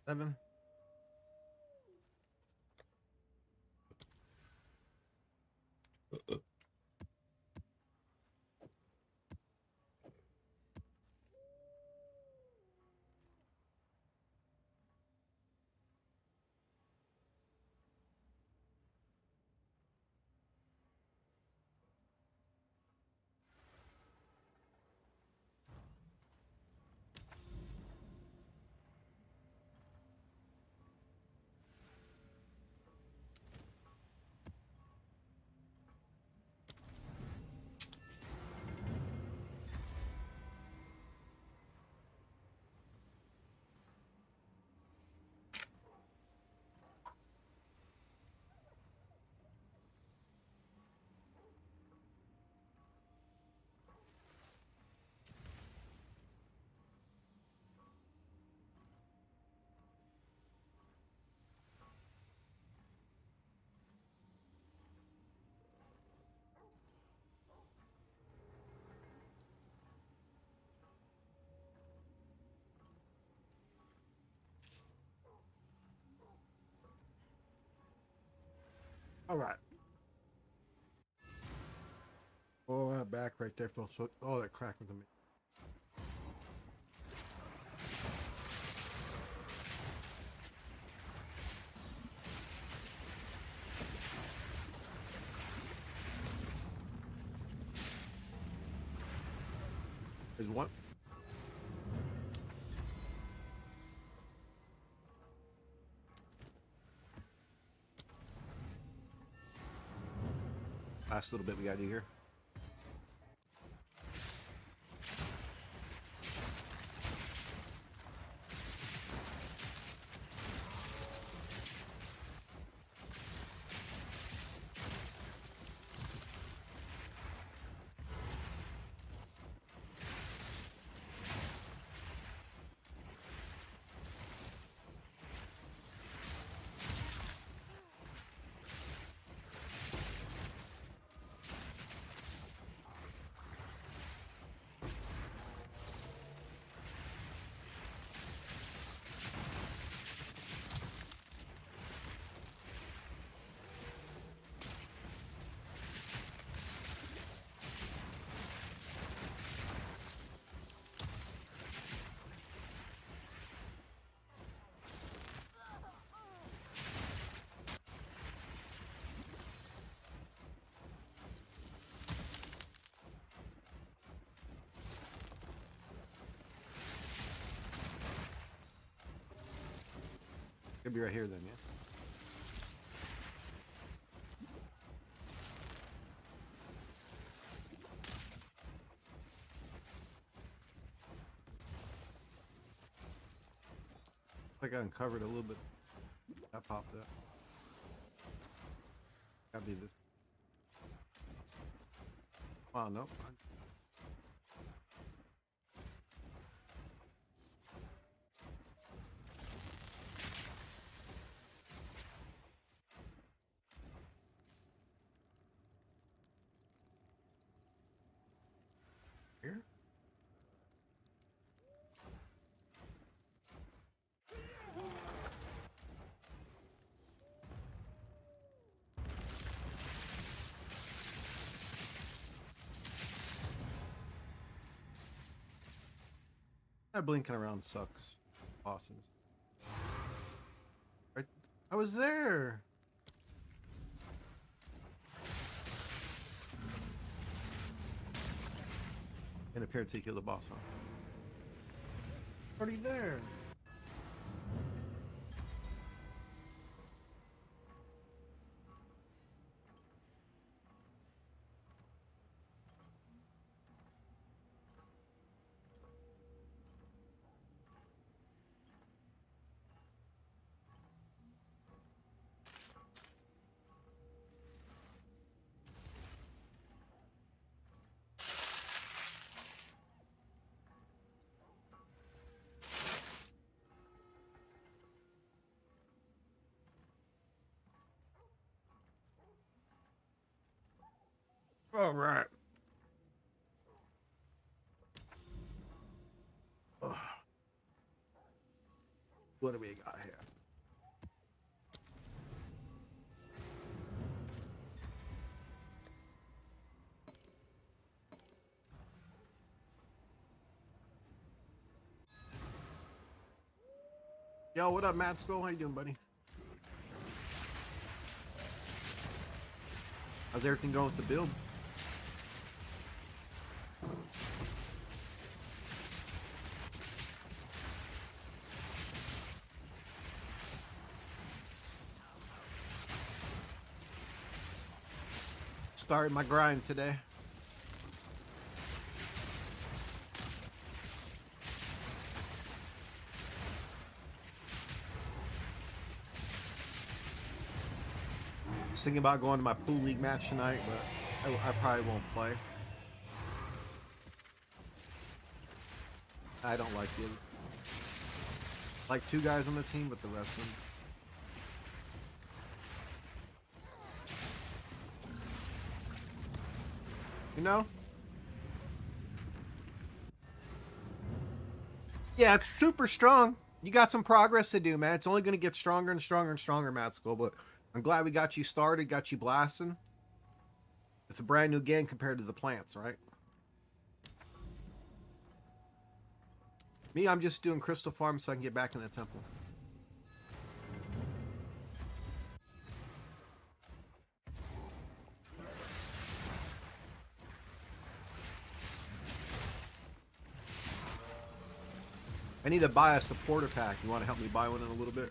7. All right. Oh, that back right there feels so. Oh, that crack with me. There's one. Last little bit we gotta do here. Could be right here then, yeah. I think I uncovered a little bit. That popped up. Gotta be this. Oh, no. Here? That blinking around sucks. Bosses. Right? I was there. And appeared to kill the boss, huh? Already there. All right. Ugh. What do we got here? Yo, what up, Matt Skull? How you doing, buddy? How's everything going with the build? Starting my grind today. Thinking about going to my pool league match tonight, but I probably won't play. I don't like it. Like 2 guys on the team, but the rest of them. You know? Yeah, it's super strong. You got some progress to do, man. It's only going to get stronger and stronger and stronger, Matt Skull, but I'm glad we got you started, got you blasting. It's a brand new game compared to the plants, right? Me, I'm just doing crystal farm so I can get back in the temple. I need to buy a supporter pack. You want to help me buy one in a little bit?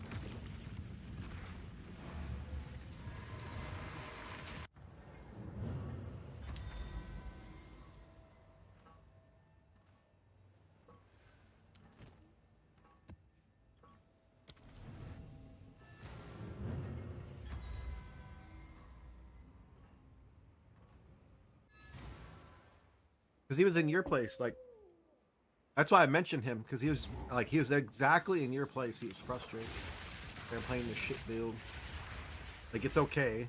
Because he was in your place, like, that's why I mentioned him, because he was exactly in your place. He was frustrated. They're playing the shit build. Like, it's okay.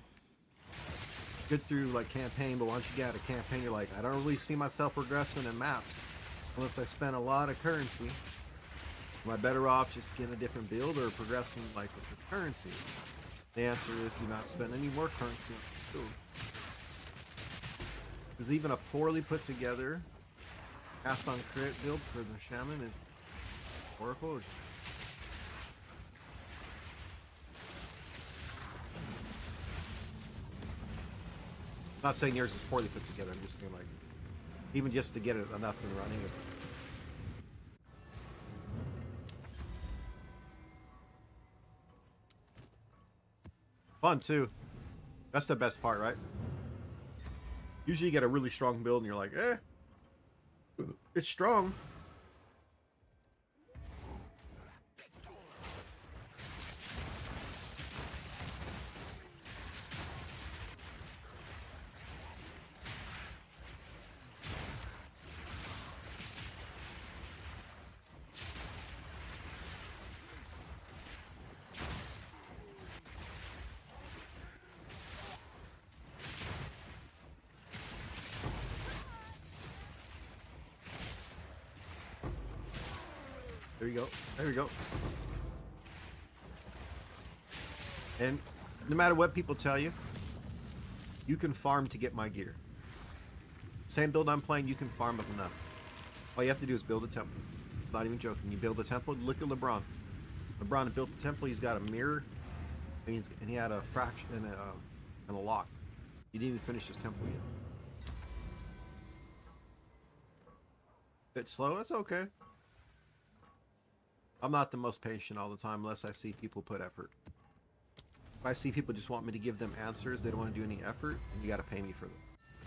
Good through like campaign, but once you get out of campaign, you're like, I don't really see myself progressing in maps unless I spend a lot of currency. Am I better off just getting a different build or progressing like with the currency? The answer is do not spend any more currency on this build. Because even a poorly put together cast on crit build for the shaman is Oracle. I'm not saying yours is poorly put together. I'm just saying, like, even just to get it enough and running is fun too. That's the best part, right? Usually you get a really strong build and you're like, it's strong. There you go. There we go. And no matter what people tell you, you can farm to get my gear. Same build I'm playing, you can farm up enough. All you have to do is build a temple. It's not even joking. You build a temple, look at LeBron. LeBron built the temple, he's got a mirror, and he had a fraction and a lock. He didn't even finish his temple yet. Bit slow, that's okay. I'm not the most patient all the time unless I see people put effort. If I see people just want me to give them answers, they don't want to do any effort, and you got to pay me for them.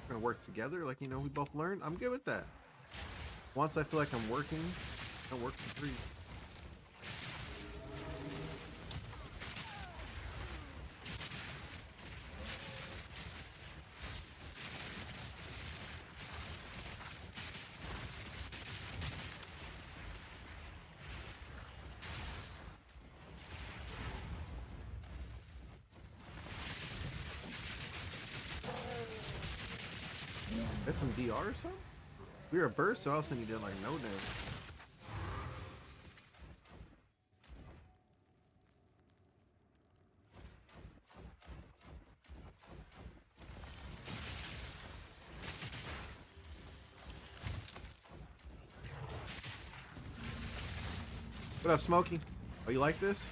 We're going to work together, like, you know, we both learn. I'm good with that. Once I feel like I'm working, I work for free. That's some DR or something? We were a burst, so I was thinking you did like no damage. What up, Smokey? Oh, you like this?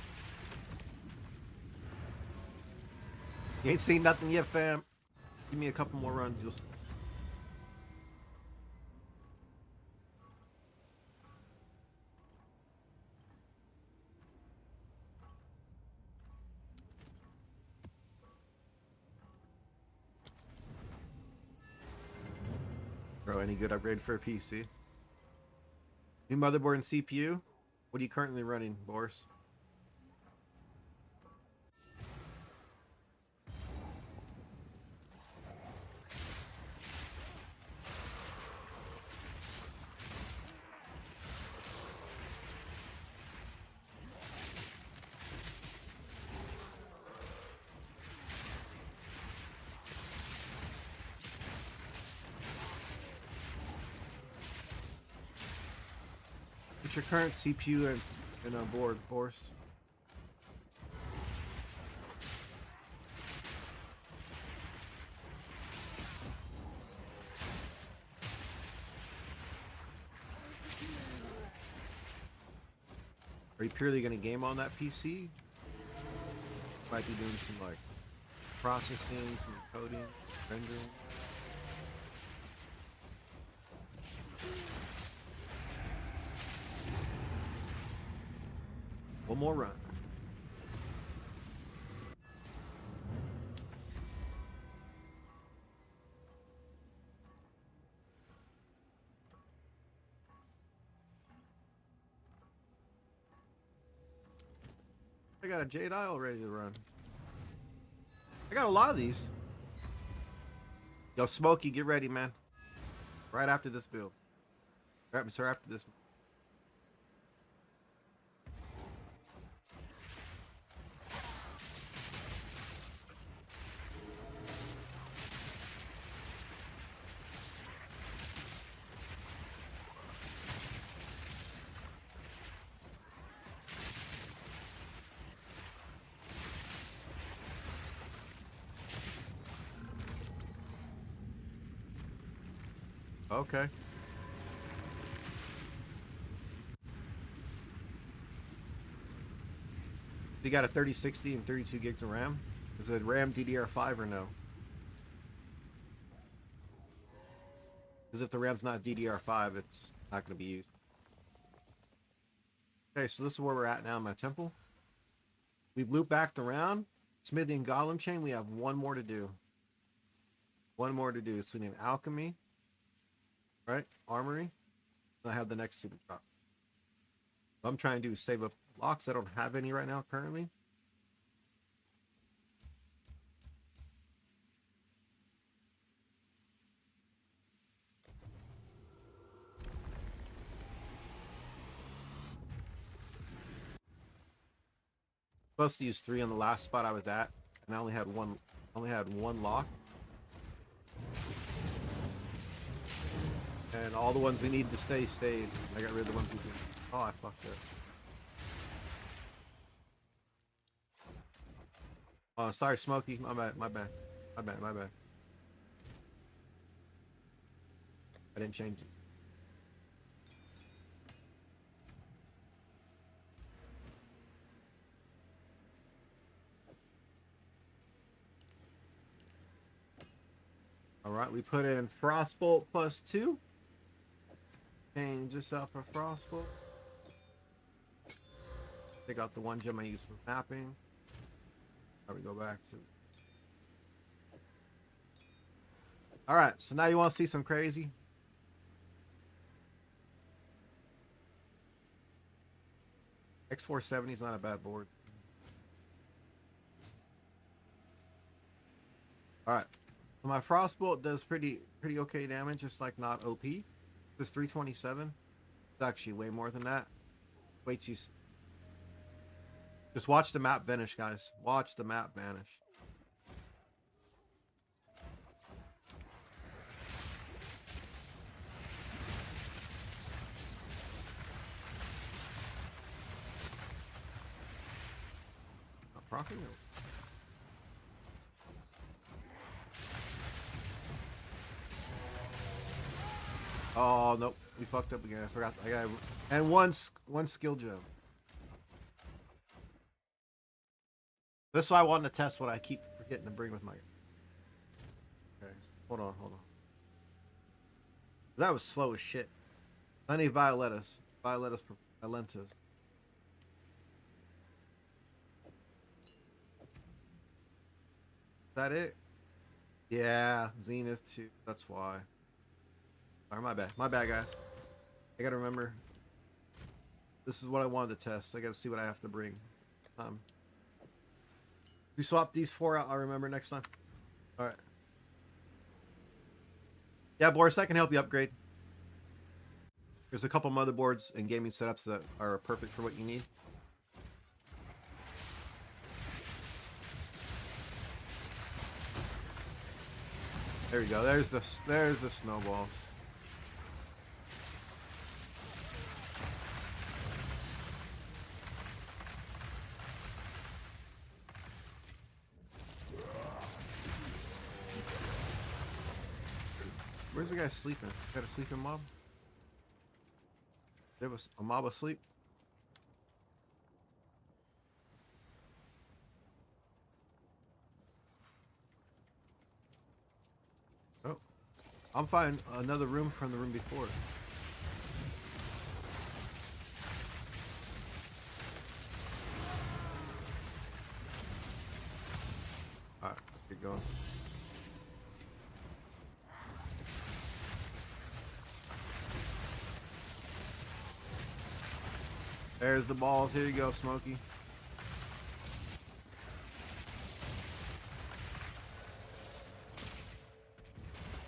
You ain't seen nothing yet, fam. Give me a couple more runs. You'll see. Bro, any good upgrade for a PC? New motherboard and CPU? What are you currently running, Boris? What's your current CPU and board, Boris? Are you purely gonna game on that PC? Might be doing some like processing, some coding, rendering. One more run. I got a Jade Isle ready to run. I got a lot of these. Yo, Smokey, get ready, man. Right after this build. Right, sir, after this. Okay. You got a 3060 and 32 gigs of RAM? Is it RAM DDR5 or no? Because if the RAM's not DDR5, it's not going to be used. Okay, so this is where we're at now in my temple. We've looped back around. Smithy and Golem Chain, we have one more to do. One more to do. So we need Alchemy. Right? Armory. And I have the next super drop. What I'm trying to do is save up locks. I don't have any right now currently. Supposed to use 3 on the last spot I was at, and I only had one lock. And all the ones we needed to stay stayed. I got rid of the ones we didn't. Oh, I fucked up. Oh, sorry, Smokey. My bad. My bad. My bad. My bad. I didn't change it. All right, we put in Frostbolt +2. Change this out for Frostbolt. Take out the one gem I use for mapping. Now we go back to. All right, so now you want to see some crazy? X470 is not a bad board. All right, so my Frostbolt does pretty okay damage. It's like not OP. It's 327. It's actually way more than that. Wait till you. Just watch the map vanish, guys. Watch the map vanish. Not proccing? Oh nope, we fucked up again. I forgot. I got and one skill gem. That's why I wanted to test what I keep forgetting to bring with my. Okay, hold on, hold on. That was slow as shit. I need violetas. Violentas. Is that it? Yeah, Zenith too. That's why. Alright, my bad. My bad, guy. I gotta remember. This is what I wanted to test. I gotta see what I have to bring. We swap these 4 out, I'll remember next time. Alright. Yeah, Boris, I can help you upgrade. There's a couple motherboards and gaming setups that are perfect for what you need. There we go. There's the snowballs. Where's the guy sleeping? Got a sleeping mob? There was a mob asleep. Oh, I'm finding another room from the room before. Alright, let's get going. There's the balls. Here you go, Smokey.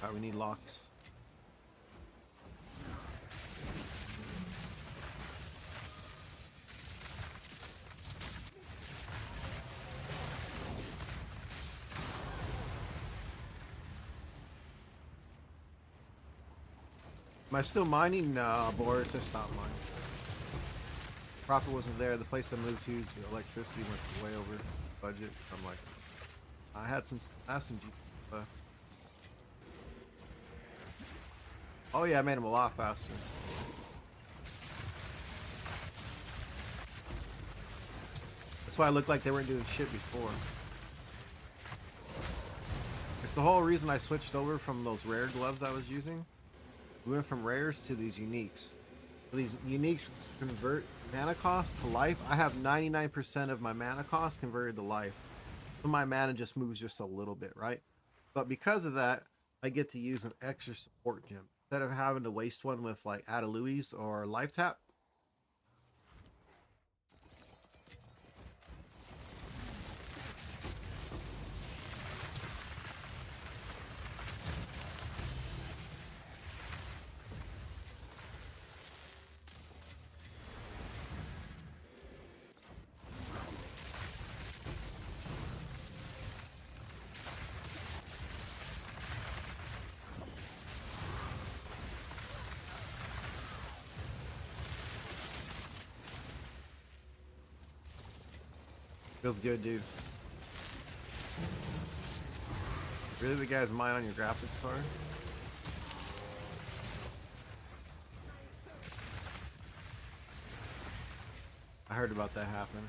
Alright, we need locks. Am I still mining? No, Boris, I stopped mining. Profit wasn't there. The place I moved to, the electricity went way over budget. I'm like, I had some G left. Oh yeah, I made them a lot faster. That's why it looked like they weren't doing shit before. It's the whole reason I switched over from those rare gloves I was using. We went from rares to these uniques. So these uniques convert mana cost to life. I have 99% of my mana cost converted to life. So my mana just moves just a little bit, right? But because of that, I get to use an extra support gem. Instead of having to waste one with like Adaluis or Life Tap. Feels good, dude. Really, the guy's mine on your graphics card? I heard about that happen.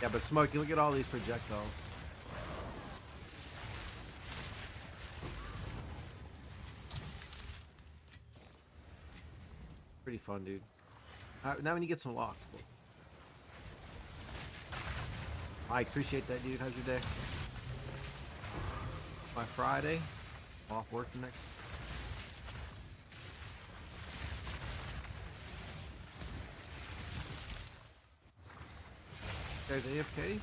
Yeah, but Smokey, look at all these projectiles. Pretty fun, dude. Now we need to get some locks. I appreciate that, dude. How's your day? My Friday. I'm off work the next. Guys, AFK?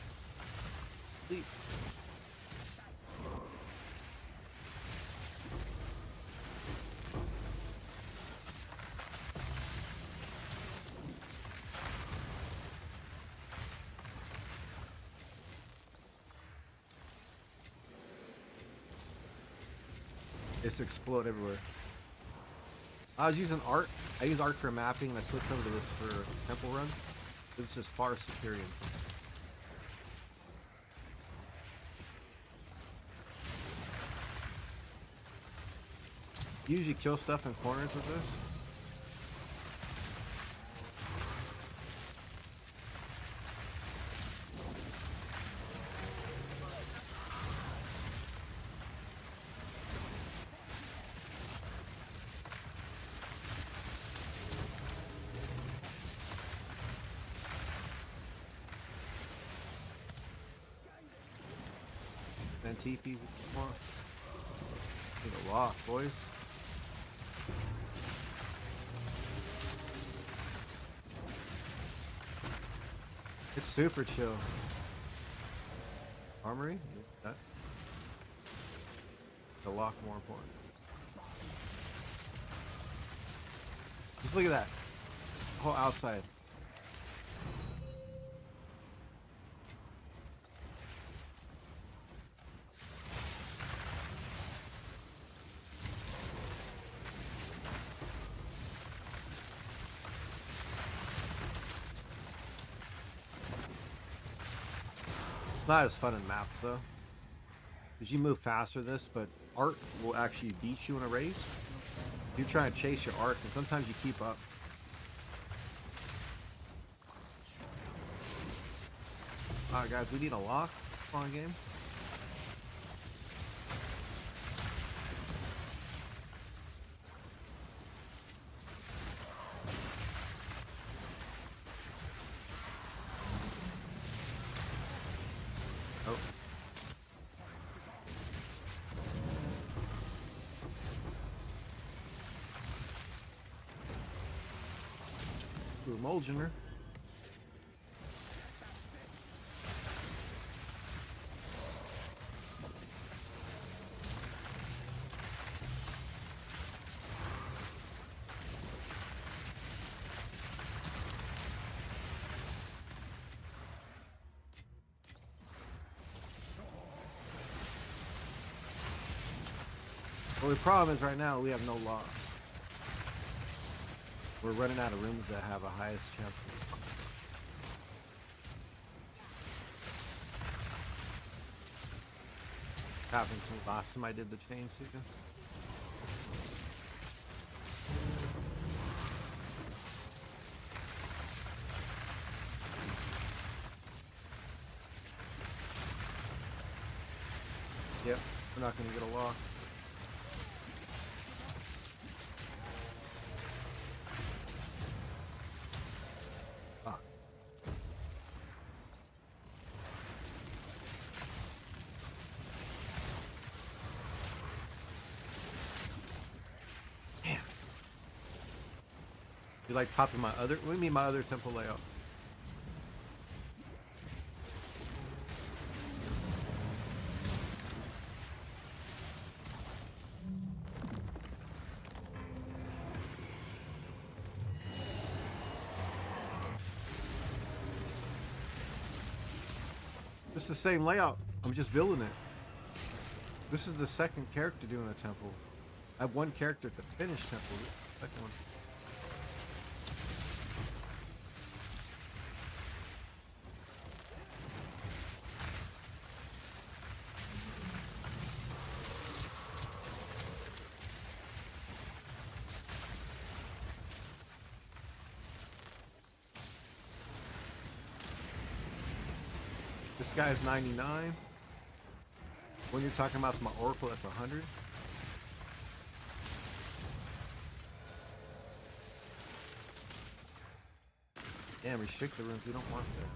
Sleep. Just explode everywhere. I was using Arc. I use Arc for mapping, and I switched over to this for temple runs. This is just far superior. You usually kill stuff in corners with this. And TP more. Need a lock, boys. It's super chill. Armory? That. The lock more important. Just look at that. Whole outside. It's not as fun in maps though, because you move faster this, but art will actually beat you in a race. You're trying to chase your art, and sometimes you keep up. Alright guys, we need a lock. Come on, game. Oh. Ooh, Mulgener. Well, the problem is right now we have no loss. We're running out of rooms that have a highest chance of. Happened since last time I did the chain seeker. Yep, we're not gonna get a lock. You like popping my other? What do you mean my other temple layout? It's the same layout. I'm just building it. This is the second character doing a temple. I have one character at the finished temple. Second one. This guy's 99. When you're talking about my Oracle, that's 100. Damn, restrict the rooms. We don't want that.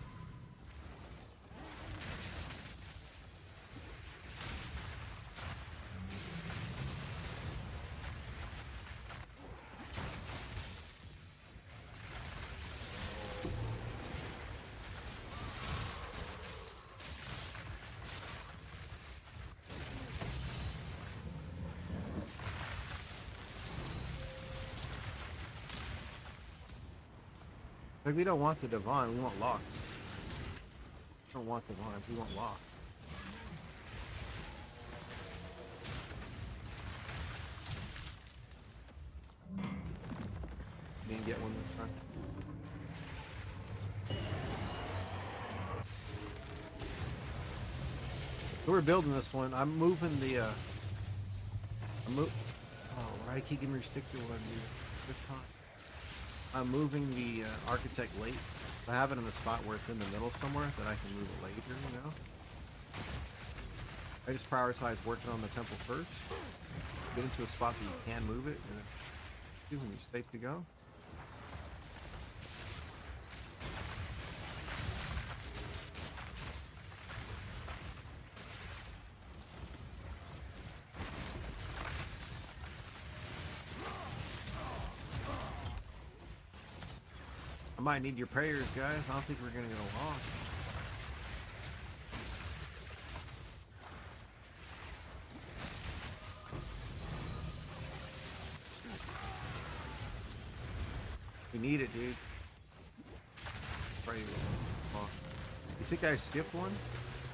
Like, we don't want the Divine, we want locks. We don't want Divines, we want locks. Didn't get one this time. So we're building this one. I'm moving the, oh, right. I keep getting restricted when I do this time. I'm moving the architect late. I have it in a spot where it's in the middle somewhere that I can move it later, you know? I just prioritize working on the temple first. Get into a spot that you can move it, and when you're safe to go. I might need your prayers, guys. I don't think we're gonna get along. We need it, dude. Pray. You think I skipped one?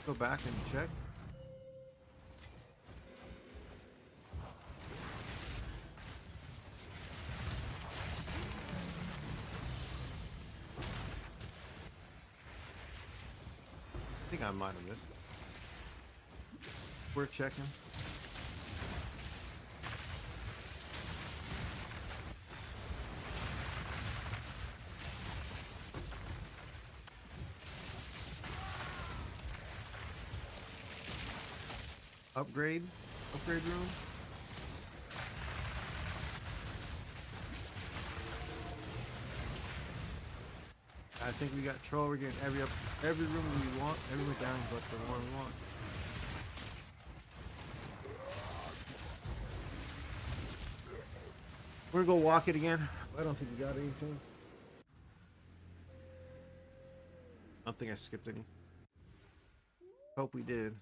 Go back and check. I think I might have missed it. We're checking. Upgrade room. I think we got troll. We're getting every room we want, every medallion but the one we want. We're gonna go walk it again. I don't think we got anything. I don't think I skipped any. Hope we did.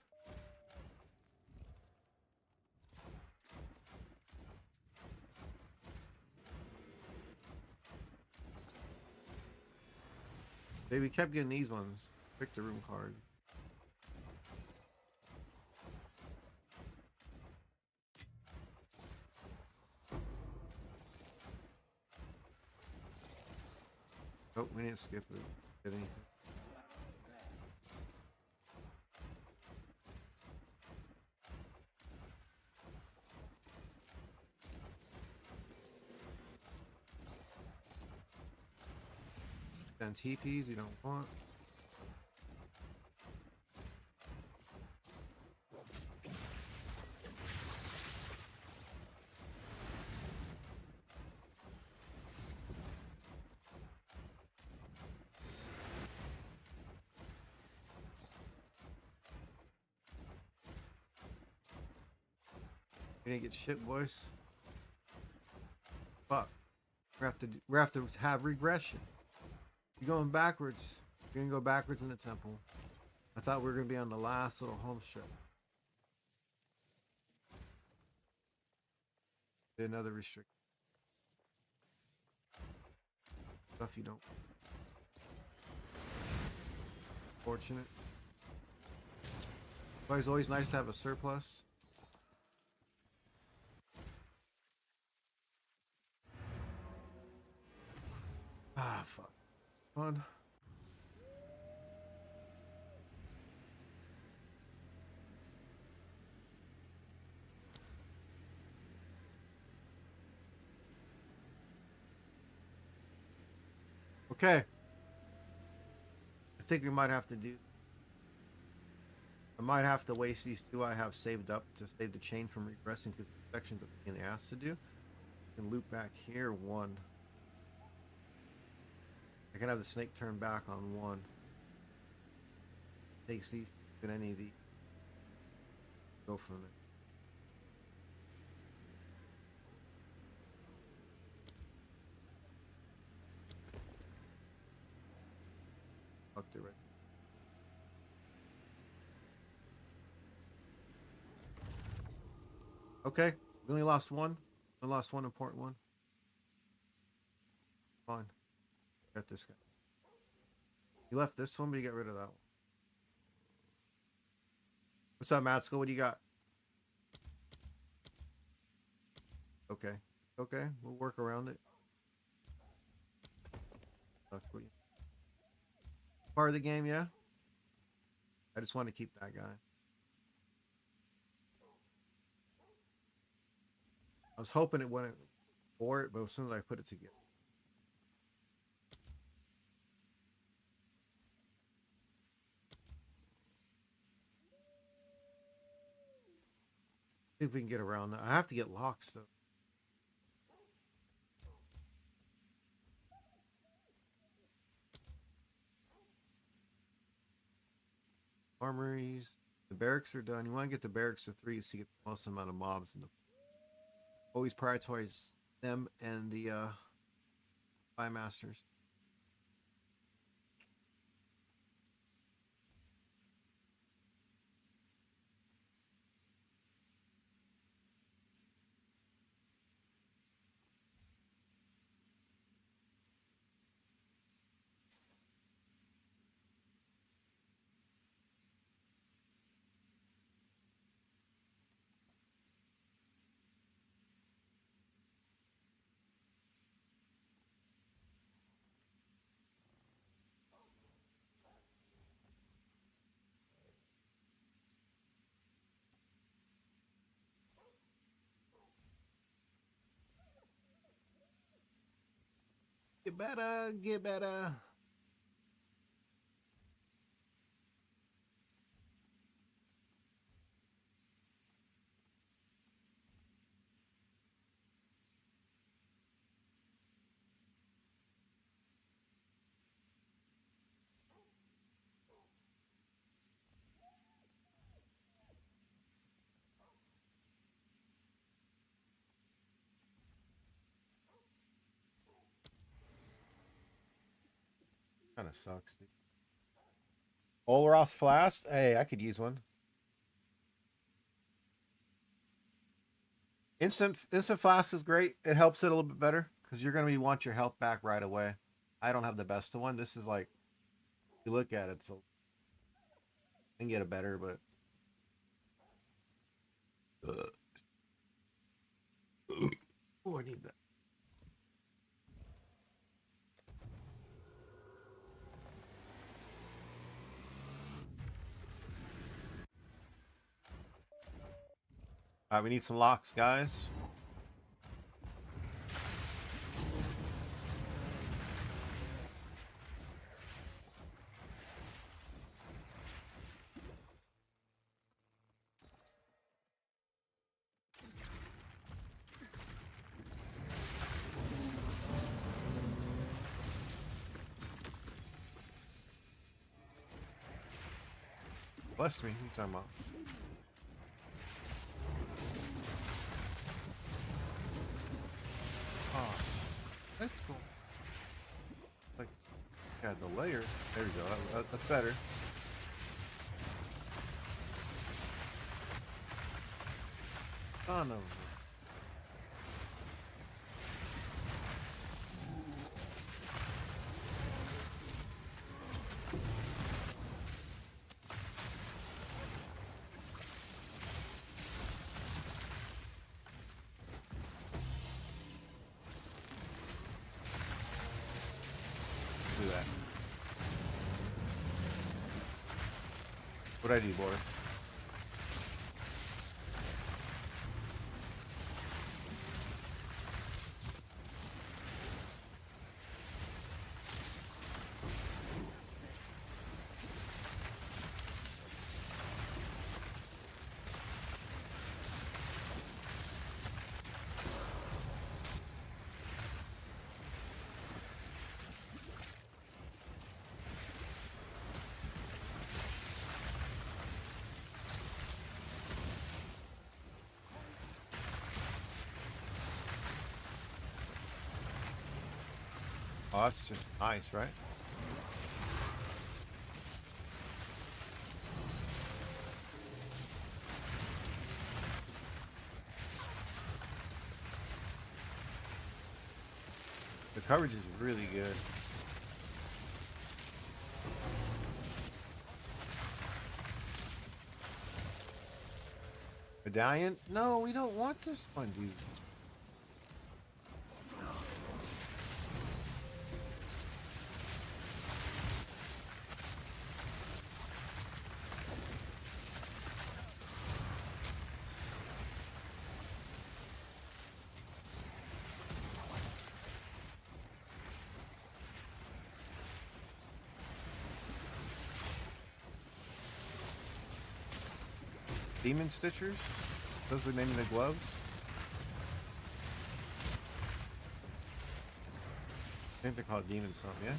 Hey, we kept getting these ones. Pick the room card. Oh, we didn't skip it. Get anything. Then TPs you don't want. We didn't get shit, boys. Fuck. We have to have regression. You're going backwards. You're gonna go backwards in the temple. I thought we were gonna be on the last little home strip. Did another restrict. Stuff you don't. Fortunate. But it's always nice to have a surplus. Ah, fuck. Fun. Okay. I think we might have to do. I might have to waste these two I have saved up to save the chain from regressing because the sections of in the ass to do. I can loop back here one. I can have the snake turn back on one. Takes these and any of these. Go from it. Fucked it right. Okay, we only lost one. We lost one important one. Fine. Got this guy. You left this one, but you got rid of that one. What's up, Matsko? What do you got? Okay. Okay, we'll work around it. Part of the game, yeah? I just want to keep that guy. I was hoping it wouldn't for it, but as soon as I put it together. See if we can get around that. I have to get locks though. Armories. The barracks are done. You want to get the barracks to 3 so you get the most amount of mobs in the always prioritize them and the Spy Masters. Get better, get better. Kind of sucks. Dude. Olros Flask? Hey, I could use one. Instant Flask is great. It helps it a little bit better because you're gonna want your health back right away. I don't have the best of one. This is like you look at it, so I can get it better, but oh, I need that. All right, we need some locks, guys. Bless me. What are you talking about? Oh, that's cool. Like, yeah, the layer. There we go. That's better. Oh no. Do that. What'd I do, boy? Oh, that's just nice, right? The coverage is really good. Medallion? No, we don't want this one, dude. Demon Stitchers? Those are the name of the gloves? I think they're called Demon something, yeah?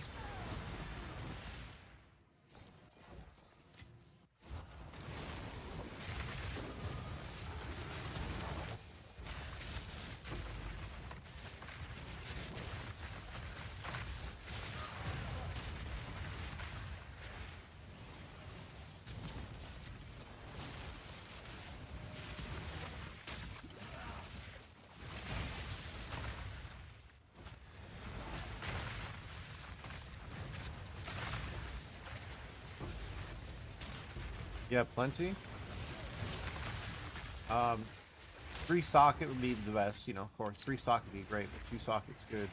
Yeah, plenty. 3 socket would be the best, you know, of course. 3 socket would be great, but 2 sockets good.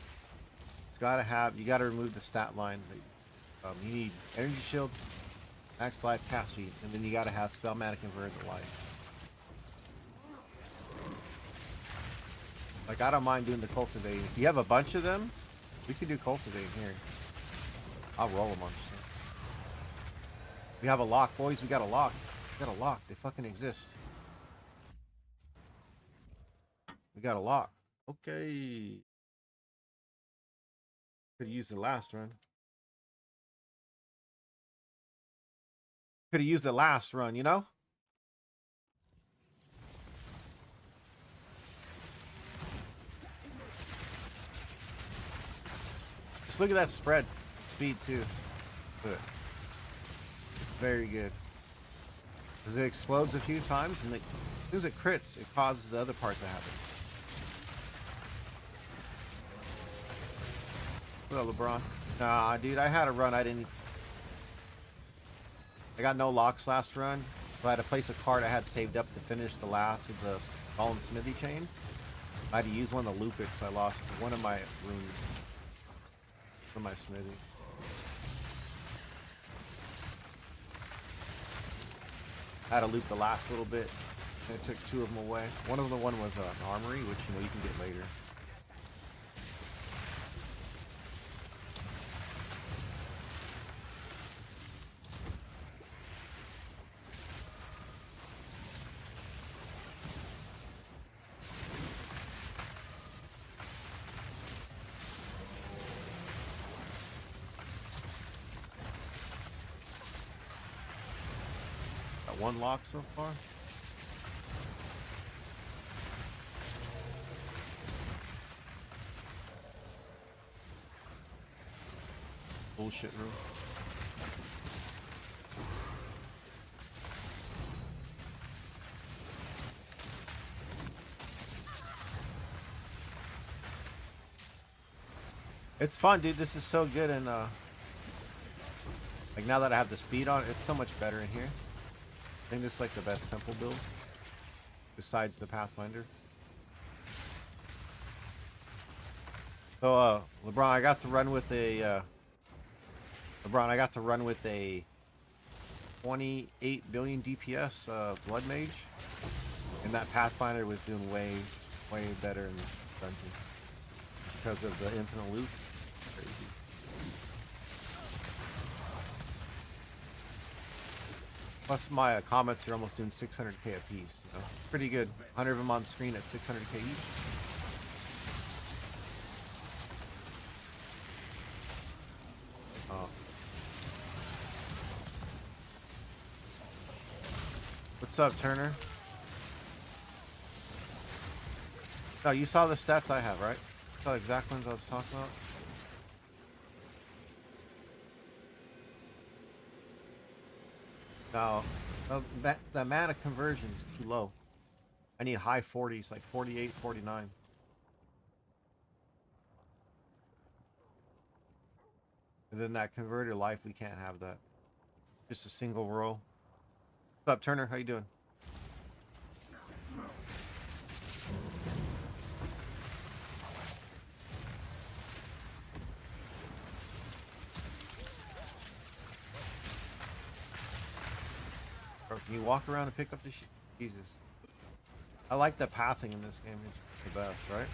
It's gotta have, you gotta remove the stat line. You need energy shield, max life, cast speed, and then you gotta have spell mana convert the life. Like, I don't mind doing the cultivating. If you have a bunch of them, we could do cultivating here. I'll roll them on stuff. We have a lock, boys. We got a lock. We got a lock. They fucking exist. We got a lock. Okay. Could have used the last run. Could have used the last run, you know? Just look at that spread. Speed, too. Good. It's very good. Because it explodes a few times, and as soon as it crits, it causes the other part to happen. What up, LeBron? Nah, dude, I had a run. I got no locks last run, so I had to place a card I had saved up to finish the last of the Fallen Smithy chain. I had to use one of the Lupics. I lost one of my runes from my smithy. I had to loop the last little bit, and it took 2 of them away. One of them was an armory, which you can get later. Got 1 lock so far. Bullshit room. It's fun, dude. This is so good, and like, now that I have the speed on, it's so much better in here. I think this is like the best temple build besides the Pathfinder. So LeBron, I got to run with a 28 billion DPS Blood Mage, and that Pathfinder was doing way better in the dungeon because of the infinite loot. Crazy. Plus my comments are almost doing 600k a piece. You know? Pretty good. 100 of them on screen at 600k each. What's up, Turner? No, you saw the stats I have, right? You saw the exact ones I was talking about? No, the mana conversion is too low. I need high 40s, like 48, 49. And then that converter life, we can't have that. Just a single row. What's up, Turner? How you doing? Bro, can you walk around and pick up the shit? Jesus. I like the pathing in this game. It's the best, right?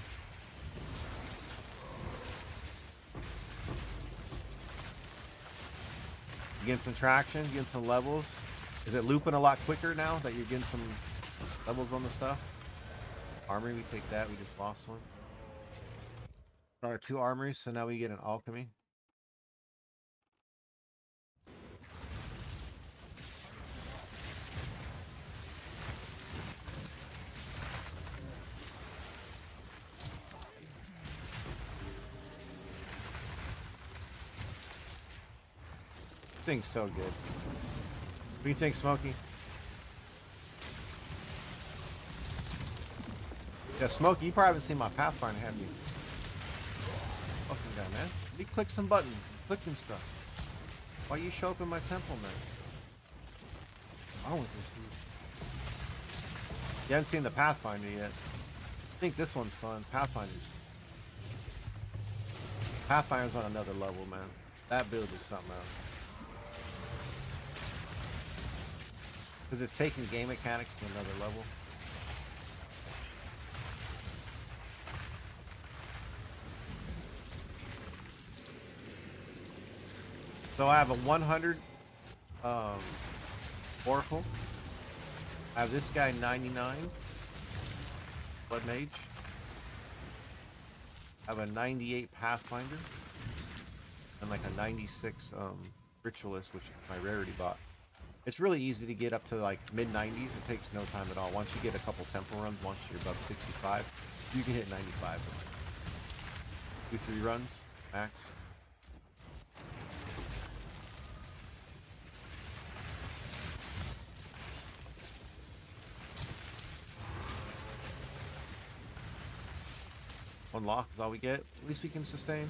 You getting some traction, getting some levels. Is it looping a lot quicker now that you're getting some levels on the stuff? Armory, we take that. We just lost one. Our 2 armories, so now we get an alchemy. This thing's so good. What do you think, Smokey? Yeah, Smokey, you probably haven't seen my Pathfinder, have you? Fucking guy, man. Let me click some buttons, clicking stuff. Why you show up in my temple, man? I want this dude. You haven't seen the Pathfinder yet. I think this one's fun. Pathfinder's on another level, man. That build is something else. Because it's taking game mechanics to another level. So I have a 100 Oracle. I have this guy 99 Blood Mage. I have a 98 Pathfinder. And like a 96 Ritualist, which is my rarity bot. It's really easy to get up to like mid-90s. It takes no time at all. Once you get a couple temple runs, once you're above 65, you can hit 95. 2-3 runs, max. One lock is all we get. At least we can sustain.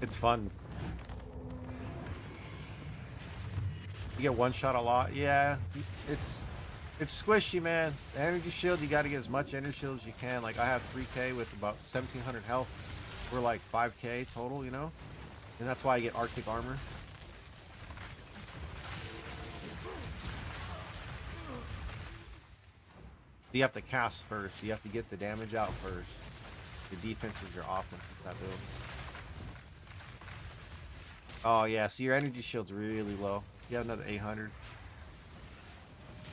It's fun. You get one shot a lot. Yeah, it's squishy, man. The energy shield, you got to get as much energy shield as you can. Like I have 3k with about 1700 health. We're like 5k total, you know? And that's why I get Arctic armor. You have to cast first. You have to get the damage out first. The defense is your offense with that build. Oh yeah, so your energy shield's really low. You have another 800.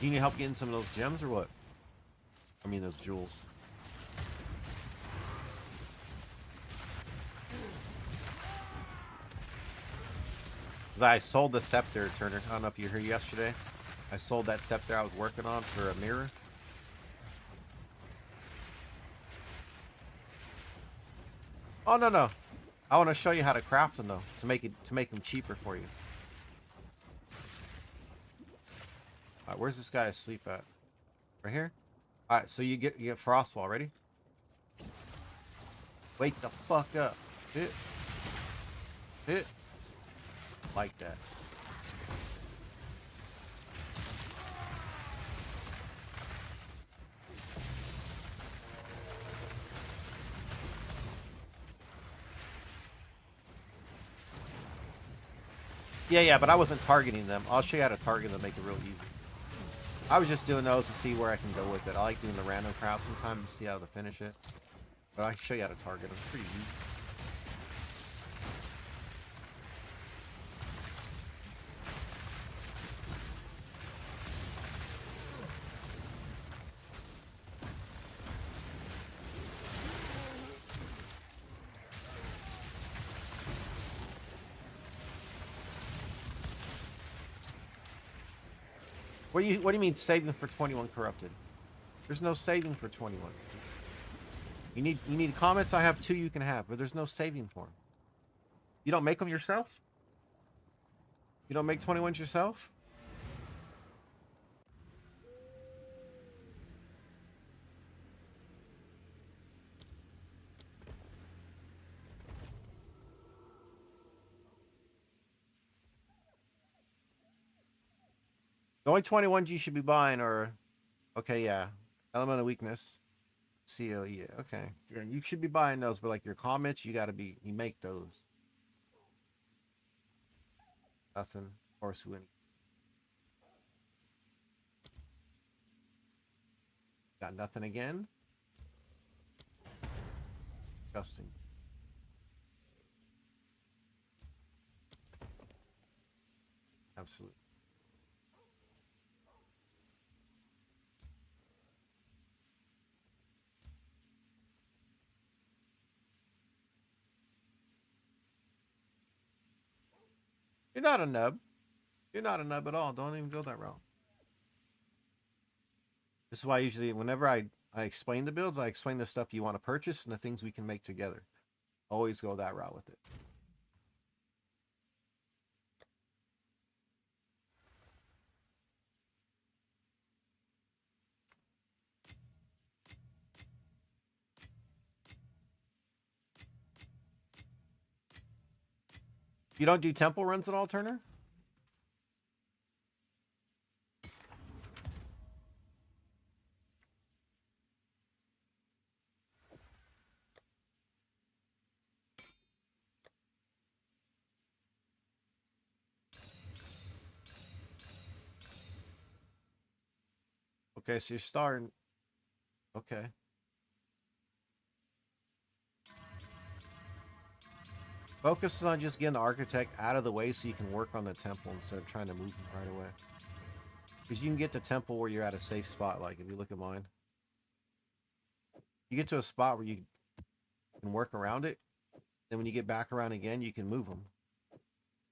You need help getting some of those gems or what? I mean those jewels. I sold the scepter, Turner. I don't know if you were here yesterday. I sold that scepter I was working on for a mirror. Oh no. I want to show you how to craft them though, to make them cheaper for you. All right, where's this guy asleep at? Right here. All right, so you get Frostwall. Ready? Wake the fuck up. Hit. Like that. Yeah, but I wasn't targeting them. I'll show you how to target them, make it real easy. I was just doing those to see where I can go with it. I like doing the random craft sometimes to see how to finish it. But I can show you how to target them. It's pretty easy. What do you mean saving for 21 corrupted? There's no saving for 21. You need comments. I have 2 you can have, but there's no saving for them. You don't make them yourself? You don't make 21s yourself? The only 21s you should be buying are, okay, yeah, Element of Weakness, CO, yeah, okay. You should be buying those, but like your comments, you make those. Nothing. Of course, we got nothing again. Disgusting. Absolutely. You're not a nub. You're not a nub at all. Don't even go that route. This is why usually whenever I explain the builds, I explain the stuff you want to purchase and the things we can make together. Always go that route with it. You don't do temple runs at all, Turner? Okay, so you're starting. Okay. Focus on just getting the architect out of the way so you can work on the temple instead of trying to move him right away. Because you can get the temple where you're at a safe spot. Like if you look at mine, you get to a spot where you can work around it. Then when you get back around again, you can move them.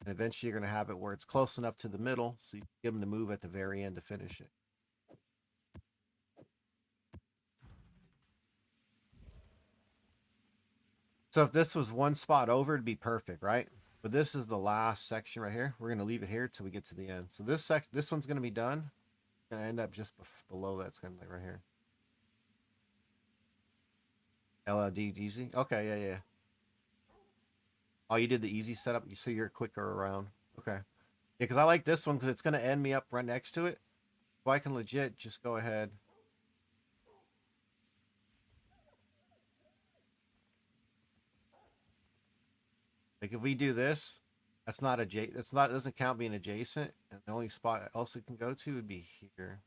And eventually you're going to have it where it's close enough to the middle so you can get them to move at the very end to finish it. So if this was one spot over, it'd be perfect, right? But this is the last section right here. We're going to leave it here till we get to the end. So this one's going to be done. It's going to end up just below that. It's going to be right here. LLD easy. Okay, yeah. Oh, you did the easy setup, so you're quicker around. Okay. Yeah, because I like this one because it's going to end me up right next to it. So I can legit just go ahead. Like if we do this, that's not adjacent. It doesn't count being adjacent. And the only spot else it can go to would be here.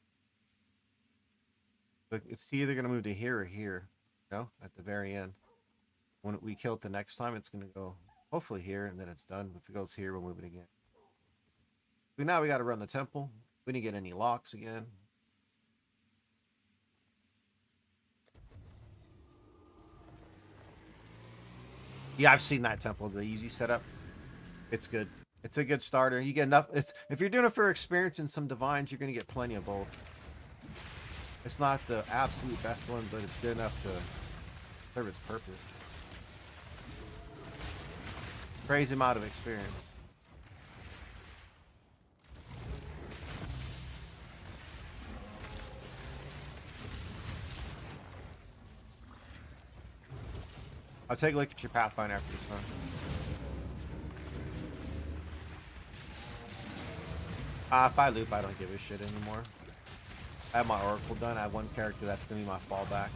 But it's either going to move to here or here. You know, at the very end. When we kill it the next time, it's going to go hopefully here, and then it's done. If it goes here, we'll move it again. But now we got to run the temple. We didn't get any locks again. Yeah, I've seen that temple, the easy setup. It's good. It's a good starter. You get enough. If you're doing it for experience and some divines, you're going to get plenty of both. It's not the absolute best one, but it's good enough to serve its purpose. Crazy amount of experience. I'll take a look at your Pathfinder after this one. If I loop, I don't give a shit anymore. I have my Oracle done. I have one character that's going to be my fallback.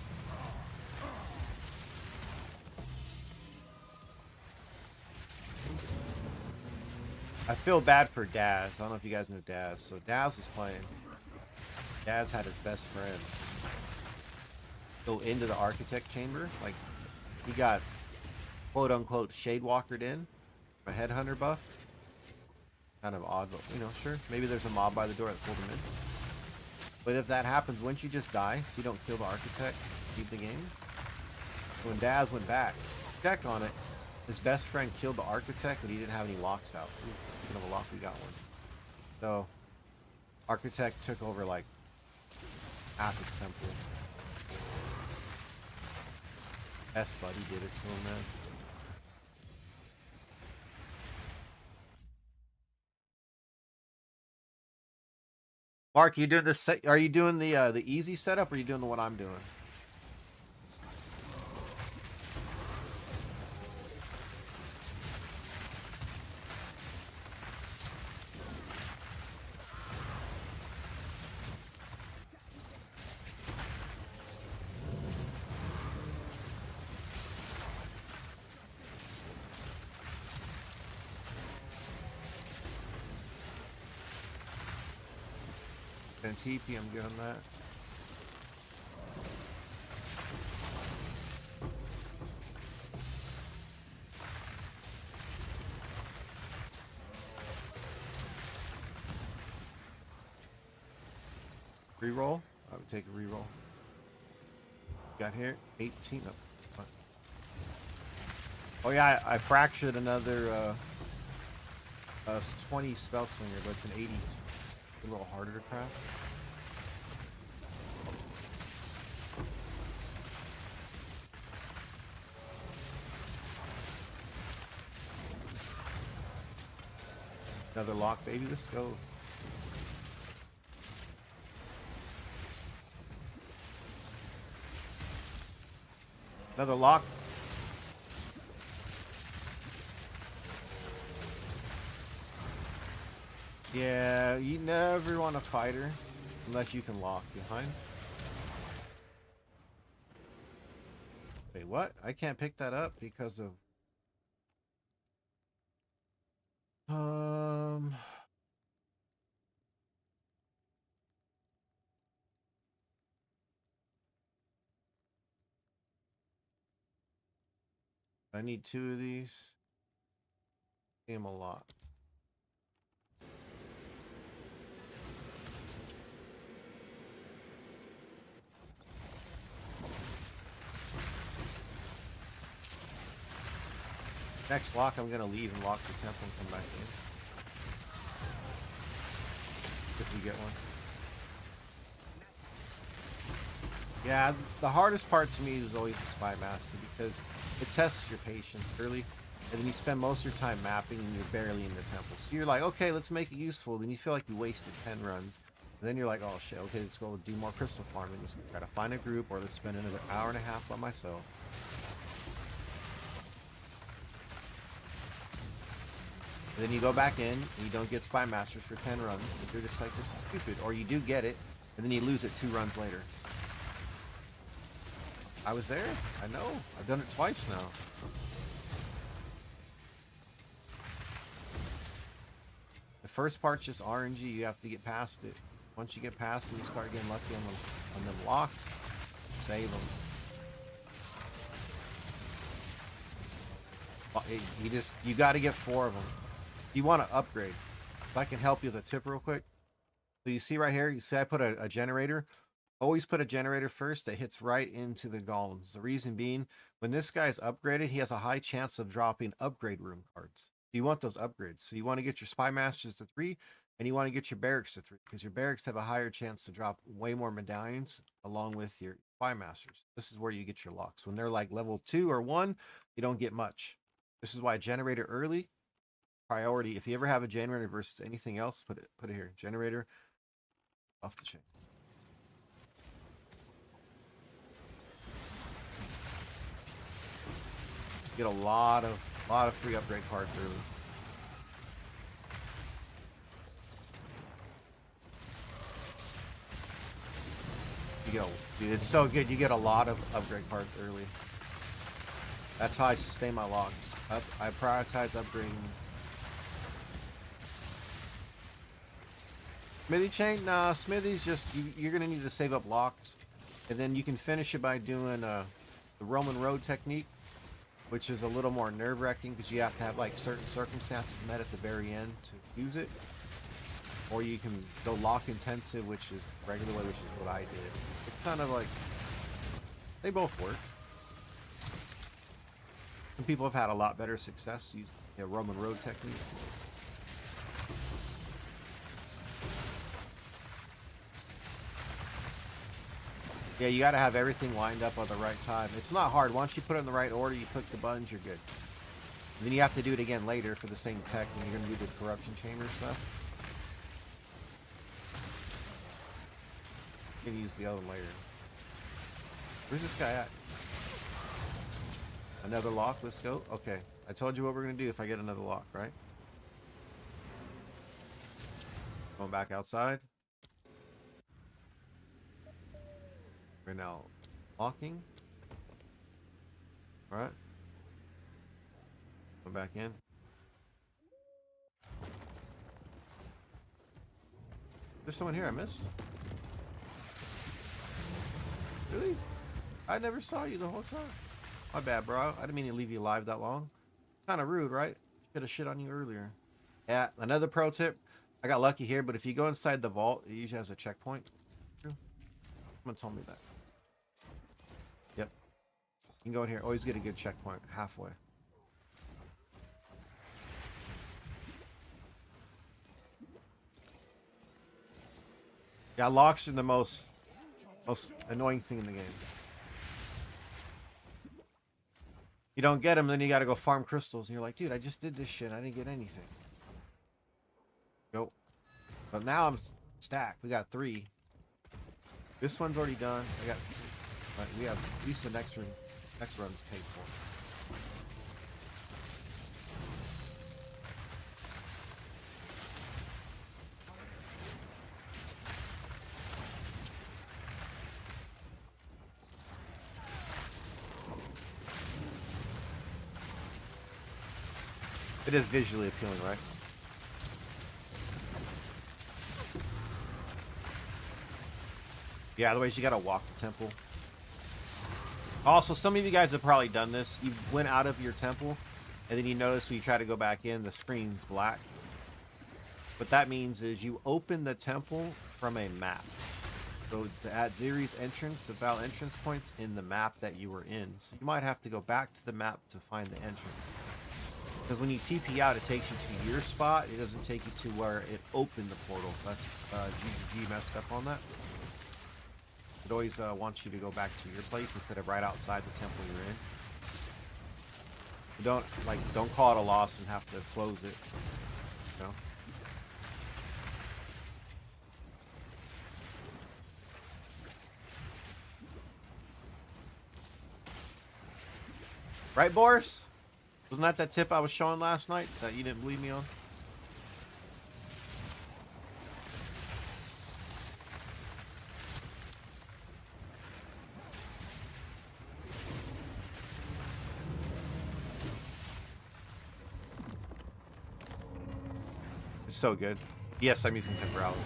I feel bad for Daz. I don't know if you guys know Daz. So Daz was playing. Daz had his best friend go into the Architect Chamber. Like, he got quote-unquote Shadewalkered in. A Headhunter buff. Kind of odd, but, you know, sure. Maybe there's a mob by the door that pulled him in. But if that happens, wouldn't you just die so you don't kill the Architect, keep the game? So when Daz went back, check on it, his best friend killed the Architect, but he didn't have any locks out. Speaking of a lock, we got one. So, Architect took over, like, half his temple. S-Buddy did it to him, man. Mark, you doing this? Are you doing the easy setup, or are you doing the one I'm doing? And TP, I'm good on that. Reroll. I would take a reroll. Got here 18. Oh yeah, I fractured another 20 spell slinger, but it's an 80. A little harder to craft. Another lock, baby. Let's go. Another lock. Yeah, you never want to fight her unless you can lock behind. Wait, what? I can't pick that up because of I need 2 of these. Damn, a lot. Next lock, I'm gonna leave and lock the temple and come back in. If we get one. Yeah, the hardest part to me is always the Spy Master because it tests your patience early, and then you spend most of your time mapping and you're barely in the temple. So you're like, okay, let's make it useful. Then you feel like you wasted 10 runs. And then you're like, oh shit, okay, let's go do more crystal farming. Let's try to find a group, or let's spend another hour and a half by myself. And then you go back in and you don't get Spy Masters for 10 runs. And you're just like, this is stupid. Or you do get it, and then you lose it 2 runs later. I was there. I know. I've done it twice now. The first part's just RNG. You have to get past it. Once you get past it, you start getting lucky on them locks. Save them. You got to get 4 of them. You want to upgrade. If I can help you with a tip real quick. So you see right here, you see I put a generator. Always put a generator first that hits right into the golems. The reason being, when this guy's upgraded, he has a high chance of dropping upgrade room cards. You want those upgrades. So you want to get your Spy Masters to 3, and you want to get your Barracks to 3, because your Barracks have a higher chance to drop way more medallions along with your Spy Masters. This is where you get your locks. When they're like level 2 or 1, you don't get much. This is why generator early, priority. If you ever have a generator versus anything else, put it here. Generator, off the chain. Get a lot of free upgrade cards early. Dude, it's so good. You get a lot of upgrade cards early. That's how I sustain my locks. I prioritize upgrading. Smithy chain? Nah, Smithy's just you're gonna need to save up locks, and then you can finish it by doing the Roman road technique, which is a little more nerve-wracking because you have to have like certain circumstances met at the very end to use it. Or you can go lock intensive, which is regular way, which is what I did. It's kind of like, they both work. Some people have had a lot better success using Roman road technique. Yeah, you got to have everything lined up at the right time. It's not hard. Once you put it in the right order, you click the buttons, you're good. And then you have to do it again later for the same tech when you're going to do the corruption chamber stuff. You can use the other layer. Where's this guy at? Another lock? Let's go. Okay. I told you what we're going to do if I get another lock, right? Going back outside. We're now locking. Alright. Go back in. There's someone here I missed. I never saw you the whole time. My bad, bro. I didn't mean to leave you alive that long. Kind of rude, right? Should have shit on you earlier. Yeah, another pro tip. I got lucky here, but if you go inside the vault, it usually has a checkpoint. True. Someone told me that. Yep. You can go in here. Always get a good checkpoint halfway. Yeah, locks are the most annoying thing in the game. You don't get them, then you gotta go farm crystals, and you're like, dude, I just did this shit. I didn't get anything. Go. But now I'm stacked. We got 3. This one's already done. I got. But we have at least the next run's paid for. It is visually appealing, right? Yeah, otherwise you gotta walk the temple. Also, some of you guys have probably done this. You went out of your temple, and then you notice when you try to go back in, the screen's black. What that means is you open the temple from a map. So at Zeri's entrance, the Val entrance point's in the map that you were in. So you might have to go back to the map to find the entrance. Because when you TP out, it takes you to your spot. It doesn't take you to where it opened the portal. That's GGG messed up on that. It always wants you to go back to your place instead of right outside the temple you're in. Don't call it a loss and have to close it. You know? Right, Boris? Wasn't that tip I was showing last night that you didn't believe me on? It's so good. Yes, I'm using Temporalis.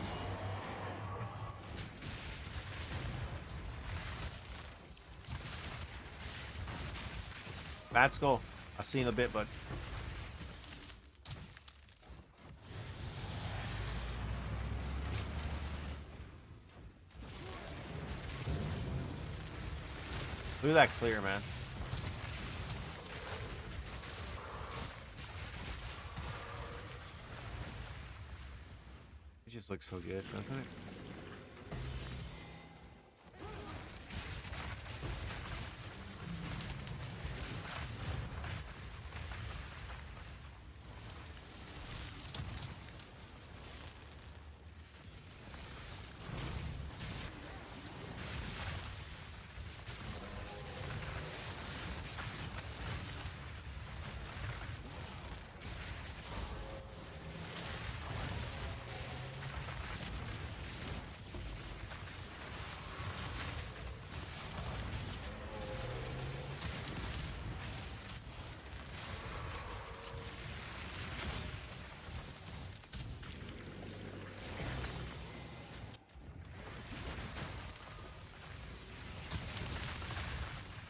Bad Skull. I've seen a bit, but look at that clear, man. It just looks so good, doesn't it?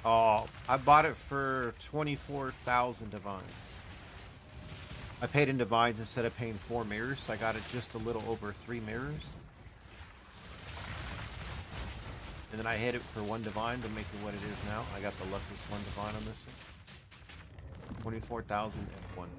Oh, I bought it for 24,000 divine. I paid in divines instead of paying 4 mirrors, so I got it just a little over 3 mirrors. And then I hit it for 1 divine to make it what it is now. I got the luckiest 1 divine on this thing. 24,001.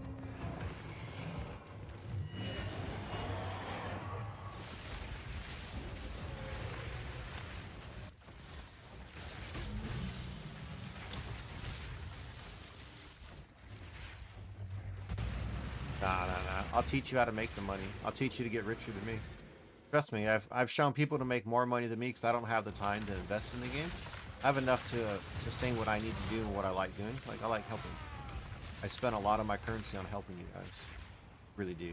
Nah. I'll teach you how to make the money. I'll teach you to get richer than me. Trust me, I've shown people to make more money than me because I don't have the time to invest in the game. I have enough to sustain what I need to do and what I like doing. Like, I like helping. I spend a lot of my currency on helping you guys. Really do.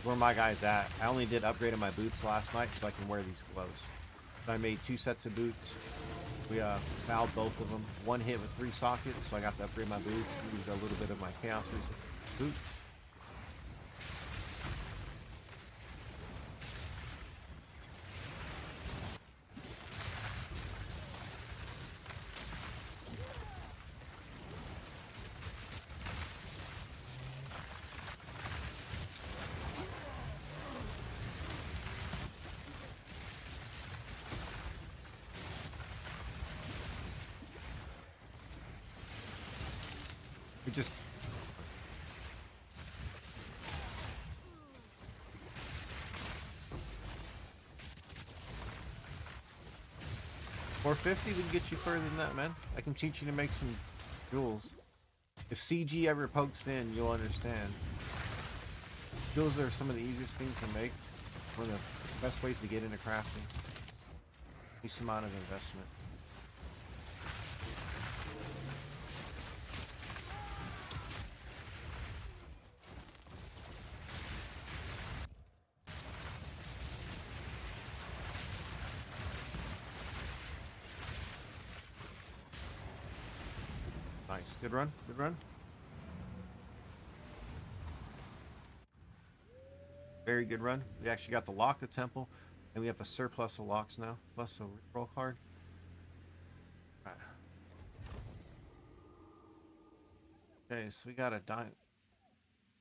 Where my guys at? I only did upgrade my boots last night so I can wear these gloves. I made 2 sets of boots. We fouled both of them. 1 hit with 3 sockets, so I got to upgrade my boots. Moved a little bit of my chaos boots. just 450 would get you further than that, man. I can teach you to make some jewels. If CG ever pokes in, you'll understand. Jewels are some of the easiest things to make. One of the best ways to get into crafting. Least amount of investment. Nice. Good run. Good run. Very good run. We actually got to lock the temple, and we have a surplus of locks now, plus a roll card. Right. Okay, so we got a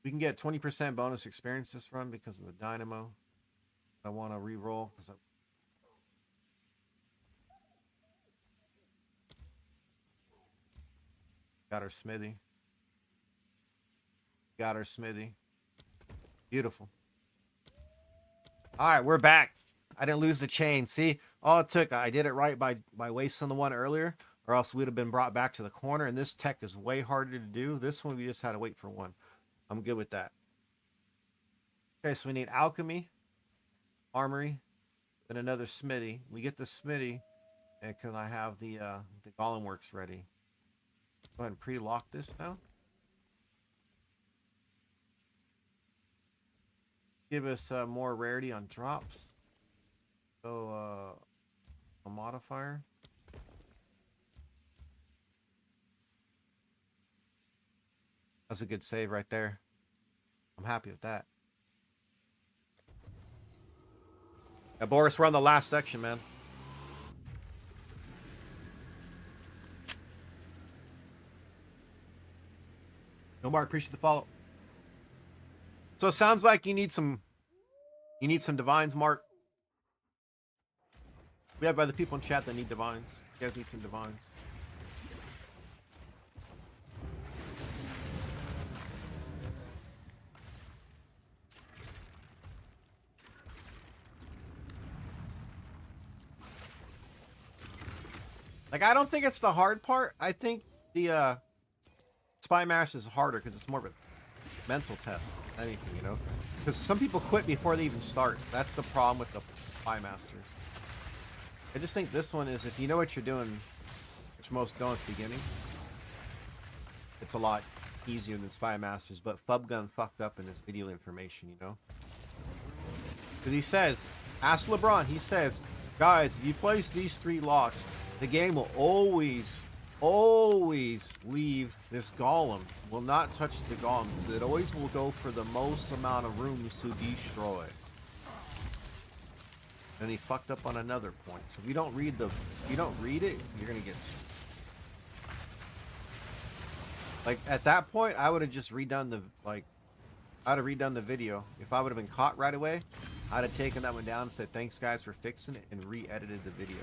we can get 20% bonus experience this run because of the dynamo. I want to re-roll because got our smithy. Got our smithy. Beautiful. All right, we're back. I didn't lose the chain. See, all it took, I did it right by wasting the one earlier, or else we'd have been brought back to the corner. And this tech is way harder to do. This one, we just had to wait for one. I'm good with that. Okay, so we need alchemy, armory, then another smithy. We get the smithy, and can I have the golem works ready? Go ahead and pre-lock this now. Give us more rarity on drops. So a modifier. That's a good save right there. I'm happy with that. Yeah, Boris, we're on the last section, man. No, Mark, appreciate the follow. So it sounds like you need some divines, Mark. We have other people in chat that need divines. You guys need some divines. Like, I don't think it's the hard part. I think the Spy Master is harder because it's more of a mental test than anything, you know? Because some people quit before they even start. That's the problem with the Spy Master. I just think this one is, if you know what you're doing, which most don't at the beginning, it's a lot easier than Spy Masters. But Fubgun fucked up in his video information, you know? Because he says, ask LeBron, he says, guys, if you place these 3 locks, the game will always leave this golem. Will not touch the golem because it always will go for the most amount of rooms to destroy. And he fucked up on another point. So if you don't read it, you're gonna get. Like at that point, I would have just redone the video. If I would have been caught right away, I'd have taken that one down and said thanks guys for fixing it and re-edited the video.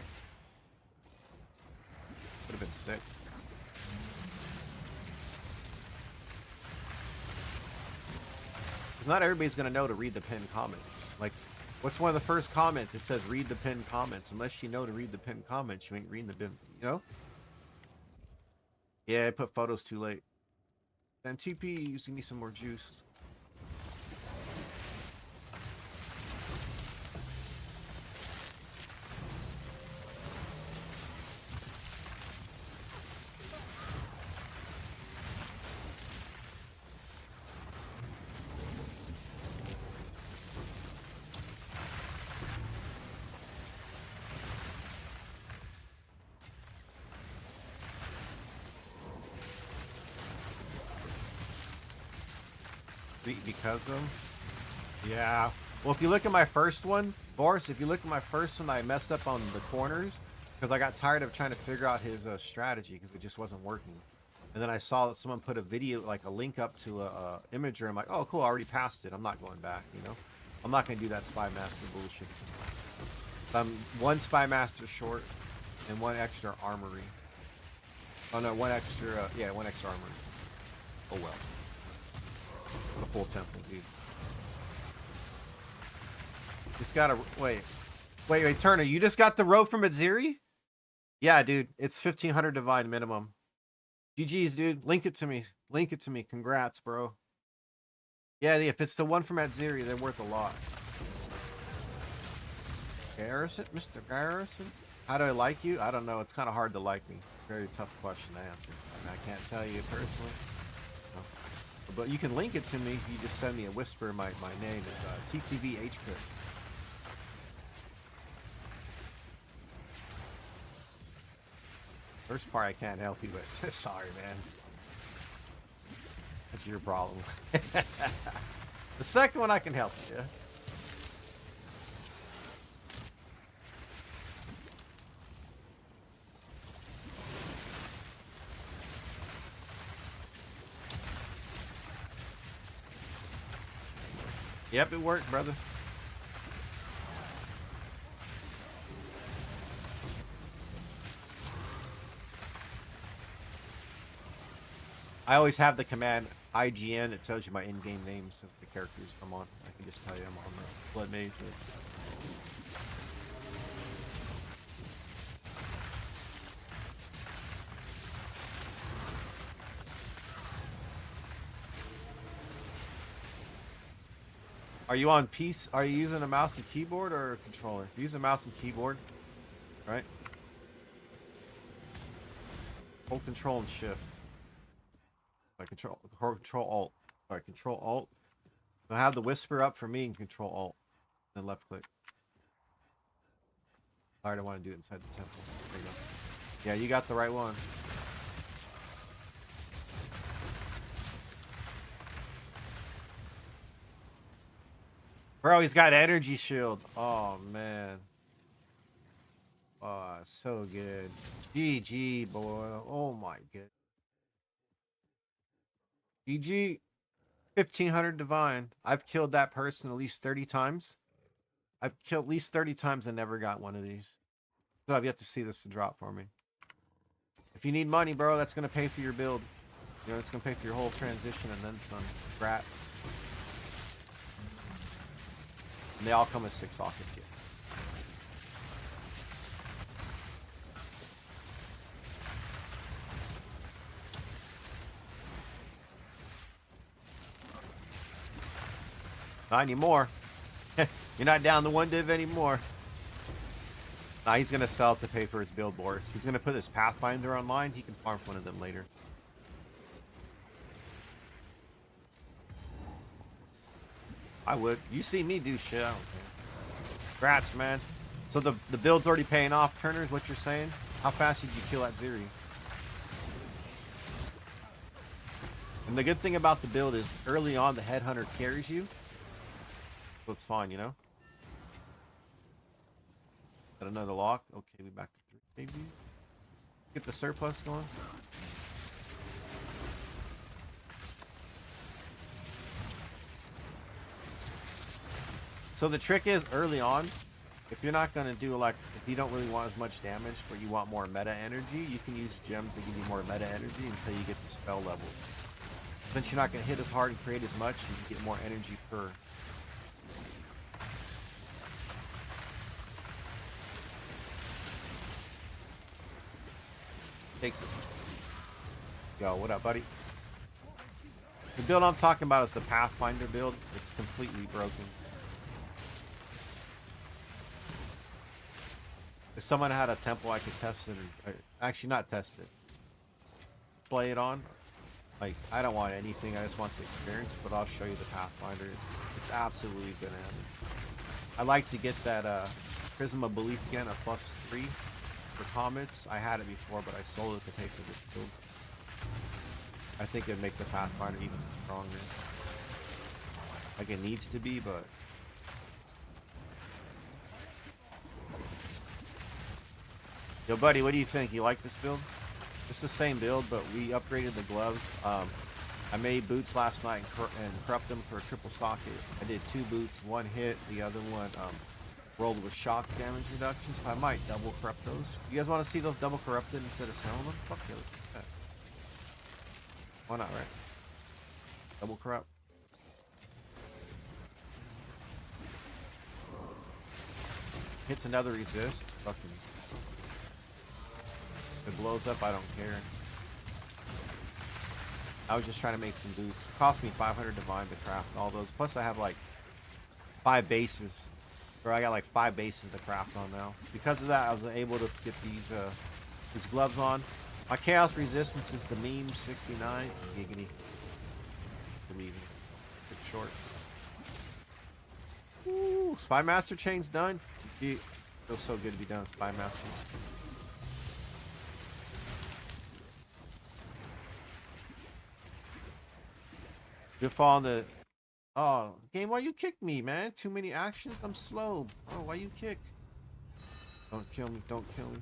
Would have been sick. Because not everybody's gonna know to read the pinned comments. Like, what's one of the first comments? It says read the pinned comments. Unless you know to read the pinned comments, you ain't reading the pinned, you know? Yeah, I put photos too late. And TP using me some more juice. Because of, yeah. Well, if you look at my first one, Boris, if you look at my first one, I messed up on the corners because I got tired of trying to figure out his strategy because it just wasn't working. And then I saw that someone put a video, like a link up to a imager. I'm like, oh, cool, I already passed it. I'm not going back, you know? I'm not going to do that Spy Master bullshit. I'm 1 Spy Master short and 1 extra armory. Oh, no, 1 extra, yeah, 1 extra armory. Oh well. The full temple, dude. Just gotta wait. Wait, Turner, you just got the robe from Aziri? Yeah, dude. It's 1500 divine minimum. GG's, dude. Link it to me. Link it to me. Congrats, bro. Yeah, if it's the one from Aziri, they're worth a lot. Garrison? Mr. Garrison? How do I like you? I don't know. It's kind of hard to like me. Very tough question to answer. I can't tell you personally. No. But you can link it to me. You just send me a whisper. My name is TTVH Cook. First part I can't help you with. Sorry, man. That's your problem. The second one I can help you. Yeah? Yep, it worked, brother. I always have the command IGN. It tells you my in-game names of the characters I'm on. I can just tell you I'm on the Blood Mage. Are you on PC? Are you using a mouse and keyboard or a controller? If you use a mouse and keyboard, right? Hold Control and Shift. Control Alt. Sorry, Control Alt. So have the whisper up for me and Control Alt. Then left click. Alright, I want to do it inside the temple. There you go. Yeah, you got the right one. Bro, he's got energy shield. Oh man. Oh, so good. GG, boy. Oh my god. GG. 1500 divine. I've killed that person at least 30 times. I've killed at least 30 times and never got one of these. So I've yet to see this to drop for me. If you need money, bro, that's going to pay for your build. You know, it's going to pay for your whole transition and then some. Congrats. And they all come with 6 socket kit. Not anymore. You're not down the 1 div anymore. Nah, he's going to sell it to pay for his build boards. He's going to put his Pathfinder online. He can farm one of them later. I would. You see me do shit. I don't care. Congrats, man. So the build's already paying off, Turner, is what you're saying? How fast did you kill that Ziri? And the good thing about the build is early on the Headhunter carries you. So it's fine, you know? Got another lock. Okay, we back to 3, maybe. Get the surplus going. So the trick is early on, if you're not going to do like, if you don't really want as much damage, but you want more meta energy, you can use gems that give you more meta energy until you get the spell levels. Since you're not going to hit as hard and create as much, you can get more energy per. Takes us. Yo, what up, buddy? The build I'm talking about is the Pathfinder build. It's completely broken. If someone had a temple, I could test it, or actually not test it. Play it on. Like, I don't want anything, I just want the experience, but I'll show you the Pathfinder. It's absolutely bananas. I like to get that Prism of Belief again, a +3 for Comets. I had it before, but I sold it to pay for this build. I think it'd make the Pathfinder even stronger. Like, it needs to be, but... Yo, buddy, what do you think? You like this build? It's the same build, but we upgraded the gloves. I made boots last night and corrupt them for a triple socket. I did 2 boots, 1 hit, the other one rolled with shock damage reduction, so I might double corrupt those. You guys want to see those double corrupted instead of selling them? Fuck yeah, let's do that. Why not, right? Double corrupt. Hits another resist. Fucking. If it blows up, I don't care. I was just trying to make some boots. It cost me 500 divine to craft all those. Plus, I have like 5 bases. Or I got like 5 bases to craft on now. Because of that, I was able to get these gloves on. My chaos resistance is the meme 69. Giggity. Believe it. Quick short. Ooh, Spy Master chain's done. It feels so good to be done with Spy Master. Good fall on the. Oh, game, why you kick me, man? Too many actions? I'm slow. Oh, why you kick? Don't kill me. Don't kill me.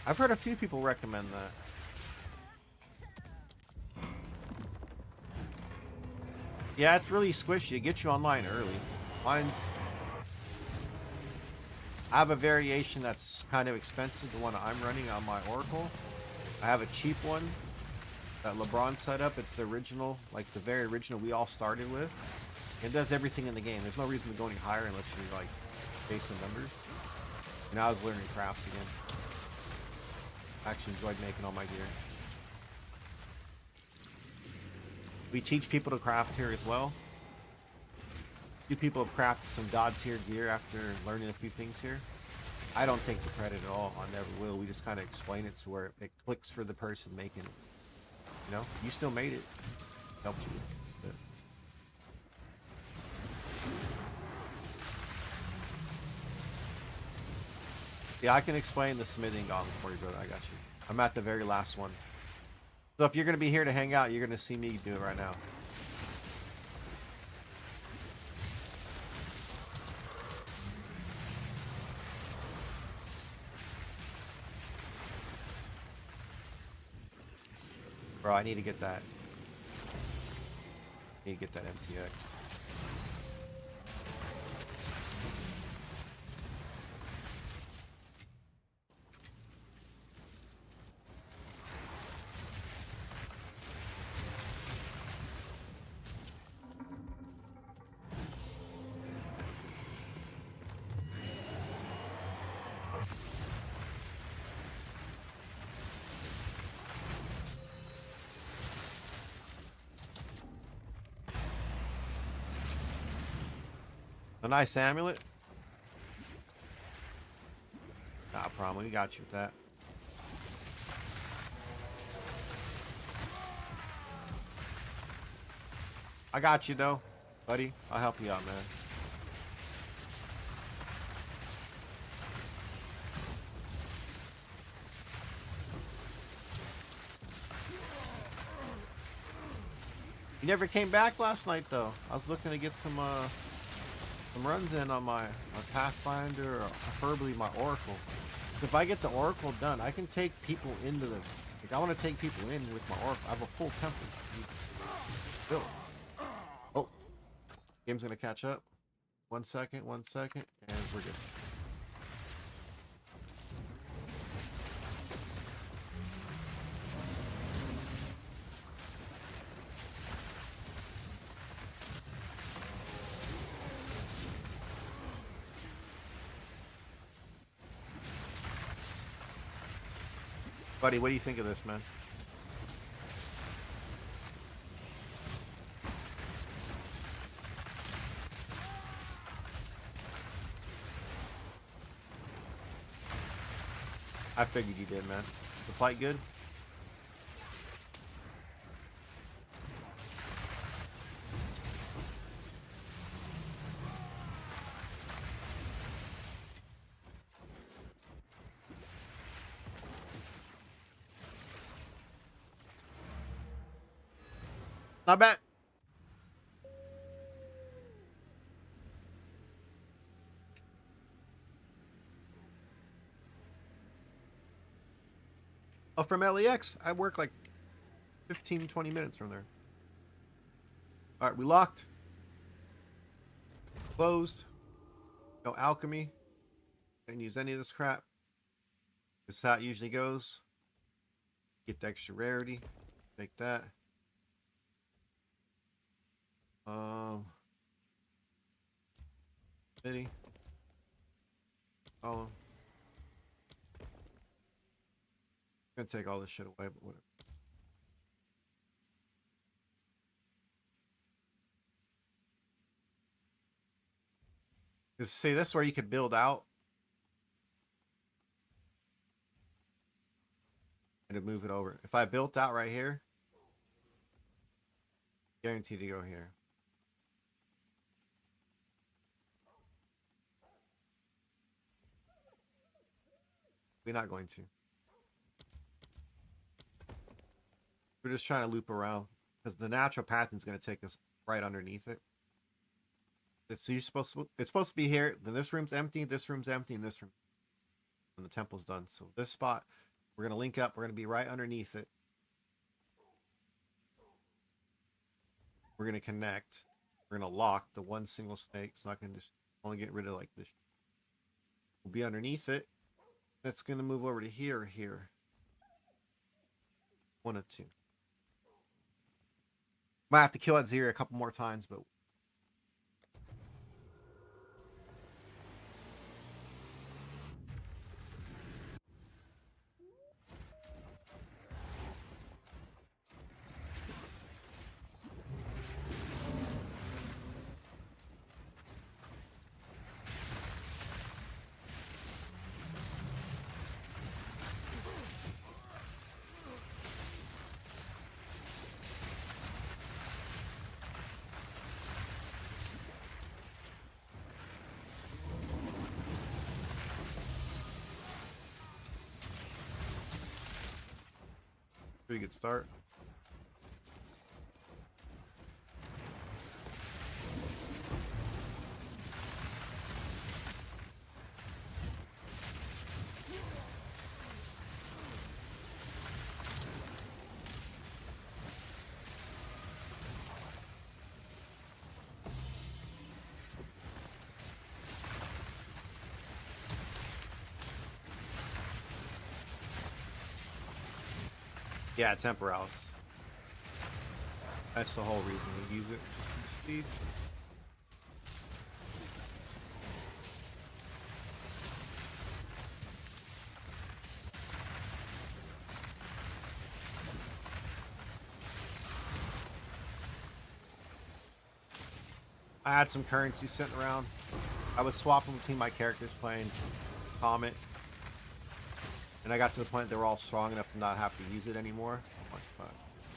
I've heard a few people recommend that. Yeah, it's really squishy. It gets you online early. Mine's... I have a variation that's kind of expensive, the one I'm running on my Oracle. I have a cheap one that LeBron set up. It's the original, like the very original we all started with. It does everything in the game. There's no reason to go any higher unless you like base the numbers. And I was learning crafts again. I actually enjoyed making all my gear. We teach people to craft here as well. Few people have crafted some god tier gear after learning a few things here. I don't take the credit at all. I never will. We just kind of explain it to where it clicks for the person making it. You know, you still made it. Helped you. But... yeah, I can explain the smithing gauntlet for you, brother. I got you. I'm at the very last one. So if you're going to be here to hang out, you're going to see me do it right now. Bro, I need to get that. I need to get that MTX. A nice amulet. Nah, problem. We got you with that. I got you though, buddy. I'll help you out, man. You never came back last night though. I was looking to get some runs in on my Pathfinder, or preferably my Oracle. If I get the Oracle done, I can take people into the... like, I want to take people in with my Oracle. I have a full temple. Built. Oh. Game's going to catch up. 1 second, and we're good. Buddy, what do you think of this, man? I figured you did, man. The fight good? Not bad. Oh, from LEX, I work like 15, 20 minutes from there. All right, we locked. Closed. No alchemy. Can't use any of this crap. This is how it usually goes. Get the extra rarity. Take that. City. Oh. Gonna take all this shit away, but whatever. Just see, this is where you could build out. And to move it over. If I built out right here, guaranteed to go here. We're not going to. We're just trying to loop around because the natural pattern is going to take us right underneath it. So you're supposed to, it's supposed to be here. Then this room's empty, and this room, and the temple's done. So this spot, we're going to link up. We're going to be right underneath it. We're going to connect. We're going to lock the one single snake. It's not going to just only get rid of like this. We'll be underneath it. That's going to move over to here or here. One of two. Might have to kill Azir a couple more times, but pretty good start. Yeah, Temporalis. That's the whole reason we use it. Speed. I had some currency sitting around. I was swapping between my characters playing Comet. And I got to the point they were all strong enough to not have to use it anymore.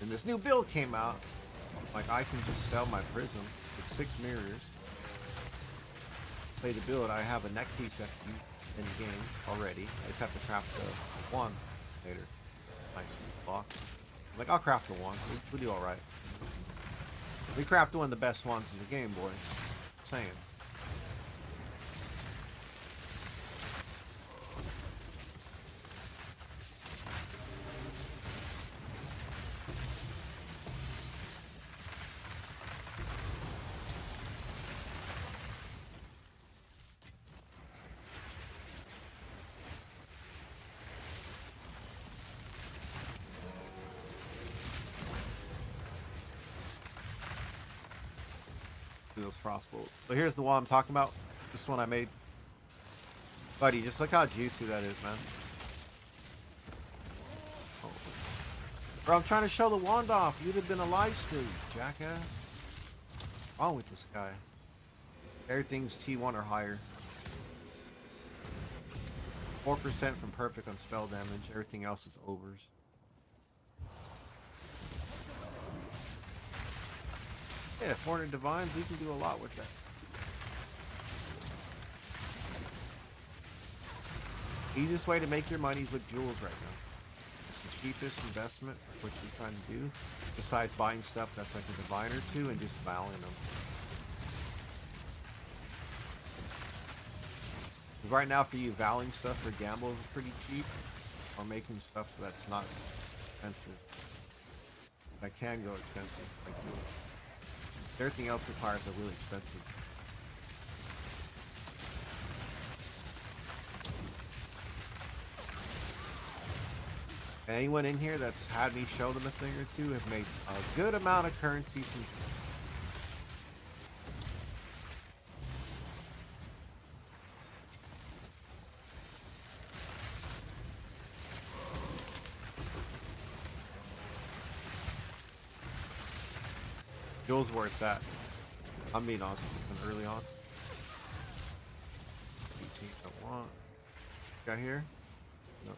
And this new build came out. Like, I can just sell my prism with 6 mirrors. Play the build. I have a neck piece that's in the game already. I just have to craft the one later. Nice block. I'm like, I'll craft the one. We'll do alright. We craft one of the best ones in the game, boys. Just saying. Those frostbolts. So here's the one I'm talking about. This one I made. Buddy, just look how juicy that is, man. Oh. Bro, I'm trying to show the wand off. You'd have been alive still, you jackass. What's wrong with this guy? Everything's T1 or higher. 4% from perfect on spell damage. Everything else is overs. Yeah, 400 divines, we can do a lot with that. Easiest way to make your money is with jewels right now. It's the cheapest investment for what you're trying to do, besides buying stuff that's like a divine or two and just valuing them. Right now for you, valuing stuff for gambles is pretty cheap, or making stuff that's not expensive. That can go expensive, like everything else requires a really expensive Anyone in here that's had me show them a thing or two has made a good amount of currency from. Fuel's where it's at. I'm being honest with you, early on. 18 don't want. Got here? Nope.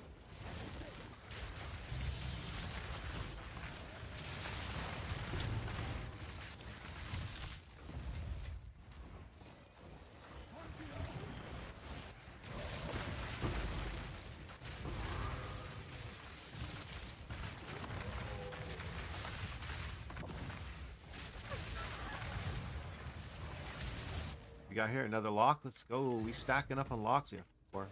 We got here another lock. Let's go. We stacking up on locks here. For.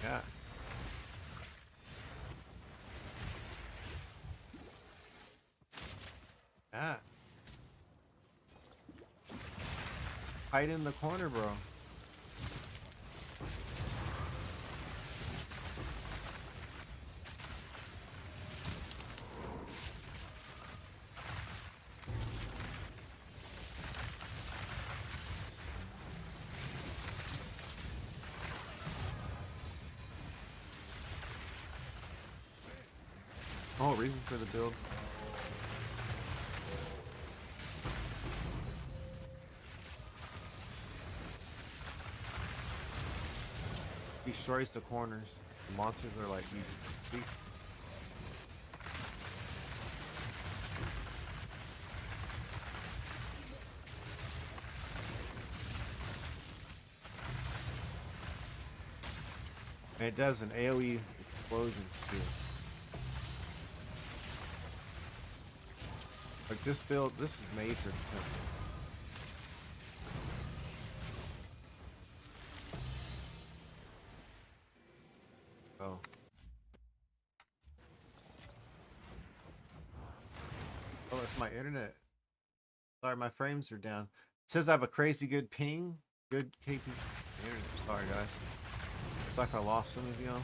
Yeah. Yeah. Hide in the corner, bro. Oh, reason for the build. Destroys the corners. The monsters are like you. And it does an AoE explosion too. Like this build, this is made for defense. Oh. Oh, that's my internet. Sorry, my frames are down. It says I have a crazy good ping. Good KP internet. Sorry, guys. Looks like I lost some of y'all.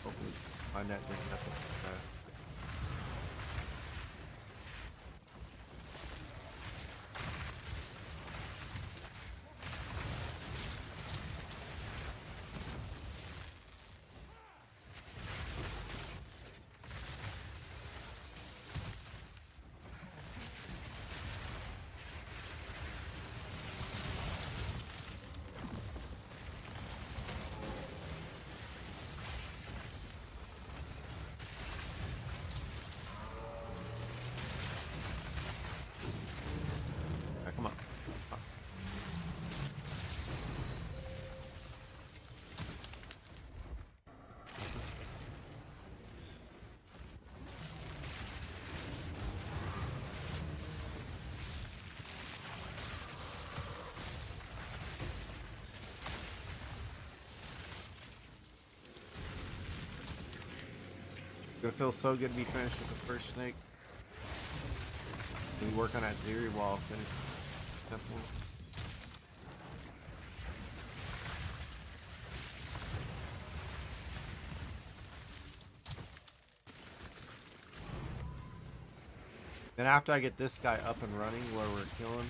Hopefully my net didn't mess up like that. Right, come on. It's gonna feel so good to be finished with the first snake. We work on that Zeri wall finish temple. Then after I get this guy up and running where we're killing.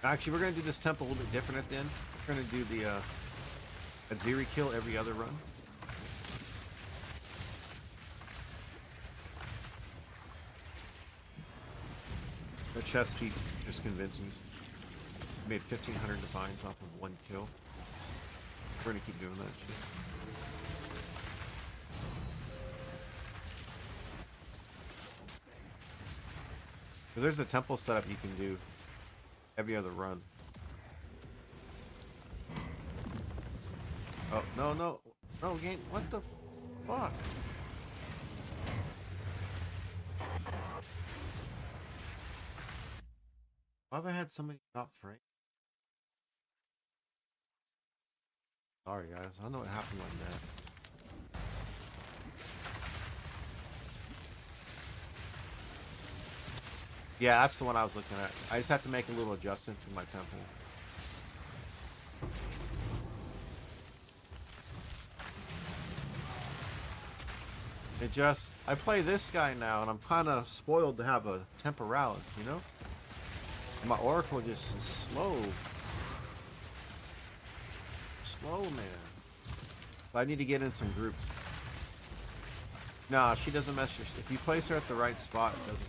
Actually, we're gonna do this temple a little bit different at the end. We're gonna do the a Zeri kill every other run. The chest piece just convinced me. We made 1,500 divines off of one kill. We're gonna keep doing that shit. So there's a temple setup you can do. every other run. Oh, no, no. No, game. What the fuck? Why have I had so many top frames? Sorry, guys. I don't know what happened like that. Yeah, that's the one I was looking at. I just have to make a little adjustment to my temple. It just, I play this guy now, and I'm kind of spoiled to have a Temporalis, you know? And my Oracle just is slow. Slow, man. But I need to get in some groups. Nah, she doesn't mess your... If you place her at the right spot, it doesn't...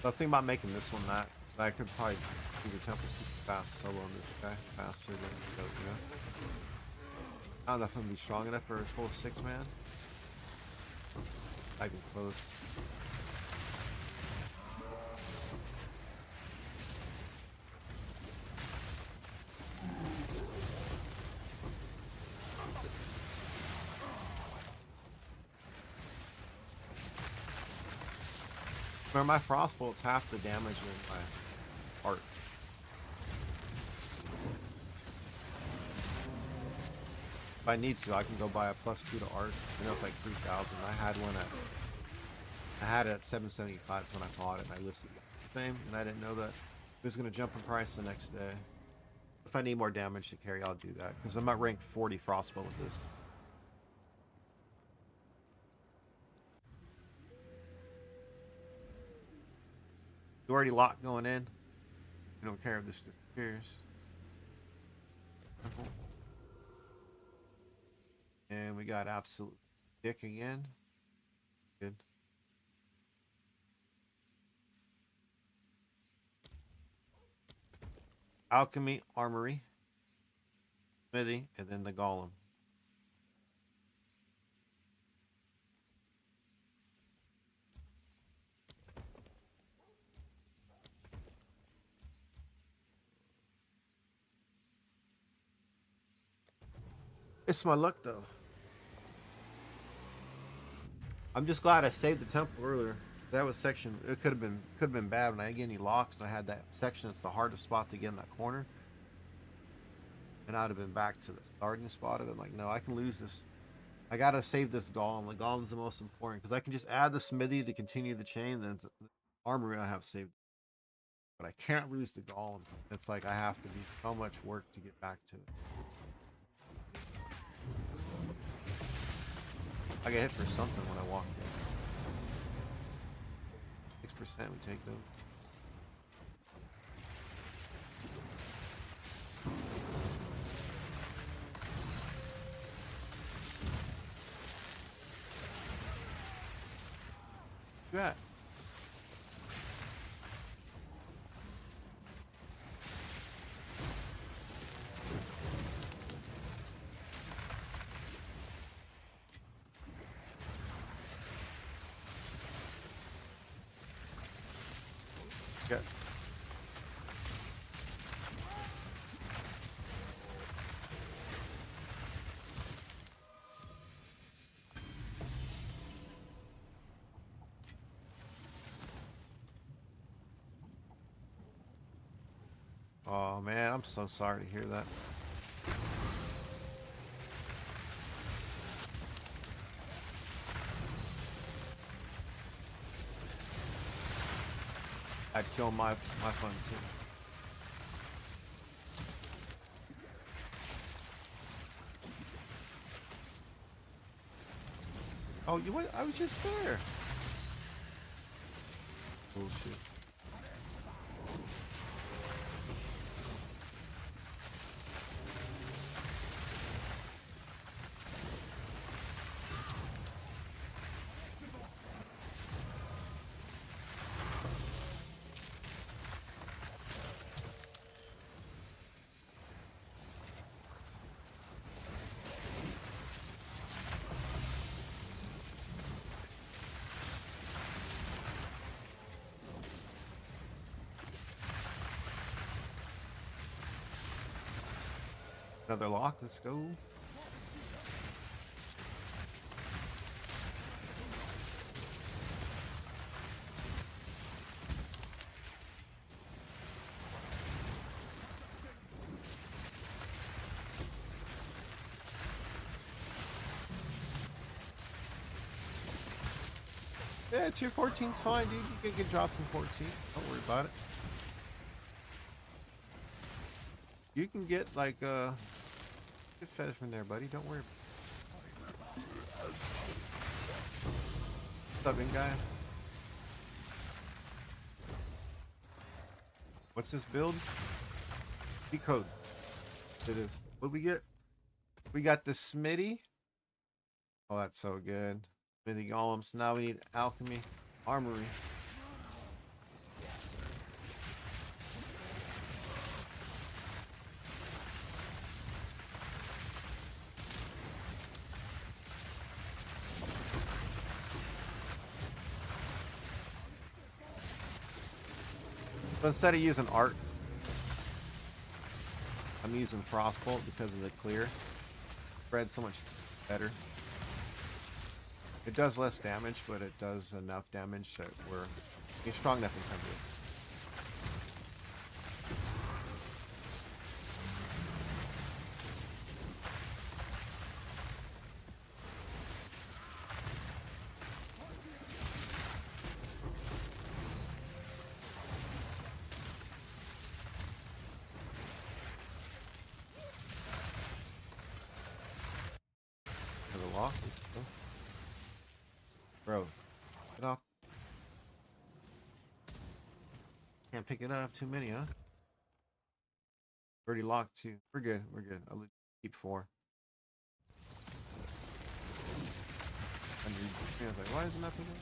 I was thinking about making this one that, so I could probably do the temple super fast solo on this guy faster than the goat, you know? I don't know if I'm gonna be strong enough for a full 6-man. I'd be close. Remember, my frostbolt's half the damage in my art. If I need to, I can go buy a +2 to art. I know it's like 3,000. I had one at, I had it at 775 when I bought it, and I listed the same, and I didn't know that it was gonna jump in price the next day. If I need more damage to carry, I'll do that because I'm at rank 40 frostbolt with this. You already locked going in. You don't care if this disappears. And we got absolute dick again. Good. Alchemy, armory, smithy, and then the golem. It's my luck though. I'm just glad I saved the temple earlier. That was section. It could have been bad when I didn't get any locks. And I had that section. It's the hardest spot to get in that corner. And I'd have been back to the starting spot. And I'm like, no, I can lose this. I gotta save this golem. The golem's the most important because I can just add the smithy to continue the chain. Then the armory I have saved, but I can't lose the golem. It's like I have to do so much work to get back to it. I get hit for something when I walk in. 6% we take those. Look at that. Yeah. Oh man, I'm so sorry to hear that. I'd kill my fun too. Oh, you went? I was just there. Bullshit. Another lock. Let's go. Yeah, tier 14's fine, dude. You can get drops in 14. Don't worry about it. You can get like get fed from there, buddy. Don't worry. What's up, in guy? What's this build? Decode. It is. What we get? We got the Smitty. Oh, that's so good. Smithy golems. Now we need alchemy, armory. So instead of using art, I'm using frostbolt because of the clear. Spreads so much better. It does less damage, but it does enough damage that you're strong enough in time to it. The lock. Bro, get off. Can't pick it up. Too many, huh? Already locked too. We're good. We're good. I'll keep 4. I was like, why is it not picking up?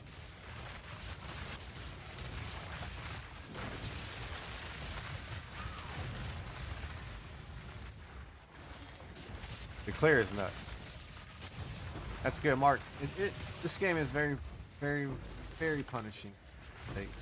The clear is nuts. That's good, Mark. This game is very, very, very punishing. Thanks.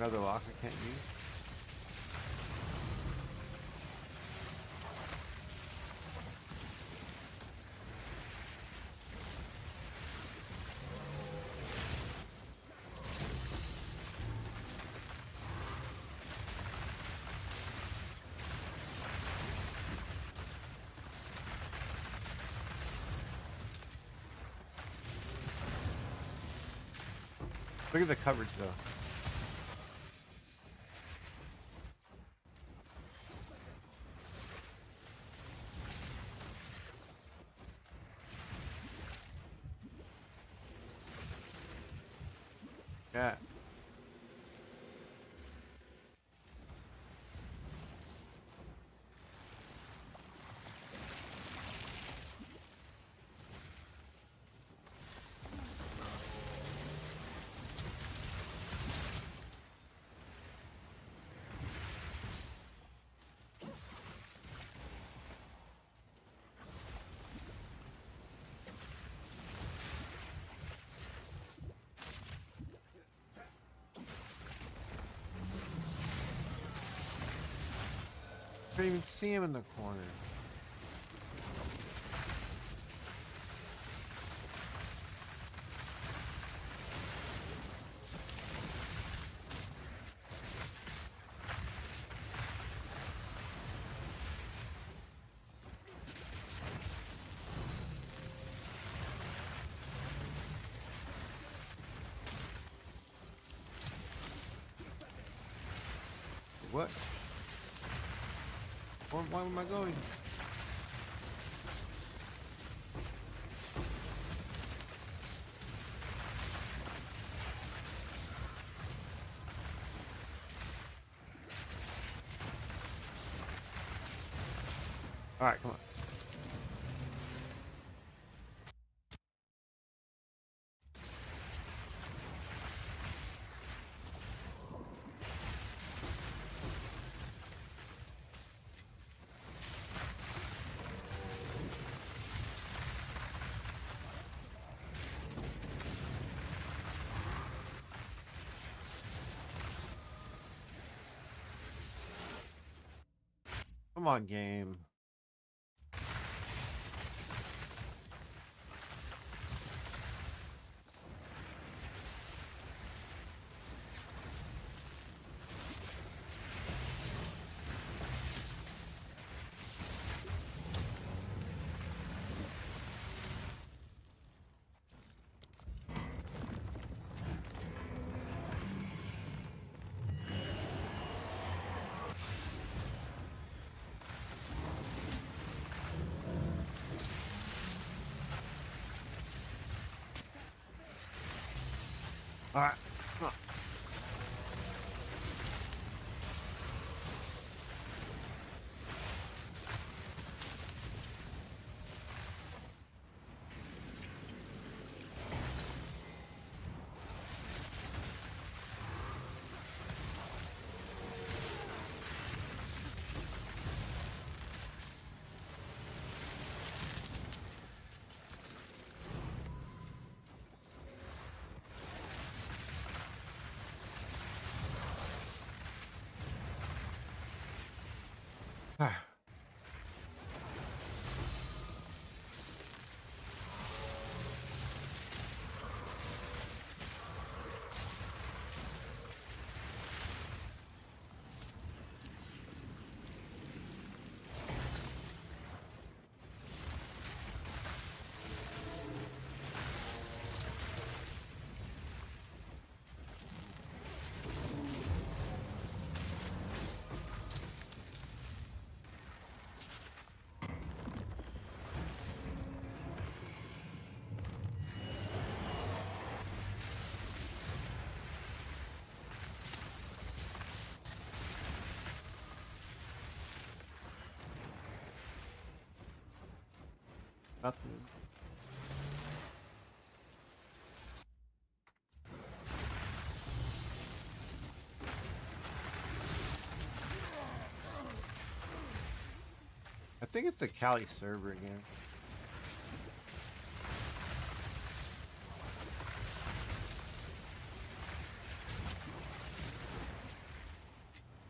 Another lock I can't use. Look at the coverage though. Yeah. I can't even see him in the corner. What? Why am I going? All right, come on. Come on, game. All right. Nothing. I think it's the Cali server again.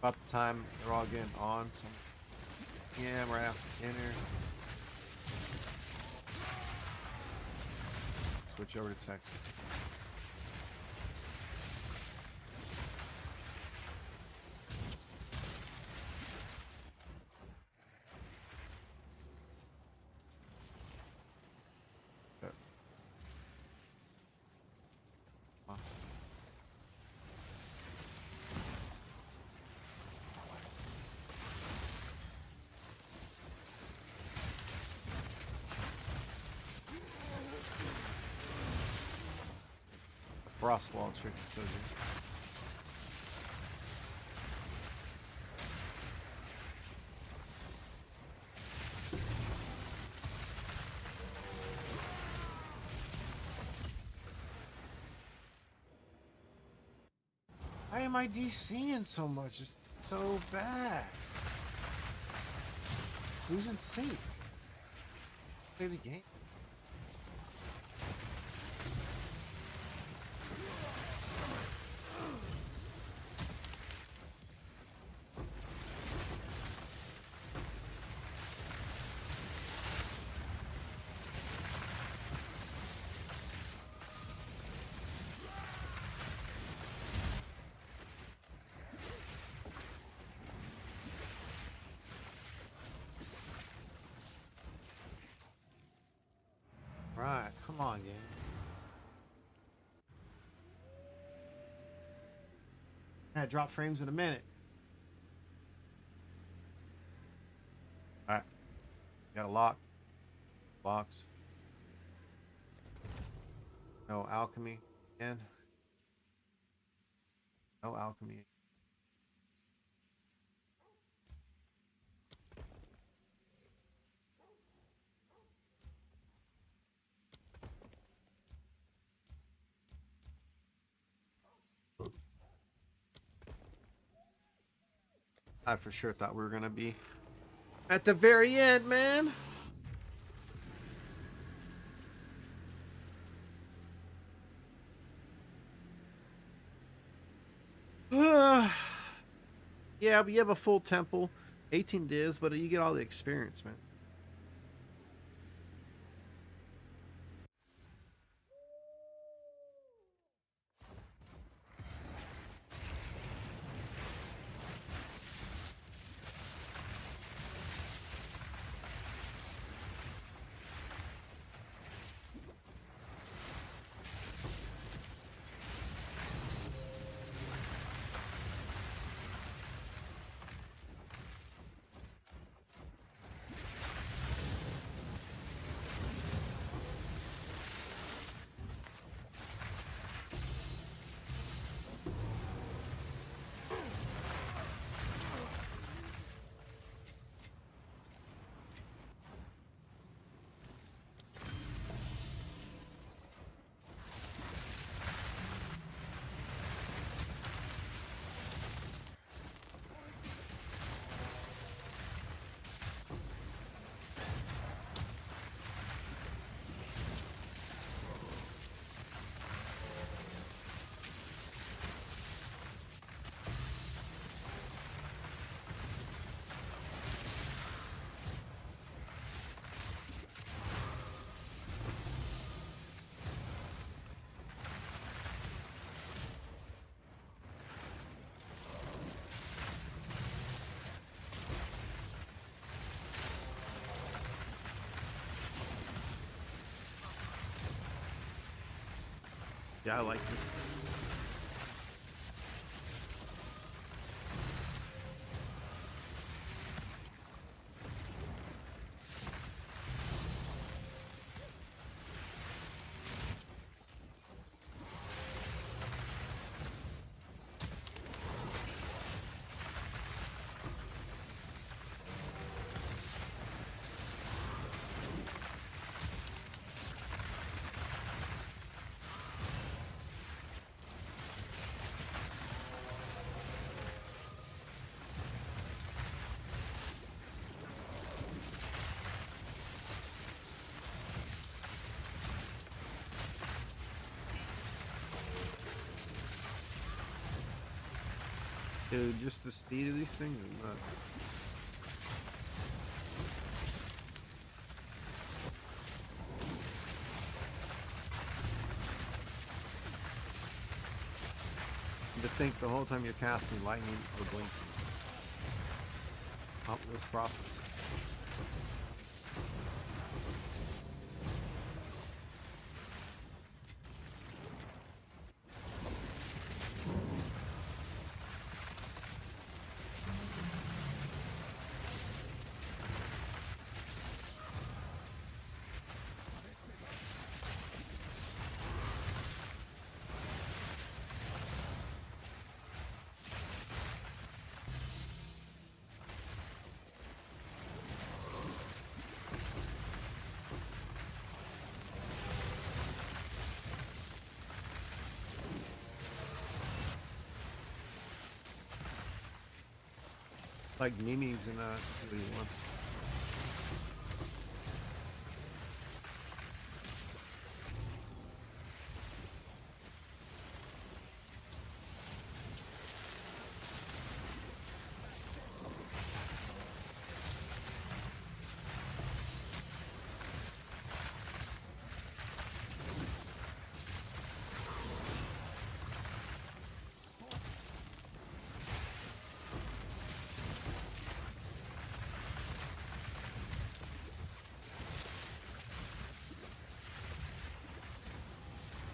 About the time they're all getting on. So yeah, we're after dinner. Switch over to Texas. Frostwall trick to you. Why am I DCing so much? It's so bad. It's losing sync. Play the game. Right, come on, game. Yeah, drop frames in a minute. Alright. Got a lock. Box. No alchemy again. No alchemy. I for sure thought we were gonna be at the very end, man. Yeah, but you have a full temple. 18 divs, but you get all the experience, man. Yeah, I like this. Dude, just the speed of these things is nuts. To think the whole time you're casting lightning or blinking. Oh, there's frost. Like Mimi's in 281.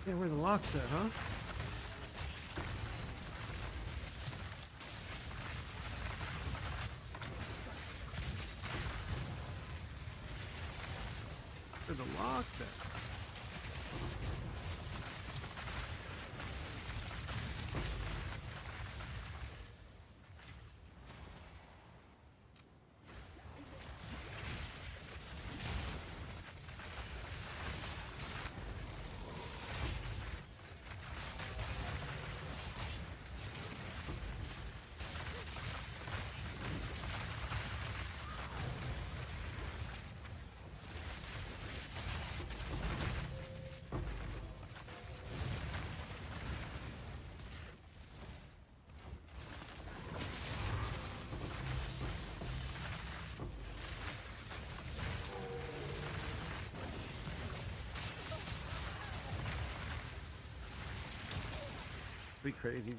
Yeah, where the lock's at, huh? Where the lock's at? Be crazy.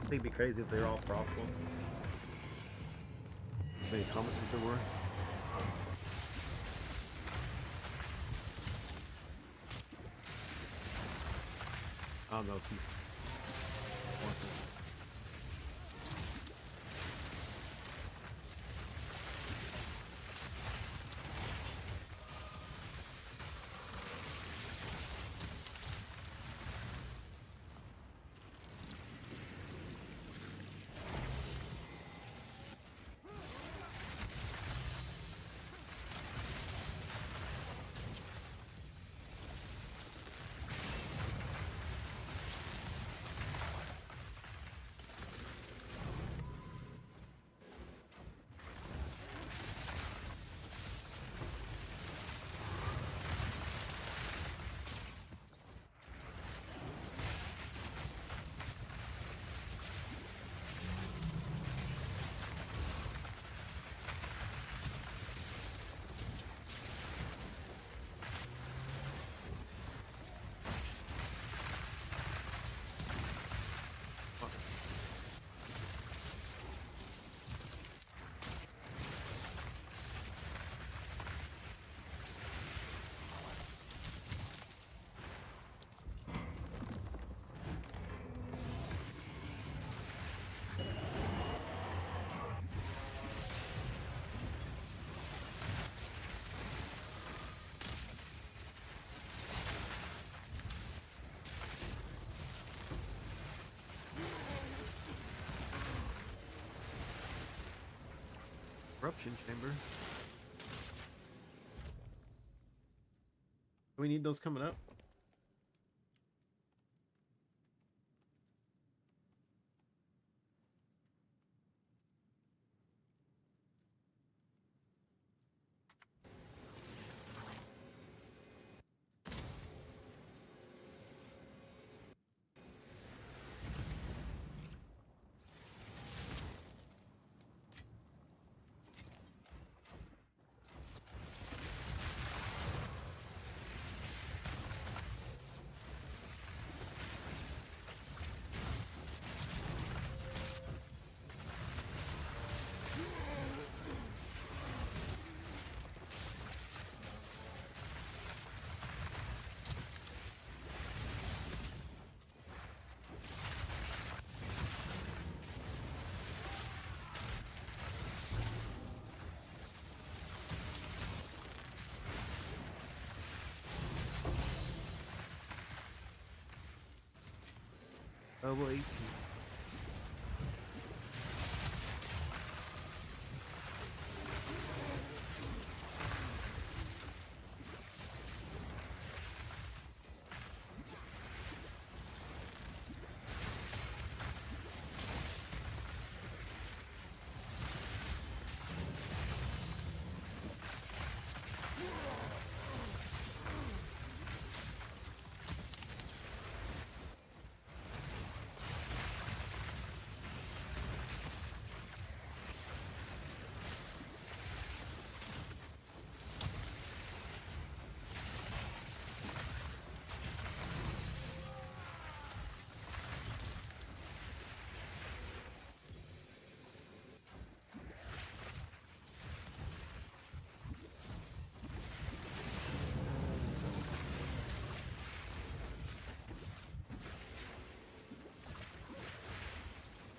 I think it'd be crazy if they're all Frostwolf. As many comments as there were. I don't know if he's. Corruption chamber. Do we need those coming up? Level 18.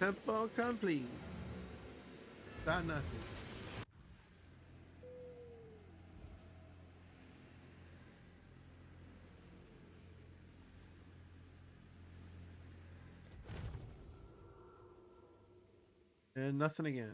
Temple complete. Got nothing. And nothing again.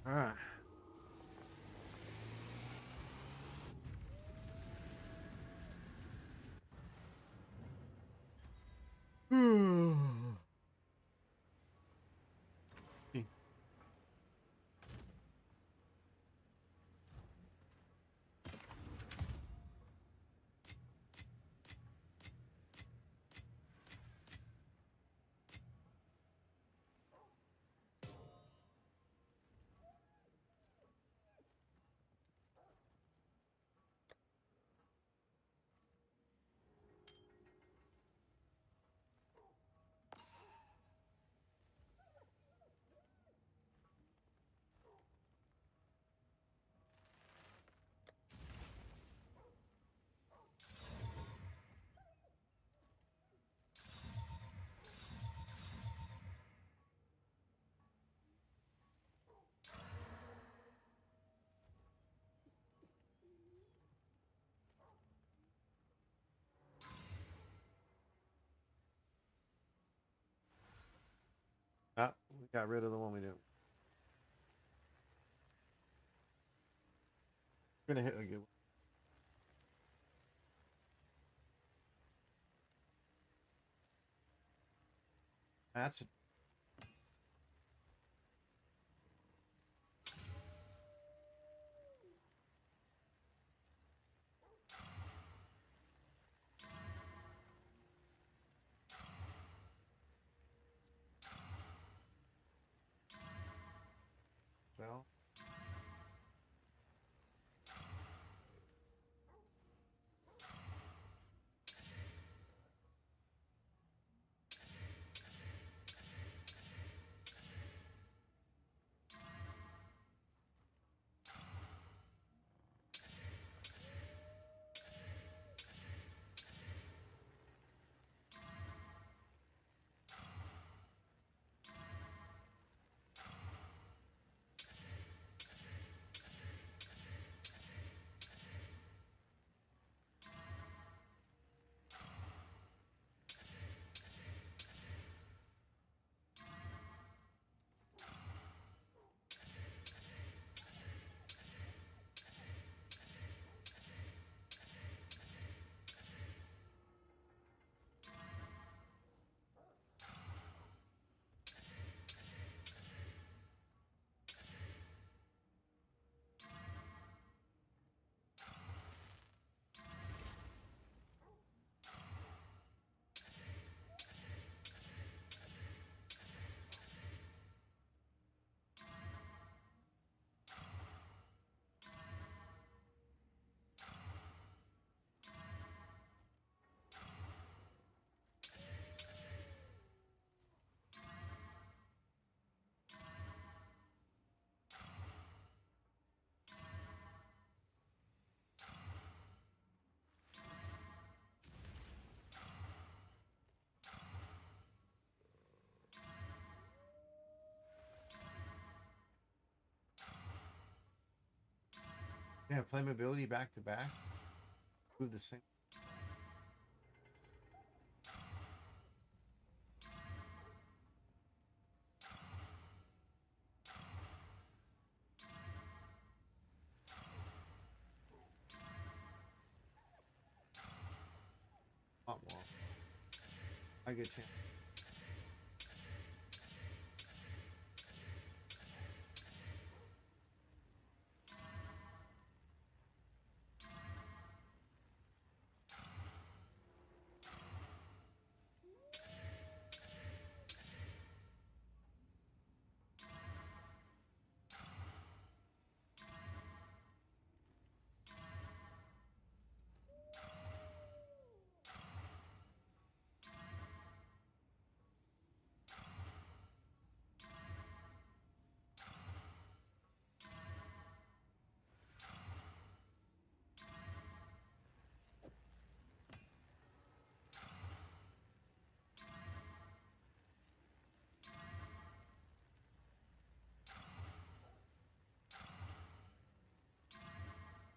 Alright. Ah, we got rid of the one we didn't. We're gonna hit a good one. That's it. So. Yeah, flammability back to back. Move the same. Hot wall. I get you.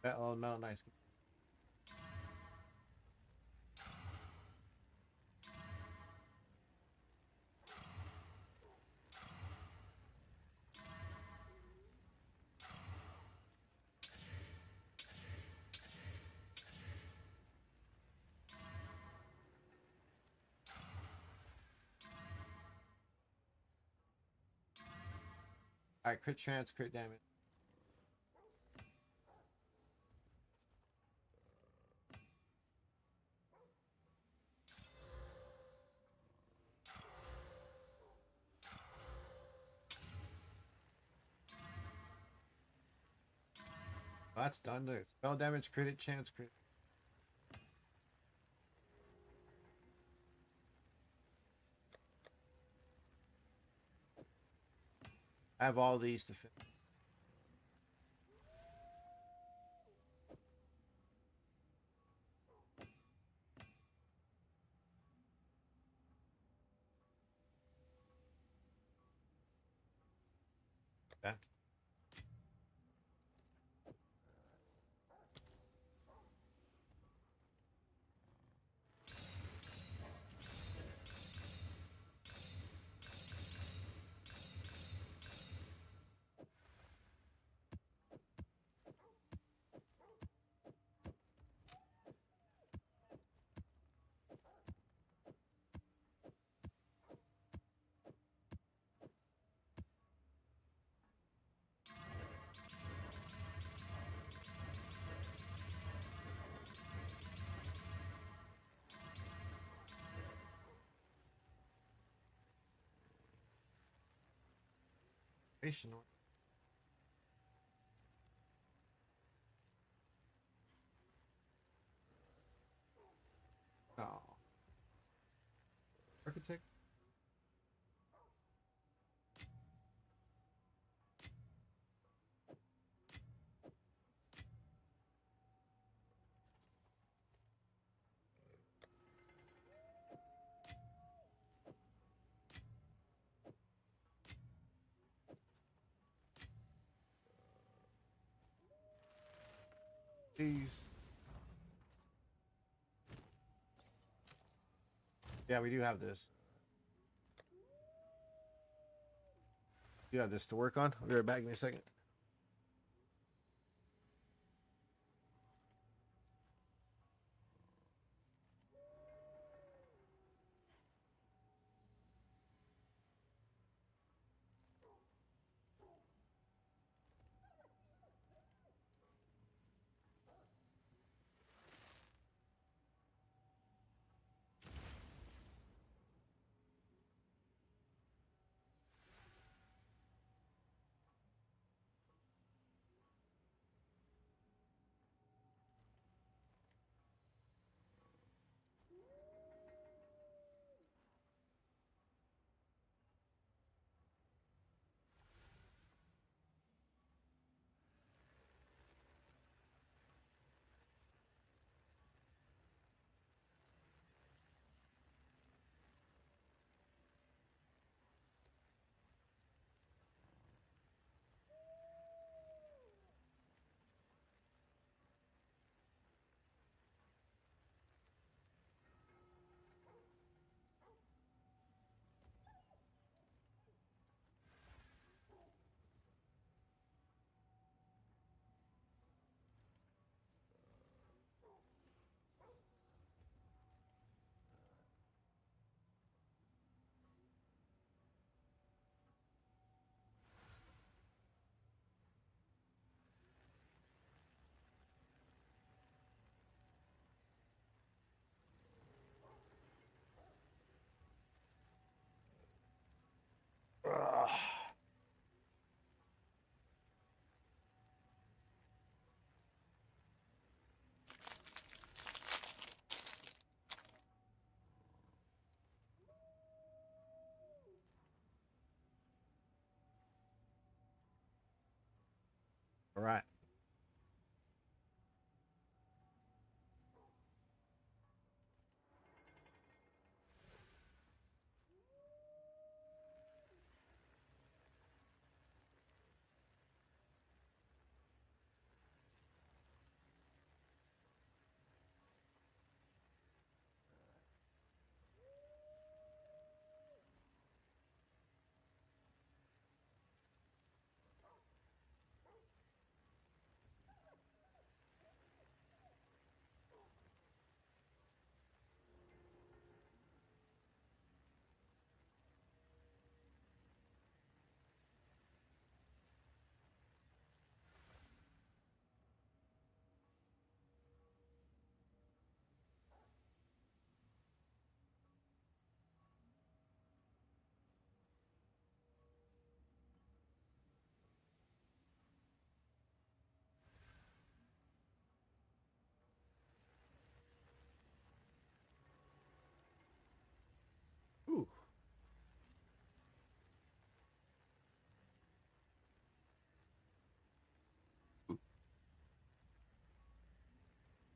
That all melt nice. Alright, crit chance, crit damage. Well, that's done. There. Spell damage, crit chance, crit. I have all these to fit. Okay. Patient. Oh. Architect. Please. Yeah, we do have this. You have this to work on. I'll be right back. Give me a second. Ugh. All right.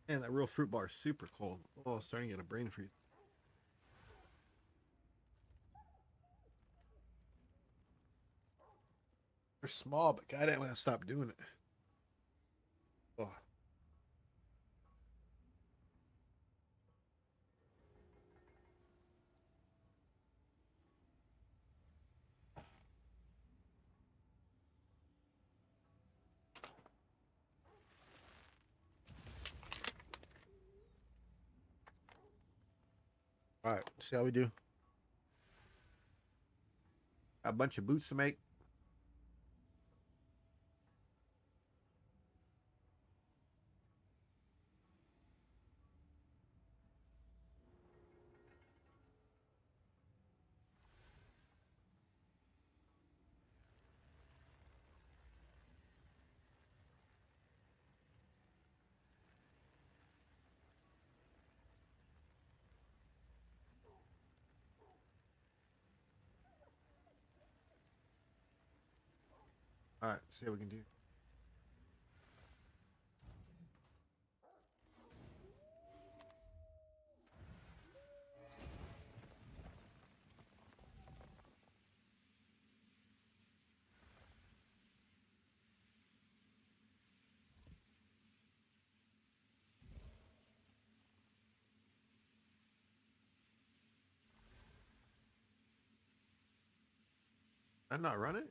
Man, that real fruit bar is super cold. Oh, I'm starting to get a brain freeze. They're small, but God, I didn't want to stop doing it. Oh. All right, see how we do. Got a bunch of boots to make. All right, see what we can do. Did I not run it?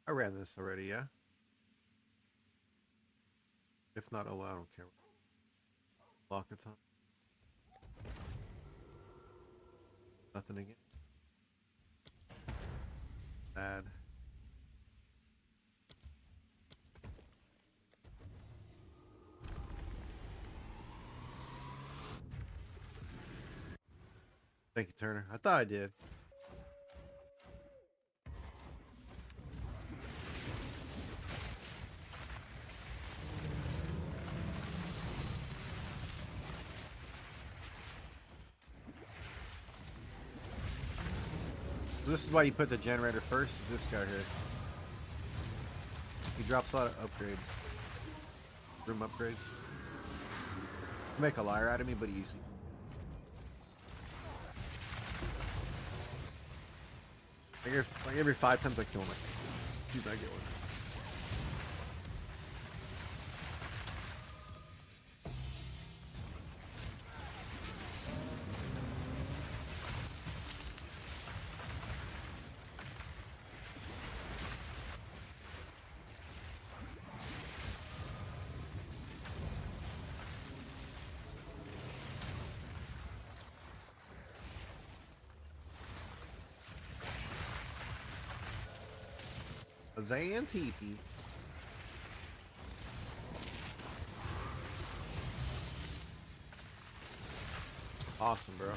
I ran this already, yeah? If not, oh, well, I don't care. Lock it's on. Nothing again. Bad. Thank you, Turner. I thought I did. This is why you put the generator first. This guy here. He drops a lot of upgrades. Room upgrades. You make a liar out of me, but he usually. Like every 5 times I kill him, see if I get one. Zantipi. Awesome, bro.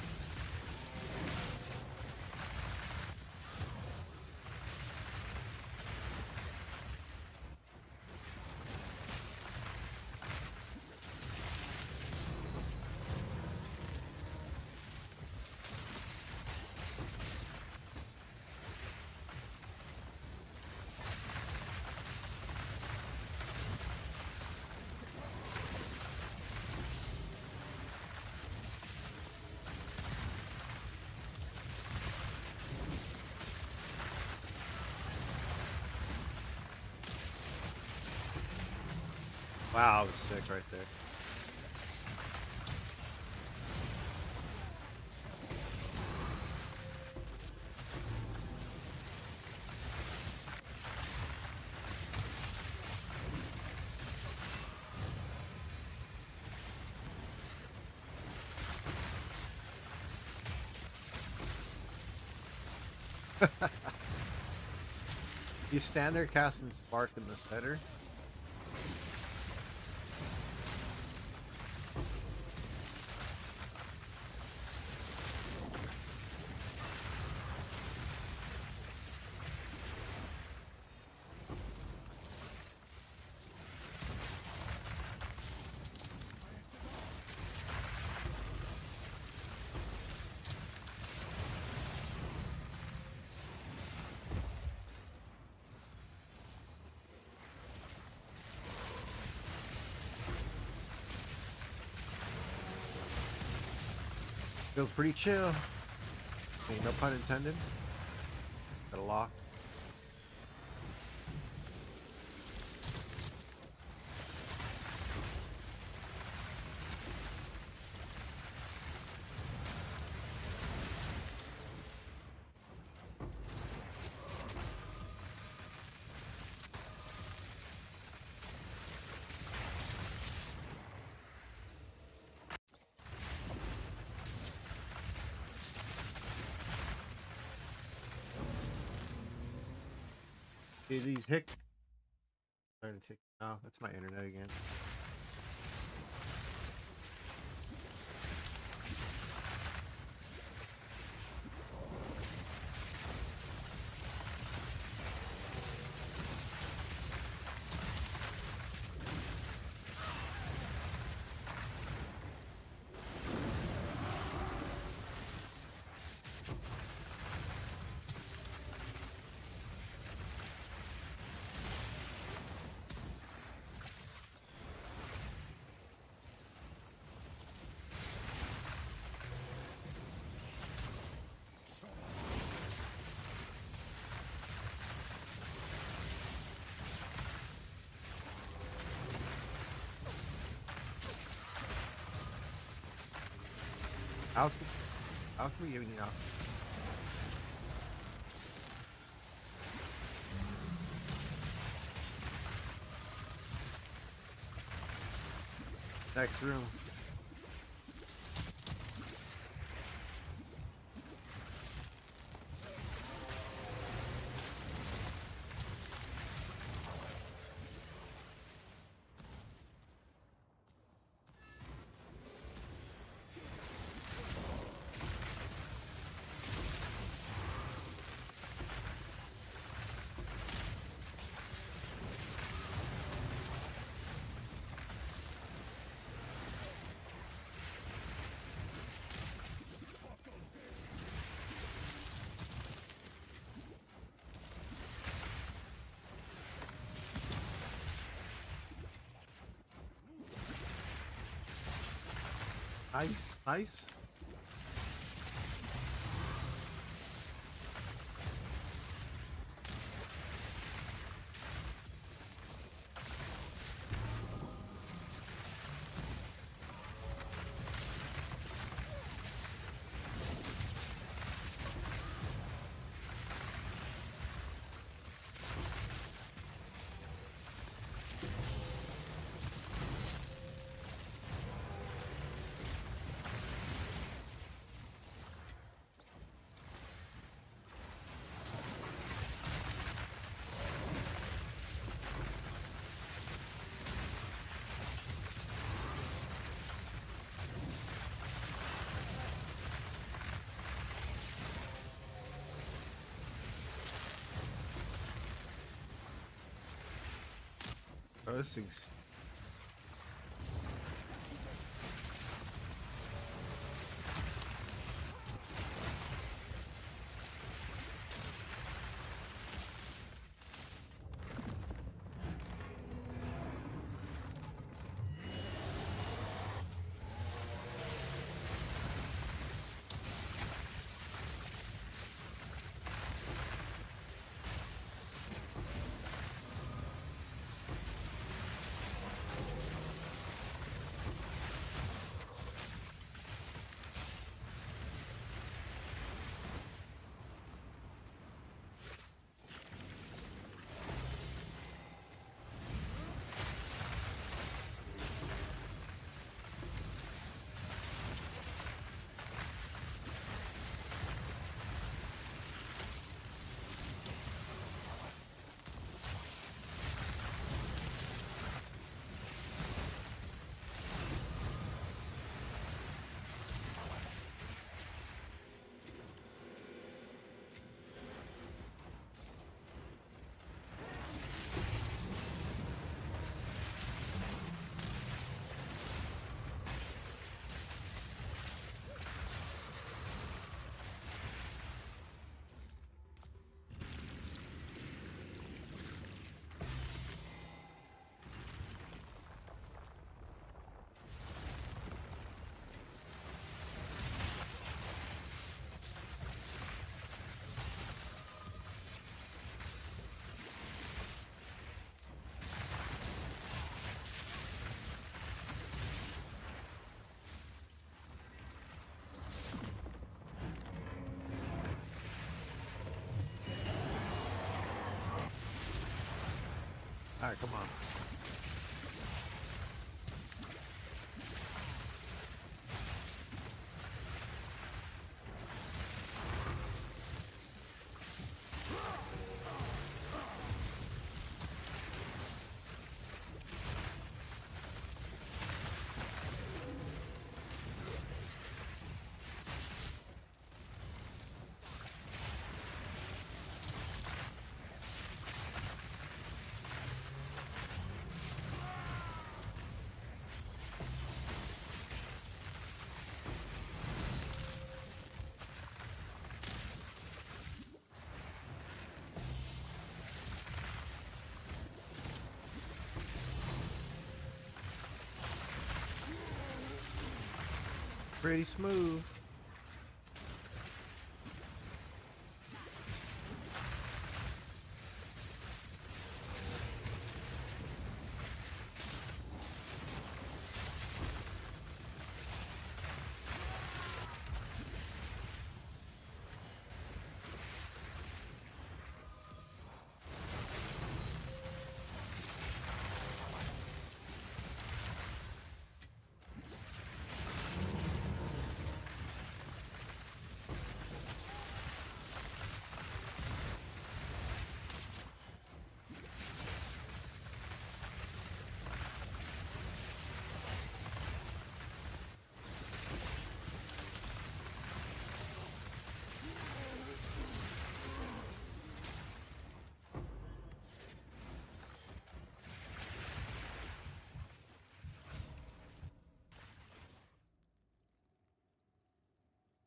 Wow, I was sick right there. You stand there casting spark in the center. Feels pretty chill. Hey, no pun intended. Got a lock. These hick. Starting to tick. Oh, that's my internet again. How can we even out? Next room. Nice, nice. Oh, this thing's. Alright, come on. Pretty smooth.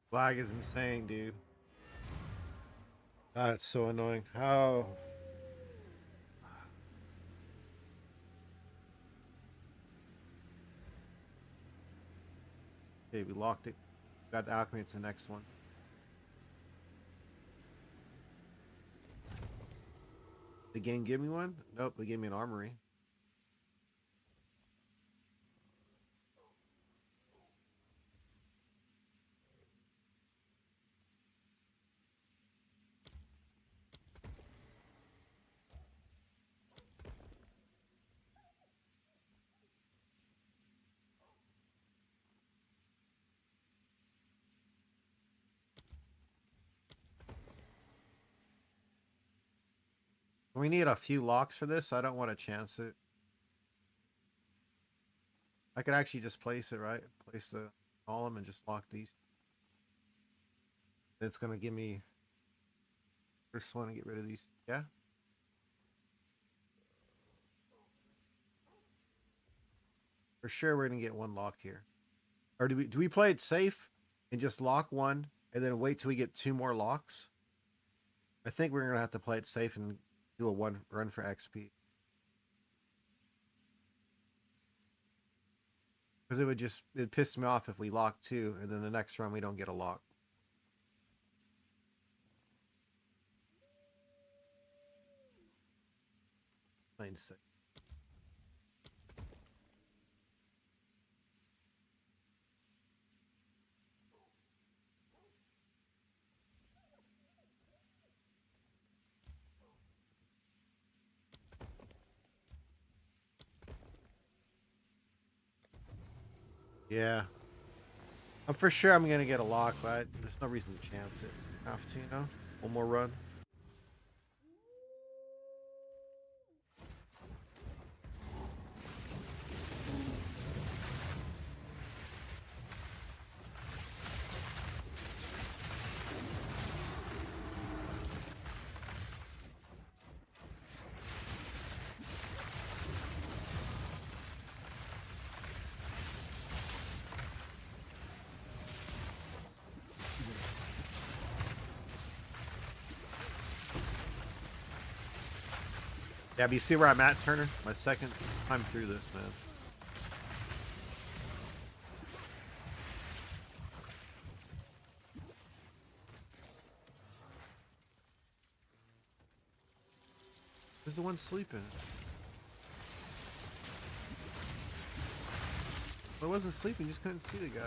Lag is insane, dude. That's so annoying. How? Okay, we locked it. Got the alchemy. It's the next one. The game give me one? Nope, they gave me an armory. We need a few locks for this, so I don't want to chance it. I could actually just place it, right? Place the column and just lock these. It's going to give me first one to get rid of these. Yeah. For sure we're going to get one lock here. Or do we play it safe and just lock one and then wait till we get two more locks? I think we're going to have to play it safe and do a one run for XP. Because it'd piss me off if we lock two and then the next run we don't get a lock. Plain sick. Yeah. I'm for sure I'm going to get a lock, but there's no reason to chance it. Have to, you know? One more run. Yeah, but you see where I'm at, Turner? My second time through this, man. Who's the one sleeping? I wasn't sleeping, just couldn't see the guy.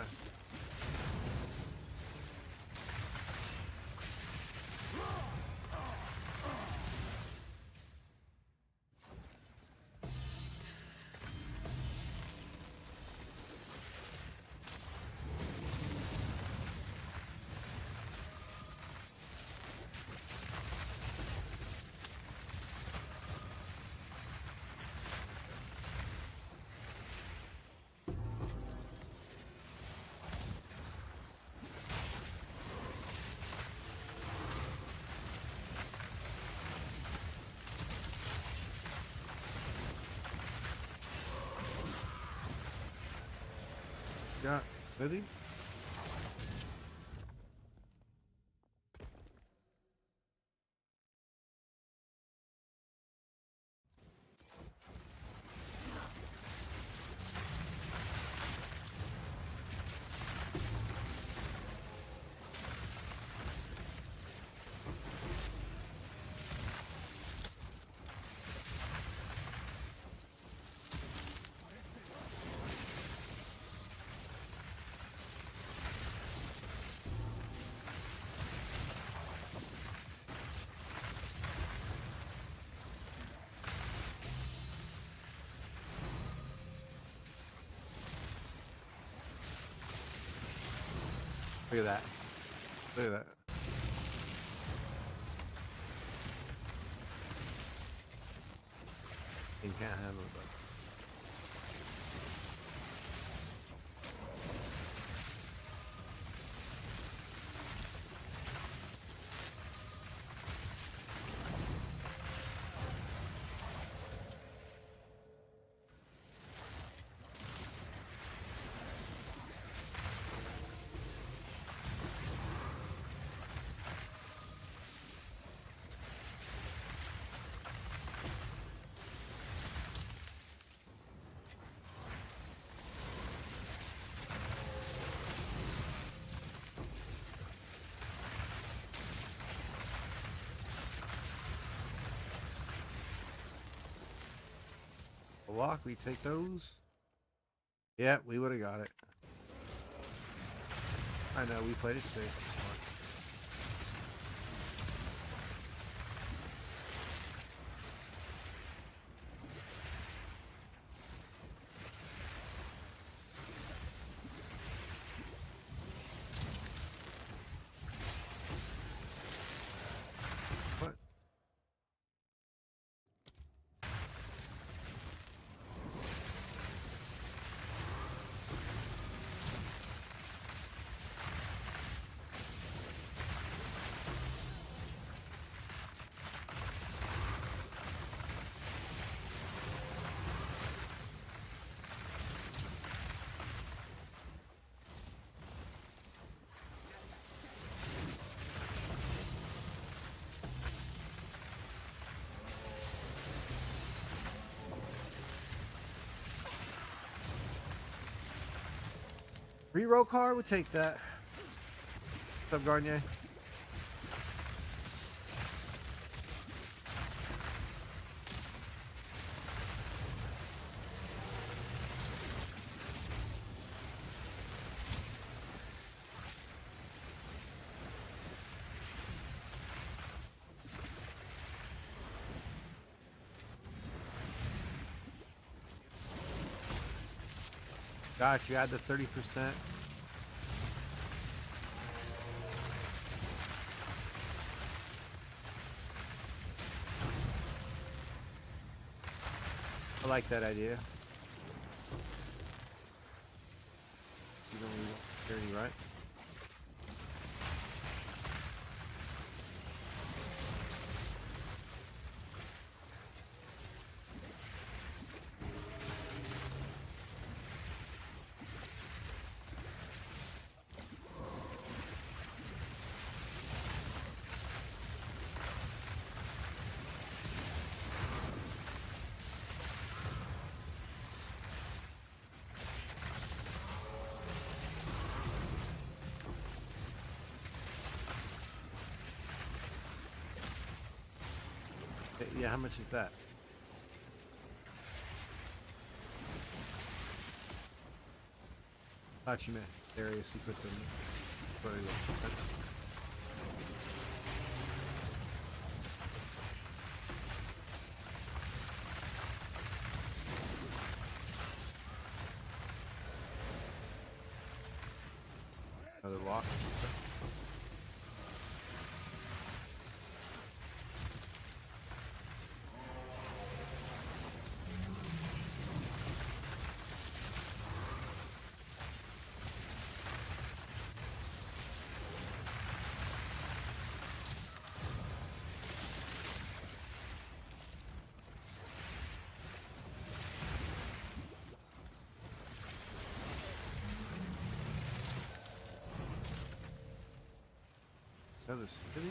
Did he? Look at that. Look at that. He can't handle it, but a walk, we take those. Yeah, we would have got it. I know, we played it safe. What? Reroll car would take that. What's up, Garnier? Gosh, you add the 30%. I like that idea. You don't really want security, right? Yeah, how much is that? Thought you meant Darius, he put them. Another lock. that the city?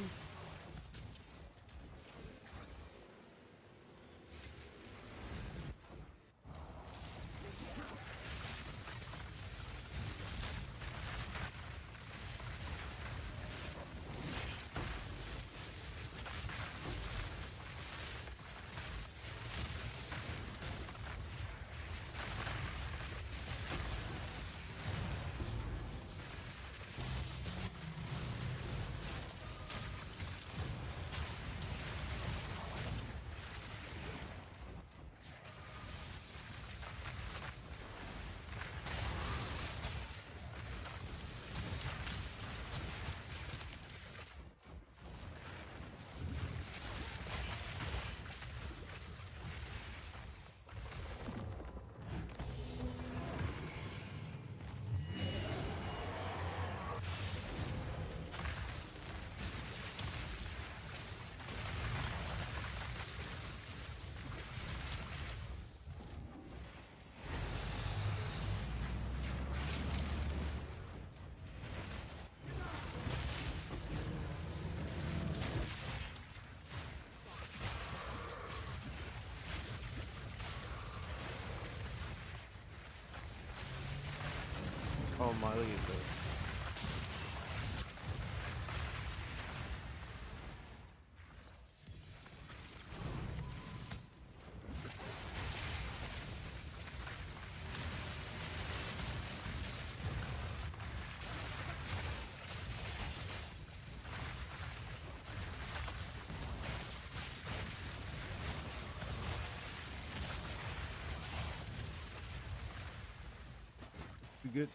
Oh my, look at this. You good?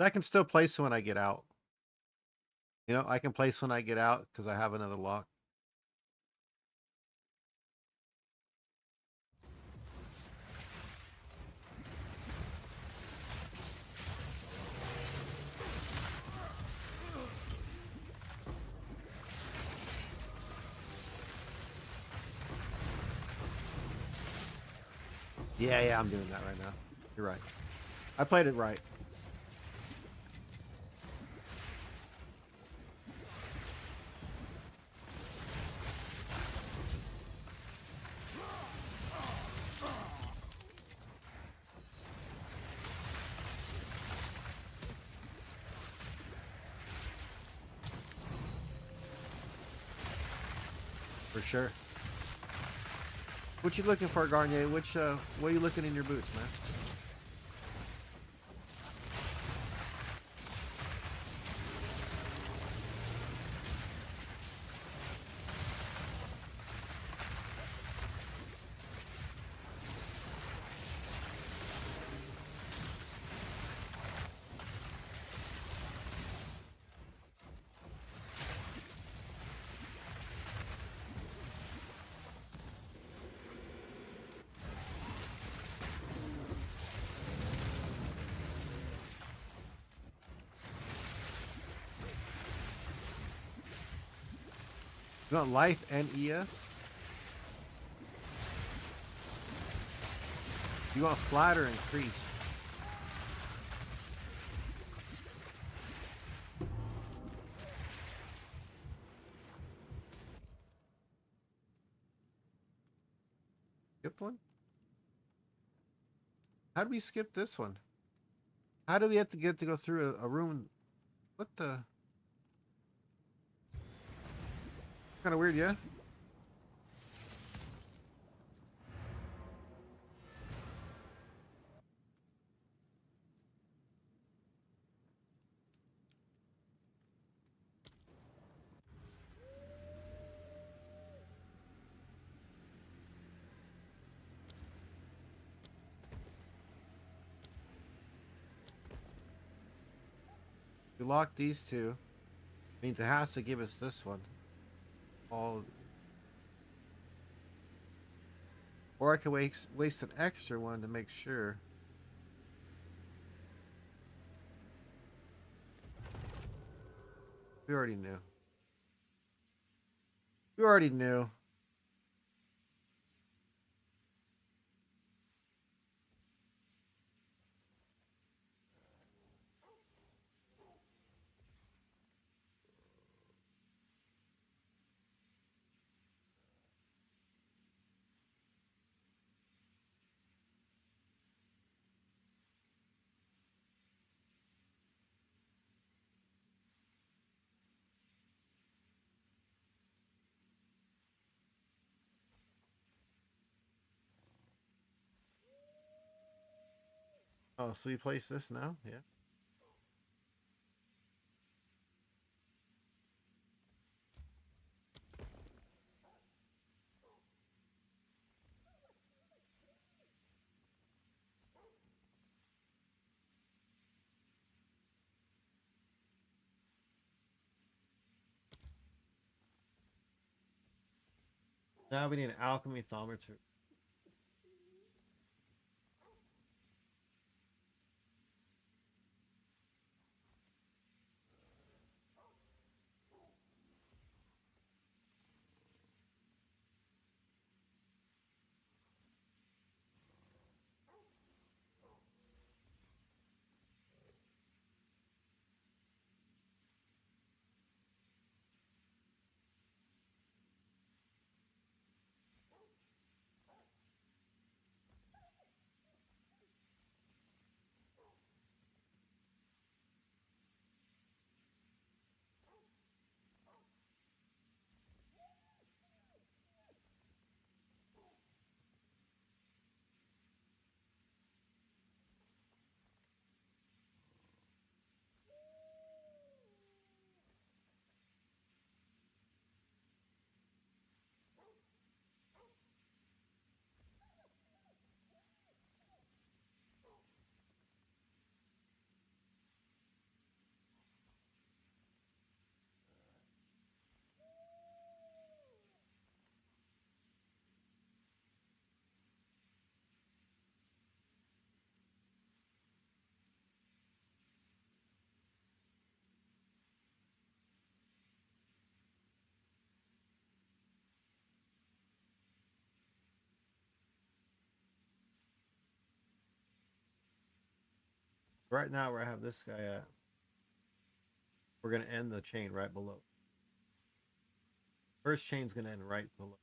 I can still place when I get out. You know, I can place when I get out because I have another lock. Yeah, I'm doing that right now. You're right. I played it right. For sure. What you looking for, Garnier? What are you looking in your boots, man? You want life and ES? You want flat or increase? skip one? How do we skip this one? How do we have to get to go through a room? What the? Kind of weird, yeah? We lock these two. Means it has to give us this one. All. Or I could waste an extra one to make sure. We already knew. We already knew. Oh, so we place this now? Yeah. Now we need an alchemy thermometer. Right now, where I have this guy at, we're gonna end the chain right below. First chain's gonna end right below.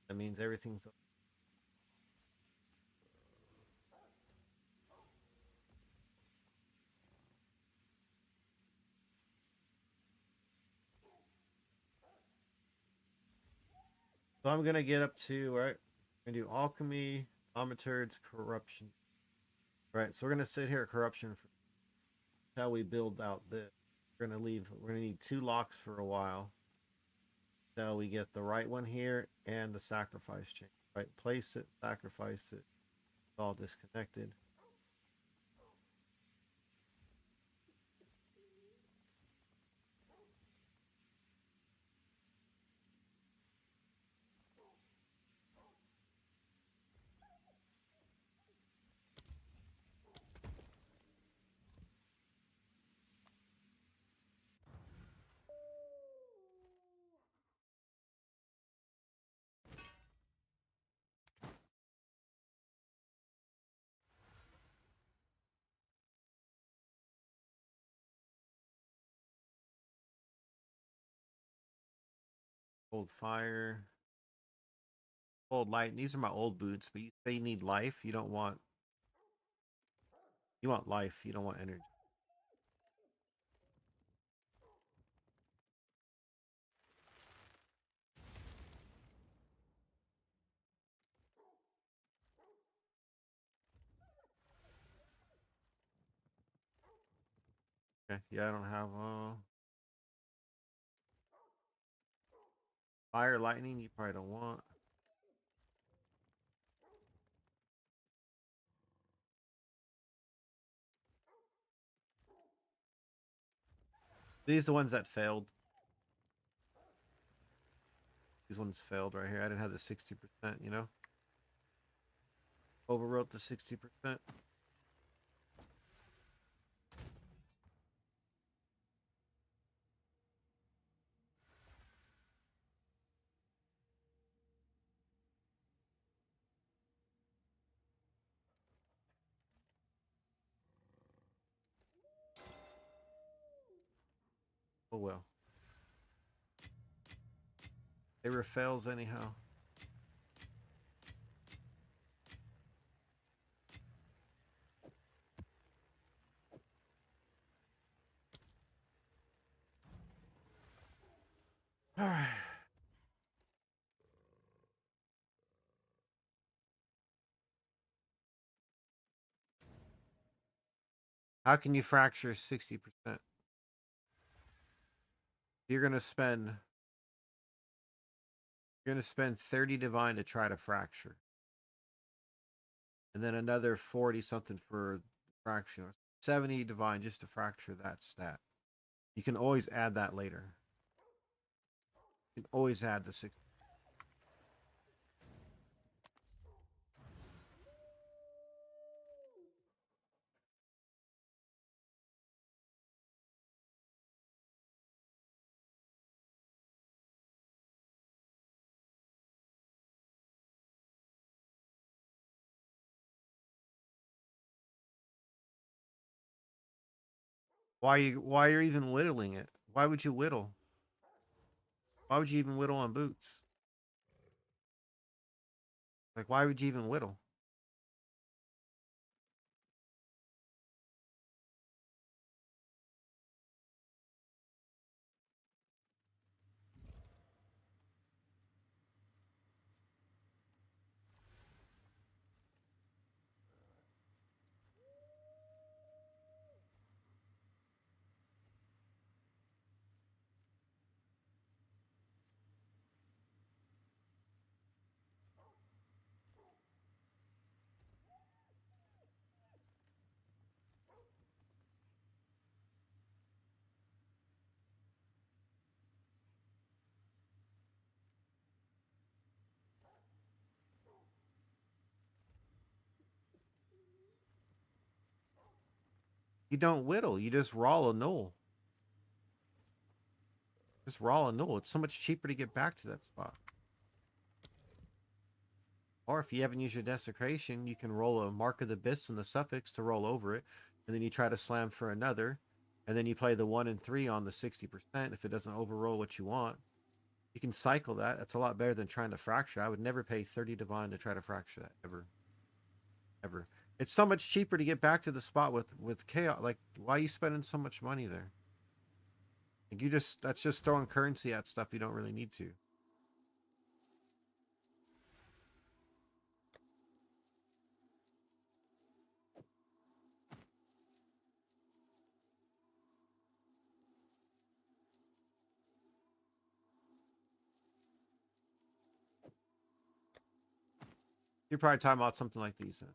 That means everything's. So I'm gonna get up to right. We're gonna do alchemy, thaumaturgs, corruption. Right. So we're gonna sit here at corruption for how we build out this. We're gonna leave. We're gonna need 2 locks for a while. Till we get the right one here and the sacrifice chain. Right. Place it. Sacrifice it. It's all disconnected. Hold fire. Old light. These are my old boots, but they need life. You don't want. You want life. You don't want energy. Okay. Yeah, I don't have fire lightning. You probably don't want. These are the ones that failed. These ones failed right here. I didn't have the 60%. You know, overwrote the 60%. Oh well. They were fails anyhow. All right. How can you fracture 60%? You're gonna spend. You're gonna spend 30 divine to try to fracture, and then another 40 something for fraction. 70 divine just to fracture that stat. You can always add that later. You can always add the 60. Why you're even whittling it? Why would you whittle? Why would you even whittle on boots? Like why would you even whittle? You don't whittle. You just raw a null. Just raw a null. It's so much cheaper to get back to that spot. Or if you haven't used your desecration, you can roll a Mark of the Abyss and the suffix to roll over it, and then you try to slam for another, and then you play the 1 and 3 on the 60% if it doesn't overroll what you want. You can cycle that. That's a lot better than trying to fracture. I would never pay 30 divine to try to fracture that ever. Ever. It's so much cheaper to get back to the spot with chaos. Like, why are you spending so much money there? Like that's just throwing currency at stuff you don't really need to. You're probably talking about something like these then.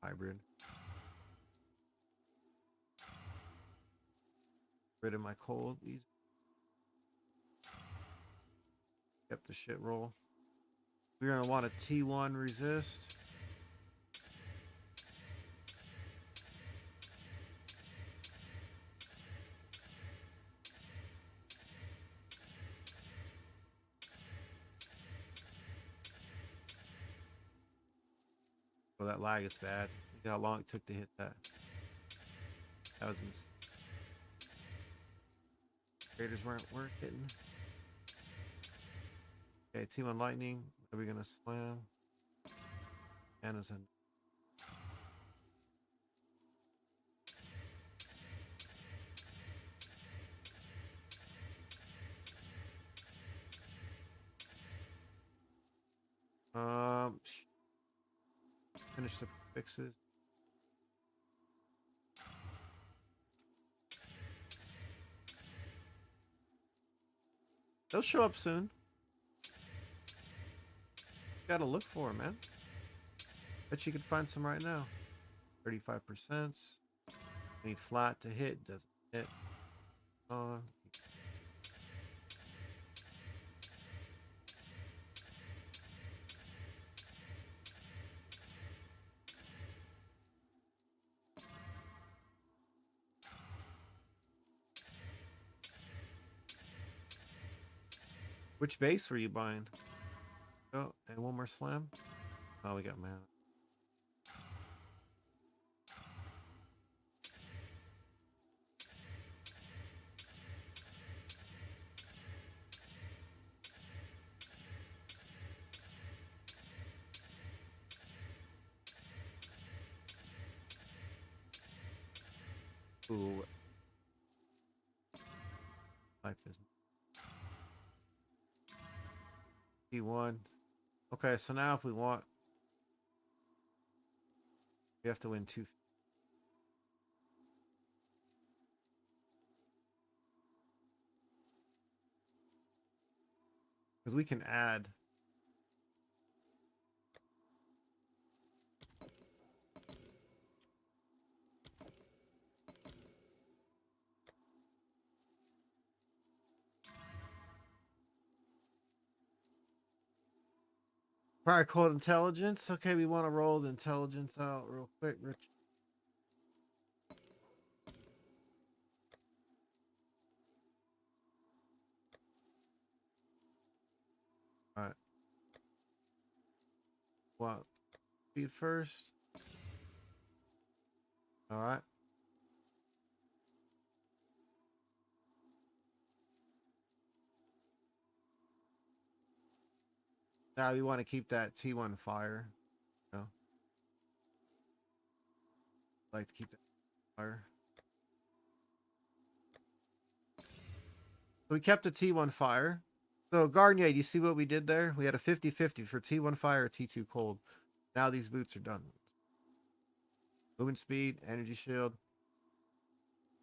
Hybrid. Rid of my cold. Kept the shit roll. We're gonna want a T1 resist. Oh, that lag is bad. Look how long it took to hit that. That was insane. Traders weren't working. Okay, T1 Lightning. Are we gonna slam? Anderson. Finish the fixes. They'll show up soon. Gotta look for them, man. Bet you could find some right now. 35%. Need flat to hit. Doesn't hit. Which base were you buying? Oh, and one more slam. Oh, we got mana. Ooh. Life is T1. Okay, so now if we want, we have to win 2. Because we can add. Prior code intelligence. Okay, we want to roll the intelligence out real quick, Rich. All right. Well, speed first. All right. Now we want to keep that T1 fire. You know? Like to keep that fire. So we kept the T1 fire. So Garnier, do you see what we did there? We had a 50-50 for T1 fire, T2 cold. Now these boots are done. Movement speed, energy shield,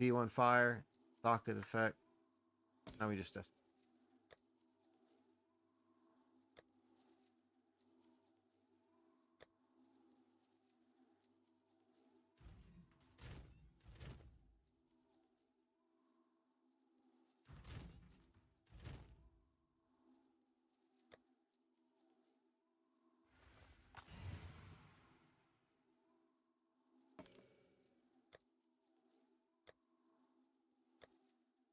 T1 fire, socket effect. Now we just test.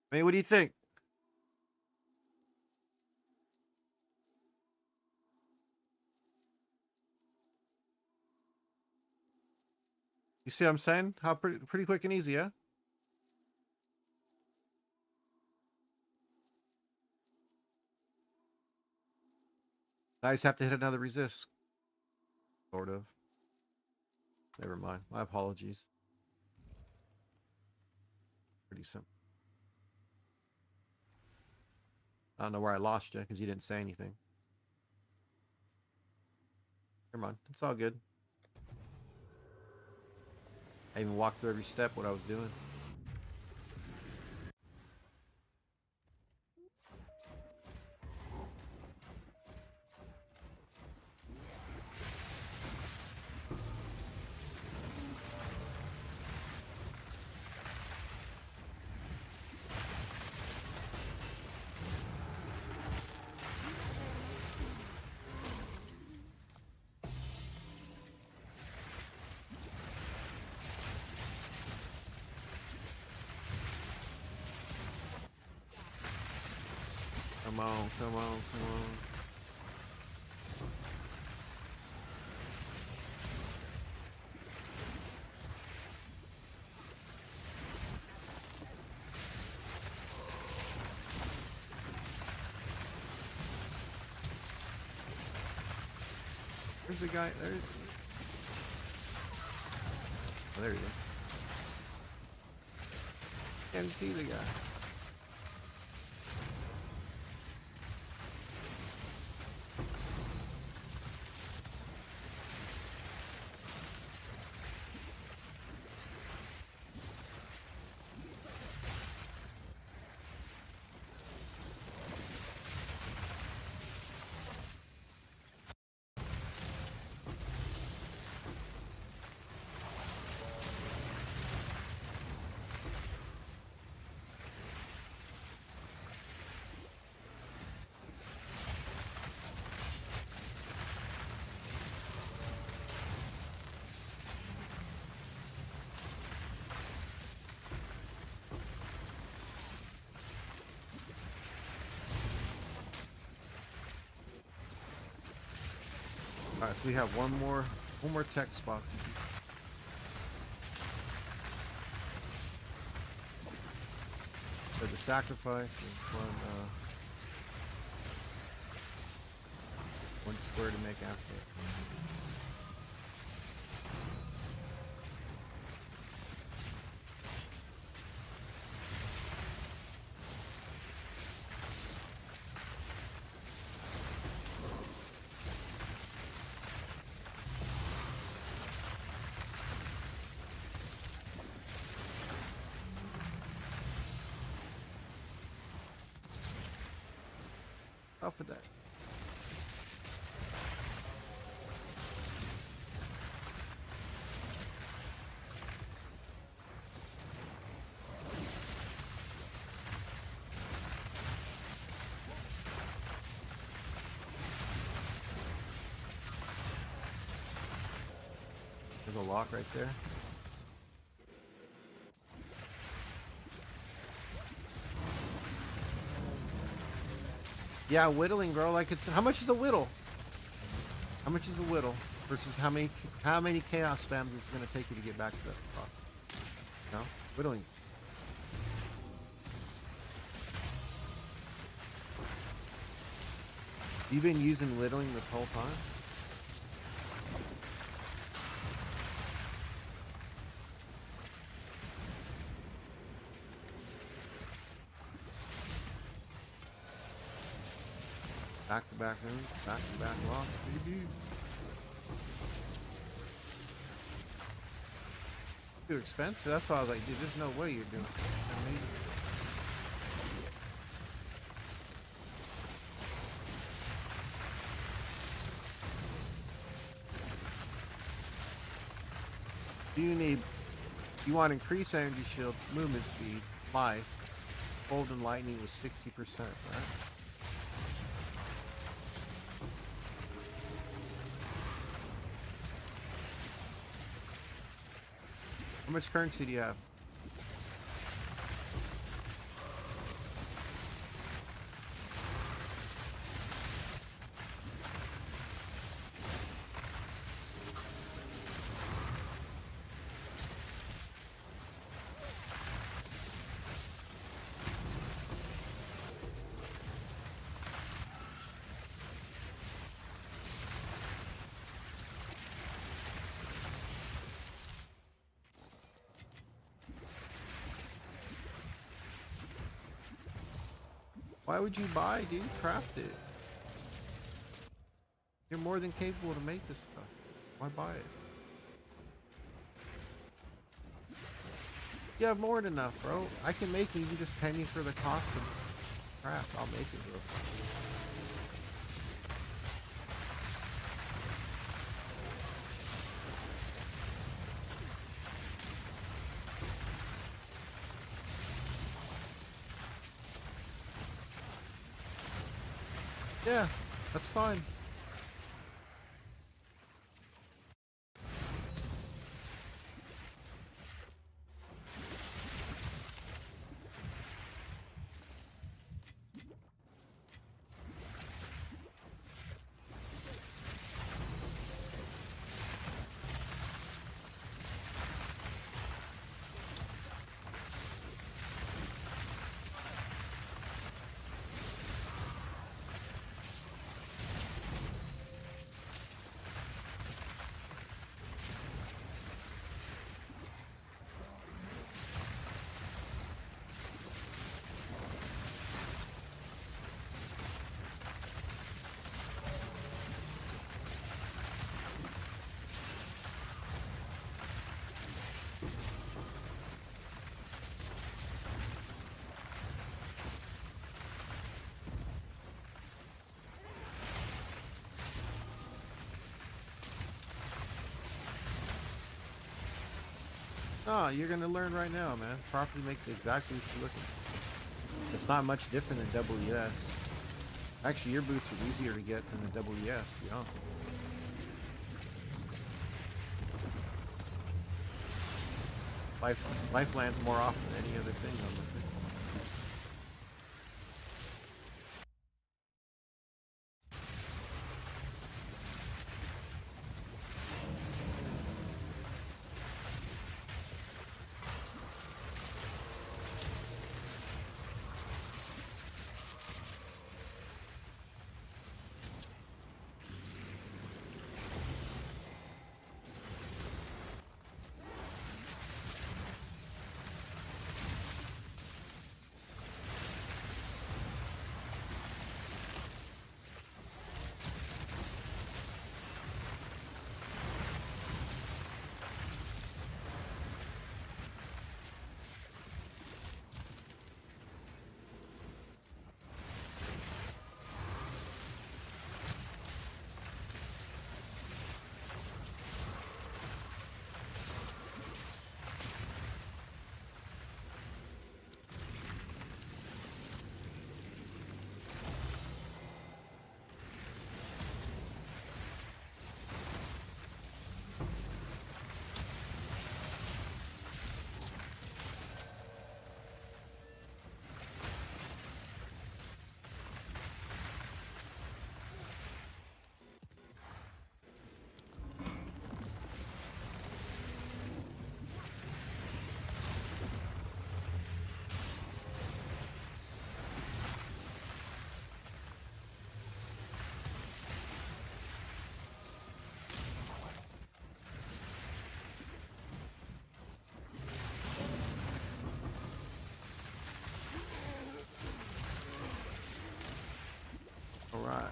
I mean, what do you think? You see what I'm saying? How pretty quick and easy, yeah? I just have to hit another resist. Sort of. Never mind. My apologies. Pretty simple. I don't know where I lost you because you didn't say anything. Never mind. It's all good. I even walked through every step what I was doing. Come on, come on, come on. There's the guy. There's. Oh, there he is. Can't see the guy. All right, so we have one more tech spot. So the sacrifice is one square to make after it. Off with that. There's a lock right there. Yeah, whittling, bro. Like it's how much is a whittle? How much is a whittle versus how many chaos spams it's gonna take you to get back to that spot? No, whittling. You've been using whittling this whole time? Back to back rooms, back to back locks, baby. Too expensive. That's why I was like, dude, there's no way you're doing it. You want increased energy shield, movement speed, life. Golden lightning was 60%, right? How much currency do you have? Why would you buy, dude? Craft it. You're more than capable to make this stuff. Why buy it? You have more than enough, bro. I can make it. You can just pay me for the cost of craft. I'll make it, bro. Yeah, that's fine. Oh, you're gonna learn right now, man. Properly make exactly what you're looking for. It's not much different than WS. Actually, your boots are easier to get than the WS, to be honest. Life lands more often than any other thing on the thing. All right.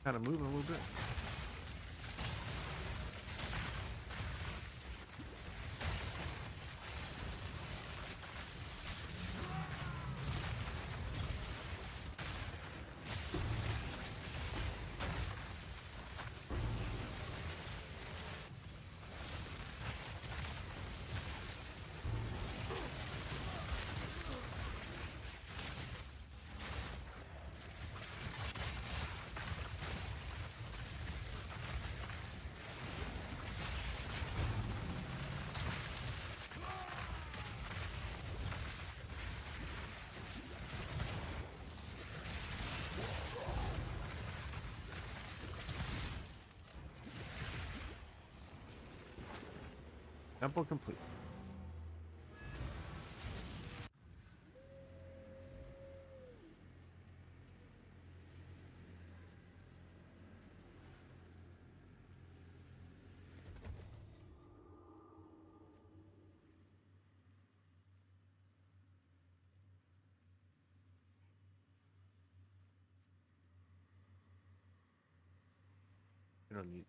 Kind of moving a little bit. Temple complete. You don't need.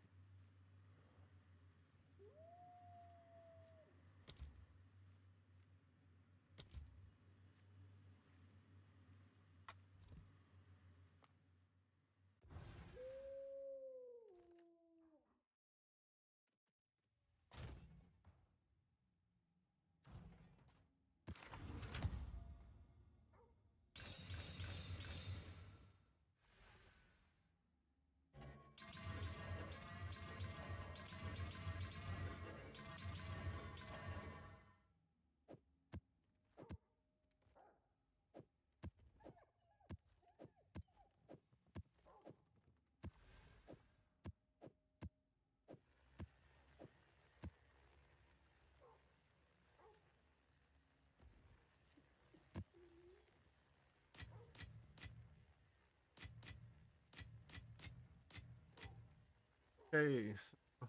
Okay, so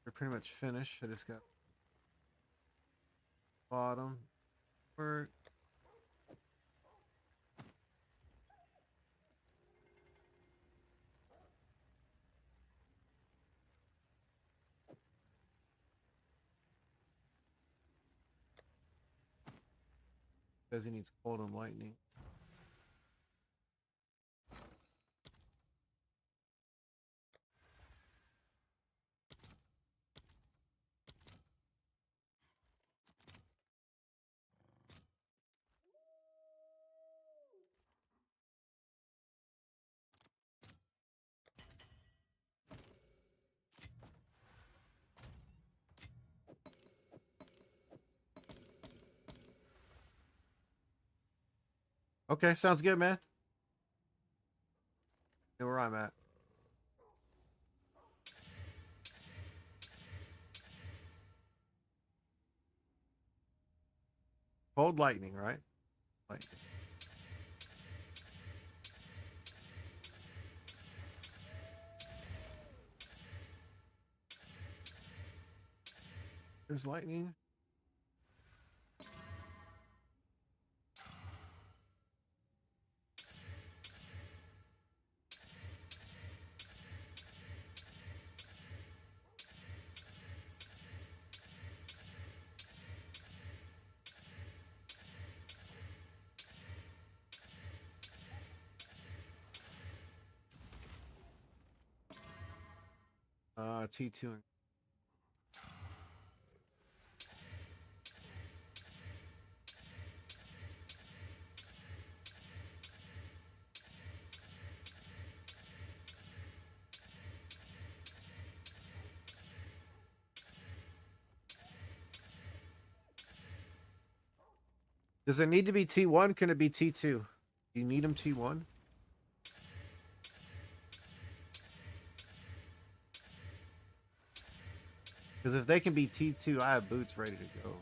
we're pretty much finished. I just got bottom work. Says he needs cold and lightning. Okay, sounds good, man. Know where I'm at. Cold lightning, right? Lightning. There's lightning. T2. Does it need to be T1? Can it be T2? Do you need them T1? Because if they can be T2, I have boots ready to go.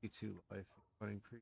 T2 life running pre.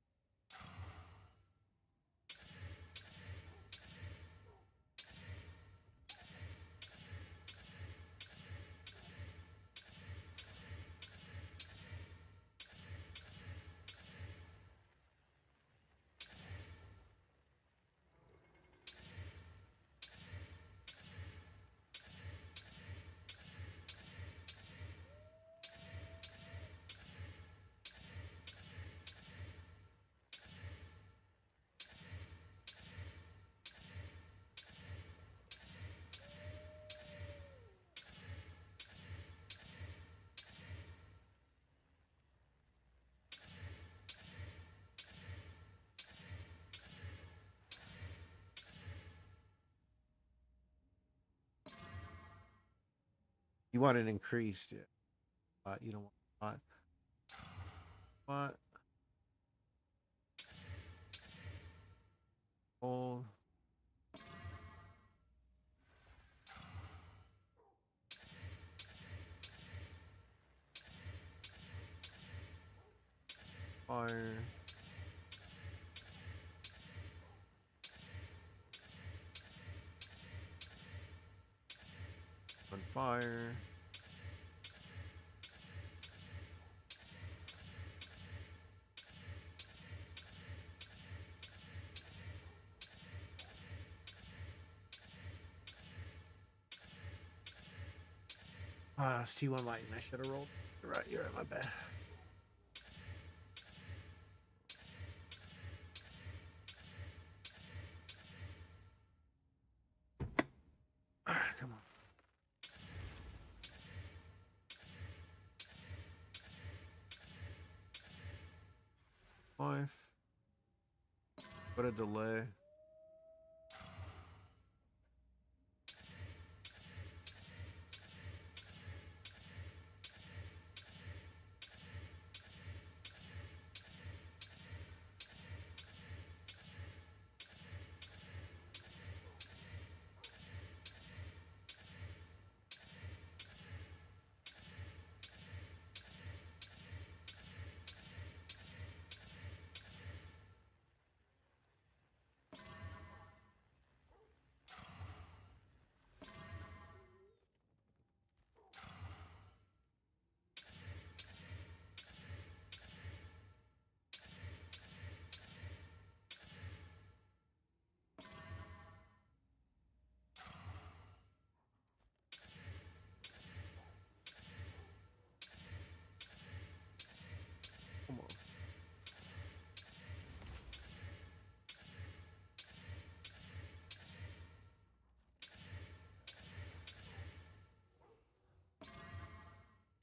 You want it increased, yeah. You don't want what? Hold. Fire. On fire. C1 lightning. I should have rolled. Right, you're right, my bad. Come on. 5. What a delay.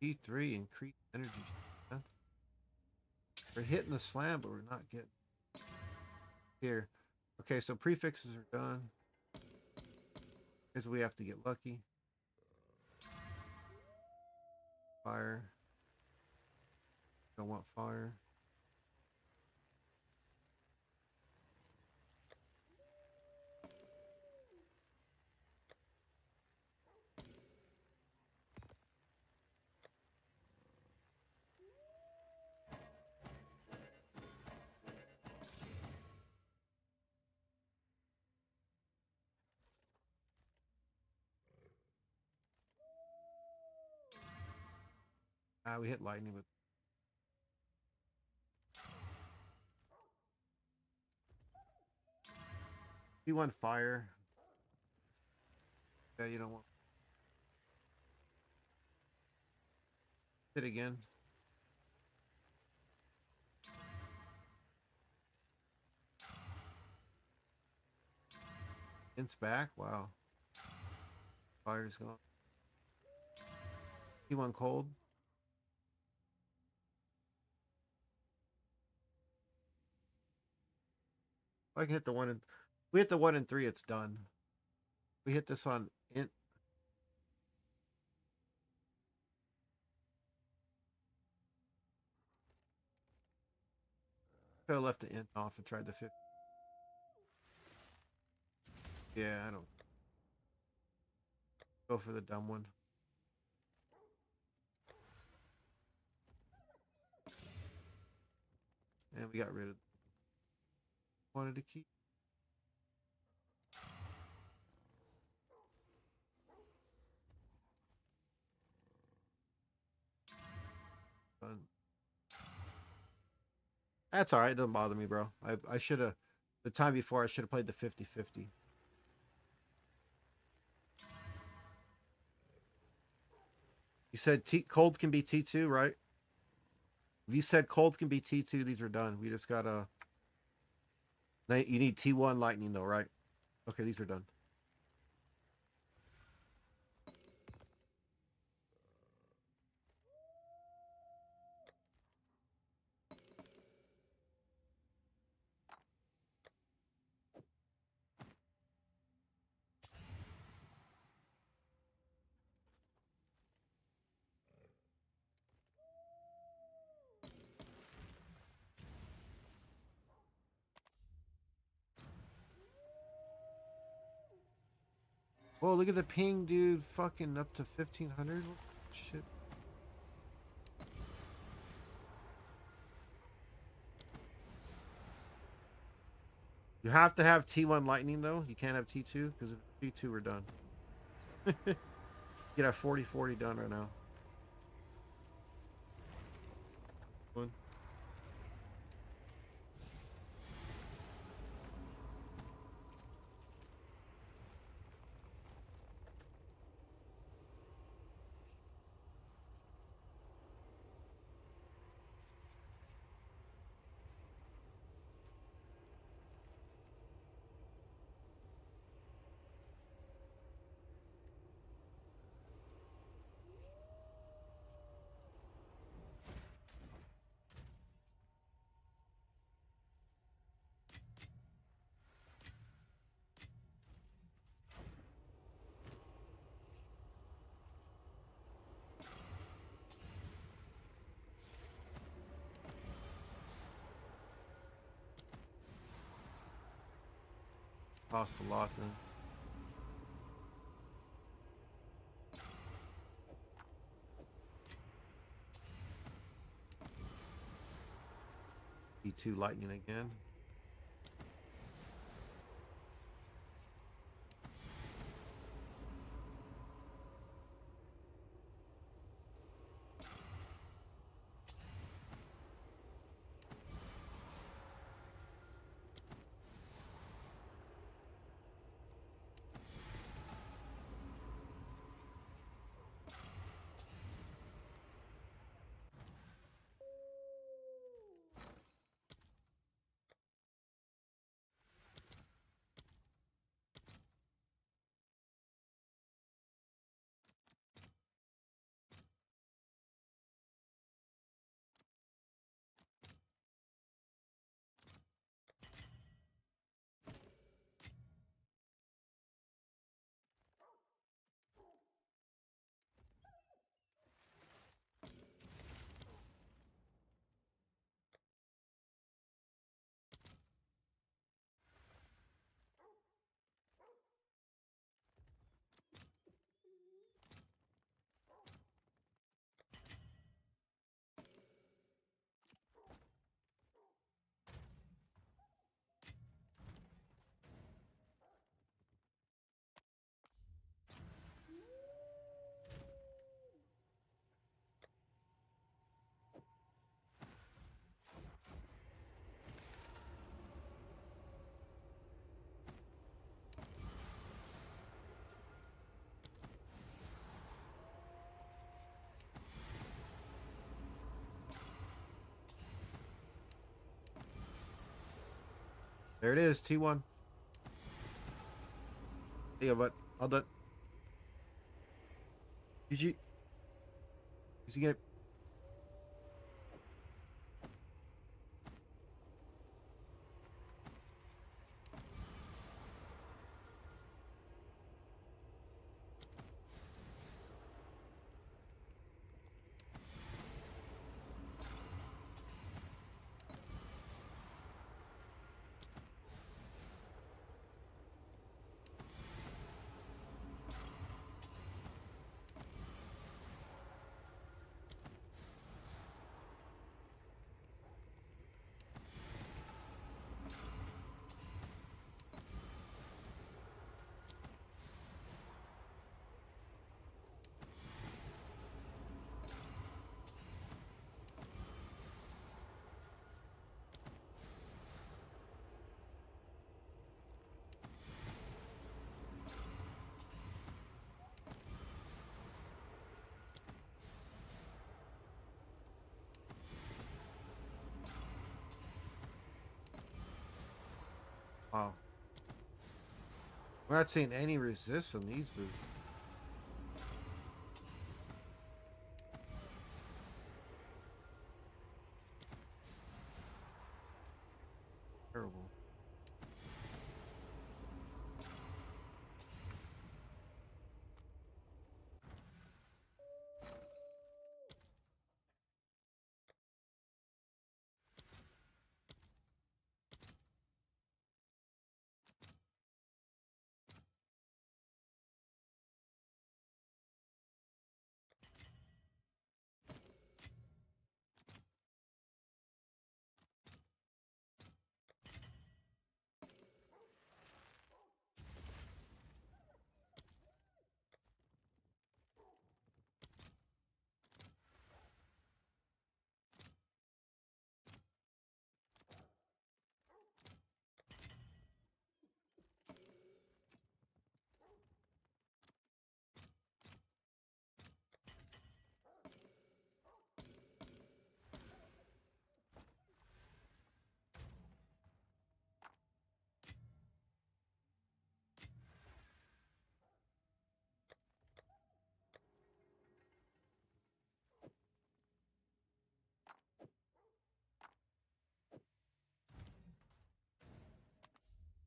P3 increased energy. We're hitting the slam, but we're not getting here. Okay, so prefixes are done. Here's we have to get lucky. Fire. Don't want fire. We hit lightning with P1 fire. Yeah, you don't want hit again. It's back. Wow. Fire's gone. P1 cold. I can hit the 1 and we hit the 1 and 3, it's done. We hit this on int. Could have left the int off and tried the 50. Yeah, I don't go for the dumb one. And we got rid of wanted to keep. Done. That's all right. It doesn't bother me, bro. I should have the time before I should have played the 50-50. You said cold can be T2, right? If you said cold can be T2, these are done. We just gotta. You need T1 lightning though, right? Okay, these are done. Whoa, look at the ping, dude. Fucking up to 1500. Shit. You have to have T1 lightning though. You can't have T2 because if T2 we're done. Get our 40-40 done right now. One. Costs a lot then. T2 lightning again. There it is, T1. Yeah, but all done. GG. Easy game. Wow. We're not seeing any resist on these boots. Terrible.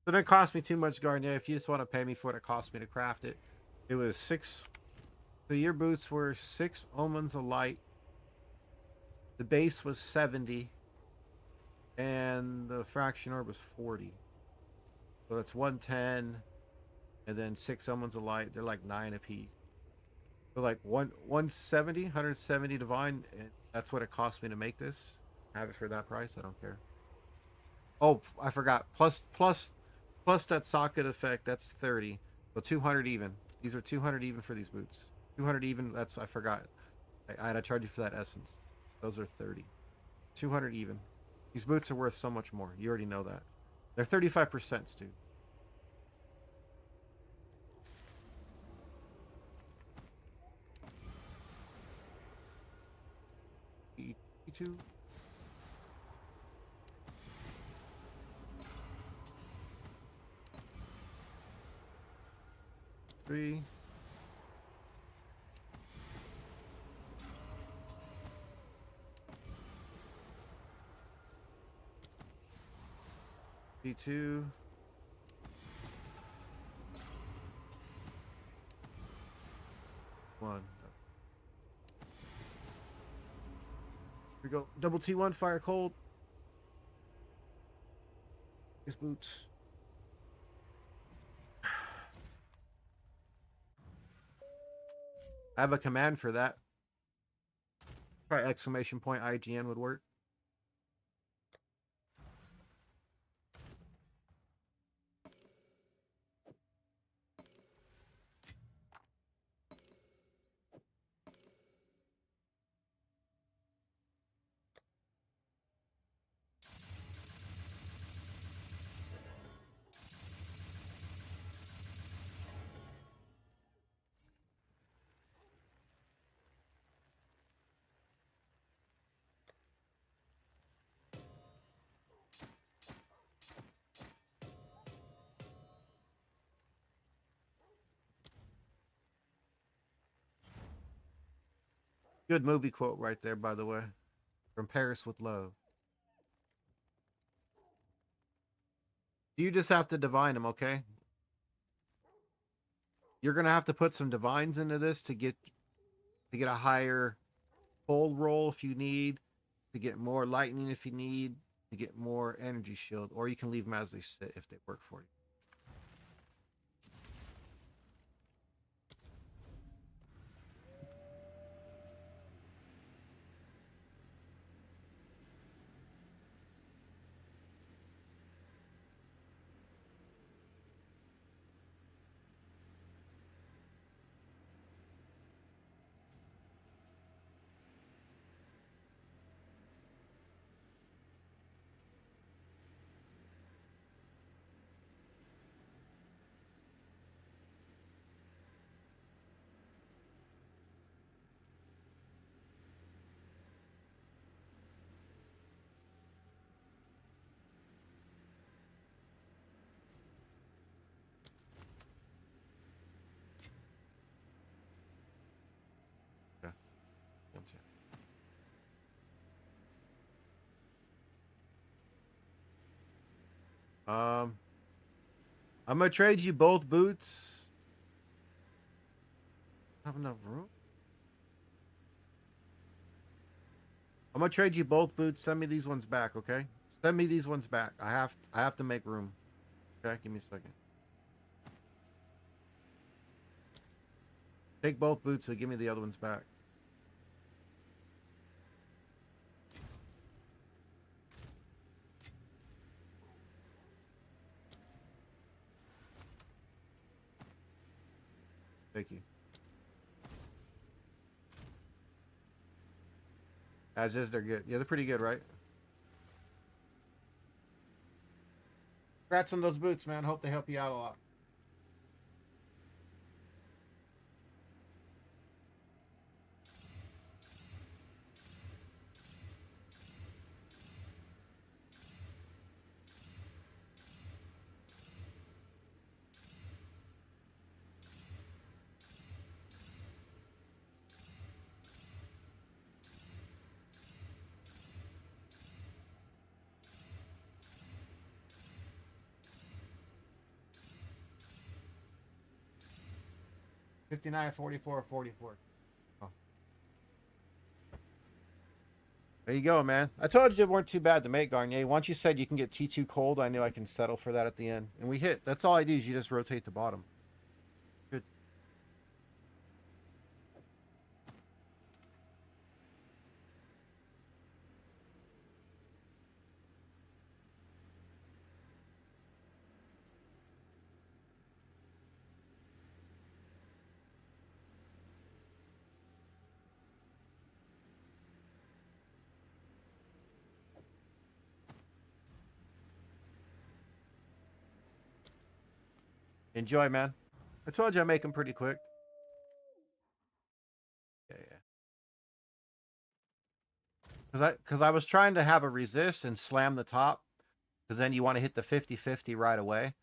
So it didn't cost me too much, Garnier. If you just want to pay me for what it cost me to craft it, it was 6. So your boots were 6 Omens of Light. The base was 70. And the Fraction Orb was 40. So it's 110. And then 6 Omens of Light. They're like 9 apiece. So like 170 Divine. And that's what it cost me to make this. Have it for that price. I don't care. Oh, I forgot. Plus that socket effect, that's 30. So 200 even. These are 200 even for these boots. 200 even, that's, I forgot. I had to charge you for that essence. Those are 30. 200 even. These boots are worth so much more. You already know that. They're 35%, dude. E2. 3. D2. 1. Here we go. Double T1, fire cold. These boots. I have a command for that. Probably exclamation point IGN would work. Good movie quote right there, by the way. From Paris with Love. You just have to divine them, okay? You're gonna have to put some divines into this to get a higher cold roll if you need, to get more lightning if you need, to get more energy shield, or you can leave them as they sit if they work for you. Okay. Um, I'm gonna trade you both boots. Have enough room. I'm gonna trade you both boots. Send me these ones back, okay? Send me these ones back. I have to make room. Okay, give me a second. Take both boots, so give me the other ones back. Thank you. As is, they're good. Yeah, they're pretty good, right? Congrats on those boots, man. Hope they help you out a lot. $59, $44, $44. Oh. There you go, man. I told you it weren't too bad to make, Garnier. Once you said you can get T2 cold, I knew I can settle for that at the end. And we hit. That's all I do is you just rotate the bottom. Good. Enjoy, man. I told you I make them pretty quick. Yeah, yeah. Because I was trying to have a resist and slam the top, because then you want to hit the 50-50 right away.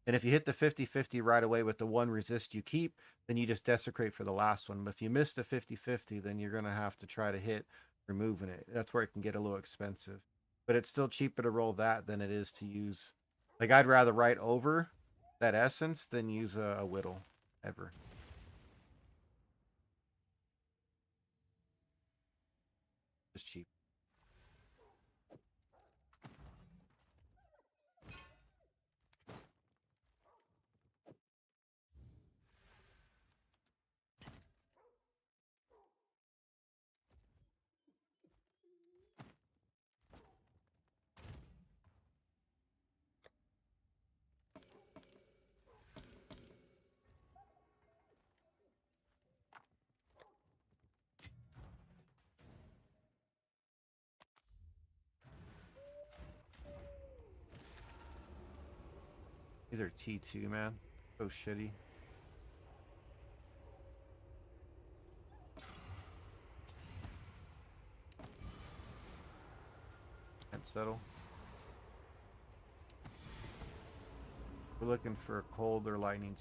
And if you hit the 50-50 right away with the one resist you keep, then you just desecrate for the last one. But if you miss the 50-50, then you're going to have to try to hit removing it. That's where it can get a little expensive. But it's still cheaper to roll that than it is to use. Like, I'd rather write over that essence than use a whittle ever. Just cheap. These are T2, man. So shitty. Can't settle. We're looking for a cold or lightning.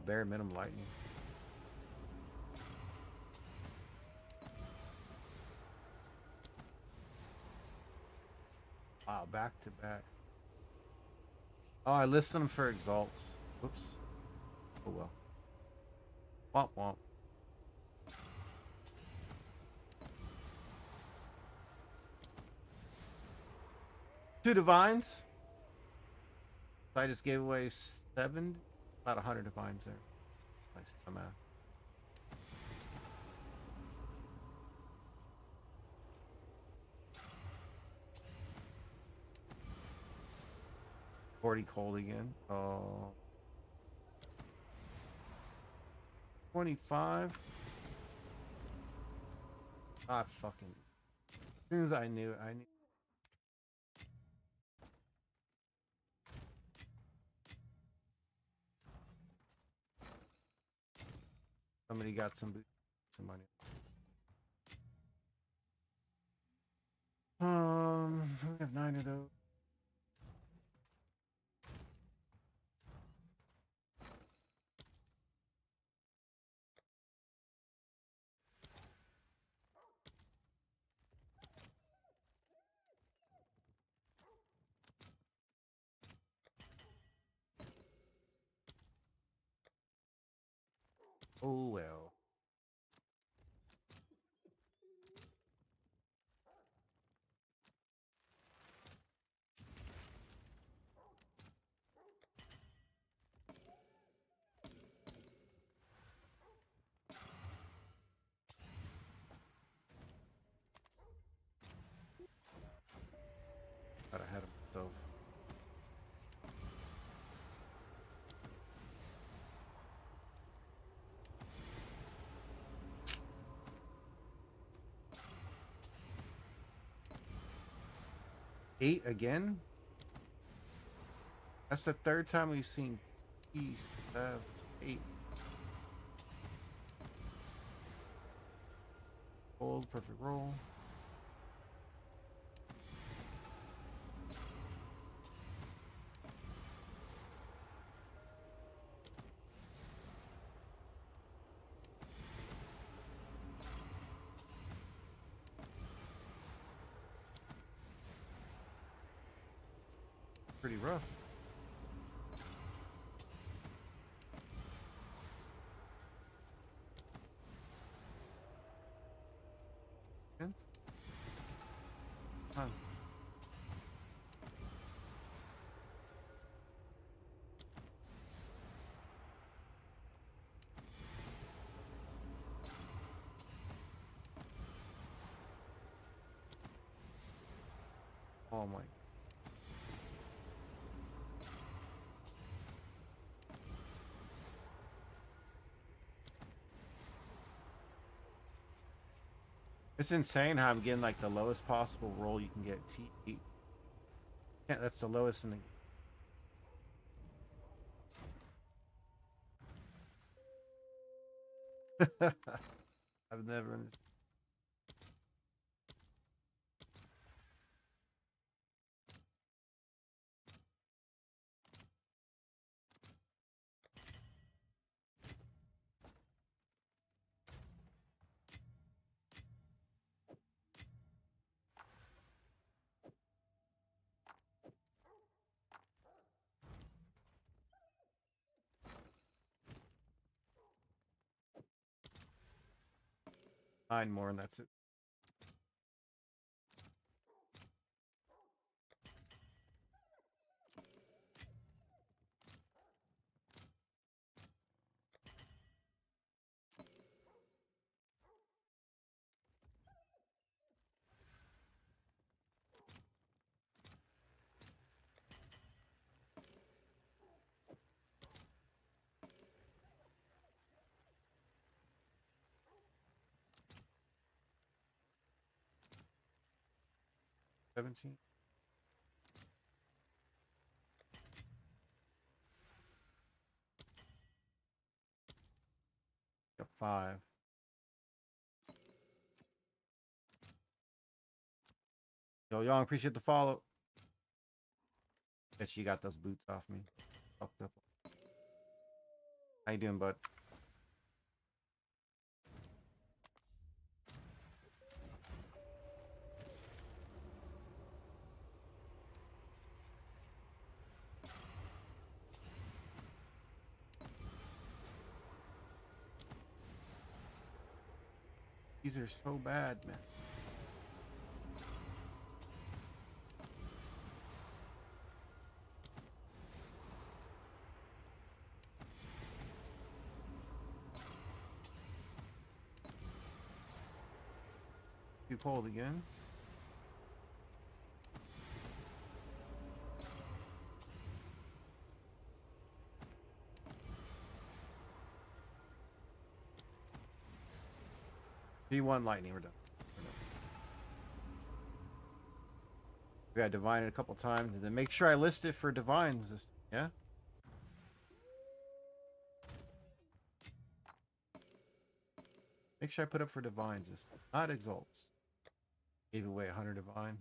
Bare minimum lightning. Wow, back to back. Oh, I listed them for exalts. Whoops. Oh well. Womp womp. Two divines. So I just gave away 7, about 100 divines there. Nice math. 40 cold again. Oh. 25. Ah, fucking. As soon as I knew it, I knew. Somebody got some money. We have 9 of those. Oh well. Got ahead of myself. Eight again? That's the third time we've seen East have 8. Hold, perfect roll. Pretty rough. Again? Huh. Oh my. It's insane how I'm getting like the lowest possible roll you can get. T. Yeah, that's the lowest in the. I've never understood. 9 more and that's it. $17. Got 5. Yo, Young, appreciate the follow. Bet you got those boots off me. Fucked up. How you doing, bud? These are so bad, man. You pulled again. G1 lightning, we're done. We got divine it a couple times, and then make sure I list it for divines. Yeah. Make sure I put up for divines this time, not exalts. Gave away 100 divine.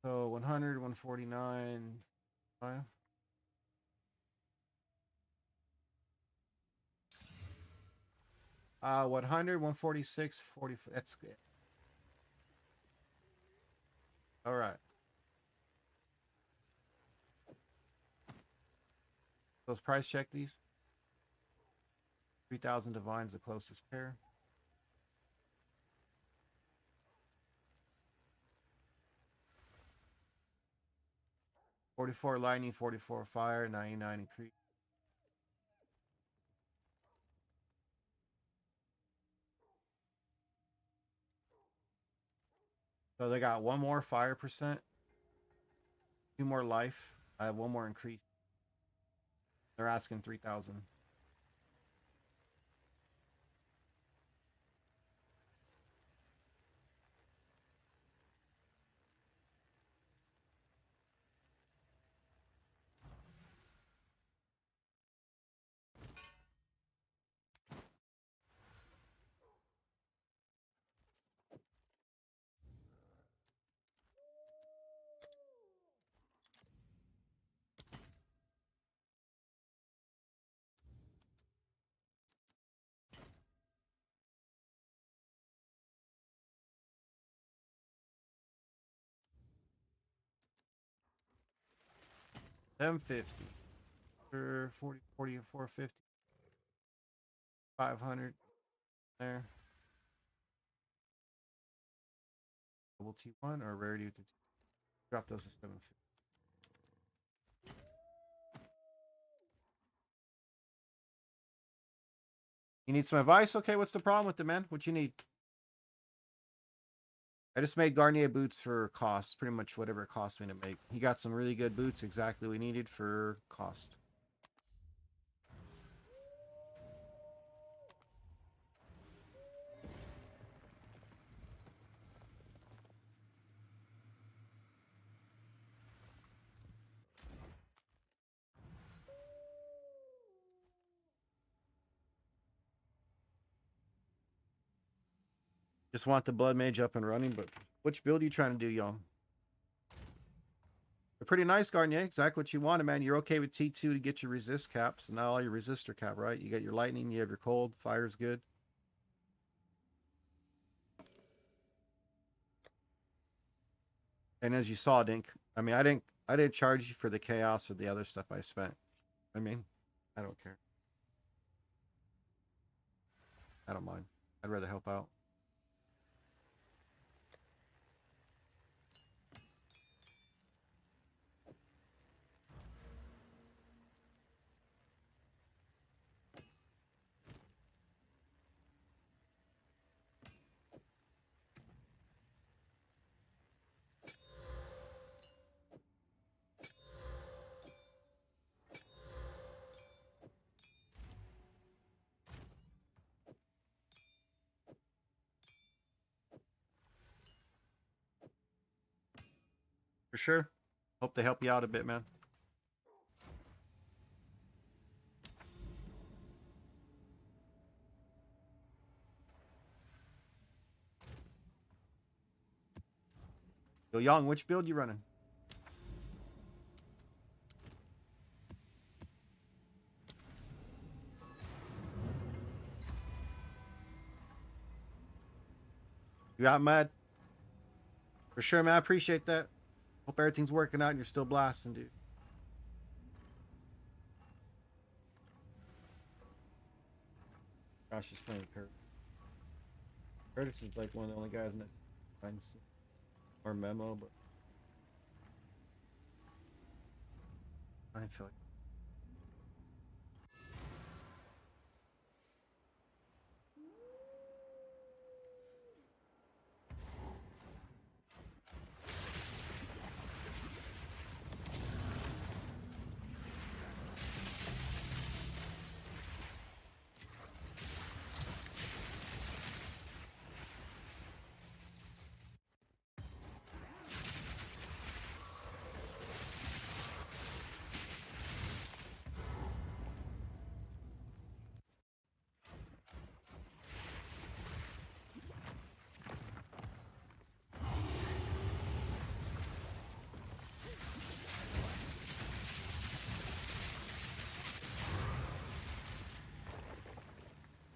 So 100, 149, 5. Uh, 100, 146, 40. That's good. All right. Let's price check these. 3,000 divines, the closest pair. $44 lightning, $44 fire, $99 increase. So they got one more fire percent, 2 more life. I have one more increase. They're asking 3,000. $750 for 40, 40, 450, 500 there. Double T1 or rarity with the drop those to 750. You need some advice? Okay, what's the problem with it, man? What you need? I just made Garnier boots for cost, pretty much whatever it cost me to make. He got some really good boots, exactly we needed for cost. Just want the Blood Mage up and running, but which build are you trying to do, young? They're pretty nice, Garnier. Exactly what you wanted, man. You're okay with T2 to get your resist caps, and now all your resistor cap, right? You got your lightning, you have your cold, fire's good. And as you saw, Dink, I mean, I didn't charge you for the chaos or the other stuff I spent. I mean, I don't care. I don't mind. I'd rather help out. For sure. Hope they help you out a bit, man. Yo, Young, which build you running? You got mad? For sure, man. I appreciate that. Hope everything's working out and you're still blasting, dude. Gosh, just playing Curtis. Curtis is like one of the only guys in that finds or memo, but I feel like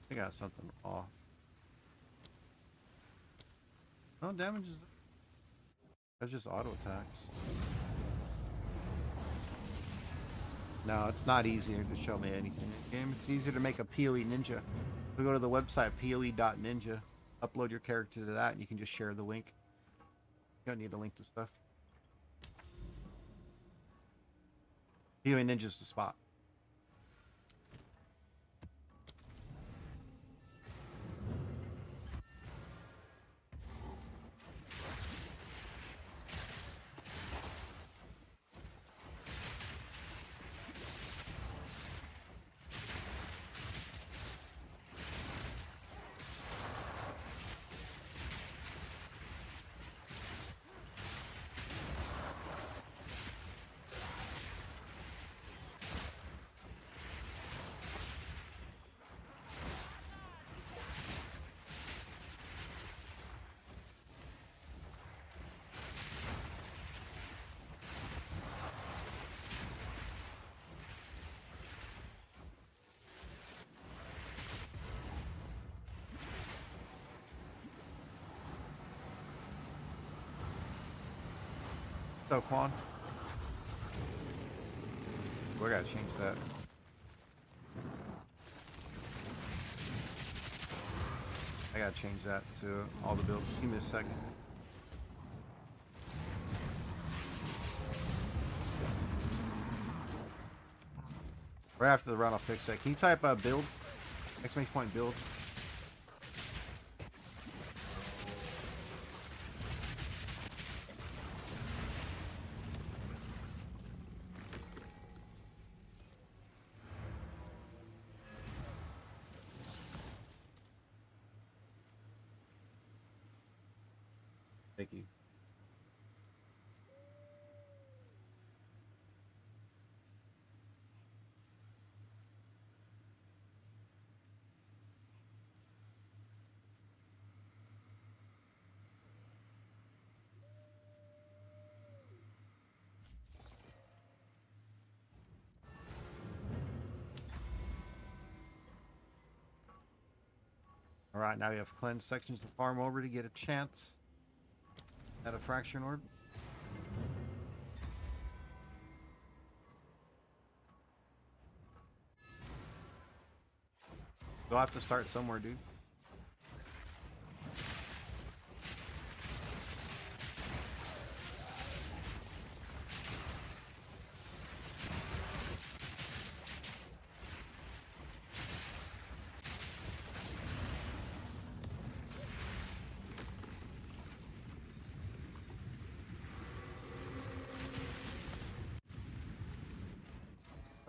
I got something off. No damage is. That's just auto attacks. No, it's not easier to show me anything in the game. It's easier to make a PoE ninja. We go to the website poe.ninja, upload your character to that, and you can just share the link. You don't need to link to stuff. PoE Ninja's the spot. So Quan, we gotta change that. I gotta change that to all the builds. Give me a second. Right after the run, I'll fix that. Can you type build? Exclamation point build. Thank you. All right, now we have cleansed sections to farm over to get a chance at a fraction orb. We'll have to start somewhere, dude.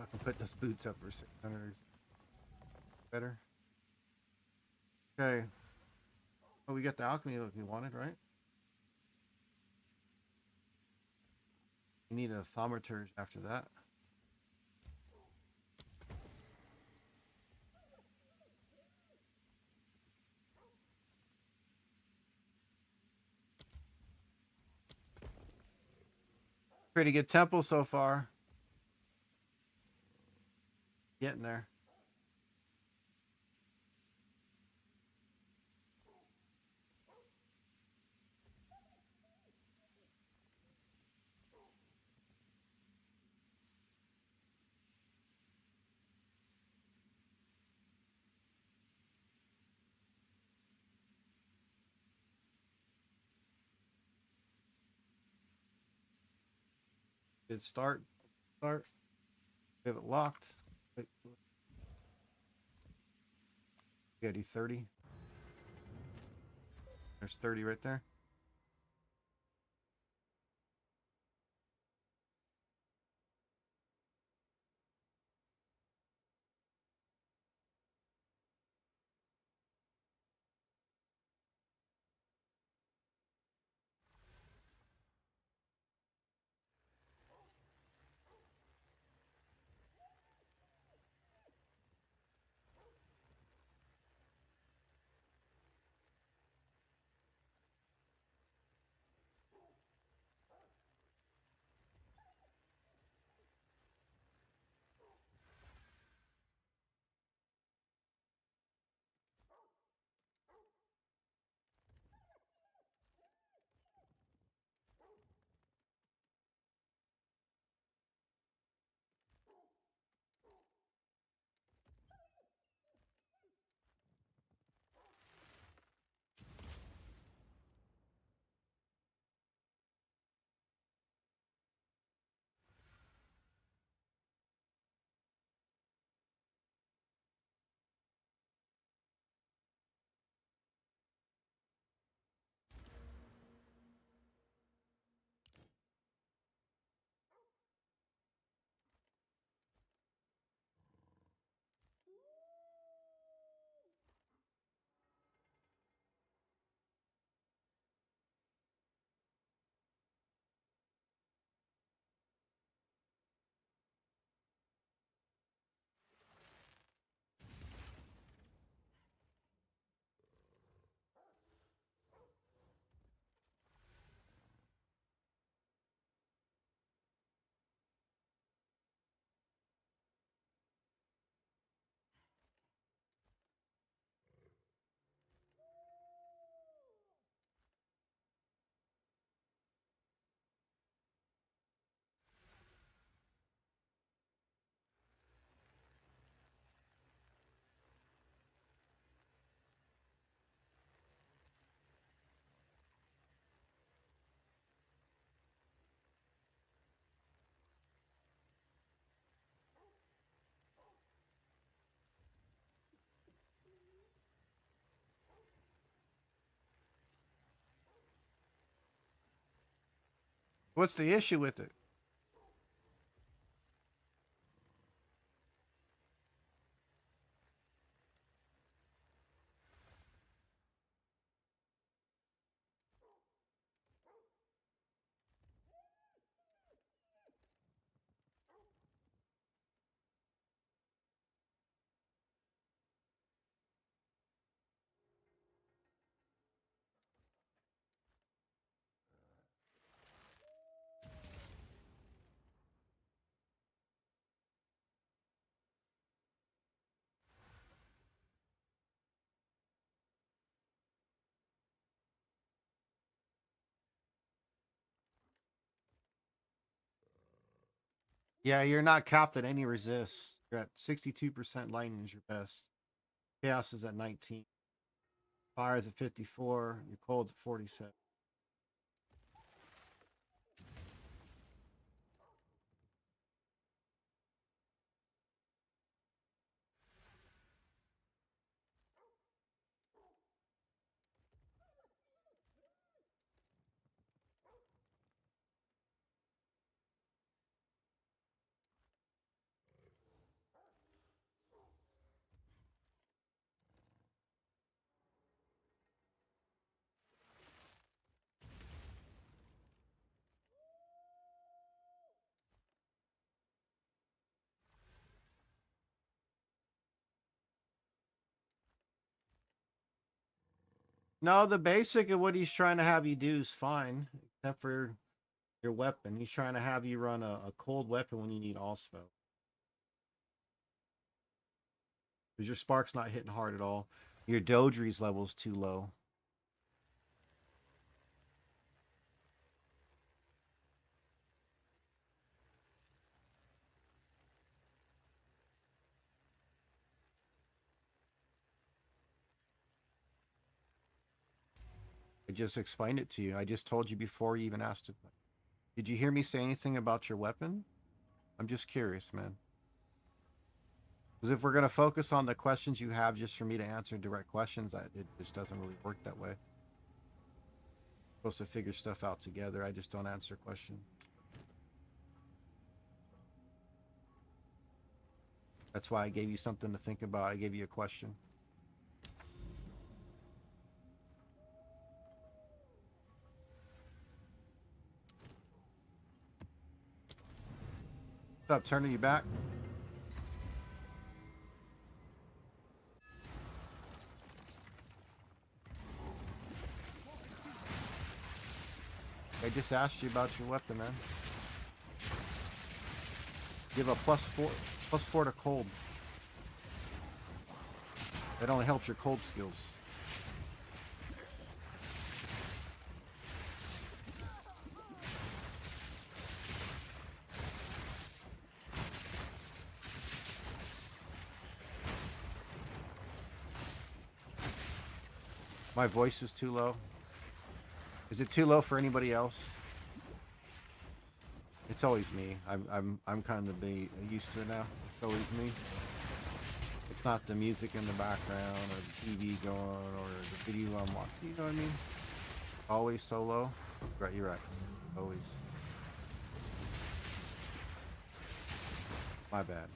I can put those boots up for 600. Better. Okay. Oh, we got the alchemy if we wanted, right? You need a thaumaturge after that. Pretty good temple so far. Getting there. Did start. Start. We have it locked. Wait, we gotta do 30. There's 30 right there. What's the issue with it? Yeah, you're not capped at any resist. You're at 62% lightning is your best. Chaos is at 19. Fire is at 54. Your cold's at 47. No, the basic of what he's trying to have you do is fine, except for your weapon. He's trying to have you run a cold weapon when you need all spell. Because your spark's not hitting hard at all. Your Dodri's level's too low. I just explained it to you. I just told you before you even asked it. Did you hear me say anything about your weapon? I'm just curious, man. Because if we're going to focus on the questions you have just for me to answer direct questions, it just doesn't really work that way. We're supposed to figure stuff out together. I just don't answer questions. That's why I gave you something to think about. I gave you a question. What's up, turning you back? I just asked you about your weapon, man. Give a +4 to cold. That only helps your cold skills. My voice is too low. Is it too low for anybody else? It's always me. I'm kind of used to it now. It's always me. It's not the music in the background or the TV going or the video I'm watching. You know what I mean? Always so low. Right, you're right. Always. My bad.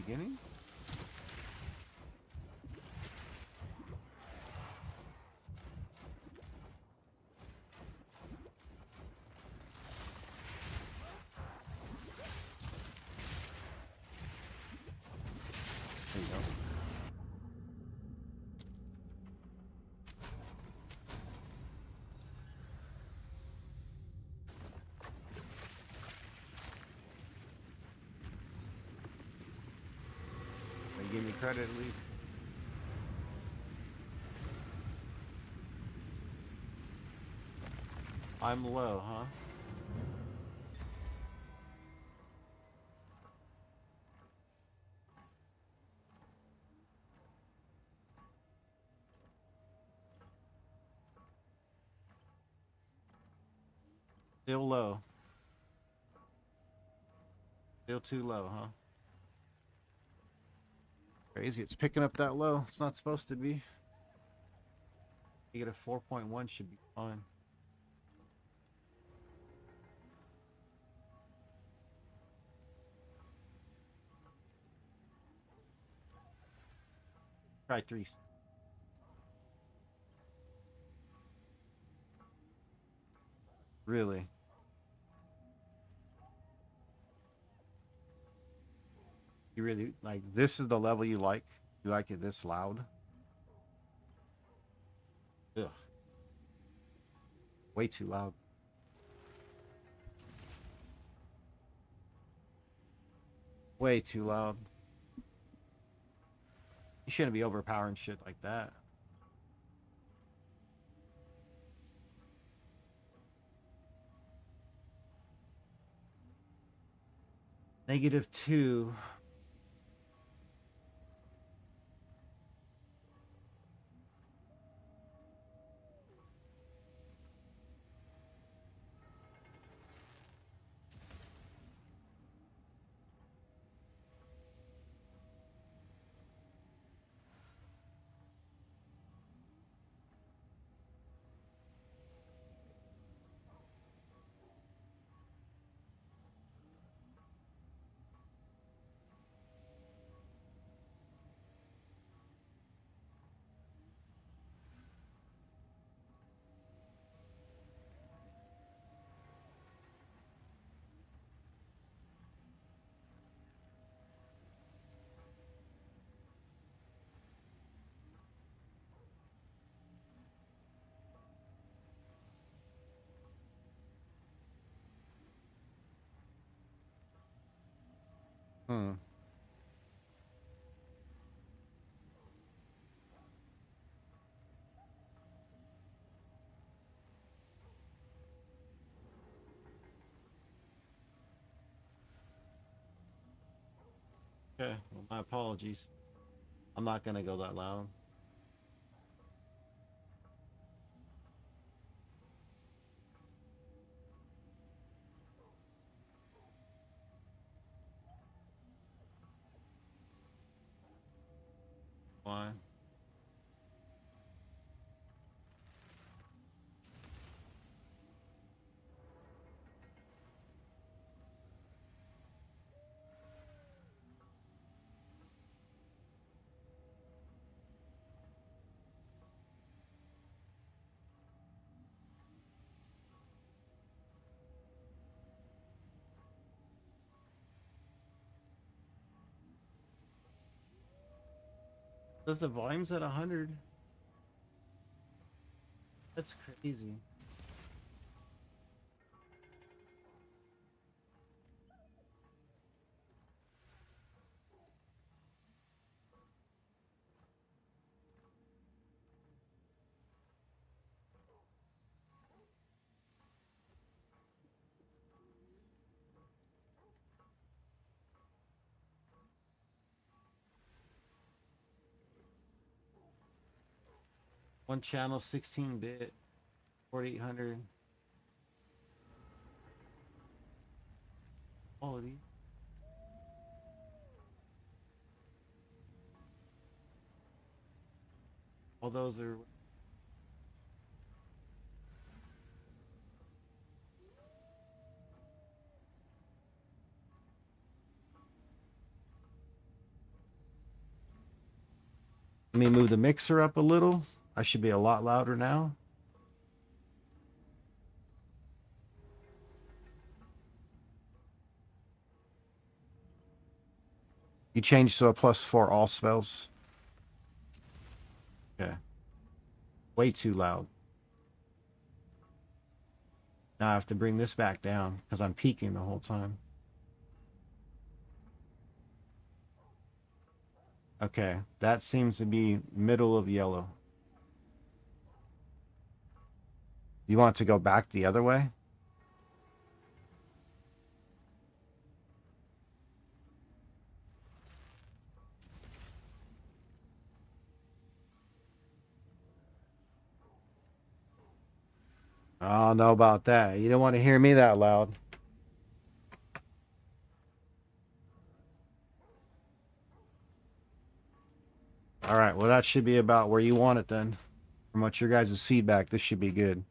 Beginning? There you go. They give me credit at least. I'm low, huh? Still low. Still too low, huh? Crazy, it's picking up that low. It's not supposed to be. You get a 4.1 should be fine. Try 3. Really? You really like this is the level you like? You like it this loud? Ugh. Way too loud. Way too loud. You shouldn't be overpowering shit like that. -2. Hmm. Okay, well, my apologies. I'm not gonna go that loud. Why? Does the volume's at 100? That's crazy. One channel, 16-bit, 4800 quality. All those are. Let me move the mixer up a little. I should be a lot louder now. You changed to a +4 all spells. Okay. Way too loud. Now I have to bring this back down because I'm peaking the whole time. Okay, that seems to be middle of yellow. You want to go back the other way? I don't know about that. You don't want to hear me that loud. All right, well, that should be about where you want it then. From what your guys' feedback, this should be good.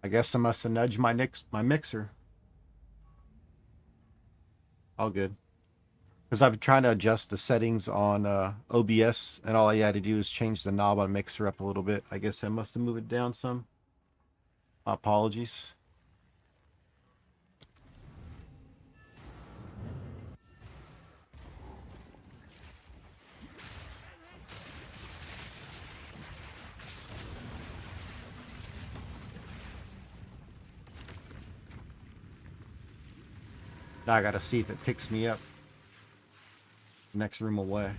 I guess I must have nudged my mixer. All good. Because I've been trying to adjust the settings on OBS, and all I had to do is change the knob on mixer up a little bit. I guess I must have moved it down some. Apologies. Now I gotta see if it picks me up. Next room away.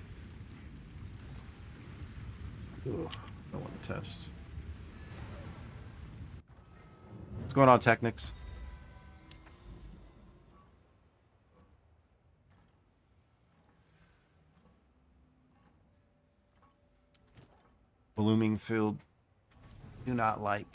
Ugh, don't want to test. What's going on, Technics? Blooming field. Do not like.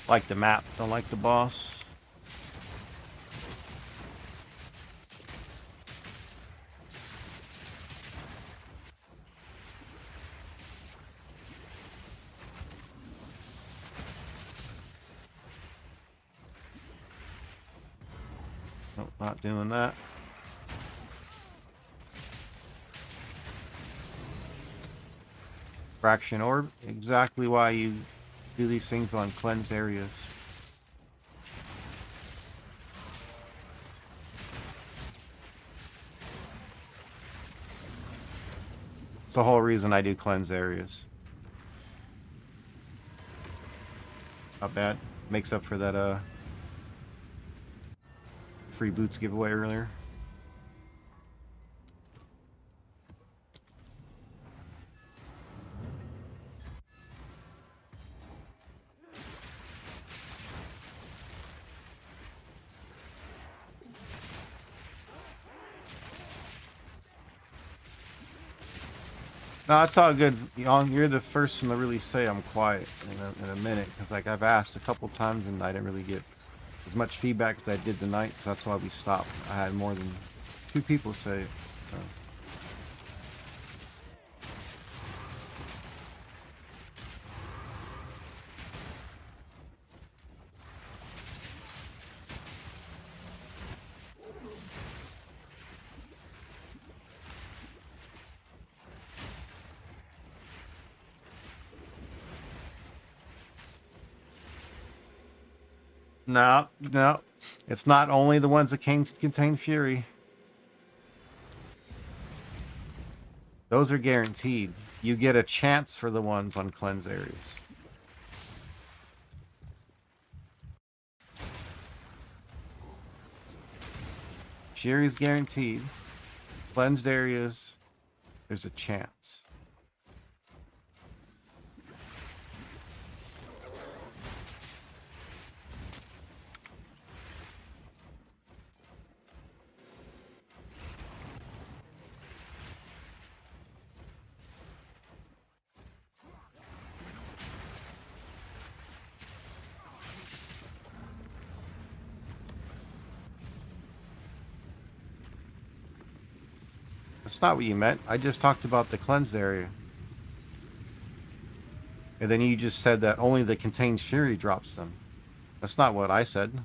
Like the map, don't like the boss. Nope, not doing that. Fraction orb, exactly why you do these things on cleansed areas. It's the whole reason I do cleanse areas. Not bad. Makes up for that free boots giveaway earlier. No, it's all good. You're the first one to really say I'm quiet in a minute, because like I've asked a couple times and I didn't really get as much feedback as I did tonight, so that's why we stopped. I had more than 2 people say it. So. No, no. It's not only the ones that contain Fury. Those are guaranteed. You get a chance for the ones on cleanse areas. Fury's guaranteed. Cleansed areas, there's a chance. That's not what you meant. I just talked about the cleansed area. And then you just said that only the contained Fury drops them. That's not what I said.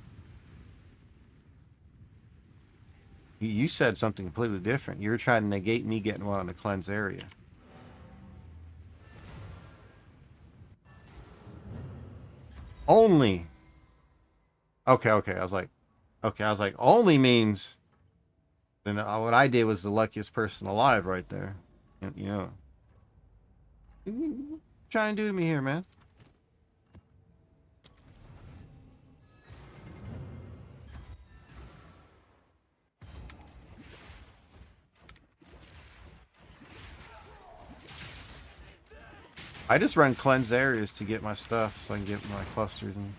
You said something completely different. You were trying to negate me getting one on the cleanse area. Only. Okay. I was like, only means. Then what I did was the luckiest person alive right there. You know. What you trying to do to me here, man? I just run cleansed areas to get my stuff so I can get my clusters and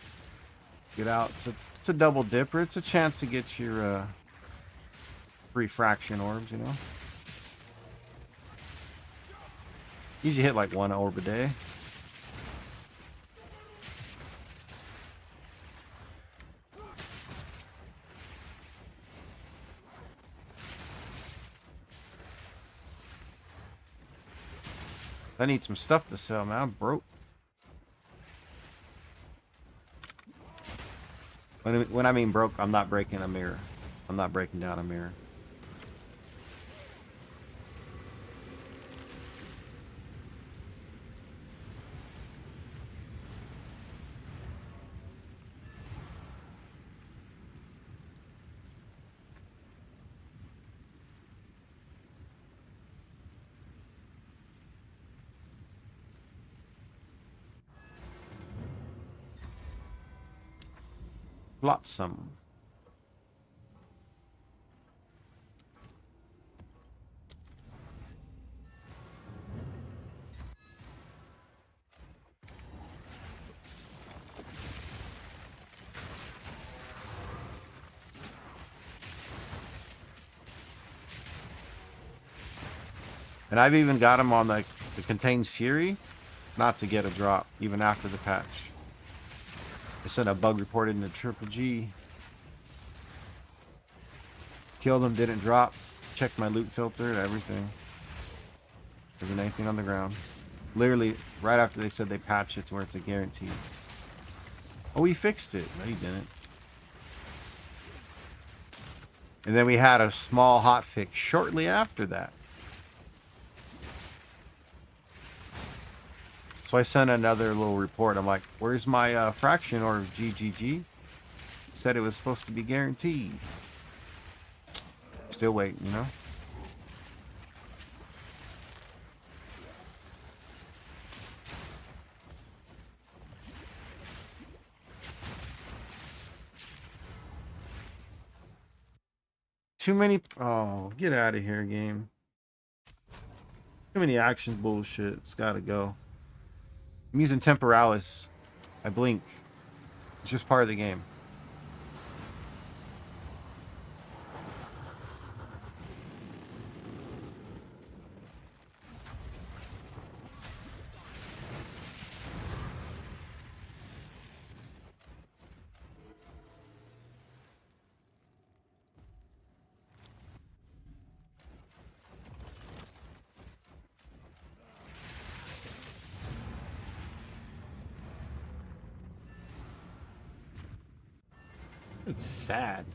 get out. It's a double dipper. It's a chance to get your free fraction orbs, you know. Usually hit like 1 orb a day. I need some stuff to sell, man. I'm broke. When I mean broke, I'm not breaking a mirror. I'm not breaking down a mirror. Flotsam. And I've even got him on the contains Fury, not to get a drop, even after the patch. I sent a bug report into Triple G. Killed him, didn't drop. Checked my loot filter and everything. There wasn't anything on the ground. Literally, right after they said they patched it to where it's a guarantee. Oh, he fixed it. No, he didn't. And then we had a small hotfix shortly after that. So I sent another little report. I'm like, where's my fraction order of GGG? Said it was supposed to be guaranteed. Still waiting, you know? Too many. Oh, get out of here, game. Too many action bullshit. It's gotta go. I'm using Temporalis. I blink. It's just part of the game. It's sad.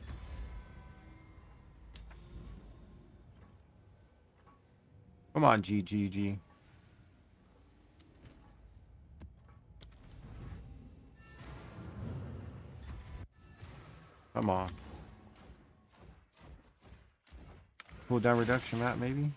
Come on, GGG. Come on. Cooldown reduction map, maybe?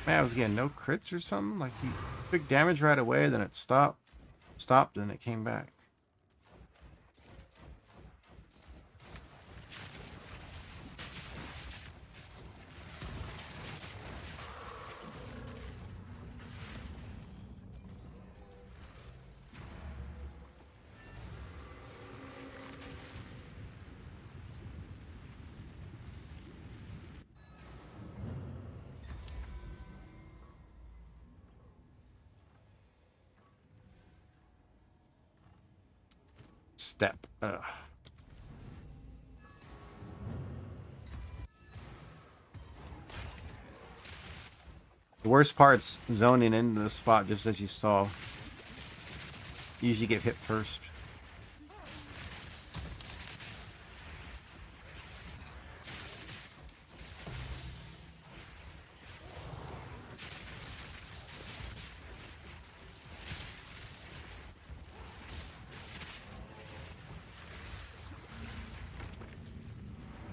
Man, I was getting no crits or something. Like, he took damage right away, then it stopped, then it came back. Step. Ugh. The worst part's zoning into the spot just as you saw. You usually get hit first.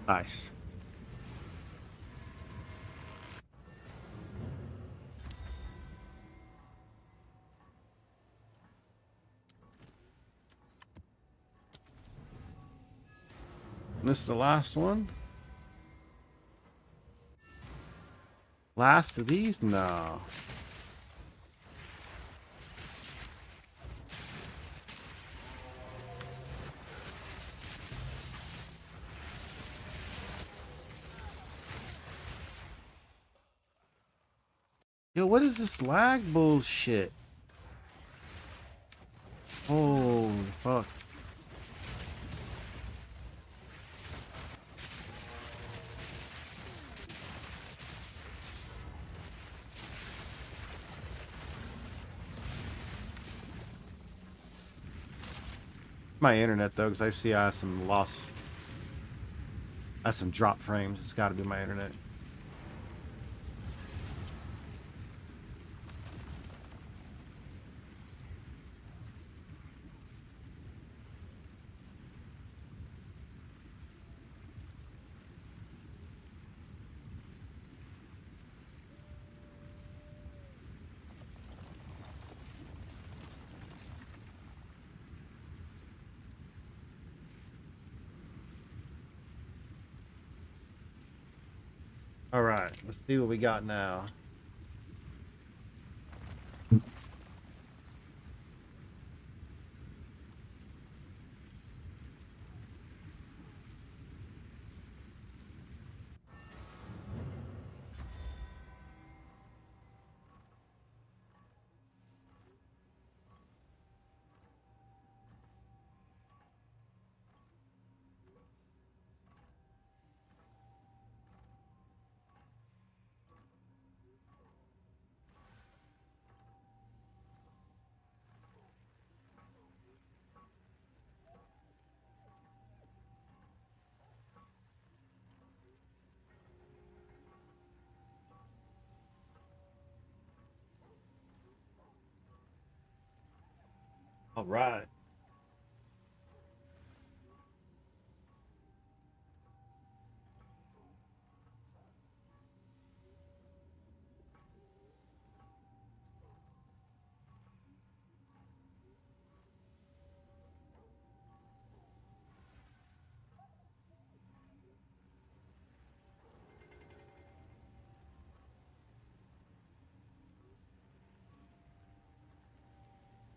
Nice. This is the last one? Last of these? No. Yo, what is this lag bullshit? Holy fuck. My internet though, because I see I have some loss. I have some drop frames. It's got to be my internet. All right, let's see what we got now. All right.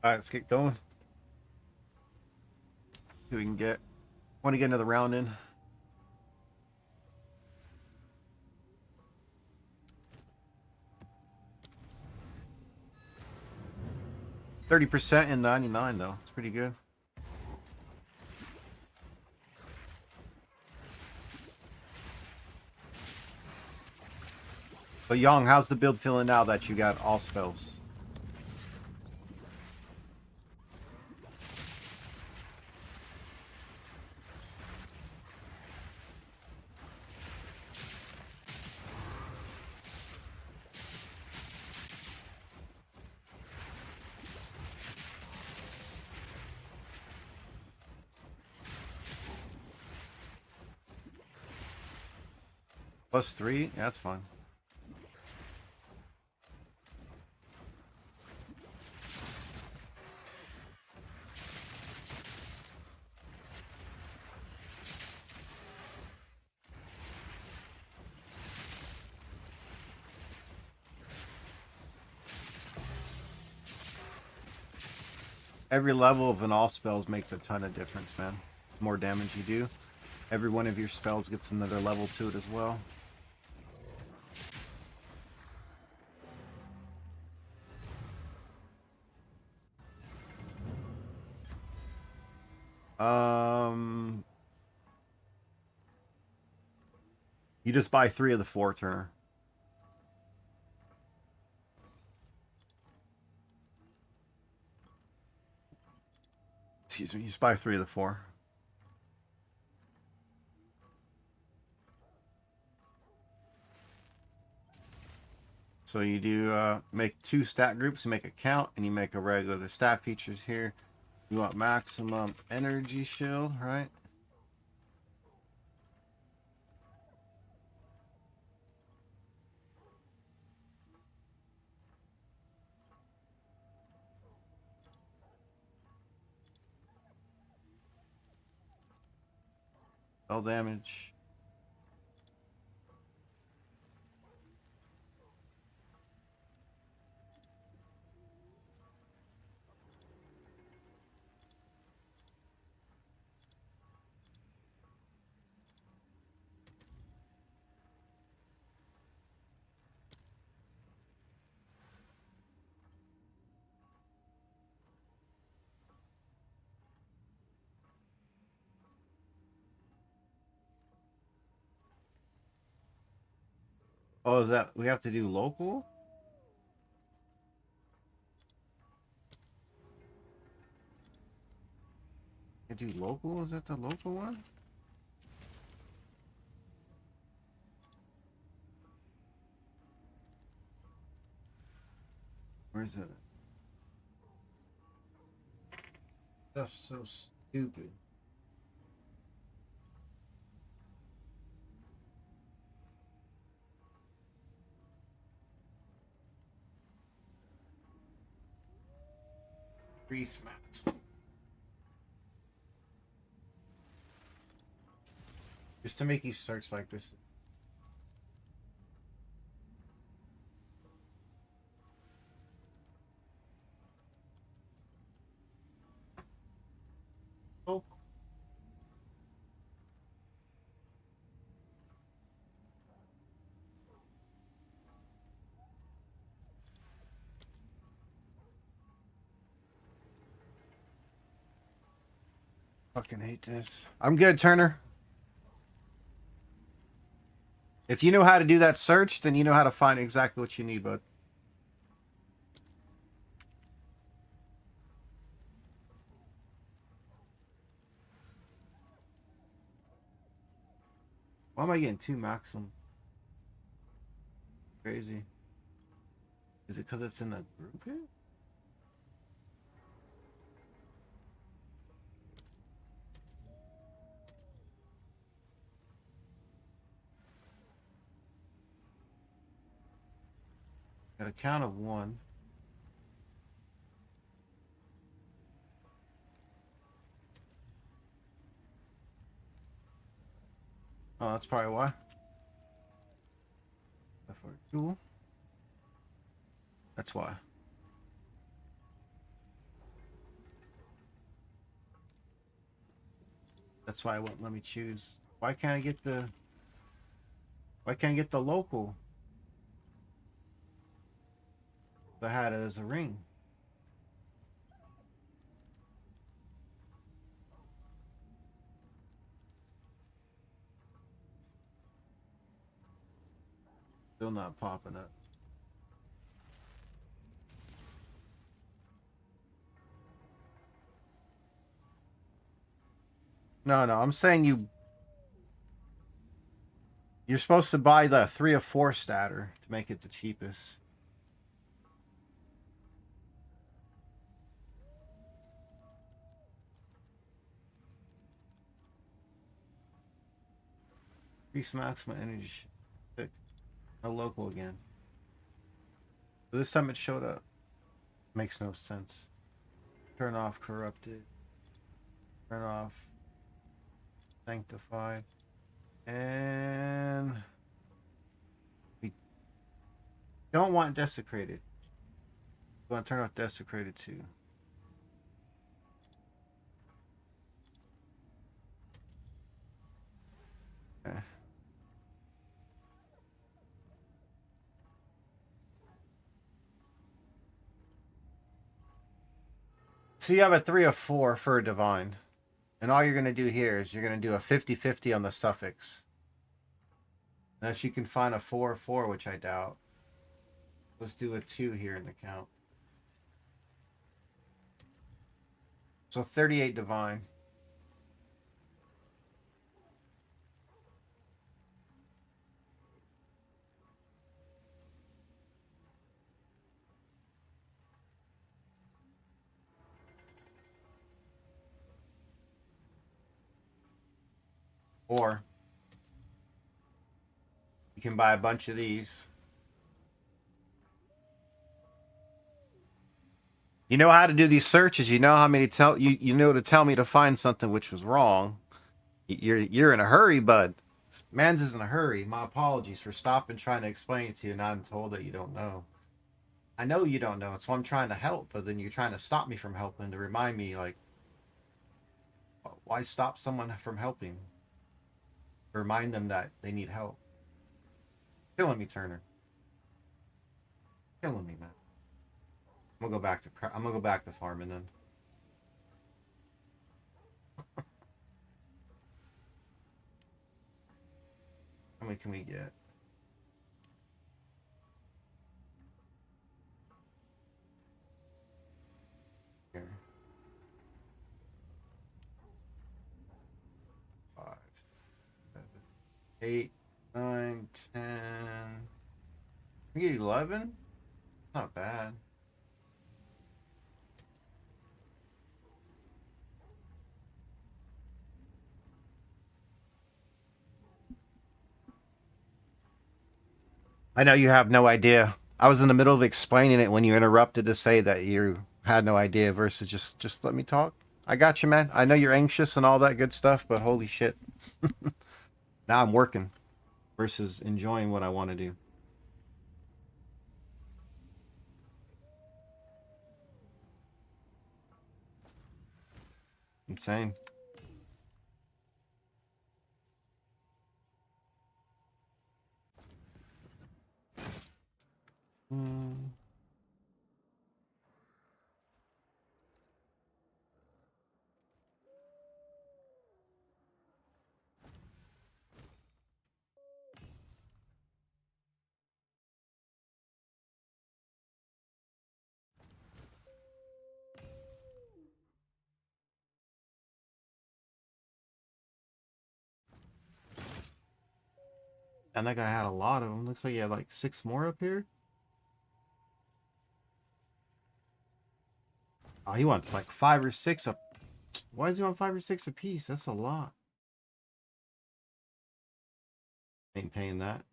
All right, let's get going. See what we can get. Want to get another round in? %30% in 99 though. It's pretty good. But Young, how's the build feeling now that you got all spells? +3? Yeah, that's fine. Every level of an all spells makes a ton of difference, man. The more damage you do, every one of your spells gets another level to it as well. You just buy 3 of the 4, Turner. Excuse me, you just buy 3 of the 4. So you do make 2 stat groups, you make a count, and you make a regular. The stat features here. You want maximum energy shield, right? Spell damage. Oh, is that we have to do local? I do local? Is that the local one? Where's it? That's so stupid. Grease max. Just to make you search like this. Oh. Fucking hate this. I'm good, Turner. If you know how to do that search, then you know how to find exactly what you need, bud. Why am I getting 2 maximum? Crazy. Is it because it's in the group here? a count of 1. Oh, that's probably why. F2. That's why. That's why it won't let me choose. Why can't I get the... Why can't I get the local? I had it as a ring. Still not popping up. No, I'm saying you're supposed to buy the 3 or 4 statter to make it the cheapest. Increase maximum energy. Pick a local again. But this time it showed up. Makes no sense. Turn off corrupted. Turn off sanctified. And we don't want desecrated. We want to turn off desecrated too. Okay. So you have a 3 or 4 for a divine. And all you're going to do here is you're going to do a 50-50 on the suffix. Unless you can find a 4 or 4, which I doubt. Let's do a 2 here in the count. So 38 divine. Or you can buy a bunch of these. You know how to do these searches. You know how many you know to tell me to find something which was wrong. You're in a hurry, bud. Mans is in a hurry. My apologies for stopping trying to explain it to you, and I'm told that you don't know. I know you don't know. It's why I'm trying to help, but then you're trying to stop me from helping to remind me, like, why stop someone from helping? Remind them that they need help. Killing me, Turner. Killing me, man. I'm gonna go back to farming then. How many can we get? Here. 5, 7, 8, 9, 10. We get 11? Not bad. I know you have no idea. I was in the middle of explaining it when you interrupted to say that you had no idea versus just let me talk. I got you, man. I know you're anxious and all that good stuff, but holy shit. Now I'm working versus enjoying what I want to do. Insane. And that guy had a lot of them. Looks like he had like 6 more up here. Oh, he wants like 5 or 6 up. Why does he want 5 or 6 a piece? That's a lot. Ain't paying that.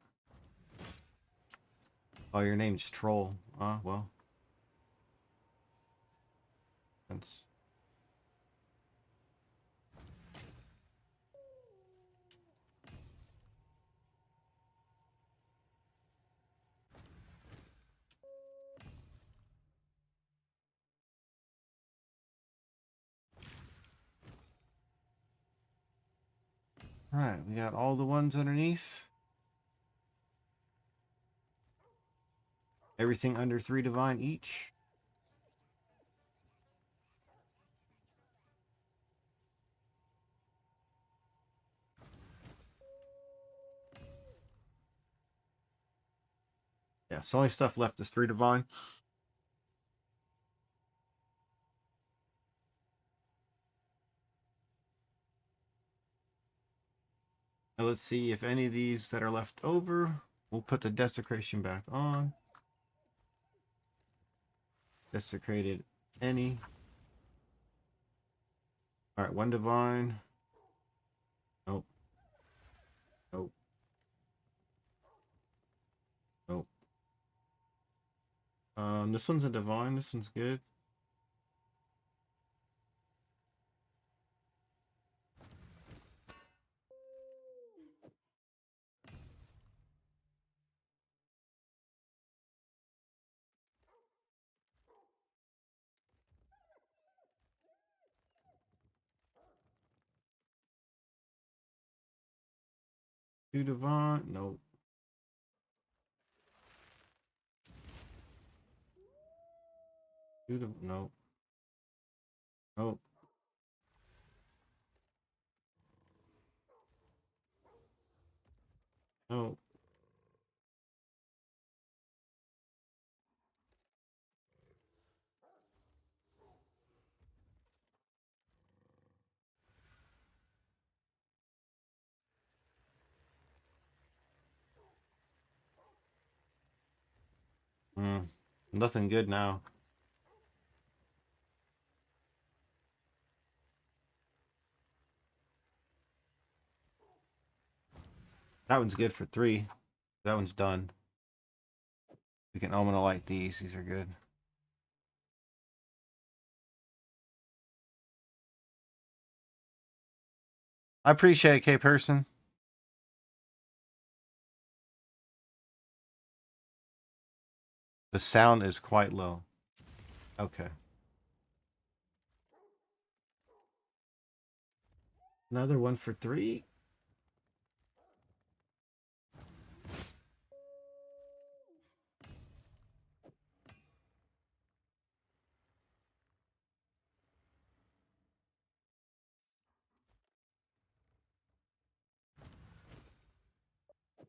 Oh, your name's Troll. Well. That's... Alright, we got all the ones underneath. Everything under 3 divine each. Yeah, so only stuff left is 3 divine. Now let's see if any of these that are left over, we'll put the desecration back on. Desecrated any. Alright, 1 divine. Nope. Nope. Nope. This one's a divine. This one's good. Two divine. Nope. Nope. Nope. Nope. Nothing good now. That one's good for 3. That one's done. We can omen light these. These are good. I appreciate it, K-Person. The sound is quite low. Okay. Another one for 3.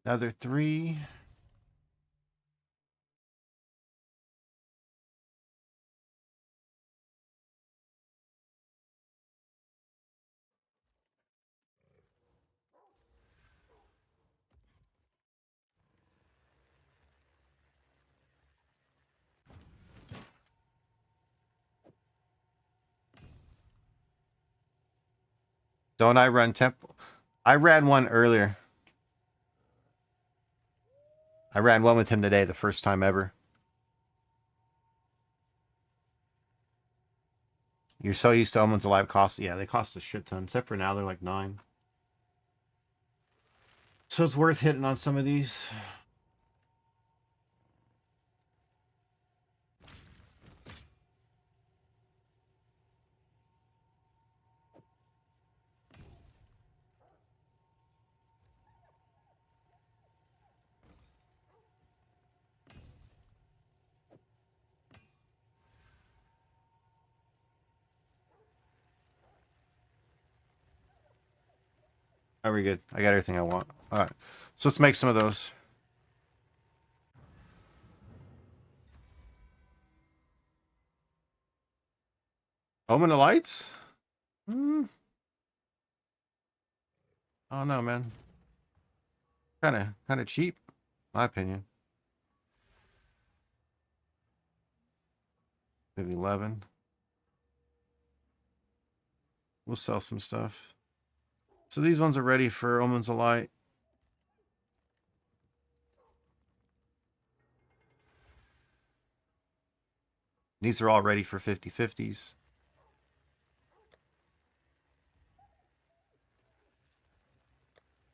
Another 3. Don't I run temple? I ran one earlier. I ran one with him today, the first time ever. You're so used to Omens Alive cost. Yeah, they cost a shit ton. Except for now, they're like 9. So it's worth hitting on some of these. Very good. I got everything I want. All right. So let's make some of those. Omen of Lights? I don't know, man. Kind of cheap, my opinion. Maybe 11. We'll sell some stuff. So these ones are ready for Omens of Light. These are all ready for 50-50s.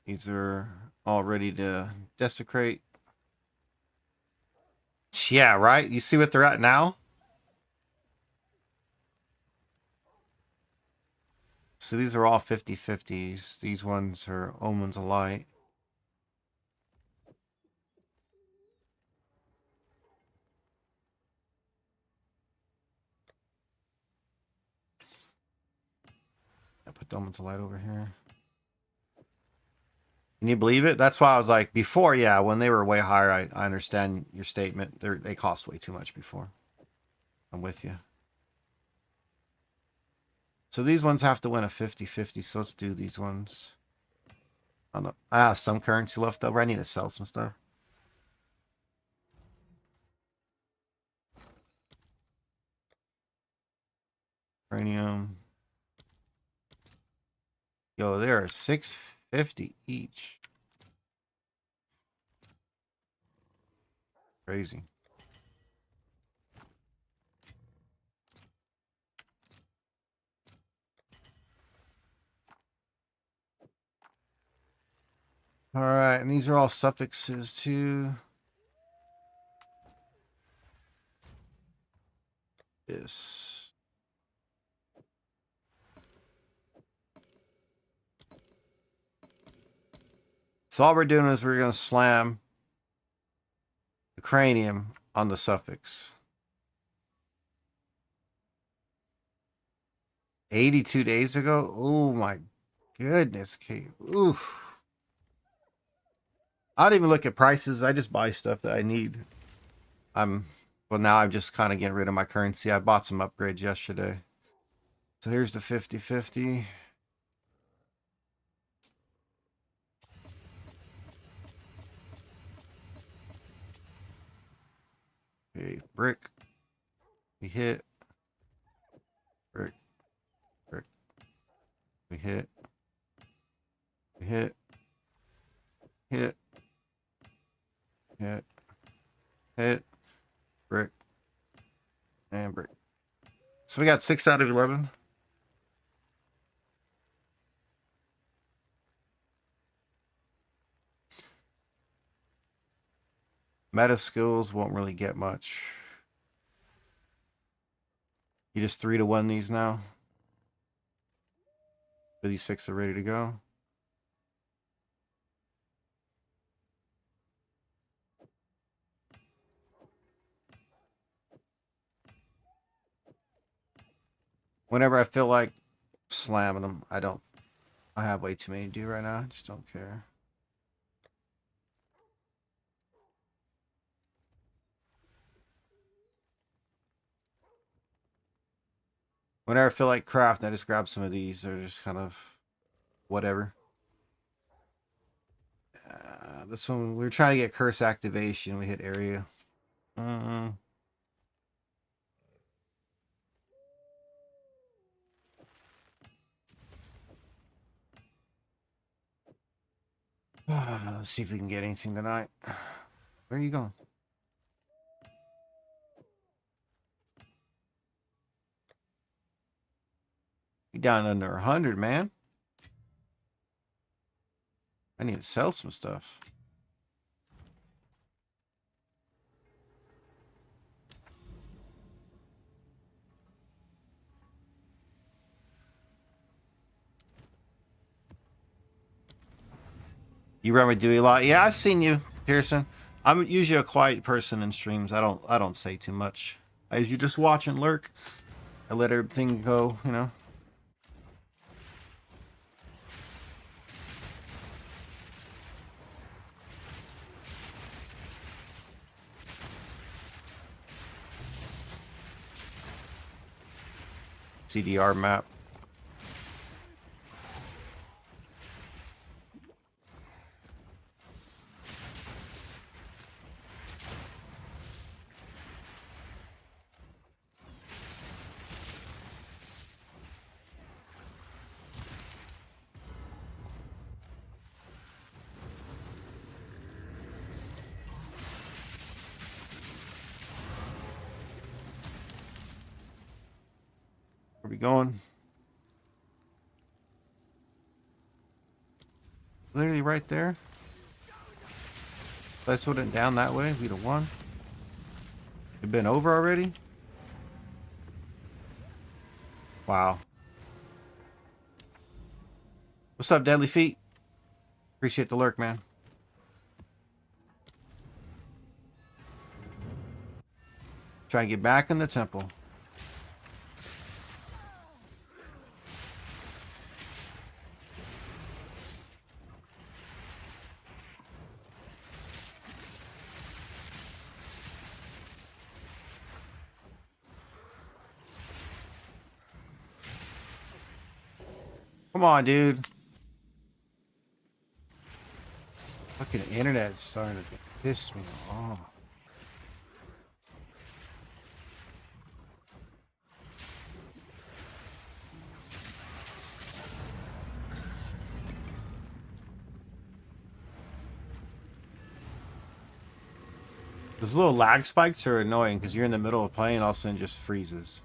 These are all ready to desecrate. Yeah, right? You see what they're at now? So these are all 50-50s. These ones are Omens of Light. I put the Omens of Light over here. Can you believe it? That's why I was like, before, yeah, when they were way higher, I understand your statement. They cost way too much before. I'm with you. So these ones have to win a 50-50, so let's do these ones. I don't know. I have some currency left over. I need to sell some stuff. Uranium. Yo, they are 650 each. Crazy. All right, and these are all suffixes too. This. So all we're doing is we're going to slam the cranium on the suffix. 82 days ago? Oh my goodness, Kate. Oof. I don't even look at prices. I just buy stuff that I need. Well, now I'm just kind of getting rid of my currency. I bought some upgrades yesterday. So here's the 50-50. Okay, brick. We hit. Brick. Brick. We hit. We hit. Hit. Hit. Hit. Brick. And brick. So we got 6 out of 11. Meta skills won't really get much. You just 3 to 1 these now. But these 6 are ready to go. Whenever I feel like slamming them, I have way too many to do right now. I just don't care. Whenever I feel like crafting, I just grab some of these. They're just kind of whatever. This one, we were trying to get curse activation. We hit area. Let's see if we can get anything tonight. Where are you going? You down under 100, man. I need to sell some stuff. You run with Dewey a lot? Yeah, I've seen you, Pearson. I'm usually a quiet person in streams. I don't say too much. I usually just watch and lurk. I let everything go, you know. CDR map. Where we going? Literally right there. If I slowed it down that way, we'd have won. It'd been over already. Wow. What's up, Deadly Feet? Appreciate the lurk, man. Try and get back in the temple. Come on, dude. Fucking internet's starting to piss me off. Those little lag spikes are annoying because you're in the middle of playing, all of a sudden it just freezes.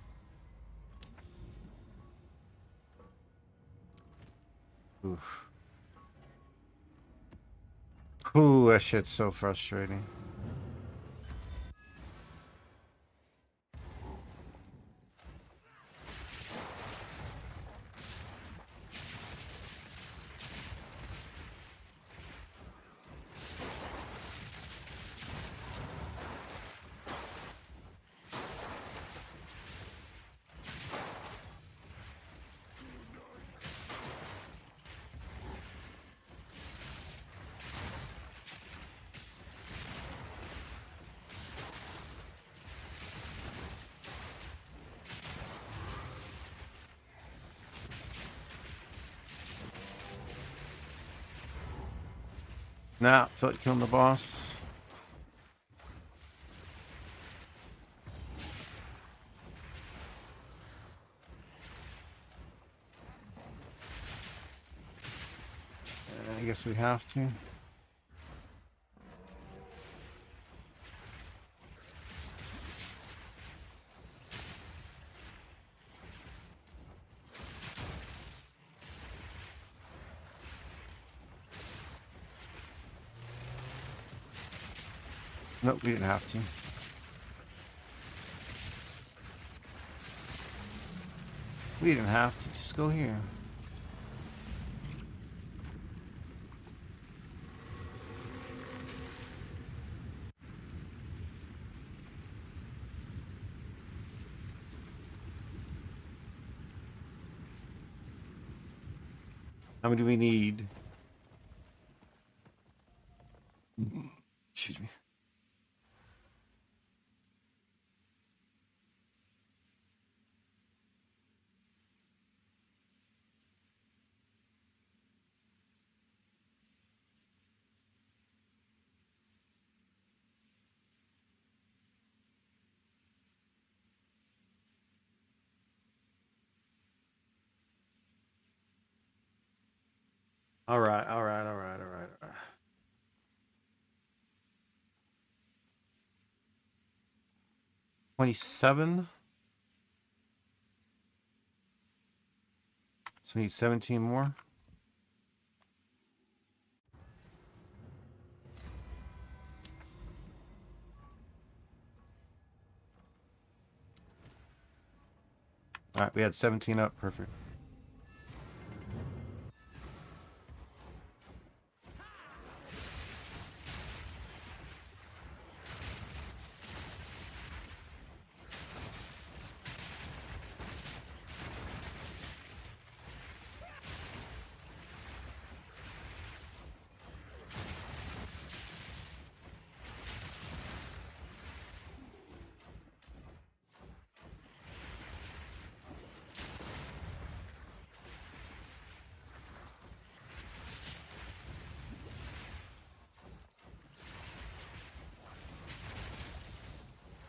Oof. Ooh, that shit's so frustrating. Nah, felt like killing the boss. I guess we have to. Nope, we didn't have to. We didn't have to. Just go here. How many do we need? Excuse me. All right. 27. So we need 17 more. All right, we had 17 up. Perfect.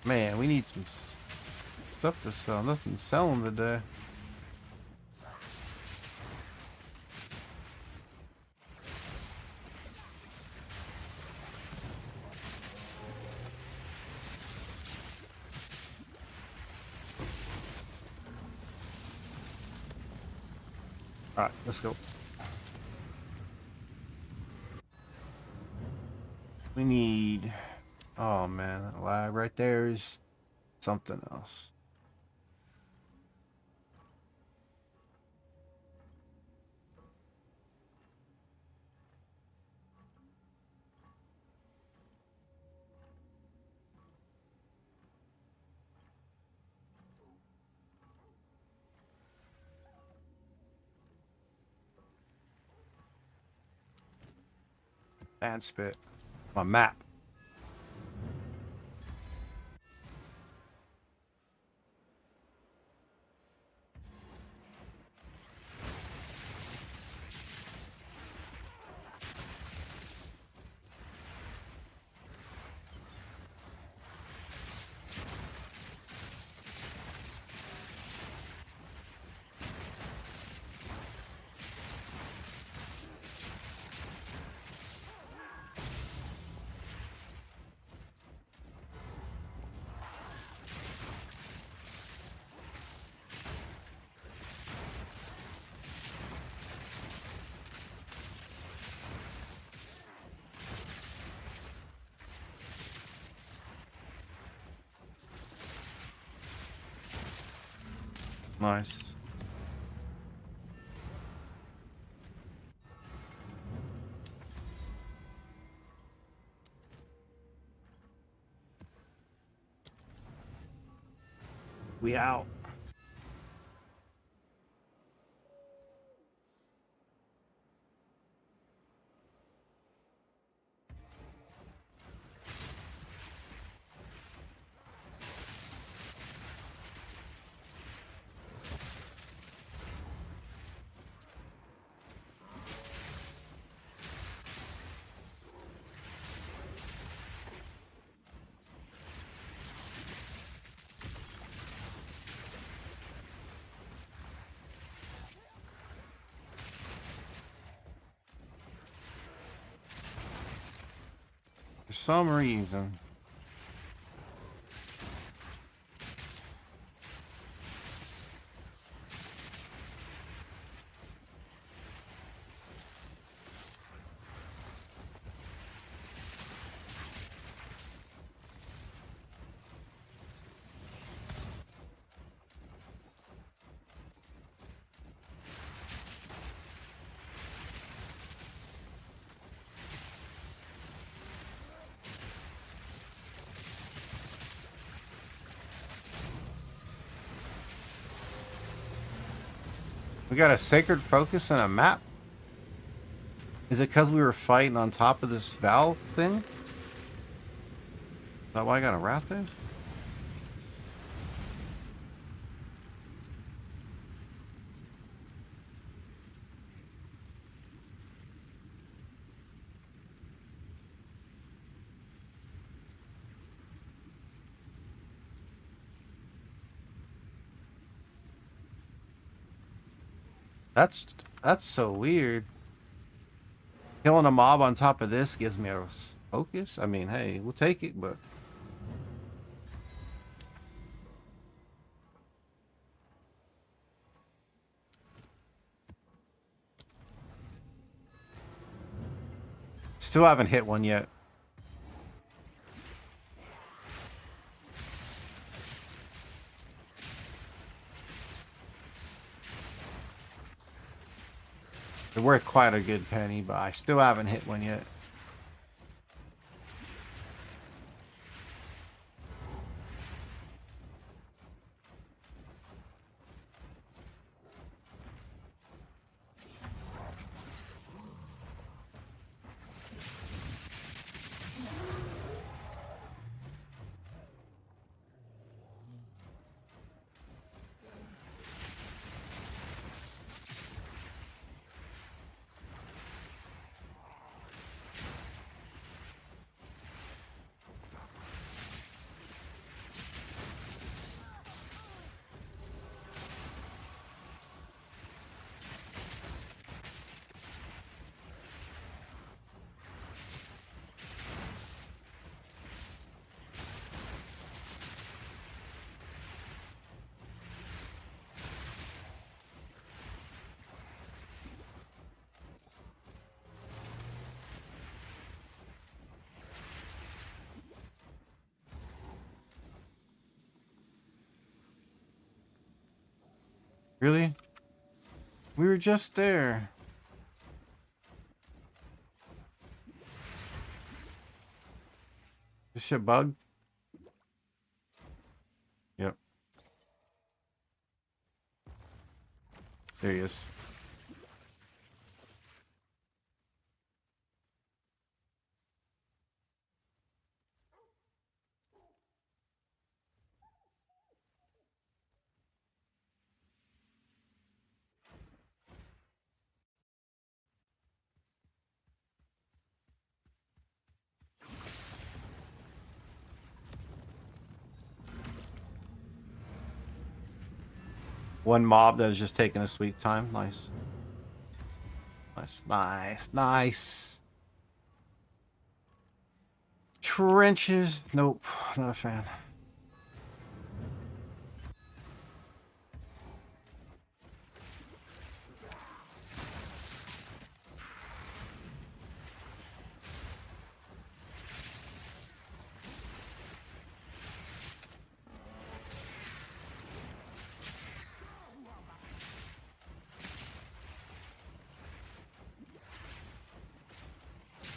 Man, we need some stuff to sell. Nothing's selling today. Alright, let's go. We need... Oh man, that lag right there is something else. And spit. My map. Nice. We out. For some reason. We got a sacred focus and a map. Is it because we were fighting on top of this valve thing? Is that why I got a wrath there? That's so weird. Killing a mob on top of this gives me a focus. I mean, hey, we'll take it, but still haven't hit one yet. They're worth quite a good penny, but I still haven't hit one yet. Really? We were just there. This shit bug? Yep. There he is. One mob that was just taking a sweet time. Nice. Nice, nice, nice. Trenches. Nope, not a fan.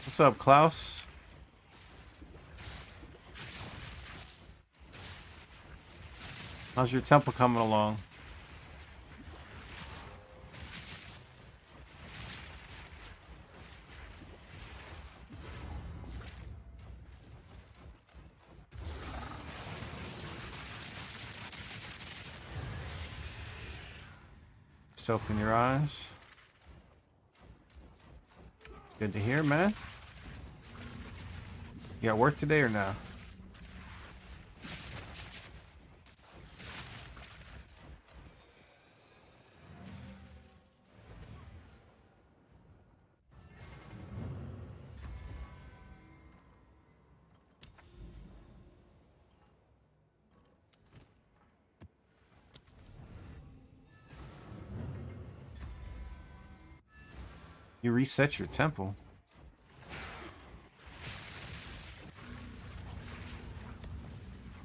What's up, Klaus? How's your temple coming along? Just open your eyes. Good to hear, man. You got work today or no? You reset your temple.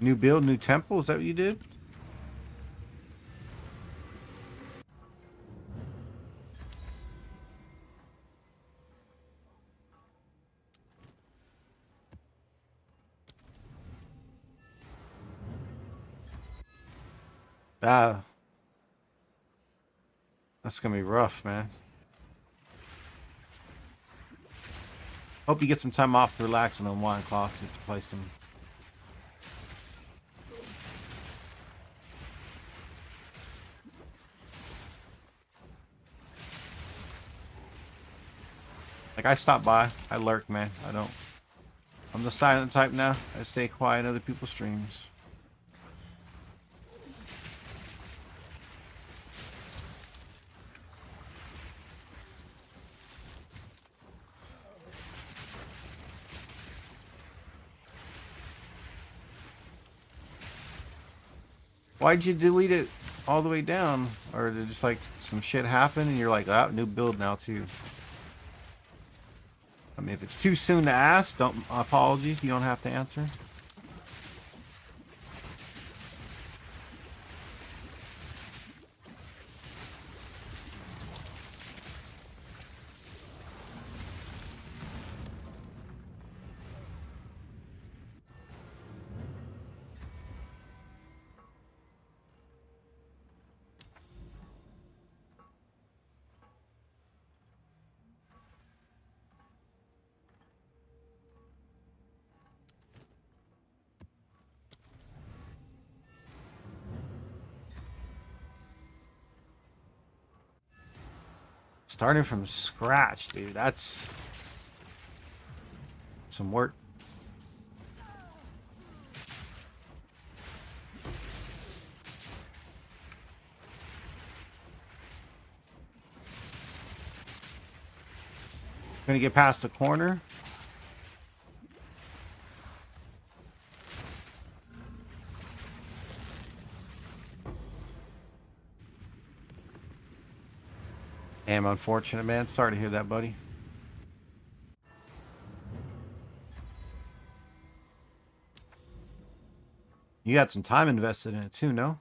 New build, new temple? Is that what you did? Ah. That's gonna be rough, man. Hope you get some time off to relax and unwind, Klaus, to play some. Like, I stop by, I lurk, man. I don't. I'm the silent type now. I stay quiet in other people's streams. Why'd you delete it all the way down? Or did just like some shit happen and you're like, ah, new build now too? I mean, if it's too soon to ask, don't apologies. You don't have to answer. Starting from scratch, dude. That's some work. Gonna get past the corner. Damn, unfortunate, man. Sorry to hear that, buddy. You had some time invested in it too, no?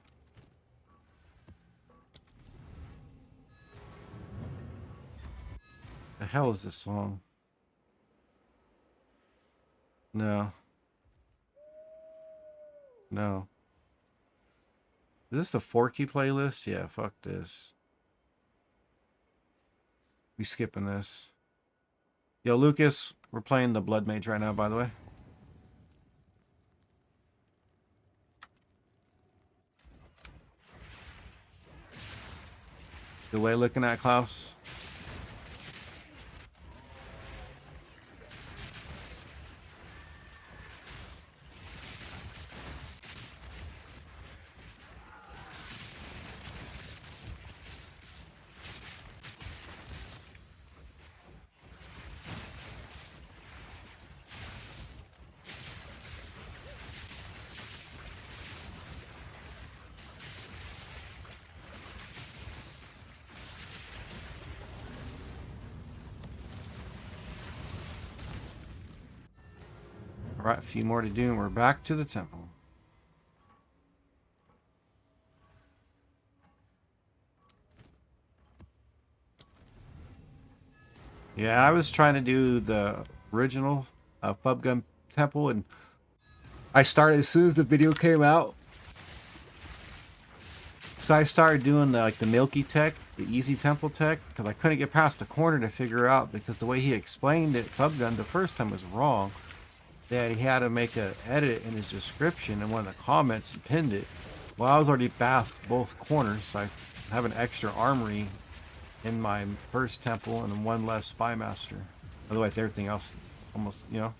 hell is this song? No. No. Is this the Forky playlist? Yeah, fuck this. We skipping this. Yo, Lucas, we're playing the Blood Mage right now, by the way. Good way looking at Klaus. Alright, a few more to do and we're back to the temple. Yeah, I was trying to do the original Pubgun Temple, and I started as soon as the video came out. So I started doing the Milky tech, the easy temple tech, because I couldn't get past the corner to figure out, because the way he explained it, Pubgun, the first time was wrong. That he had to make an edit in his description in one of the comments and pinned it. Well, I was already bathed both corners, so I have an extra armory in my first temple and one less spy master. Otherwise, everything else is almost, you know.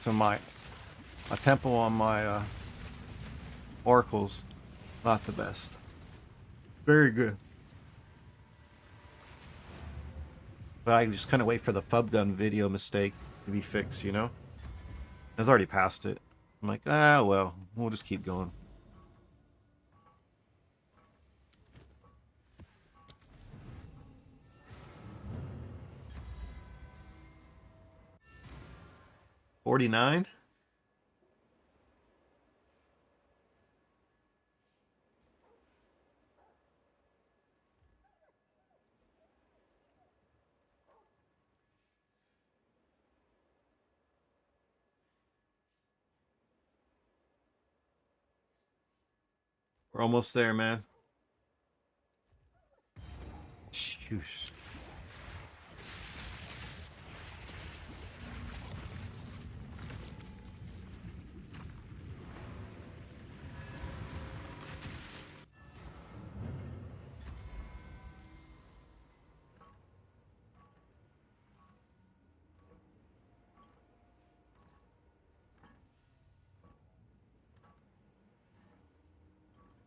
So my temple on my oracles, not the best. Very good. But I just couldn't wait for the Pubgun video mistake to be fixed, you know? I was already past it. I'm like, well, we'll just keep going. $49? We're almost there, man. Shoosh.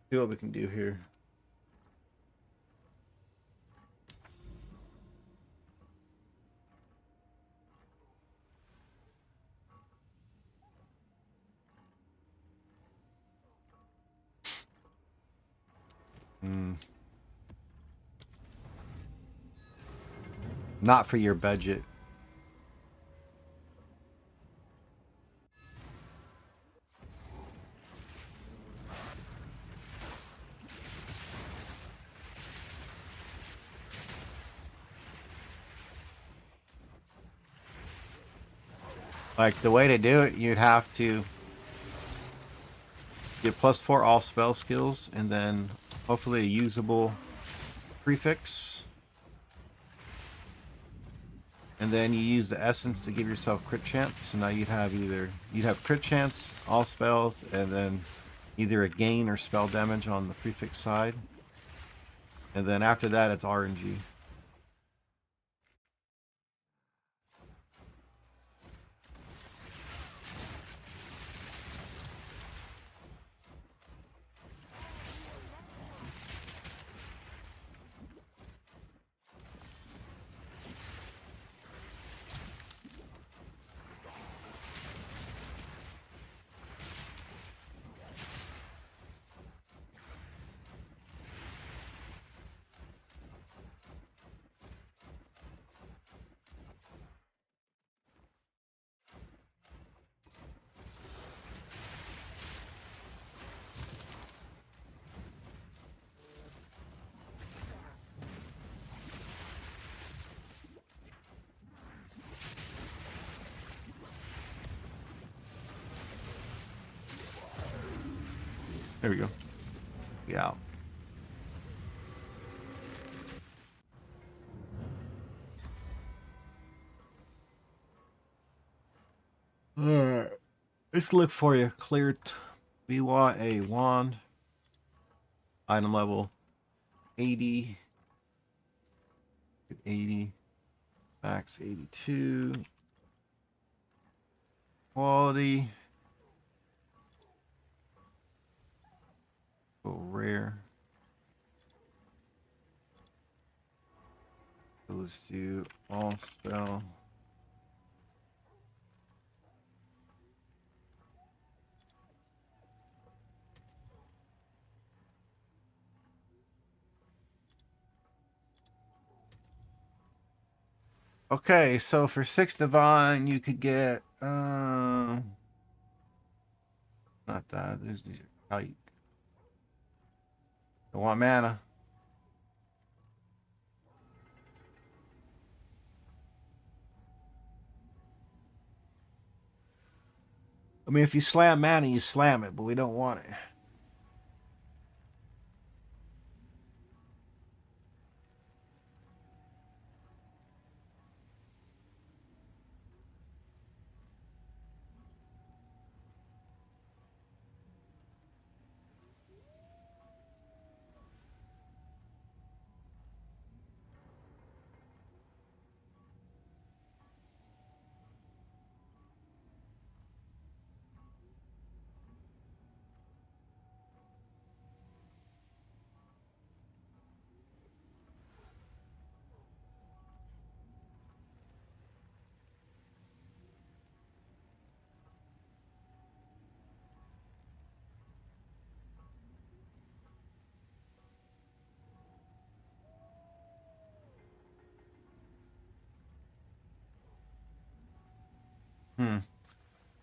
See what we can do here. Not for your budget. Like, the way to do it, you'd have to get +4 all spell skills, and then hopefully a usable prefix. And then you use the essence to give yourself crit chance. So now you'd have crit chance, all spells, and then either a gain or spell damage on the prefix side. And then after that, it's RNG. There we go. Yeah. Alright. Let's look for you. Cleared. We want a wand. Item level 80. 80. Max 82. Quality. Oh, rare. So let's do all spell. Okay, so for 6 divine, you could get not that. These are tight. I want mana. I mean, if you slam mana, you slam it, but we don't want it.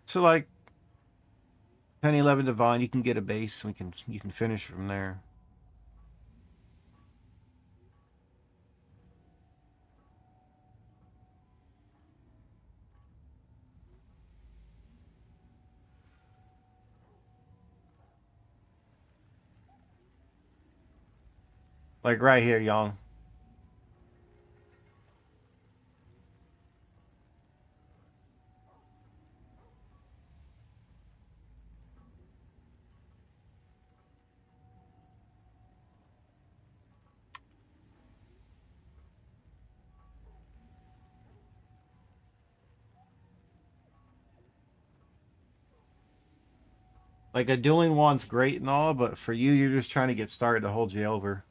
So like 10, 11 divine, you can get a base. You can finish from there. Like right here, young. Like a dueling wand's great and all, but for you, you're just trying to get started to hold you over.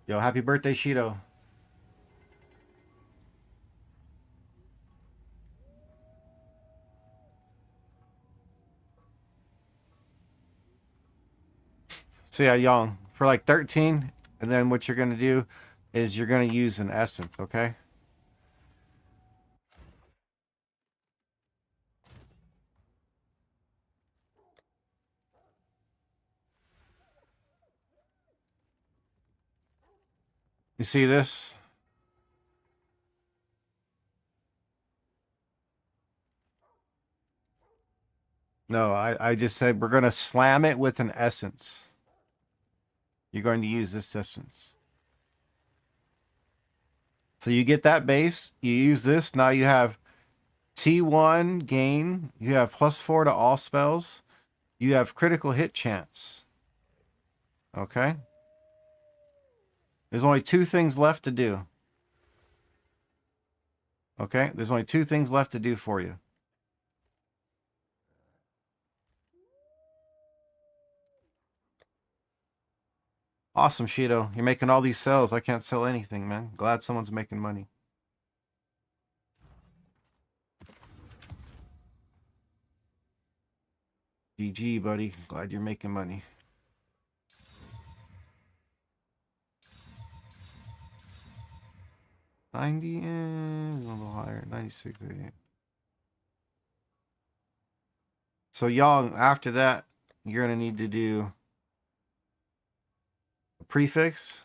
Yo, happy birthday, Shido. So yeah, young. For like 13, and then what you're gonna do is you're gonna use an essence, okay? You see this? No, I just said we're gonna slam it with an essence. You're going to use this essence. So you get that base, you use this, now you have T1 gain, you have +4 to all spells, you have critical hit chance. Okay? There's only 2 things left to do. Okay? There's only 2 things left to do for you. Awesome, Shido. You're making all these sells. I can't sell anything, man. Glad someone's making money. GG, buddy. Glad you're making money. $90 and a little higher. 96, 88. So, Young, after that, you're going to need to do a prefix,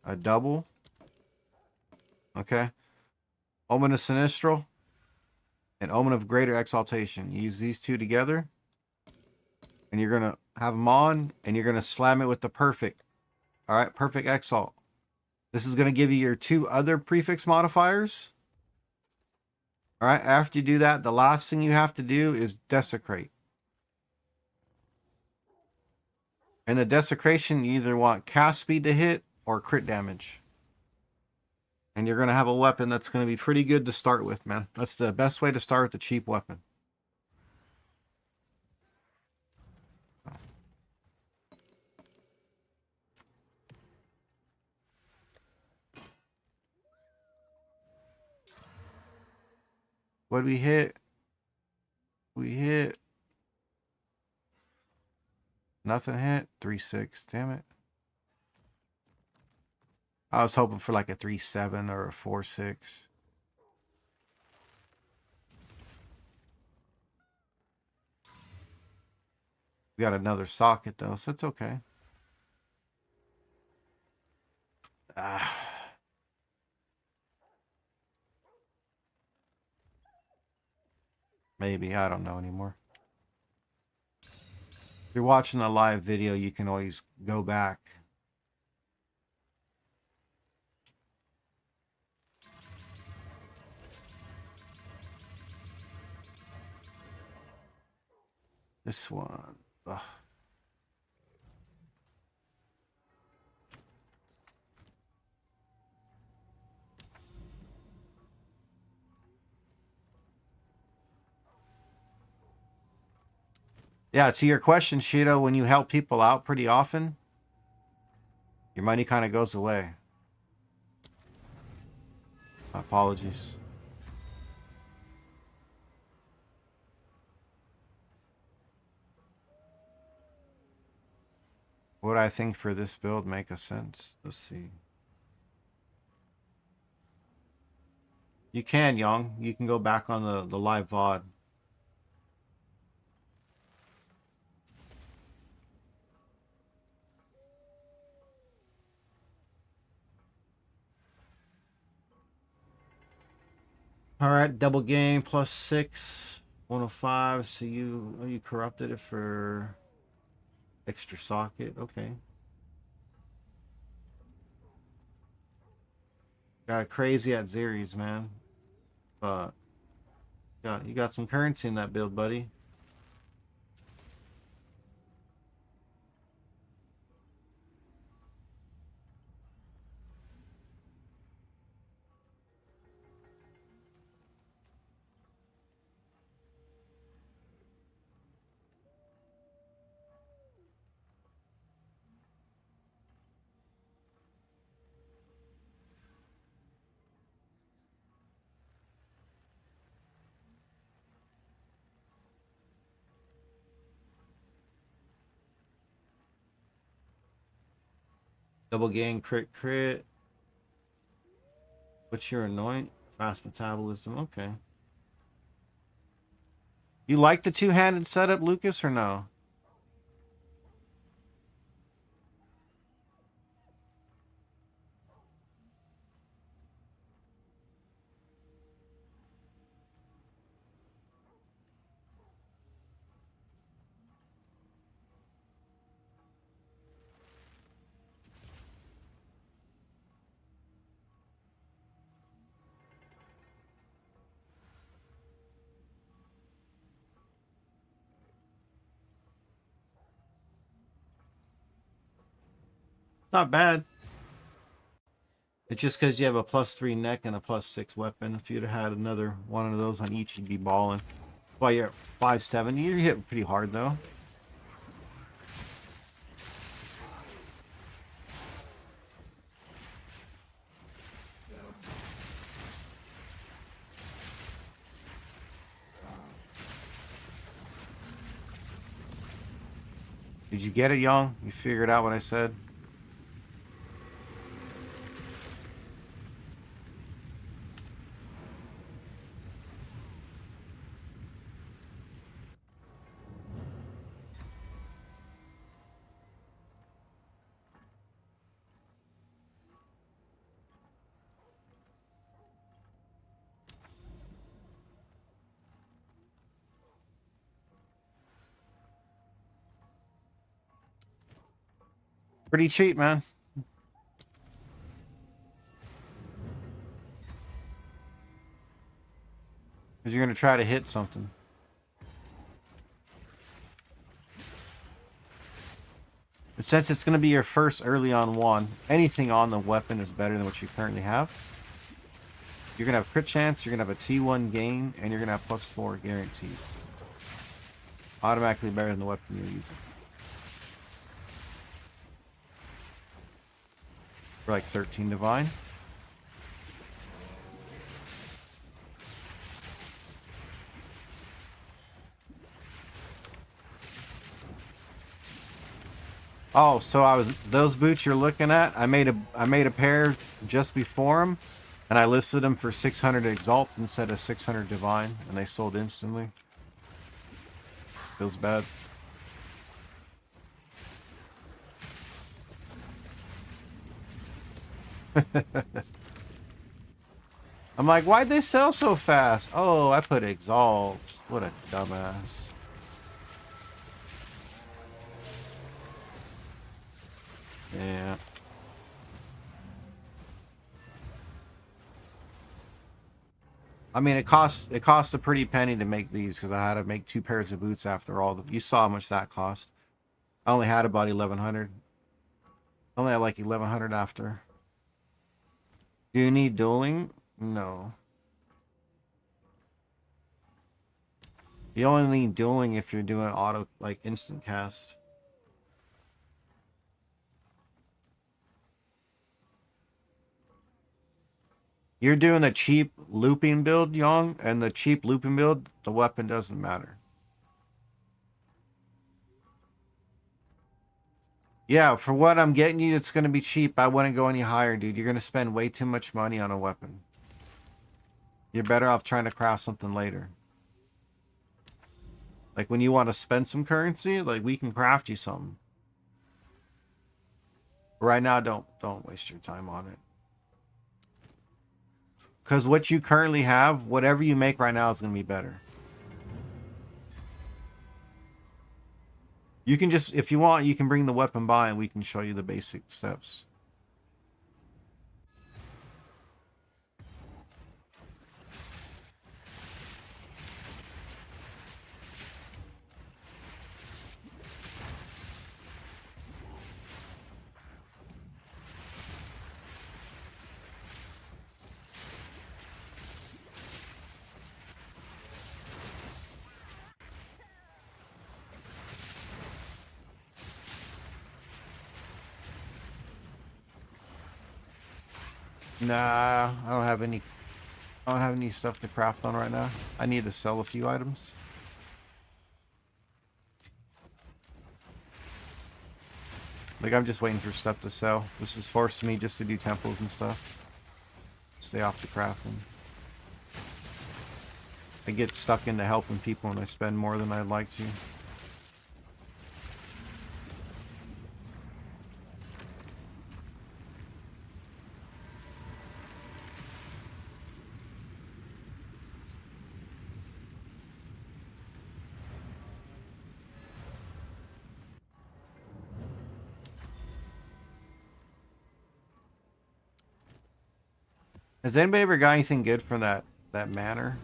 a double, okay, Ominous Sinistral, and Omen of Greater Exaltation. You use these two together, and you're going to have them on, and you're going to slam it with the Perfect. All right, Perfect Exalt. This is going to give you your 2 other prefix modifiers. All right, after you do that, the last thing you have to do is Desecrate. And the Desecration, you either want cast speed to hit or crit damage. And you're going to have a weapon that's going to be pretty good to start with, man. That's the best way to start with a cheap weapon. What did we hit? We hit. Nothing hit. 3-6. Damn it. I was hoping for like a 3-7 or a 4-6. We got another socket though, so it's okay. Maybe, I don't know anymore. If you're watching a live video, you can always go back. This one. Ugh. Yeah, to your question, Shido, when you help people out pretty often, your money kind of goes away. Apologies. What I think for this build make a sense? Let's see. You can, Young. You can go back on the live VOD. All right, double game +6, 105. So you corrupted it for extra socket. Okay. Got crazy at Zeres, man. But you got some currency in that build, buddy. Double gang crit. What's your anoint? Fast metabolism. Okay. You like the two-handed setup, Lucas, or no? Not bad. It's just because you have a +3 neck and a +6 weapon. If you'd have had another one of those on each, you'd be balling. Well, you're at 570. You're hitting pretty hard, though. Did you get it, Young? You figured out what I said? Pretty cheap, man. Because you're going to try to hit something. But since it's going to be your first early on one, anything on the weapon is better than what you currently have. You're going to have crit chance, you're going to have a T1 gain, and you're going to have +4 guaranteed. Automatically better than the weapon you're using. For like 13 divine. Oh, so those boots you're looking at. I made a pair just before them, and I listed them for 600 exalts instead of 600 divine, and they sold instantly. Feels bad. I'm like, why'd they sell so fast? Oh, I put exalts. What a dumbass. Yeah. I mean, it cost a pretty penny to make these because I had to make 2 pairs of boots after all. You saw how much that cost. I only had about 1,100. Only had like 1,100 after. Do you need dueling? No. You only need dueling if you're doing auto, like instant cast. You're doing a cheap looping build, Young, and the cheap looping build, the weapon doesn't matter. Yeah, for what I'm getting you, it's going to be cheap. I wouldn't go any higher, dude. You're going to spend way too much money on a weapon. You're better off trying to craft something later. Like when you want to spend some currency, like we can craft you something. Right now, don't waste your time on it. Because what you currently have, whatever you make right now is going to be better. You can just, if you want, you can bring the weapon by and we can show you the basic steps. Nah, I don't have any stuff to craft on right now. I need to sell a few items. Like I'm just waiting for stuff to sell. This is forcing me just to do temples and stuff. Stay off the crafting. I get stuck into helping people and I spend more than I'd like to. Has anybody ever got anything good from that manor?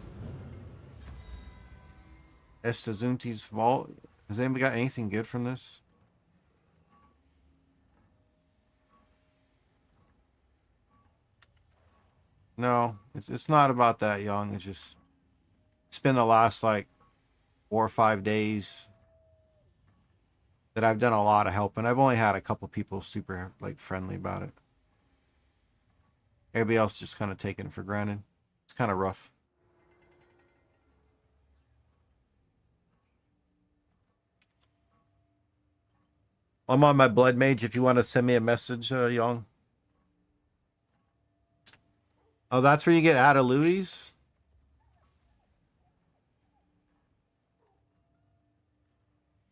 Estazunti's vault. Has anybody got anything good from this? No, it's not about that, Young. It's been the last like 4 or 5 days that I've done a lot of help, and I've only had a couple people super like friendly about it. Everybody else just kind of taken it for granted. It's kind of rough. I'm on my blood mage if you want to send me a message, Young. Oh, that's where you get out of Louis?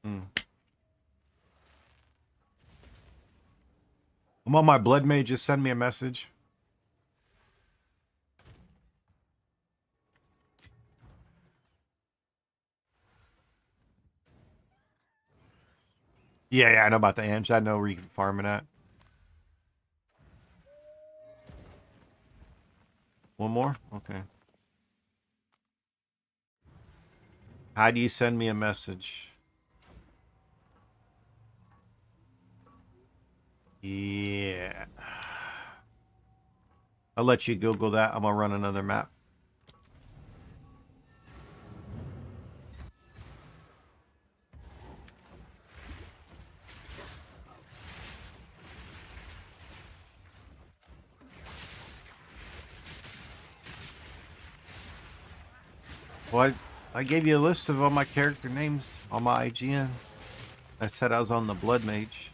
Hmm. I'm on my blood mage, just send me a message. Yeah, I know about the Ange. I know where you can farm it at. One more? Okay. How do you send me a message? Yeah. I'll let you Google that. I'm gonna run another map. Well, I gave you a list of all my character names on my IGN. I said I was on the Blood Mage.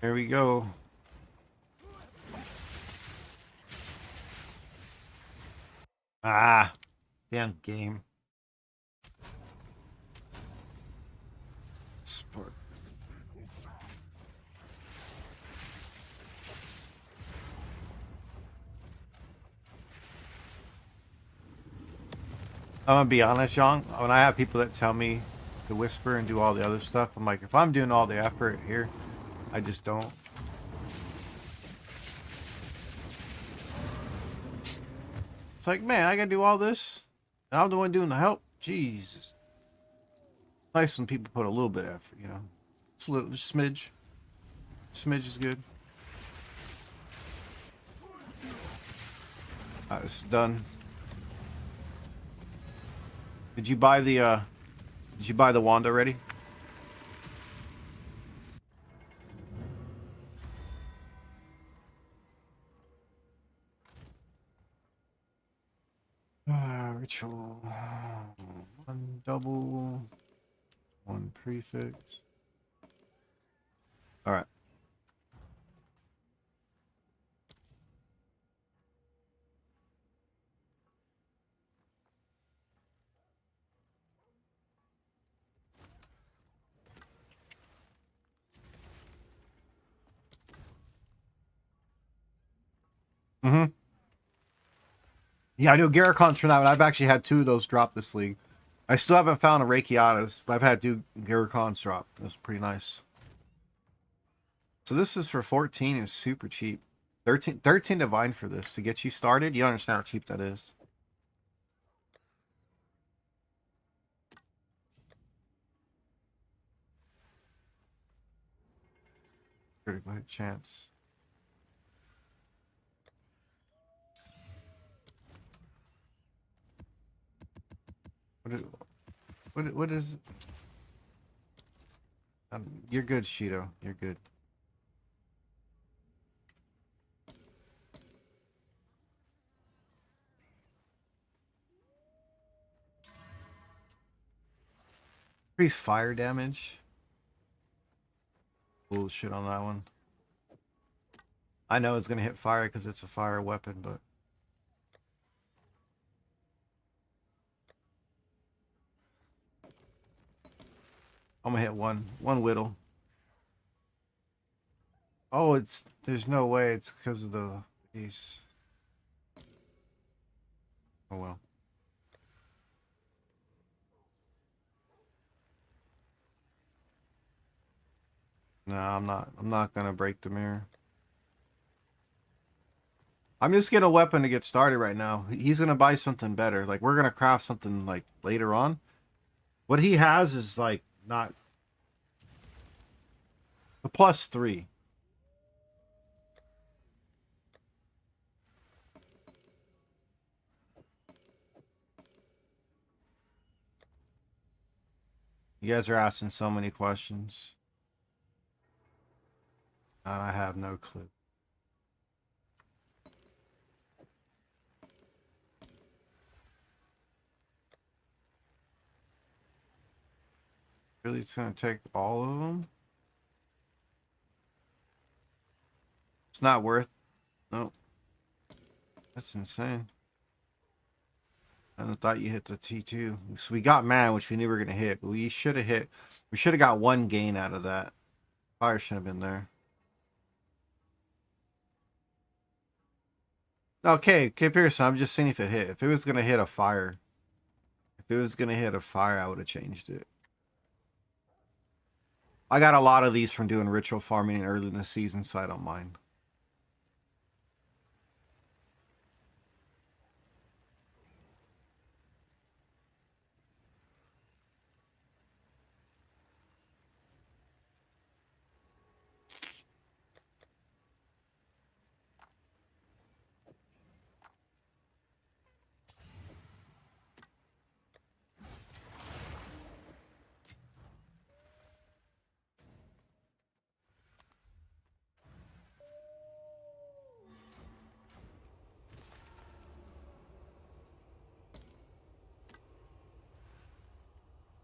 There we go. Ah, damn game. Sport. I'm gonna be honest, Young. When I have people that tell me to whisper and do all the other stuff, I'm like, if I'm doing all the effort here, I just don't. It's like, man, I gotta do all this, and I'm the one doing the help. Jesus. Nice when people put a little bit of effort, you know. Just a little, just smidge. Smidge is good. It's done. Did you buy the wand already? Ritual. One double. One prefix. All right. Mm-hmm. Yeah, I know Garricon's for that, but I've actually had two of those drop this league. I still haven't found a Reikiatas, but I've had two Garricons drop. That's pretty nice. So this is for 14. It's super cheap. 13 divine for this to get you started. You don't understand how cheap that is. Critical hit chance. What is? You're good, Shido. You're good. Increase fire damage. Bullshit on that one. I know it's gonna hit fire because it's a fire weapon, but I'm gonna hit one whittle. Oh, there's no way it's because of the piece. Oh well. No, I'm not gonna break the mirror. I'm just getting a weapon to get started right now. He's gonna buy something better. Like we're gonna craft something like later on. What he has is like not a +3. You guys are asking so many questions. And I have no clue. Really, it's gonna take all of them? It's not worth. Nope. That's insane. I thought you hit the T2. So we got man, which we knew we were gonna hit, but we should have hit. We should have got one gain out of that. Fire should have been there. Okay, Pearson, I'm just seeing if it hit. If it was gonna hit a fire, I would have changed it. I got a lot of these from doing ritual farming early in the season, so I don't mind.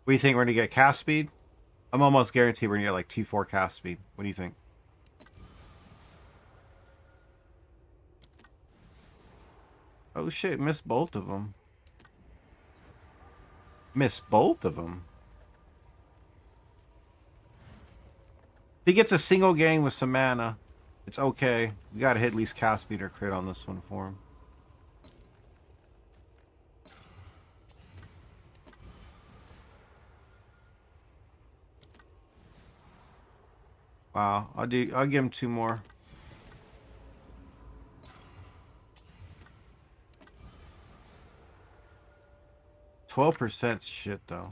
What do you think we're gonna get cast speed? I'm almost guaranteed we're gonna get like T4 cast speed. What do you think? Oh shit, missed both of them. Missed both of them. If he gets a single gang with some mana, it's okay. We gotta hit at least cast speed or crit on this one for him. Wow, I'll give him 2 more. %, shit though.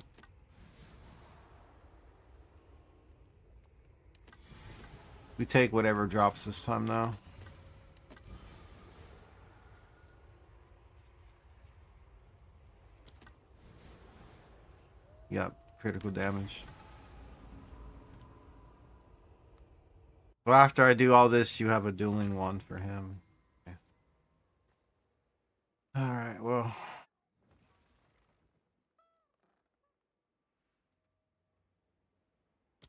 We take whatever drops this time now. Yep, critical damage. Well, after I do all this, you have a dueling wand for him. Okay. Alright, well.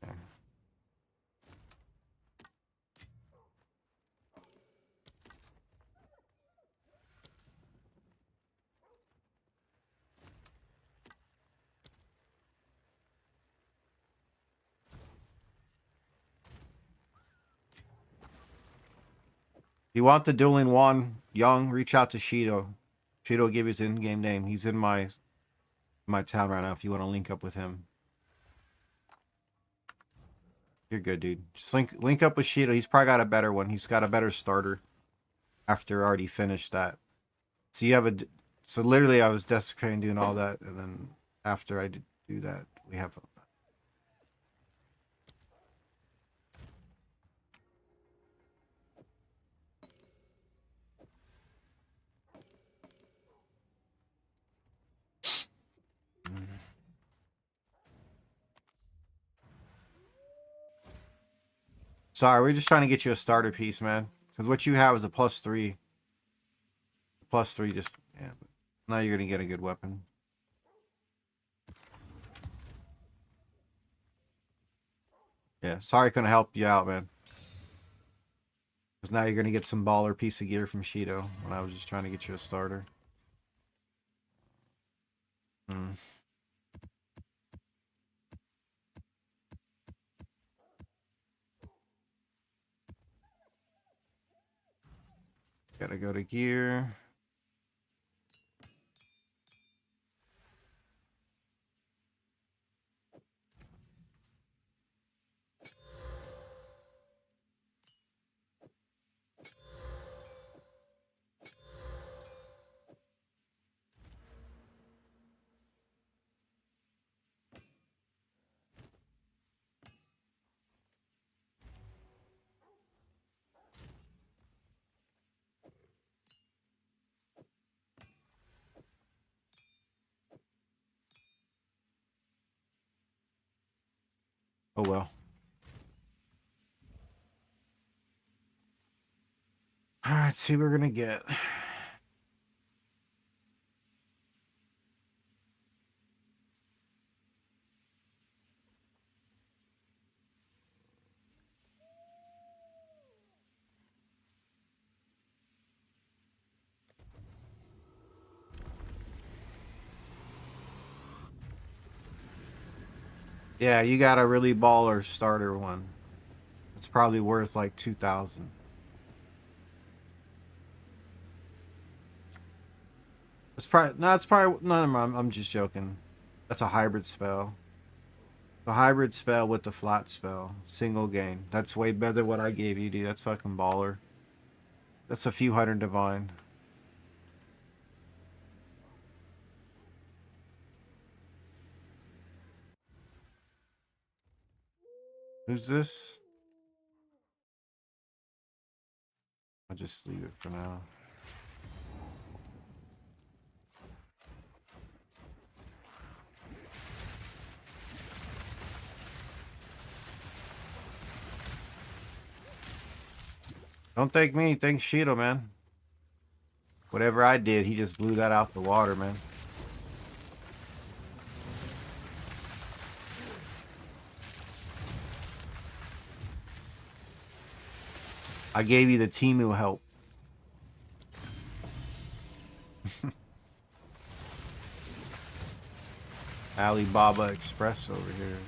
Okay. You want the dueling wand, Young? Reach out to Shido. Shido will give you his in-game name. He's in my town right now. If you want to link up with him, you're good, dude. Just link up with Shido. He's probably got a better one. He's got a better starter. After I already finished that, so you have a. So literally, I was desecrating, doing all that, and then after I did do that, we have. Sorry, we're just trying to get you a starter piece, man. Because what you have is a +3. +3 just, yeah. Now you're going to get a good weapon. Yeah, sorry I couldn't help you out, man. Because now you're going to get some baller piece of gear from Shido when I was just trying to get you a starter. Hmm. Gotta go to gear. Oh well. Alright, see what we're gonna get. Yeah, you got a really baller starter one. It's probably worth like 2,000. It's probably no. It's probably no. I'm just joking. That's a hybrid spell. The hybrid spell with the flat spell, single gain. That's way better than what I gave you, dude. That's fucking baller. That's a few hundred divine. Who's this? I'll just leave it for now. Don't thank me, thank Shido, man. Whatever I did, he just blew that out the water, man. I gave you the Timu help. Alibaba Express over here.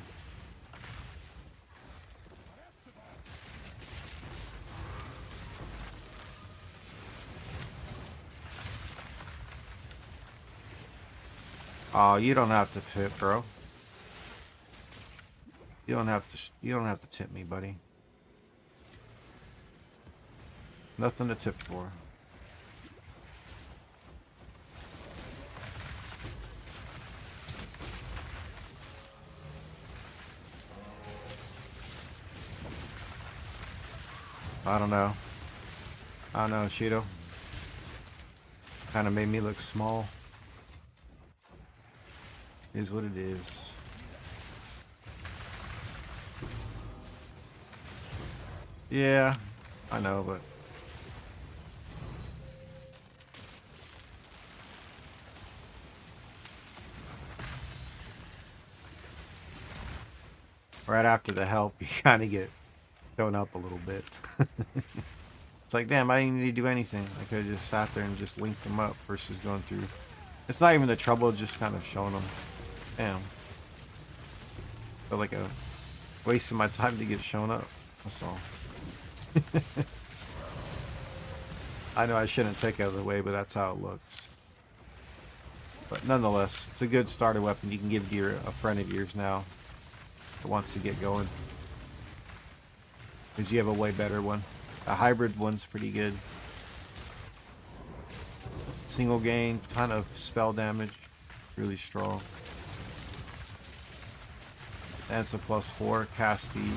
Oh, you don't have to tip, bro. You don't have to. You don't have to tip me, buddy. Nothing to tip for. I don't know. I don't know, Shido. Kind of made me look small. Is what it is. Yeah, I know, but right after the help, you kind of get thrown up a little bit. It's like, damn, I didn't need to do anything. I could have just sat there and just linked them up versus going through. It's not even the trouble, just kind of showing them. Damn. Felt like a waste of my time to get shown up. That's all. I know I shouldn't take it out of the way, but that's how it looks. But nonetheless, it's a good starter weapon you can give to a friend of yours now that wants to get going. Because you have a way better one. A hybrid one's pretty good. Single gain, ton of spell damage, really strong. And it's a +4 cast speed.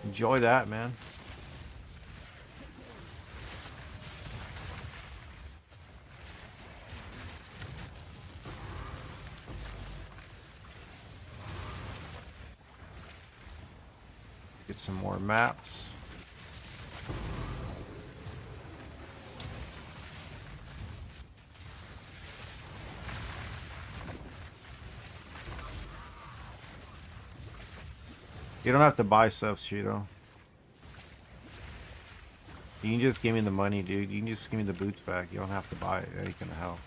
Enjoy that, man. Get some more maps. You don't have to buy stuff, Shido. You can just give me the money, dude. You can just give me the boots back. You don't have to buy it. It ain't gonna help.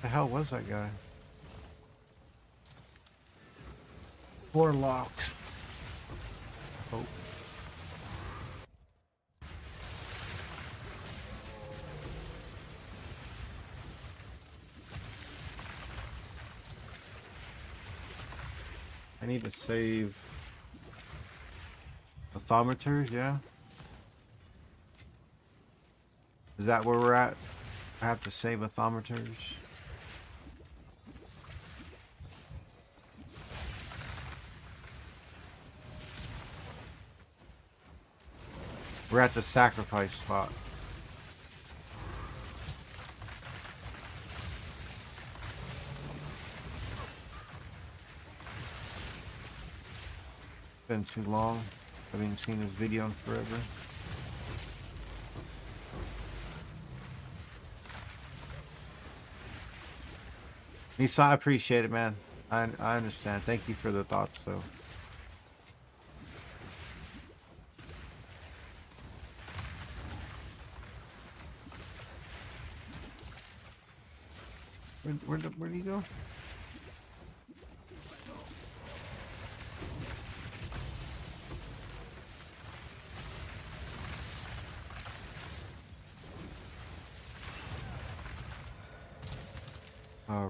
The hell was that guy? Warlocks. Oh. I need to save Athometers, yeah? Is that where we're at? I have to save Athometers. We're at the sacrifice spot. been too long. I haven't seen his video in forever. Nisa, I appreciate it, man. I understand. Thank you for the thoughts, though. Where'd he go?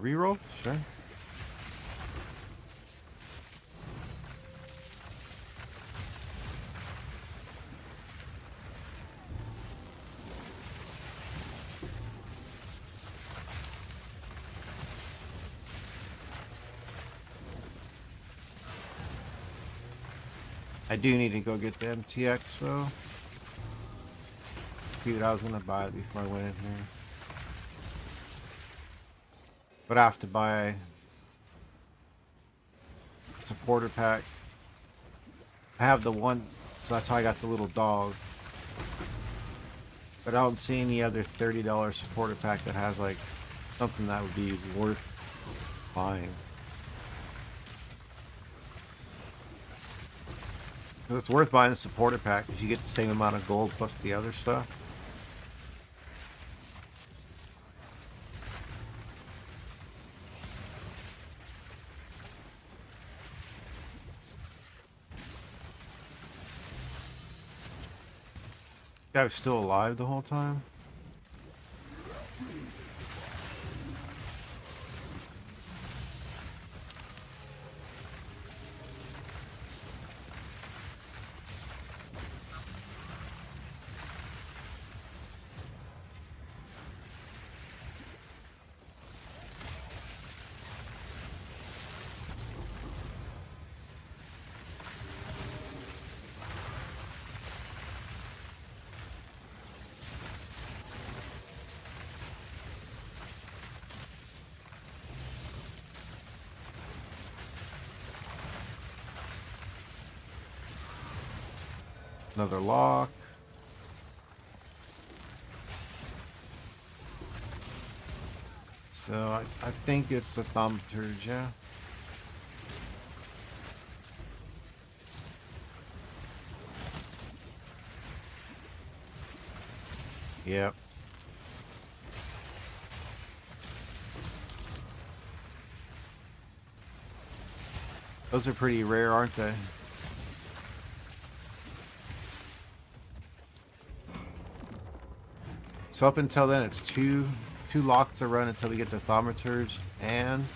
Reroll? Sure. I do need to go get the MTX though. Dude, I was gonna buy it before I went in here. But I have to buy a supporter pack. I have the one, so that's how I got the little dog. But I don't see any other $30 supporter pack that has like something that would be worth buying. It's worth buying the supporter pack because you get the same amount of gold plus the other stuff. Guy was still alive the whole time. Another lock. So I think it's the thaumaturge, yeah. Yep. Those are pretty rare, aren't they? So up until then, it's two locks to run until we get the thaumaturge and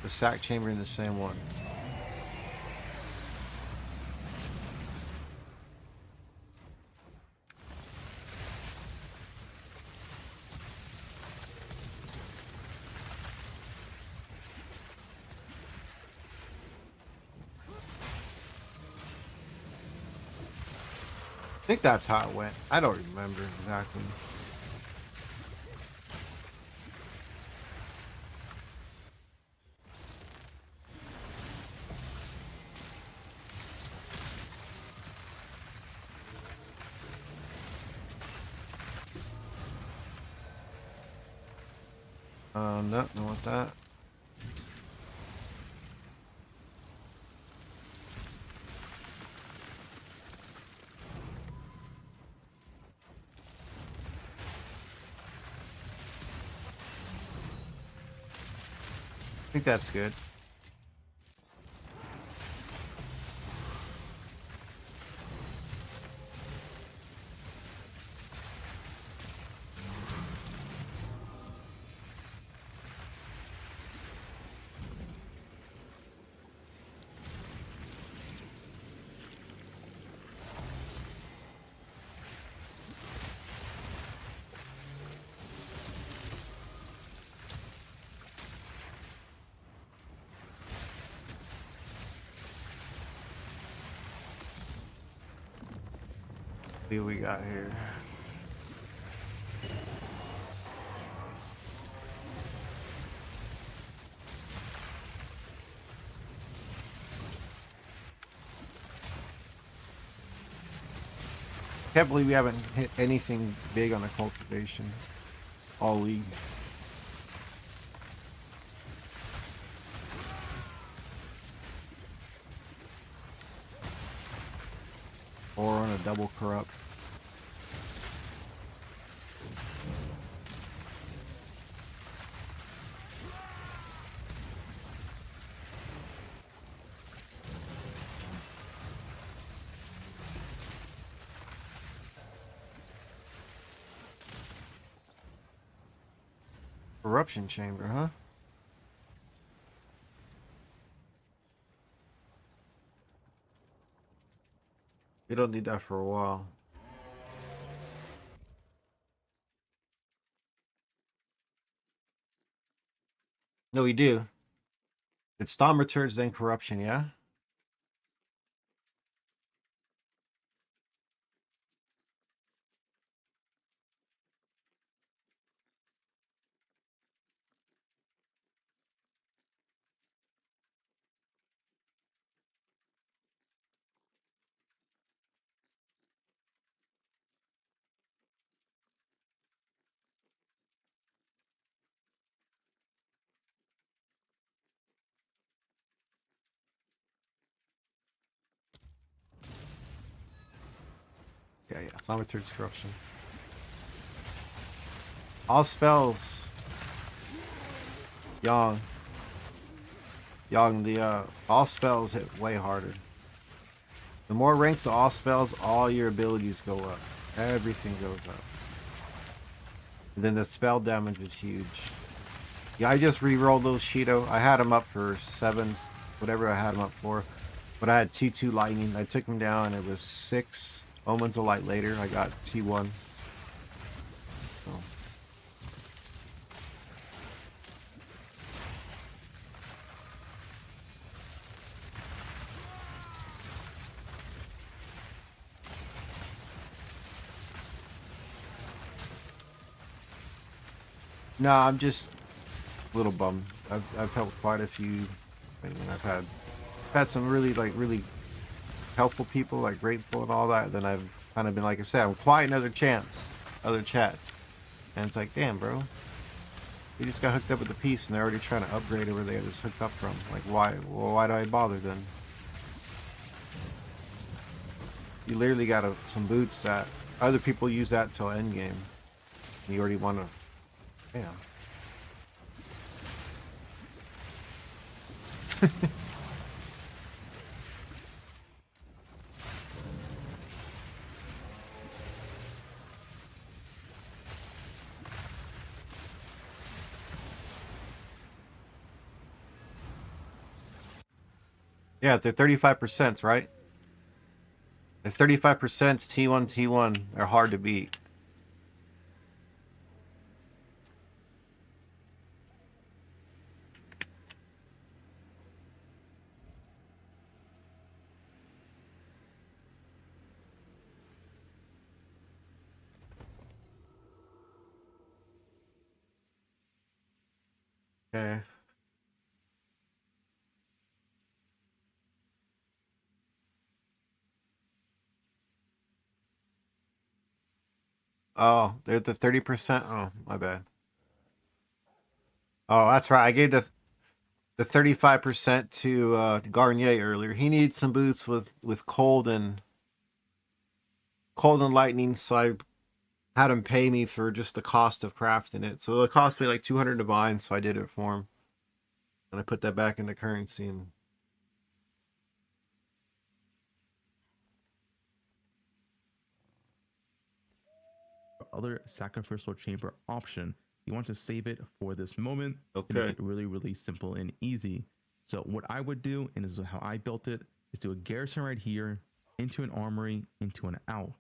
the sack chamber in the same one. I think that's how it went. I don't remember exactly. No, don't want that. I think that's good. See what we got here. Can't believe we haven't hit anything big on the cultivation all league. Or on a double corrupt. Corruption chamber, huh? We don't need that for a while. No, we do. It's Storm returns, then corruption, yeah? Yeah, yeah. Storm returns corruption. All spells. Young. Young, the all spells hit way harder. The more ranks of all spells, all your abilities go up. Everything goes up. And then the spell damage is huge. Yeah, I just re-rolled those Shido. I had them up for 7, whatever I had them up for. But I had T2 Lightning. I took them down. It was 6 Omens of Light later. I got T1. So. No, I'm just a little bummed. I've helped quite a few. I mean, I've had some really helpful people, like grateful and all that. Then I've kind of been, like I said, I'm quiet another chance, other chats, and it's like, damn, bro, we just got hooked up with the piece, and they're already trying to upgrade over there. Just hooked up from. Like, why? Well, why do I bother then? You literally got some boots that other people use that till end game. You already want to, yeah. Yeah, they're 35%, right? The 35% T1 T1 are hard to beat. Okay. Oh, they're at the 30%. Oh, my bad. Oh, that's right. I gave the 35% to Garnier earlier. He needs some boots with cold and lightning, so I had him pay me for just the cost of crafting it. So it cost me like 200 divine, so I did it for him. And I put that back into currency and other sacrificial chamber option. You want to save it for this moment to okay. make it really simple and easy. So what I would do, and this is how I built it, is do a garrison right here, into an armory, into an alk.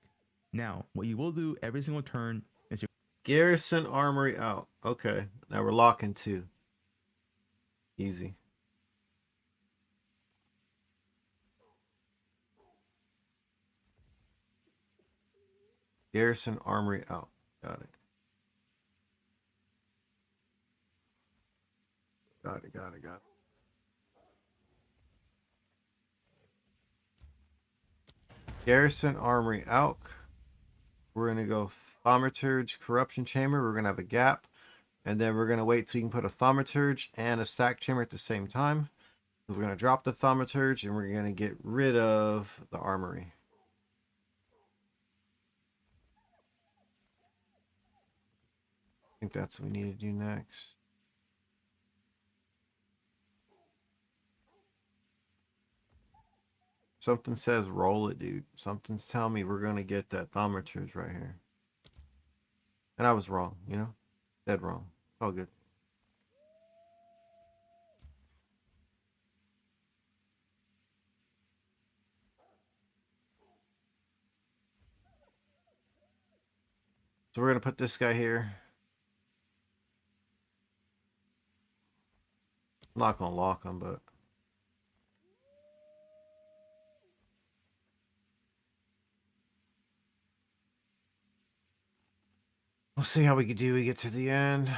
Now, what you will do every single turn is Garrison Armory out. Okay. Now we're locking 2. Easy. Garrison Armory out. Got it. Got it. Garrison Armory out. We're gonna go Thaumaturge, Corruption Chamber. We're gonna have a gap, and then we're gonna wait till we can put a Thaumaturge and a Stack Chamber at the same time. We're gonna drop the Thaumaturge, and we're gonna get rid of the Armory. I think that's what we need to do next. Something says roll it, dude. Something's telling me we're gonna get that Thaumaturge right here. And I was wrong, you know? Dead wrong. All good. So we're gonna put this guy here. I'm not gonna lock him, but we'll see how we can do. We get to the end.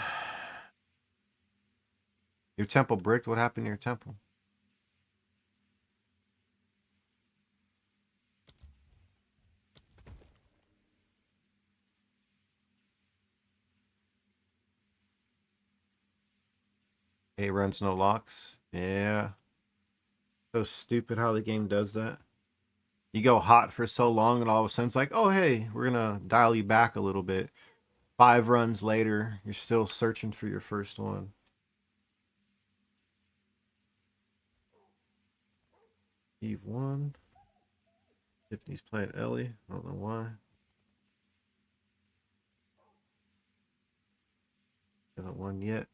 Your temple bricked. What happened to your temple? A runs no locks. Yeah. So stupid how the game does that. You go hot for so long and all of a sudden it's like, oh, hey, we're going to dial you back a little bit. 5 runs later, you're still searching for your first one. Eve 1. Tiffany's playing Ellie. I don't know why. Haven't won yet.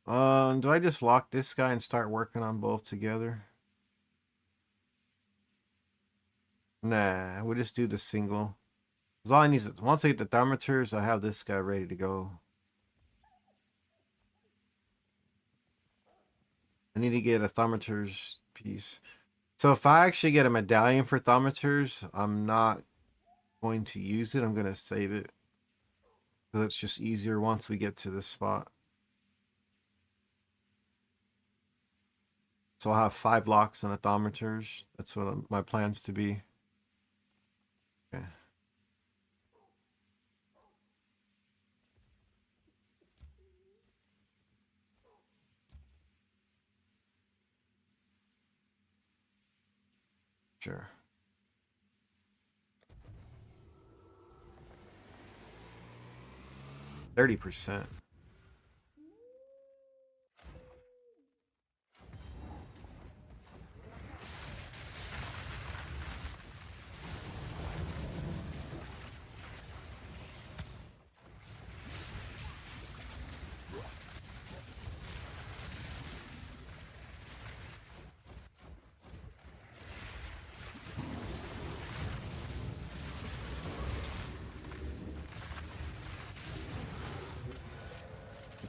Do I just lock this guy and start working on both together? Nah, we'll just do the single. Because all I need is, once I get the Thaumaturge, I have this guy ready to go. I need to get a Thaumaturge piece. So if I actually get a medallion for Thaumaturge, I'm not going to use it. I'm going to save it. Because it's just easier once we get to this spot. So I'll have 5 locks and a Thaumaturge. That's what my plans to be. Okay. Sure. 30%.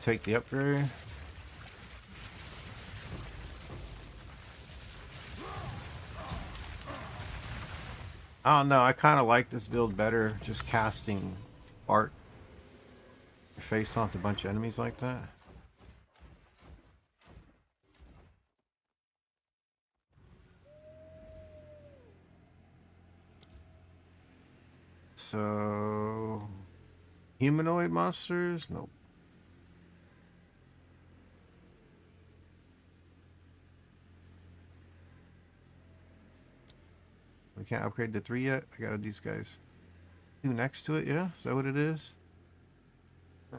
Take the upgrade. I don't know. I kind of like this build better. Just casting art. Your face onto a bunch of enemies like that. So, humanoid monsters? Nope. We can't upgrade to 3 yet. I got these guys. 2 next to it, yeah? Is that what it is? I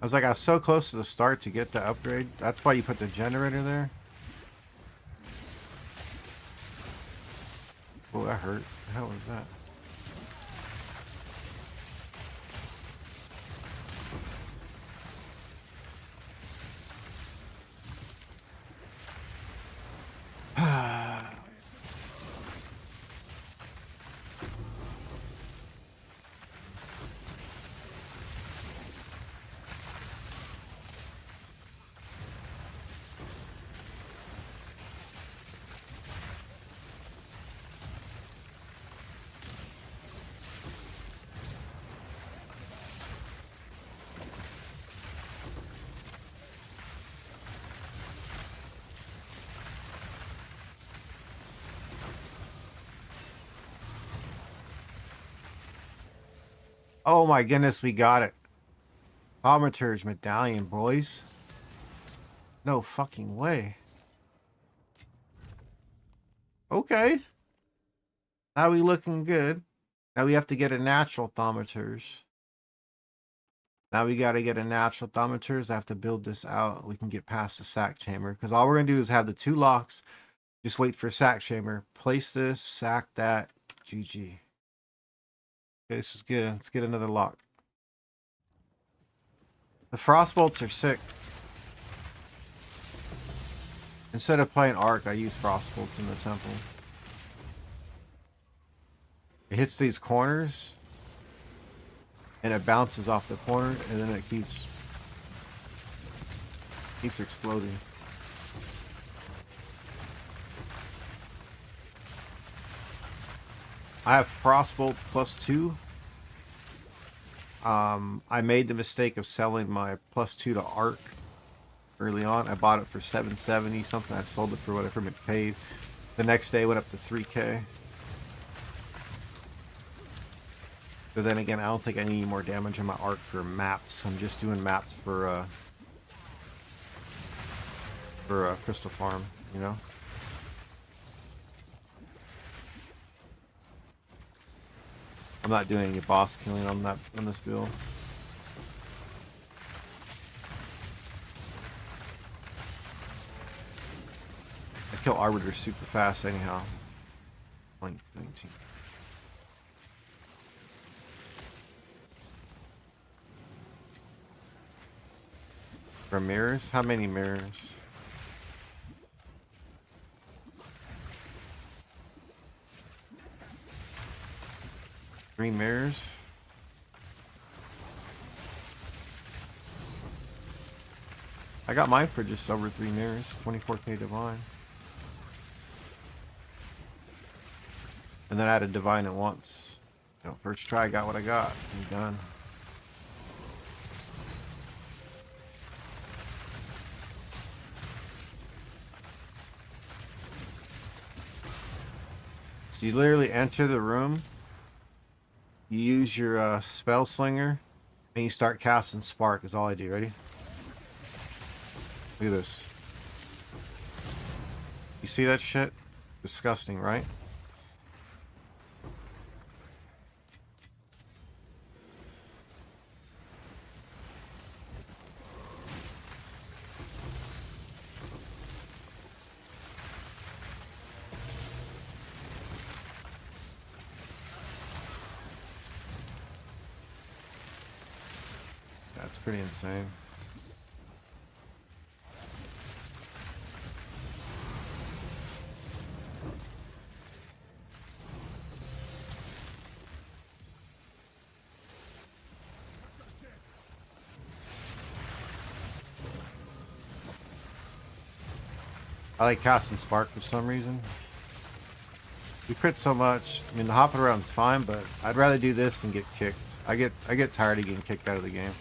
was like, I was so close to the start to get the upgrade. That's why you put the generator there. Oh, that hurt. The hell was that? Oh my goodness, we got it. Thaumaturge medallion, boys. No fucking way. Okay. Now we looking good. Now we have to get a natural Thaumaturge. Now we got to get a natural Thaumaturge. I have to build this out. We can get past the sack chamber. Because all we're going to do is have the 2 locks. Just wait for sack chamber. Place this, sack that. GG. Okay, this is good. Let's get another lock. The frostbolts are sick. Instead of playing arc, I use frostbolts in the temple. It hits these corners, and it bounces off the corner, and then it keeps exploding. I have frostbolts +2. I made the mistake of selling my +2 to arc early on. I bought it for $770 something. I sold it for whatever it paid. The next day it went up to 3K. But then again, I don't think I need any more damage on my arc for maps. I'm just doing maps for Crystal Farm, you know. I'm not doing any boss killing on this build. I kill Arbiter super fast anyhow. Like 19. For mirrors? How many mirrors? Three mirrors? I got mine for just over 3 mirrors. 24k divine. And then I had a divine at once. You know, first try, I got what I got. I'm done. So you literally enter the room, you use your spell slinger, and you start casting spark is all I do. Ready? Look at this. You see that shit? Disgusting, right? That's pretty insane. I like casting spark for some reason. We crit so much. I mean, the hopping around's fine, but I'd rather do this than get kicked. I get tired of getting kicked out of the game.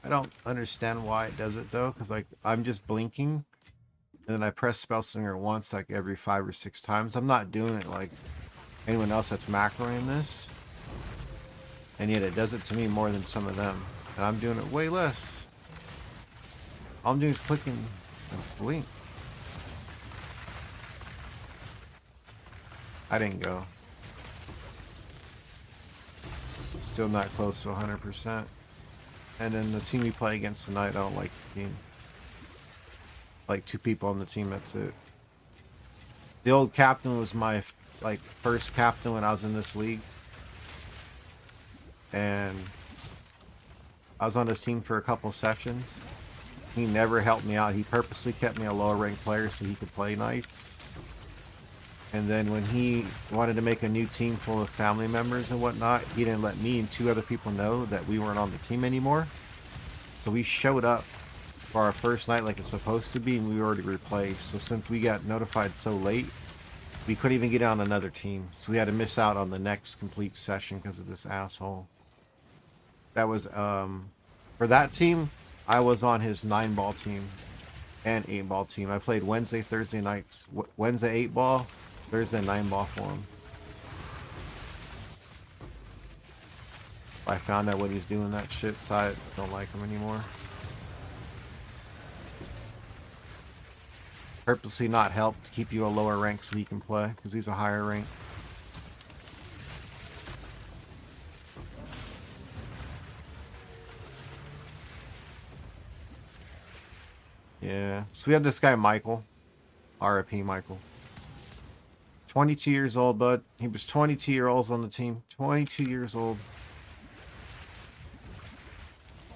I don't understand why it does it though, because like I'm just blinking and then I press spell slinger once like every 5 or 6 times. I'm not doing it like anyone else that's macroing this, and yet it does it to me more than some of them, and I'm doing it way less. All I'm doing is clicking and blink. I didn't go. Still not close to 100%. And then the team we play against tonight, I don't like the team. Like 2 people on the team, that's it. The old captain was my like first captain when I was in this league. And I was on his team for a couple sessions. He never helped me out. He purposely kept me a lower ranked player so he could play knights. And then when he wanted to make a new team full of family members and whatnot, he didn't let me and 2 other people know that we weren't on the team anymore. So we showed up for our first night like it's supposed to be, and we were already replaced. So since we got notified so late, we couldn't even get on another team. So we had to miss out on the next complete session because of this asshole. That was, for that team, I was on his 9-ball team and 8-ball team. I played Wednesday, Thursday nights. Wednesday 8-ball, Thursday 9-ball for him. I found out when he's doing that shit, so I don't like him anymore. Purposely not help to keep you a lower rank so he can play, because he's a higher rank. Yeah, so we had this guy Michael, RIP Michael. 22 years old, bud. He was 22 years old on the team. 22 years old.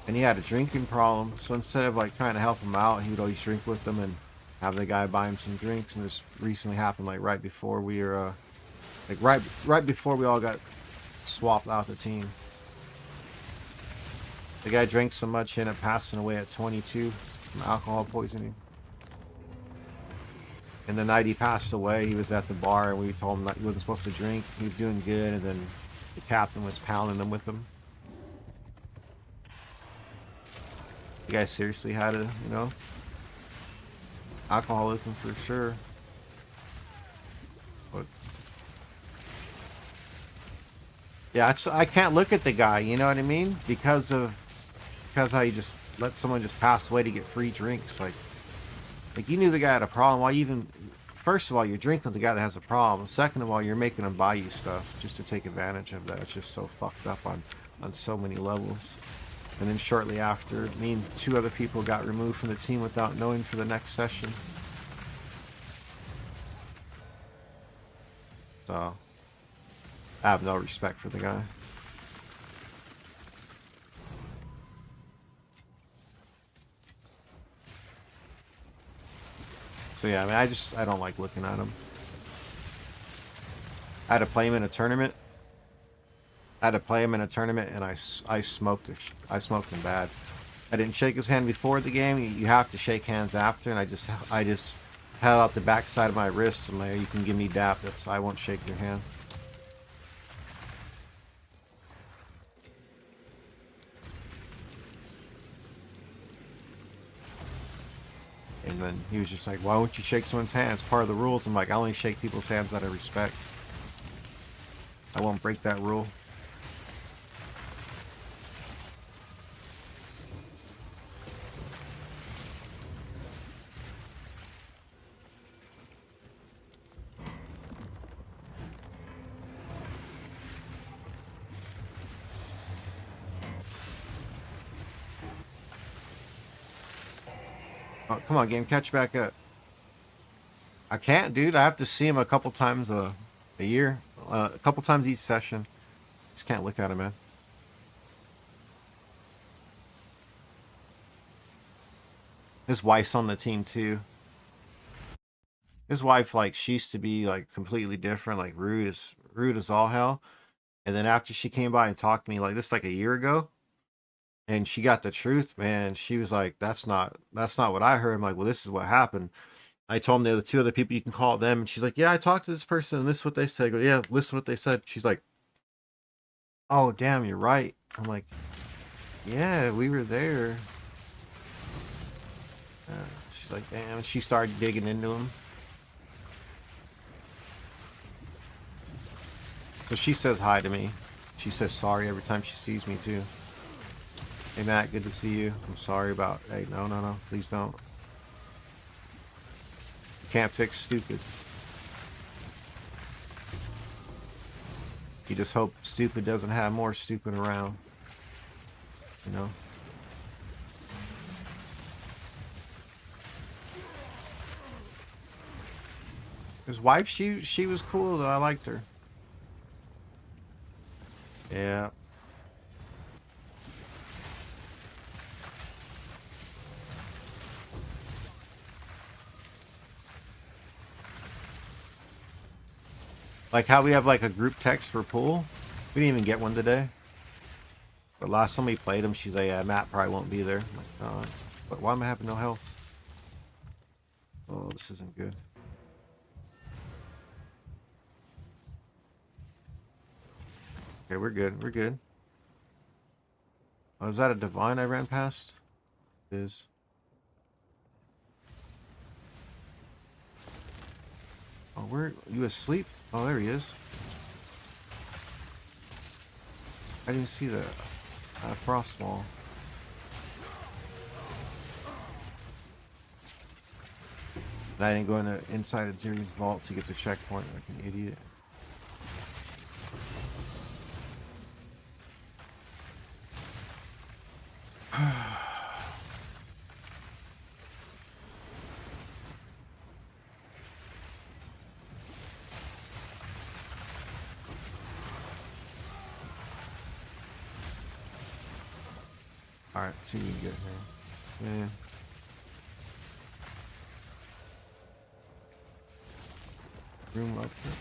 And he had a drinking problem, so instead of like trying to help him out, he would always drink with them and have the guy buy him some drinks. And this recently happened like right before we were, right before we all got swapped out the team. The guy drank so much he ended up passing away at 22 from alcohol poisoning. And the night he passed away, he was at the bar and we told him that he wasn't supposed to drink. He was doing good, and then the captain was pounding him with him. The guy seriously had a, you know, alcoholism for sure. But yeah, I can't look at the guy, you know what I mean? Because how you just let someone just pass away to get free drinks. Like you knew the guy had a problem. Why even? First of all, you're drinking with the guy that has a problem. Second of all, you're making him buy you stuff just to take advantage of that. It's just so fucked up on so many levels. And then shortly after, me and 2 other people got removed from the team without knowing for the next session. So I have no respect for the guy. So yeah, I mean, I don't like looking at him. I had to play him in a tournament. And I smoked it. I smoked him bad. I didn't shake his hand before the game. You have to shake hands after, and I just held out the backside of my wrist and like, you can give me dap. I won't shake your hand. And then he was just like, why won't you shake someone's hand? It's part of the rules. I'm like, I only shake people's hands out of respect. I won't break that rule. Oh, come on, game, catch back up. I can't, dude. I have to see him a couple times a year. A couple times each session. Just can't look at him, man. His wife's on the team, too. His wife, like, she used to be, like, completely different. Like, rude as all hell. And then after she came by and talked to me, like, this, like, a year ago. And she got the truth, man. She was like, that's not what I heard. I'm like, well, this is what happened. I told him there are the 2 other people, you can call them. And she's like, yeah, I talked to this person and this is what they said. I go, yeah, listen to what they said. She's like, oh, damn, you're right. I'm like, yeah, we were there. She's like, damn. And she started digging into him. So she says hi to me. She says sorry every time she sees me, too. Hey, Matt, good to see you. I'm sorry about... Hey, no. Please don't. Can't fix stupid. You just hope stupid doesn't have more stupid around. You know? His wife, she was cool, though. I liked her. Yeah. Like how we have like a group text for pool. We didn't even get one today. But last time we played him, she's like, yeah, Matt probably won't be there. I'm like, but why am I having no health? Oh, this isn't good. Okay, we're good. We're good. Oh, is that a divine I ran past? It is. Oh, where you asleep? Oh, there he is. I didn't see the frost wall. And I didn't go into inside Aziri's vault to get the checkpoint like an idiot. Alright, let's see what we can get here. Yeah. Room up there.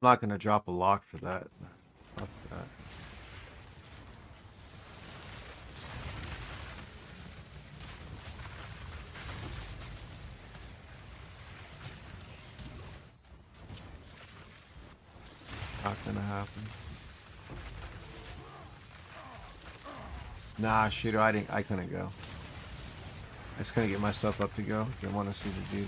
I'm not gonna drop a lock for that. Fuck that. Not gonna happen. Nah, shit, I couldn't go. I just couldn't get myself up to go. Didn't want to see the dude.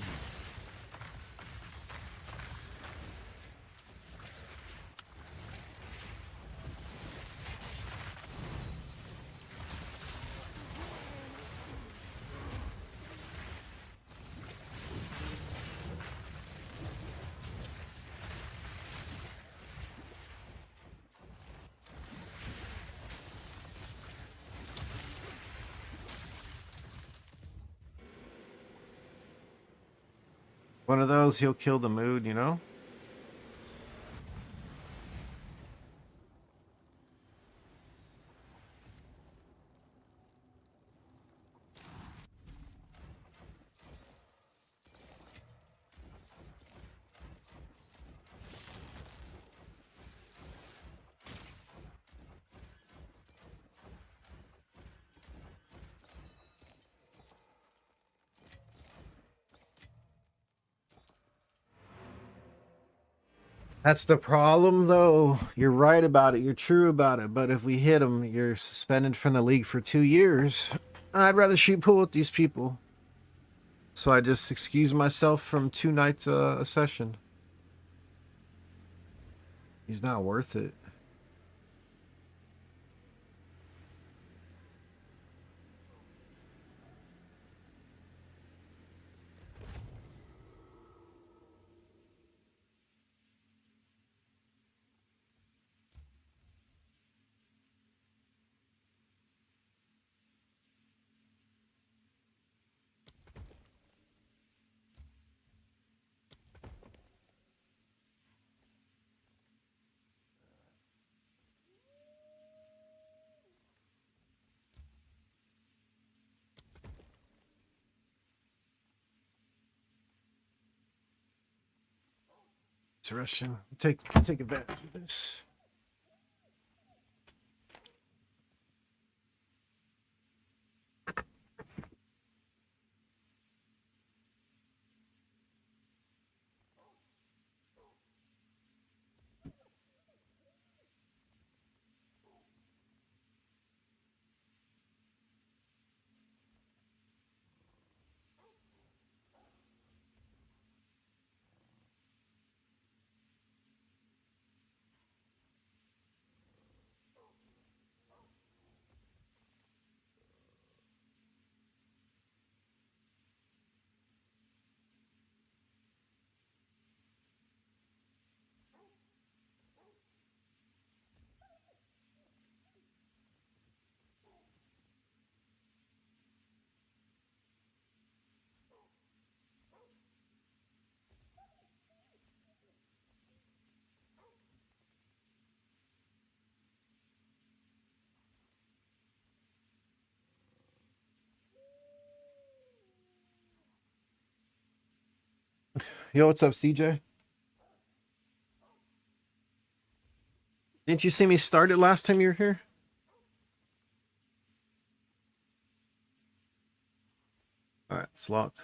One of those, he'll kill the mood, you know? That's the problem, though. You're right about it. You're true about it. But if we hit him, you're suspended from the league for 2 years. I'd rather shoot pool with these people. So I just excuse myself from 2 nights a session. He's not worth it. Interesting. Take advantage of this. Yo, what's up, CJ? Didn't you see me start it last time you were here? All right, it's locked.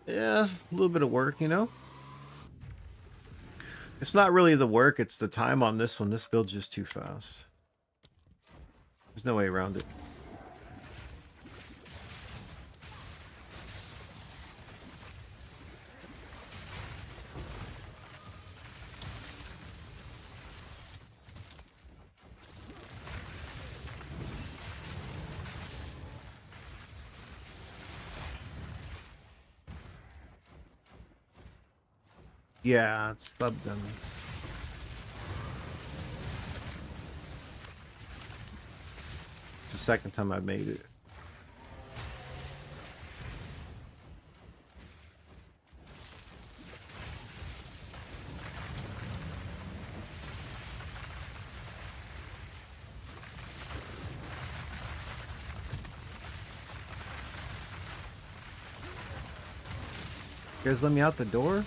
Yeah, a little bit of work, you know? It's not really the work, it's the time on this one. This build's just too fast. There's no way around it. Yeah, it's sub gun. It's the second time I made it. You guys let me out the door?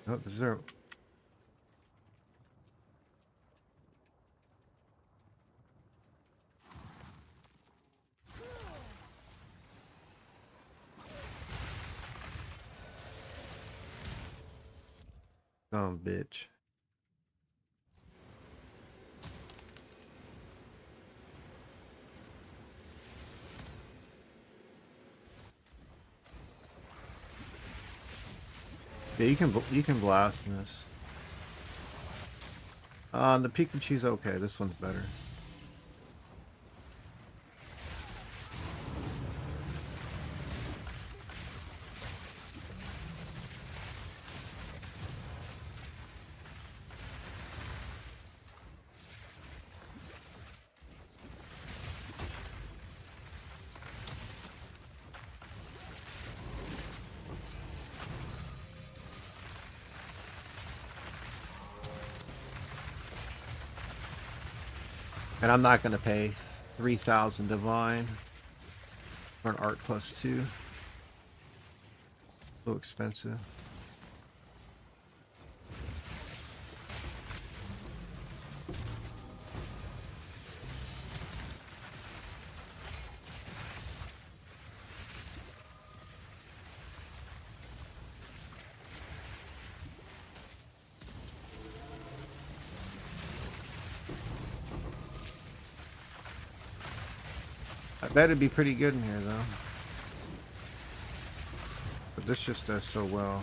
Oh, is there... Oh, bitch. Yeah, you can blast in this. The Pikachu's okay. This one's better. And I'm not gonna pay 3,000 divine for an art +2. So expensive. I bet it'd be pretty good in here though. But this just does so well.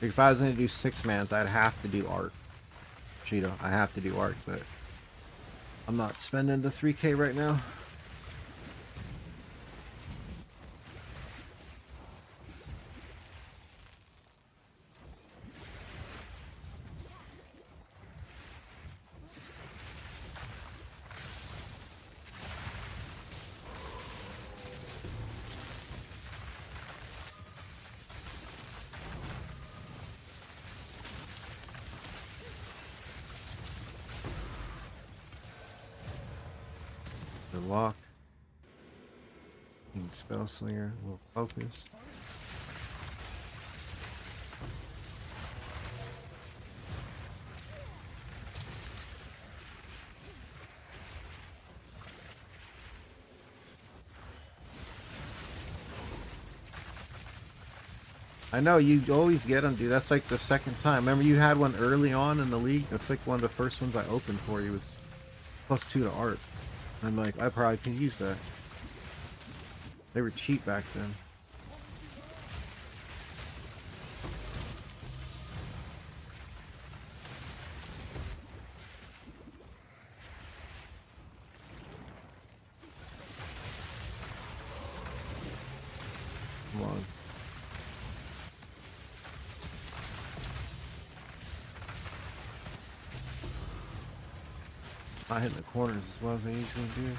If I was gonna do 6-mans, I'd have to do art. Cheeto, I have to do art, but I'm not spending the 3K right now. The lock. Spell slinger, a little focus. I know you always get them, dude. That's like the second time. Remember you had one early on in the league? That's like one of the first ones I opened for you was +2 to art. I'm like, I probably can use that. They were cheap back then. Come on. Not hitting the corners as well as I usually do.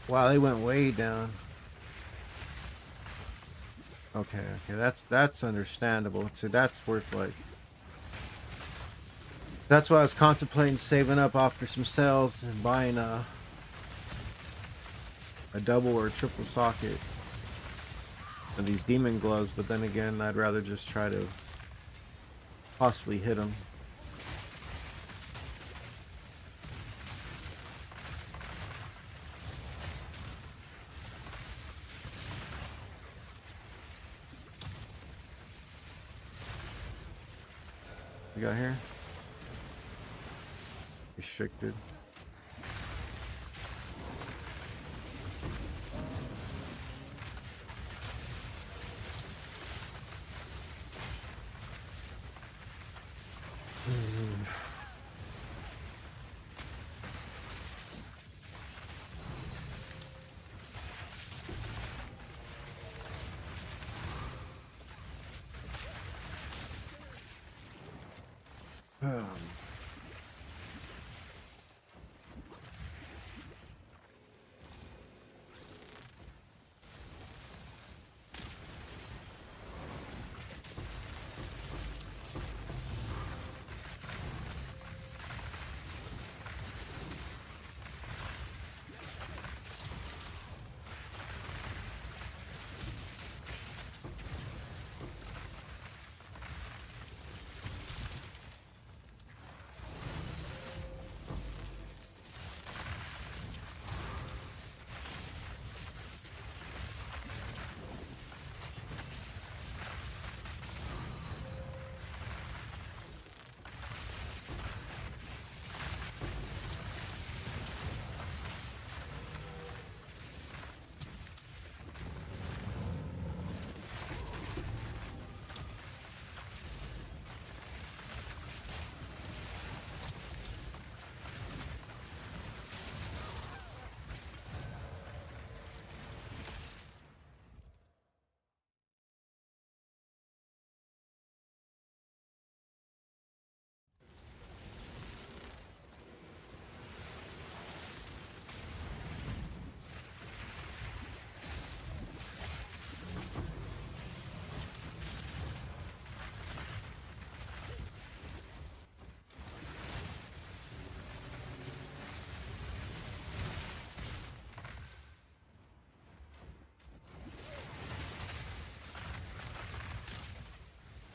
Wow, they went way down. Okay, that's understandable. So that's worth like. That's why I was contemplating saving up after some sales and buying a double or a triple socket of these demon gloves. But then again, I'd rather just try to possibly hit them. We got here? Restricted.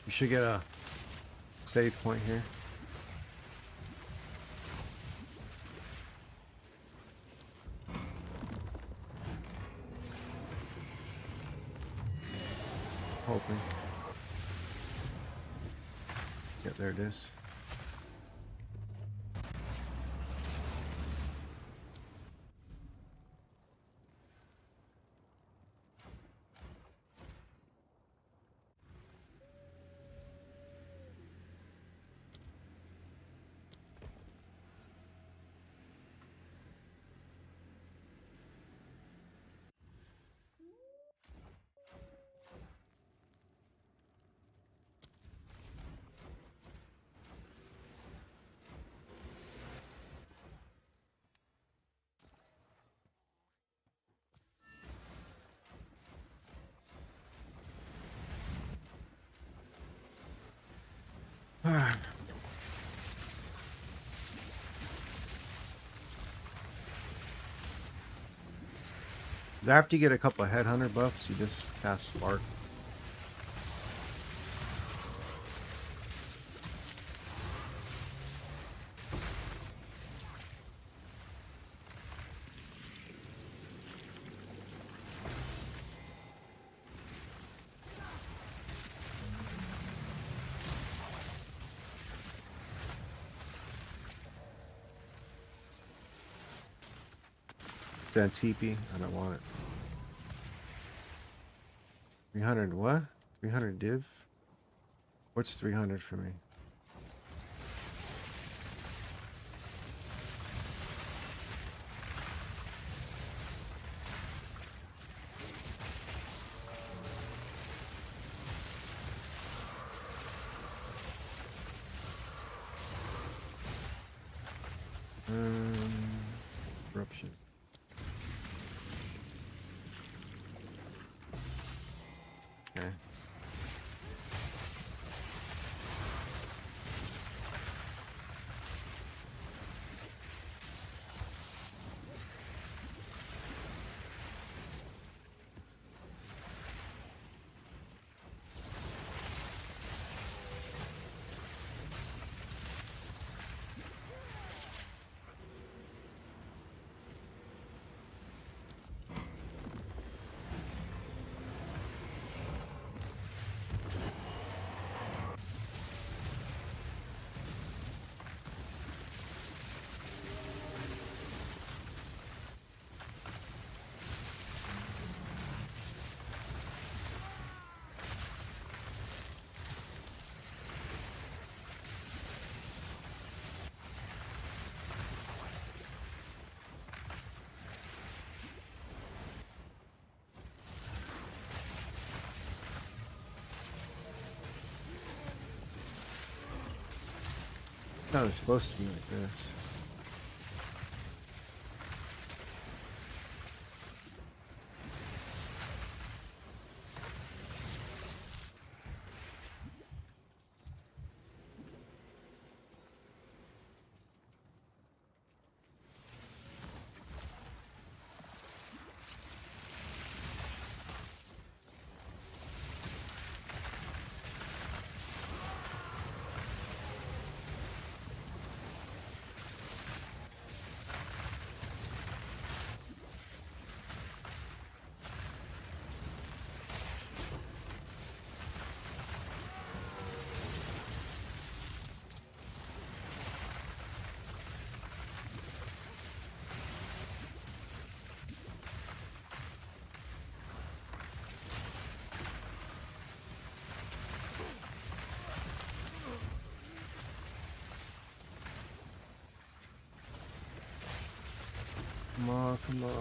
You should get a save point here. Hoping. Yep, there it is. Alright. After you get a couple of headhunter buffs, you just cast Spark. Zantipi. I don't want it. 300 what? 300 div? What's 300 for me? Corruption. Okay. No, it's supposed to be like this. Come on, come on.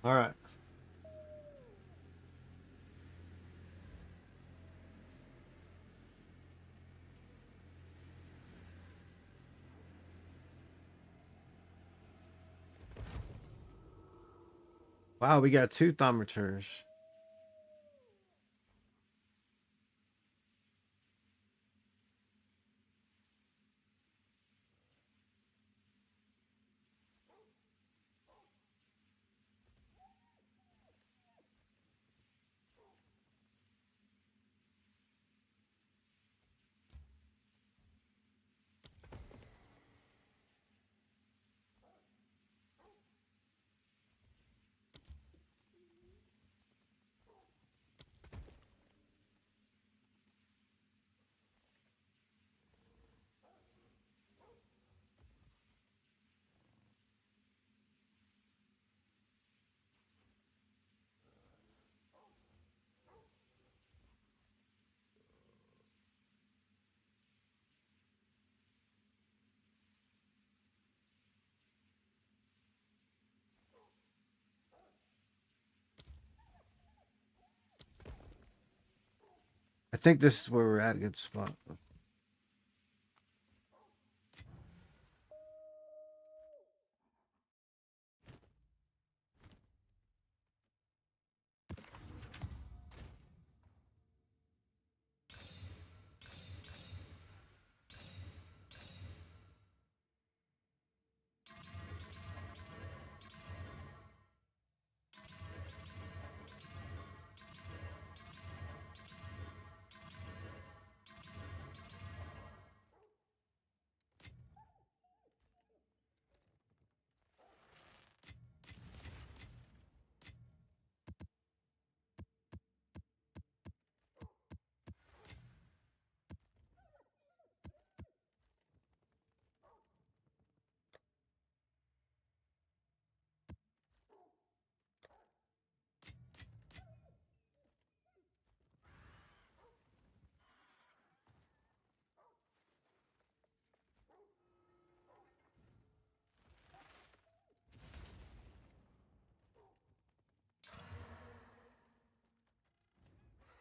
All right. Wow, we got 2 Thaumaturs. I think this is where we're at a good spot.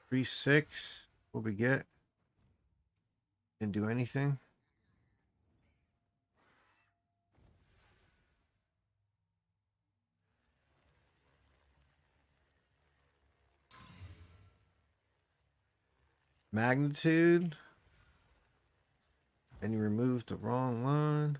Three, 6. What we get? Didn't do anything. Magnitude. And you removed the wrong one.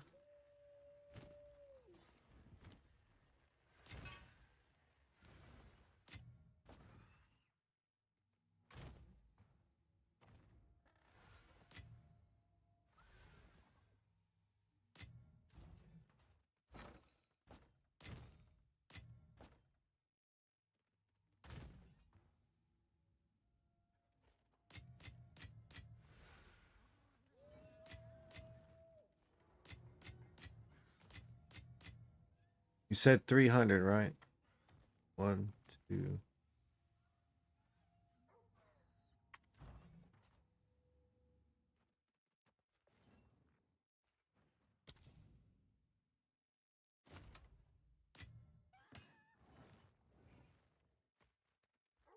You said 300, right? 1, 2.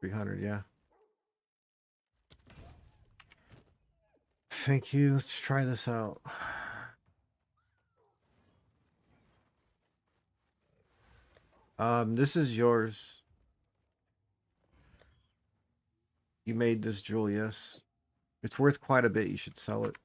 $300, yeah. Thank you. Let's try this out. This is yours. You made this jewel, yes. It's worth quite a bit. You should sell it.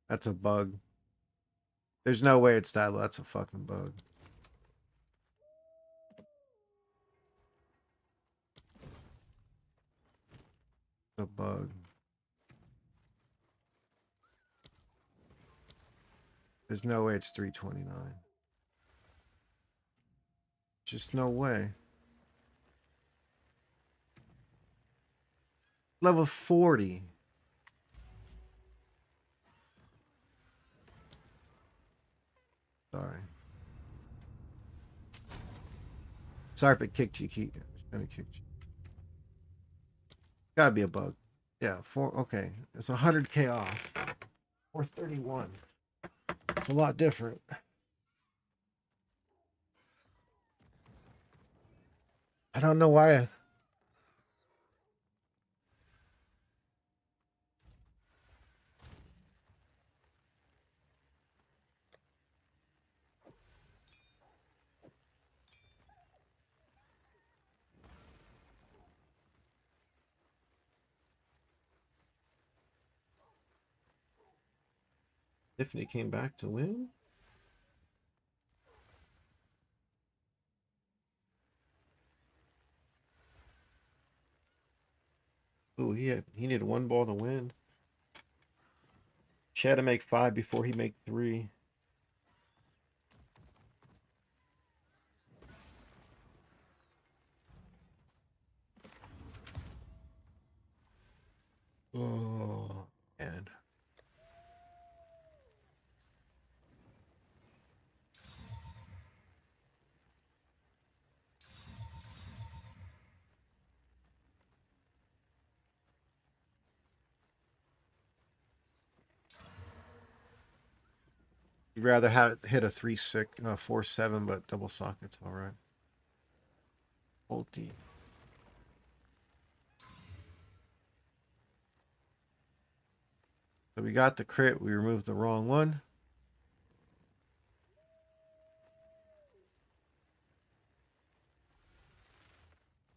That's a bug. There's no way it's that low. That's a fucking bug. A bug. There's no way it's 329. Just no way. Level 40. Sorry. Sorry if it kicked you. It's gonna kick you. Gotta be a bug. Yeah, okay. It's 100k off. 431. It's a lot different. I don't know why. Tiffany came back to win. Ooh, he needed one ball to win. She had to make 5 before he make 3. Oh, and you'd rather have it hit a 3-6, 4-7, but double socket's all right. Ulti. So we got the crit. We removed the wrong one.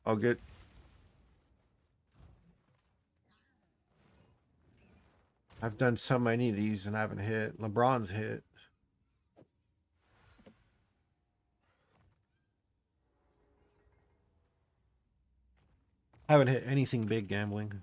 I'll get. I've done so many of these and I haven't hit. LeBron's hit. I haven't hit anything big gambling.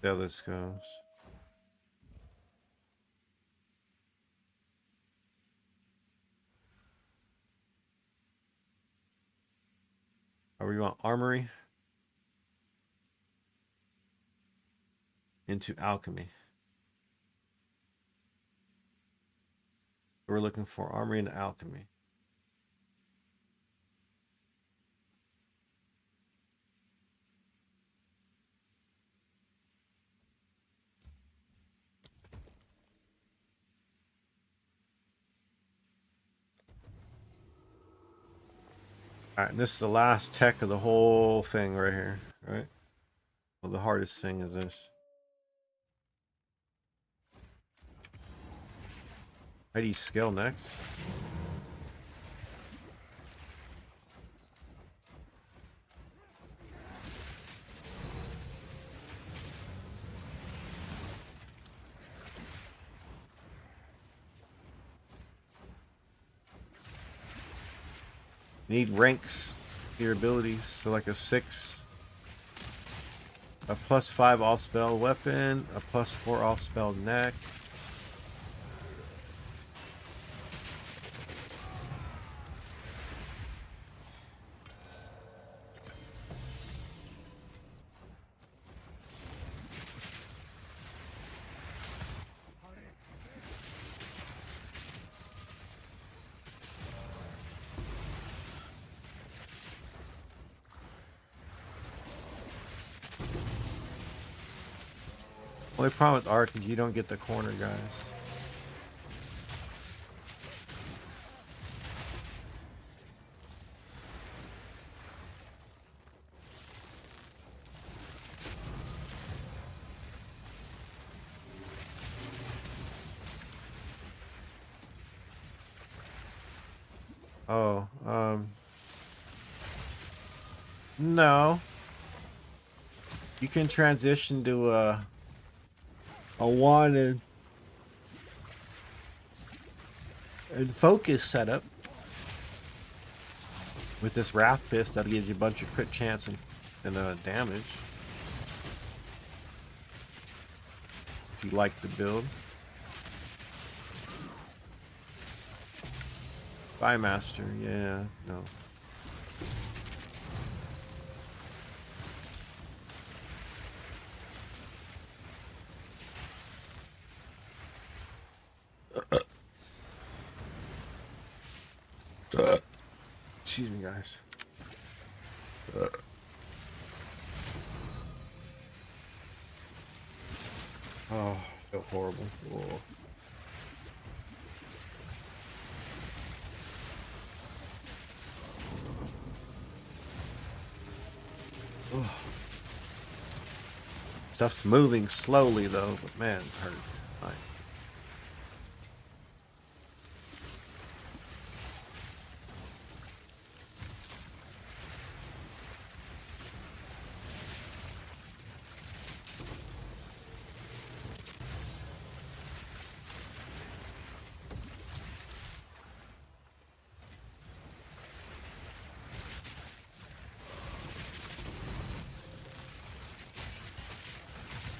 There this goes. Are we want armory into alchemy? We're looking for armory and alchemy. All right, and this is the last tech of the whole thing right here, right? Well, the hardest thing is this. How do you scale next? You need ranks to your abilities, so like a 6, a +5 all spell weapon, a +4 all spell neck. Only problem with Arc is you don't get the corner, guys. Oh, no. You can transition to a one and focus setup with this Wrath Fist that'll give you a bunch of crit chance and damage. If you like the build. Master, yeah, no. Excuse me, guys. Oh, I felt horrible. Whoa. Stuff's moving slowly though, but man, it hurts. Like,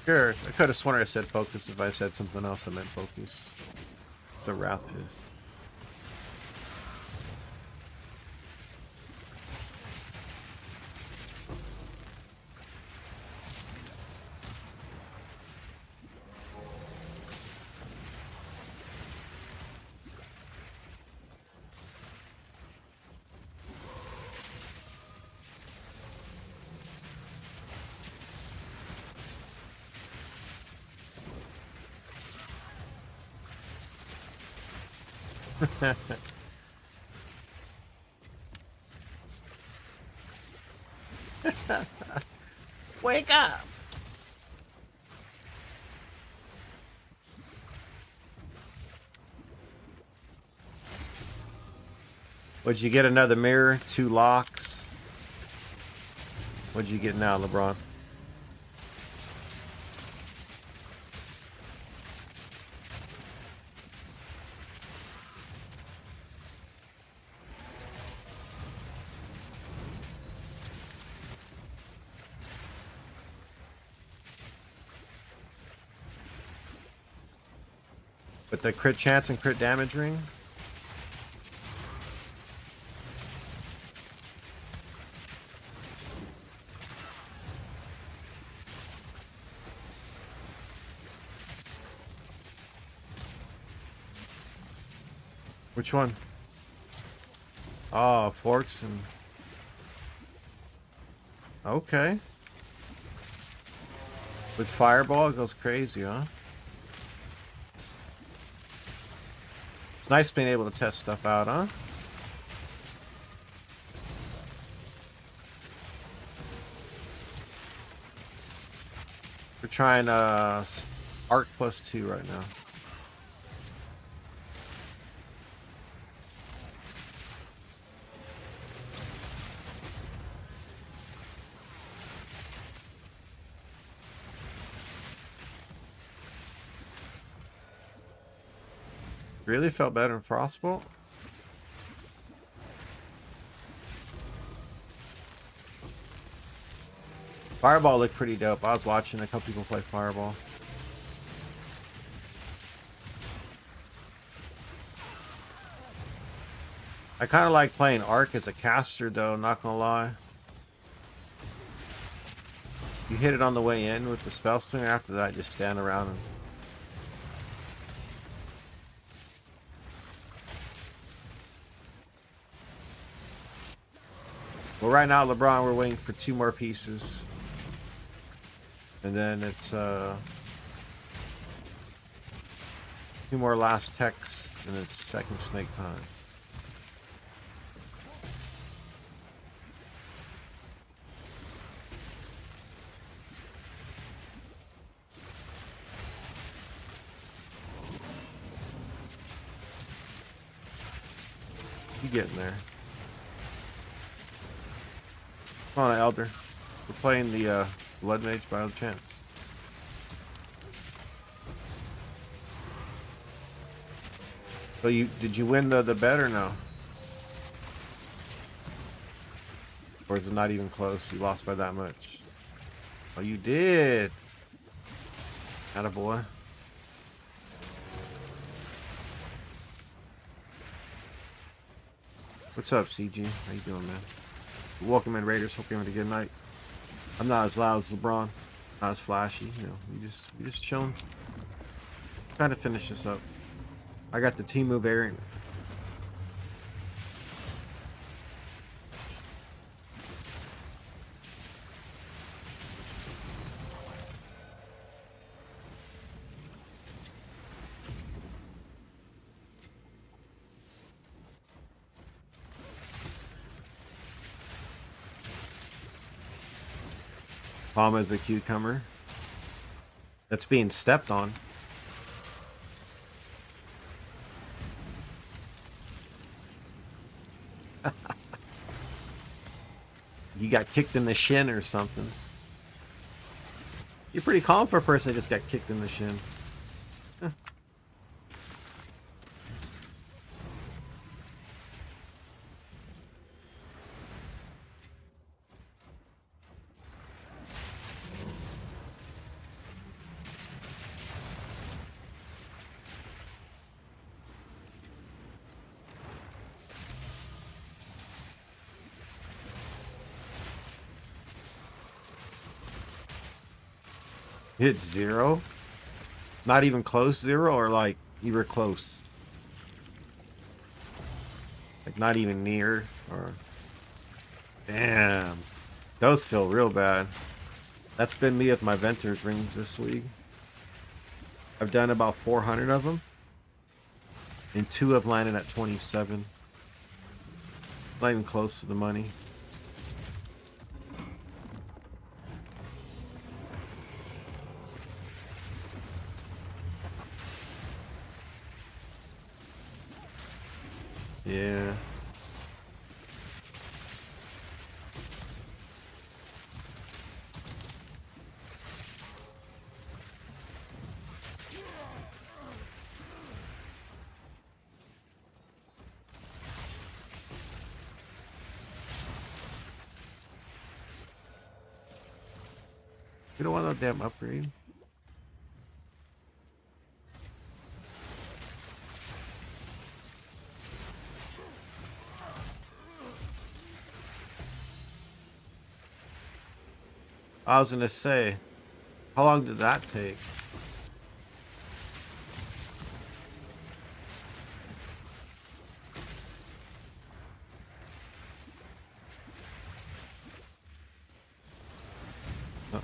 sure, I could have sworn I said focus. If I said something else, I meant focus. It's a wrath piss. Wake up! Would you get another mirror? 2 locks? What'd you get now, LeBron? With the crit chance and crit damage ring? Which one? Oh, forks and... Okay. With fireball, it goes crazy, huh? It's nice being able to test stuff out, huh? We're trying Arc +2 right now. Really felt better in Frostbolt? Fireball looked pretty dope. I was watching a couple people play Fireball. I kind of like playing Arc as a caster though, not gonna lie. You hit it on the way in with the spell slinger, after that just stand around and... Well, right now, LeBron, we're waiting for 2 more pieces. And then it's 2 more last techs, and it's second snake time. You getting there? Come on, Elder. We're playing the Blood Mage by chance. So did you win the bet or no? Or is it not even close? You lost by that much. Oh, you did. Attaboy. What's up, CG? How you doing, man? Welcome in, Raiders. Hope you're having a good night. I'm not as loud as LeBron, not as flashy. You know, we just chilling. Trying to finish this up. I got the Team Move variant. Palm as a cucumber. that's being stepped on. You got kicked in the shin or something. You're pretty calm for a person that just got kicked in the shin. Hit 0? Not even close 0, or like you were close? Like not even near, or... Damn. Those feel real bad. That's been me with my Venter's rings this league. I've done about 400 of them. And 2 have landed at 27. Not even close to the money. Yeah. You don't want no damn upgrade. I was gonna say, how long did that take? Oh.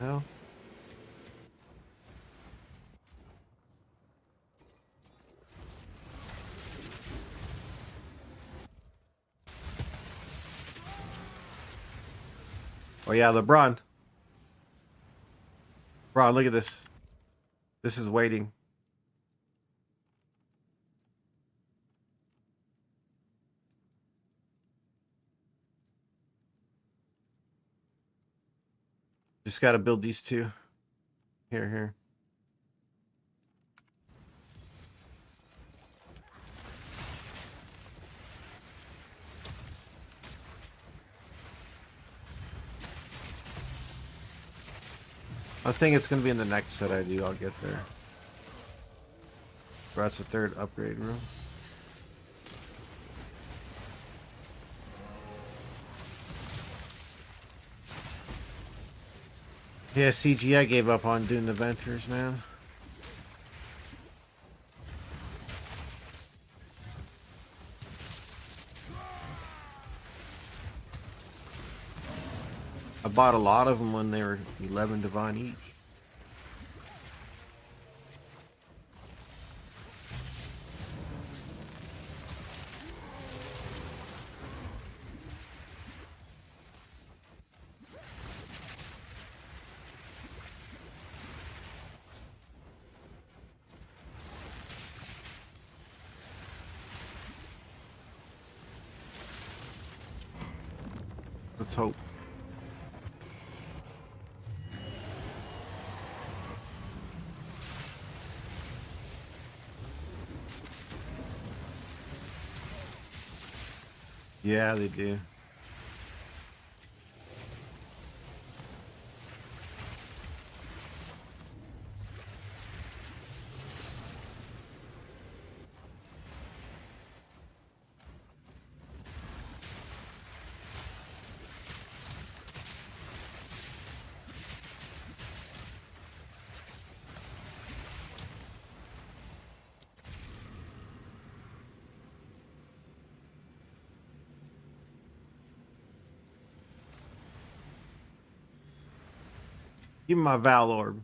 No. Oh yeah, LeBron. Bron, look at this. This is waiting. Just gotta build these two. Here. I think it's gonna be in the next set I do. I'll get there. That's the 3rd upgrade room. Yeah, CGI gave up on doing the Ventures, man. I bought a lot of them when they were 11 divine each. Let's hope. Yeah, they do. Give me my Valor.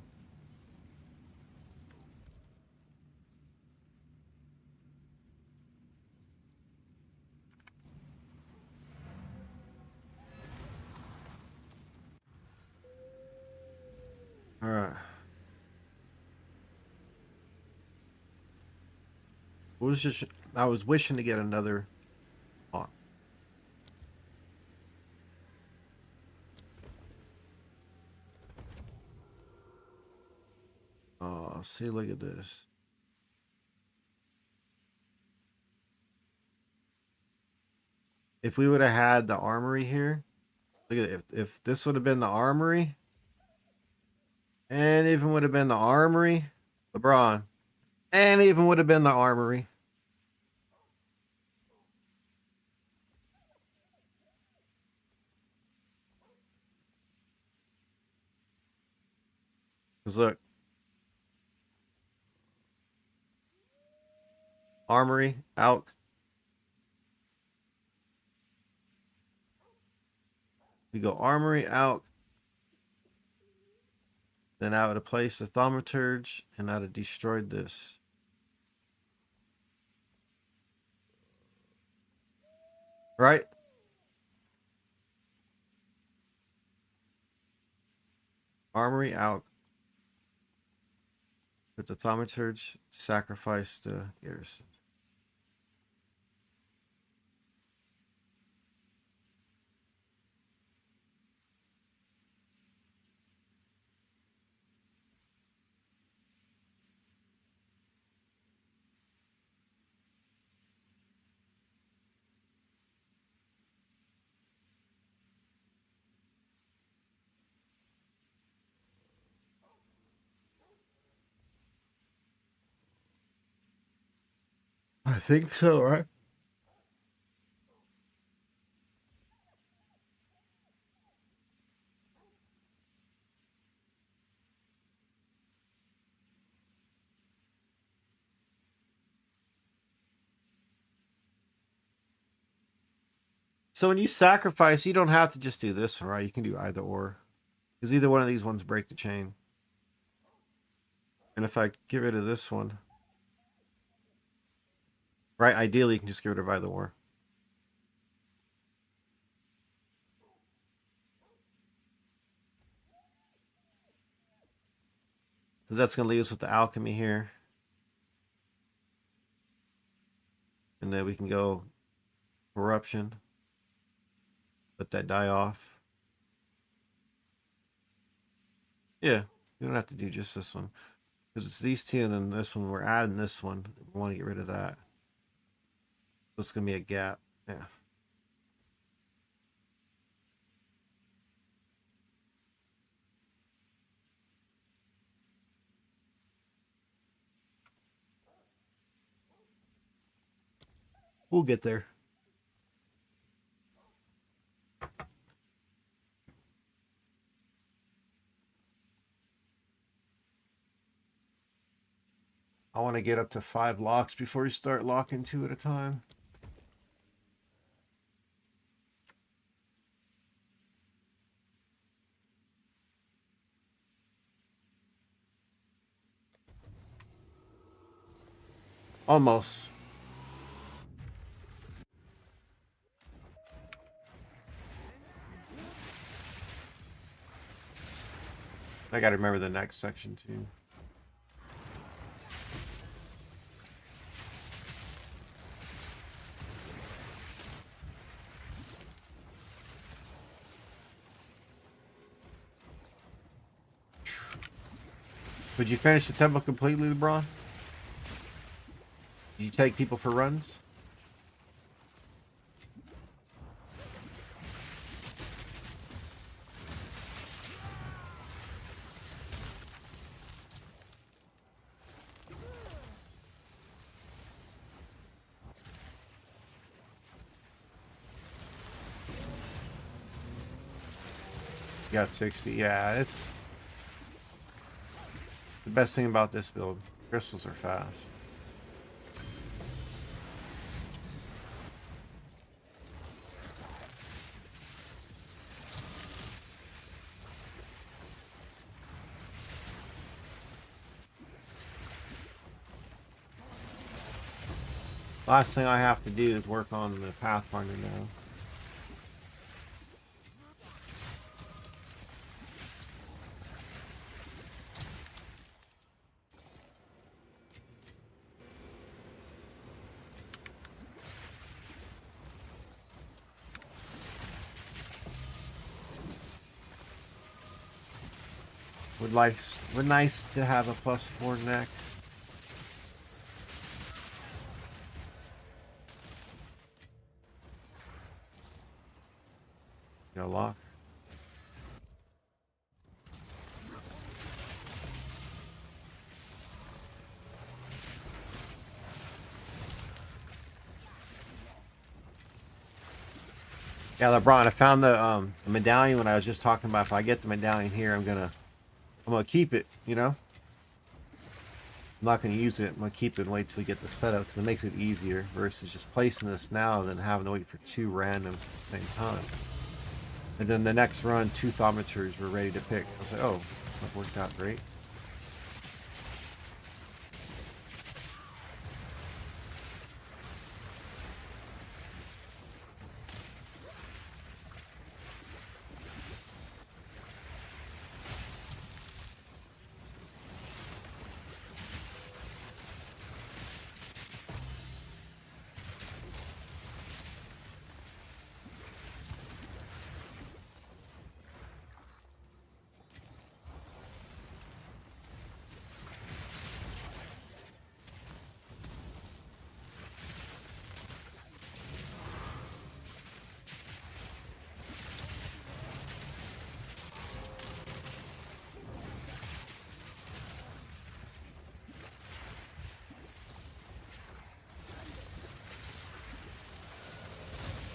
All right. I was wishing to get another hawk. Oh, see, look at this. If we would have had the armory here, look at it. If this would have been the armory, and even would have been the armory, LeBron, and even would have been the armory. Because look, armory, out. We go armory, out. Then I would have placed the thaumaturge, and I'd have destroyed this. Right? Armory out. Put the thaumaturge, sacrifice the garrison. I think so, right? So when you sacrifice, you don't have to just do this, right? You can do either or. Because either one of these ones break the chain. And if I get rid of this one, right? Ideally, you can just get rid of either or. Because that's going to leave us with the alchemy here. And then we can go corruption. Let that die off. Yeah, you don't have to do just this one. Because it's these two and then this one. We're adding this one. We want to get rid of that. So it's going to be a gap. Yeah. We'll get there. I want to get up to 5 locks before you start locking 2 at a time. Almost. I got to remember the next section too. Would you finish the temple completely, LeBron? Did you take people for runs? You got 60. Yeah, it's the best thing about this build. Crystals are fast. Last thing I have to do is work on the Pathfinder now. Would nice to have a +4 neck. No lock. Yeah, LeBron, I found the medallion when I was just talking about. If I get the medallion here, I'm gonna keep it. You know, I'm not gonna use it. I'm gonna keep it and wait till we get the setup because it makes it easier versus just placing this now and then having to wait for 2 randoms at the same time. And then the next run, 2 thaumaturs were ready to pick. I was like, oh, that worked out great.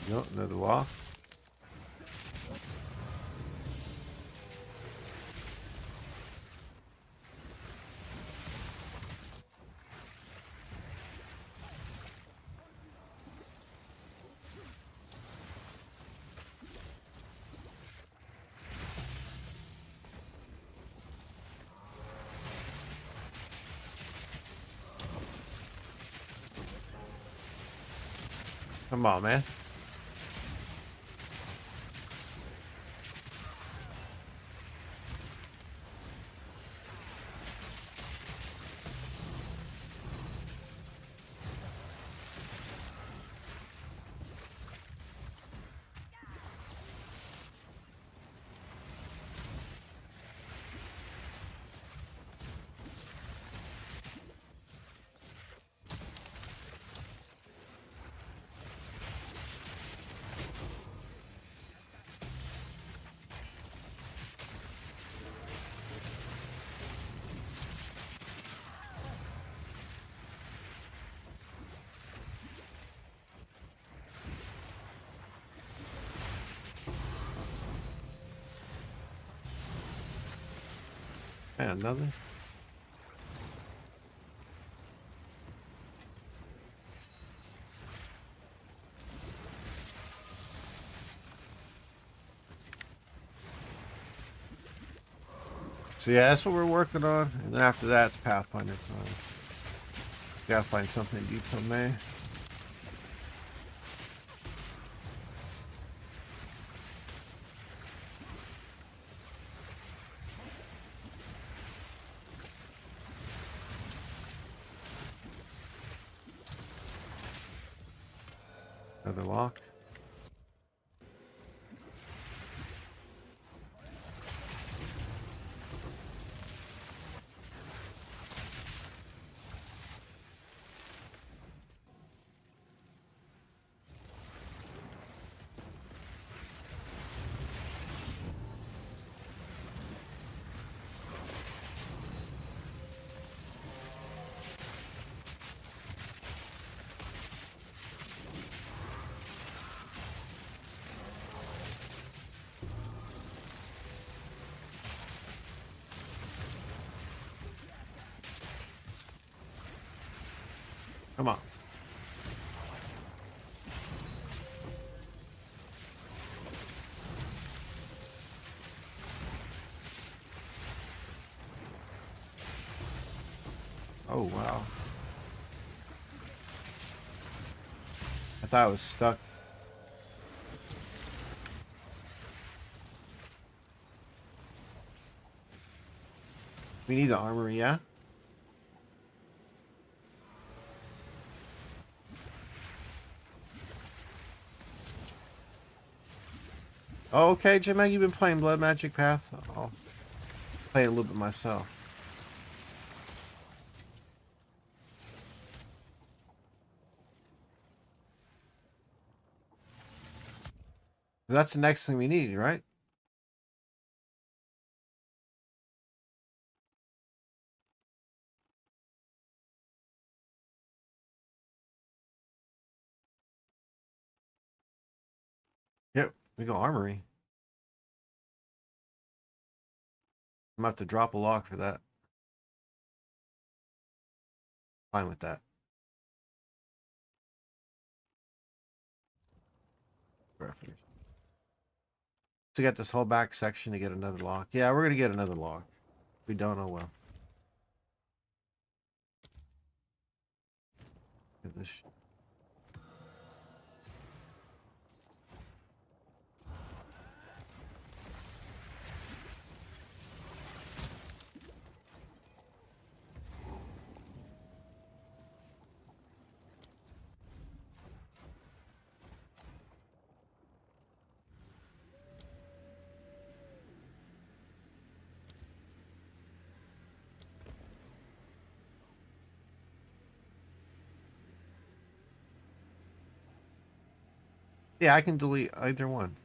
Nope, another lock. Come on, man. And another. So yeah, that's what we're working on, and then after that, it's Pathfinder time. Gotta find something to do till May. Another lock. Come on. Oh, wow. thought I was stuck. We need the armory, yeah? Oh, okay, Jim, you've been playing Blood Magic Path? I'll play it a little bit myself. That's the next thing we need, right? Yep, we go armory. I'm about to drop a lock for that. Fine with that. Perfect. To get this whole back section to get another lock. Yeah, we're gonna get another lock. We don't know well. Get this. Yeah, I can delete either one.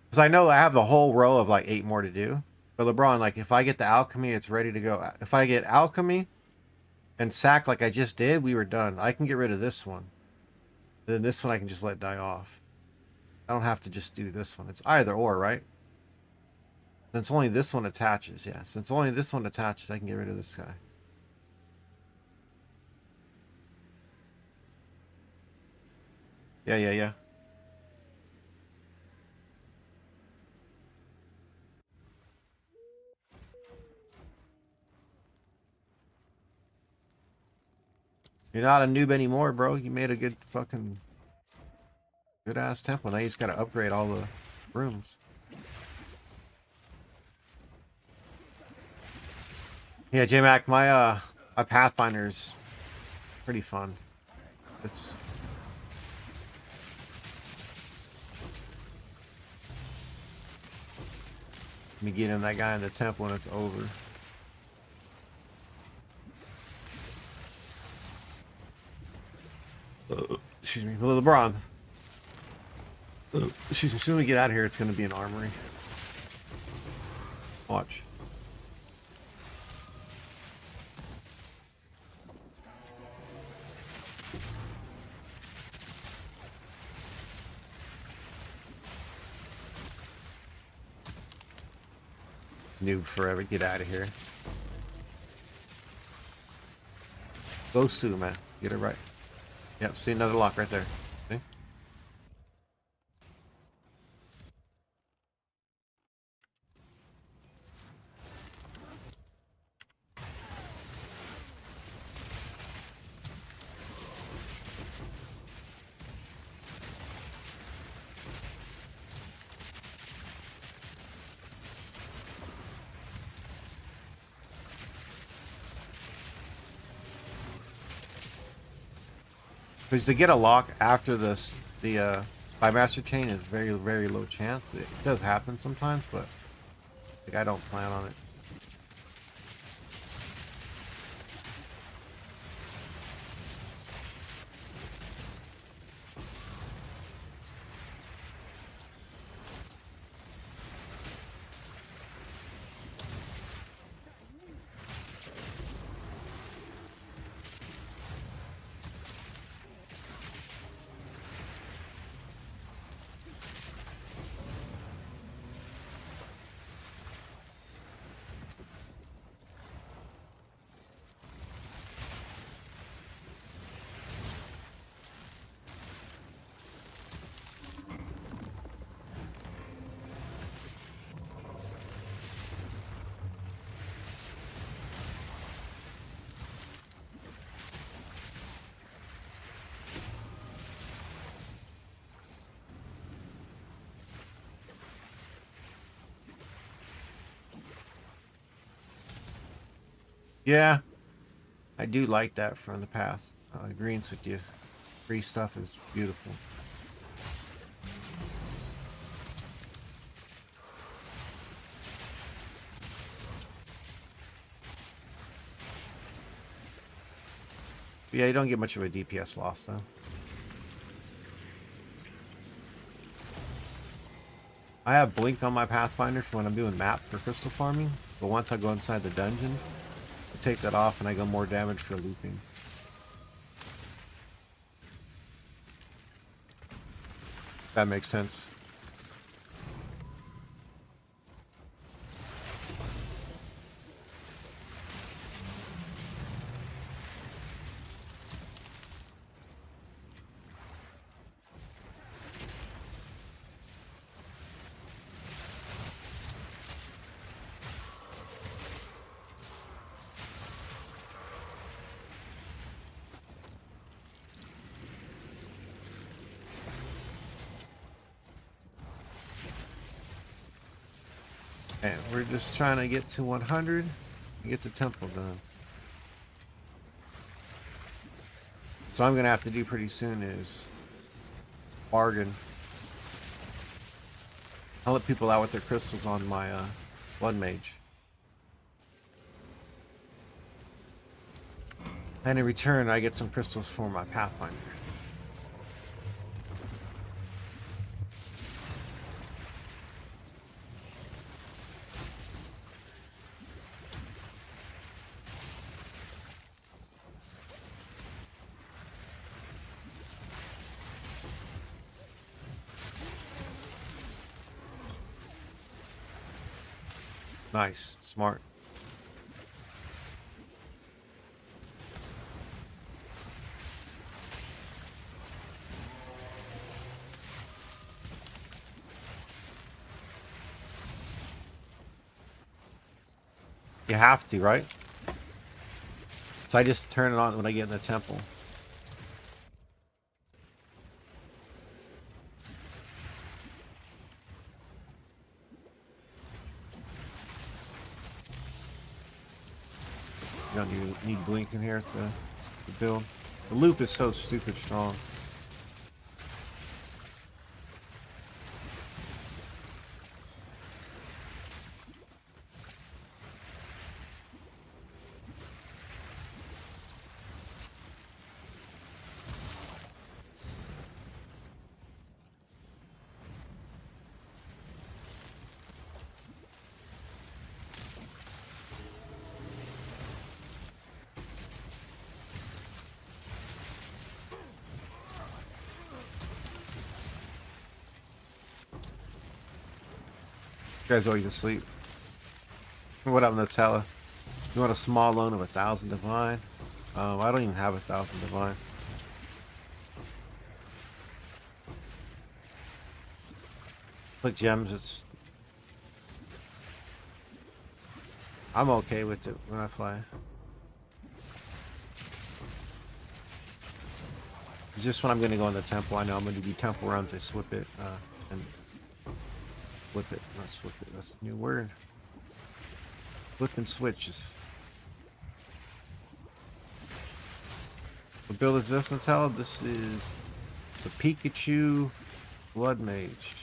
Because I know I have the whole row of like 8 more to do. But LeBron, like if I get the alchemy, it's ready to go. If I get alchemy and sack like I just did, we were done. I can get rid of this one. Then this one I can just let die off. I don't have to just do this one. It's either or, right? Since only this one attaches, yeah. Since only this one attaches, I can get rid of this guy. Yeah. You're not a noob anymore, bro. You made a good fucking good ass temple. Now you just gotta upgrade all the rooms. Yeah, J-Mac, my Pathfinder's pretty fun. It's me getting that guy in the temple and it's over. Excuse me, LeBron. Excuse me, as soon as we get out of here, it's going to be an armory. Watch. Noob forever, get out of here. Go Sue, man. Get it right. Yep, see another lock right there. See? Because to get a lock after the Bymaster chain is very, very low chance. It does happen sometimes, but like, I don't plan on it. Yeah, I do like that from the path. Agrees with you. Free stuff is beautiful. Yeah, you don't get much of a DPS loss though. I have blink on my Pathfinder for when I'm doing map for crystal farming, but once I go inside the dungeon, I take that off and I go more damage for looping. That makes sense. And we're just trying to get to 100 and get the temple done. So I'm gonna have to do pretty soon is bargain. I'll let people out with their crystals on my blood mage. And in return I get some crystals for my Pathfinder. Nice, smart. You have to, right? So I just turn it on when I get in the temple. You don't need blink in here at the build. The loop is so stupid strong. You guys always asleep. What up, Nutella? You want a small loan of 1,000 divine? I don't even have 1,000 divine. Click gems, I'm okay with it when I play. It's just when I'm gonna go in the temple, I know I'm gonna do temple runs, I swip it, and flip it, not swip it, that's a new word. Flip and switch is... What build is this, Nutella? This is the Pikachu Blood Mage.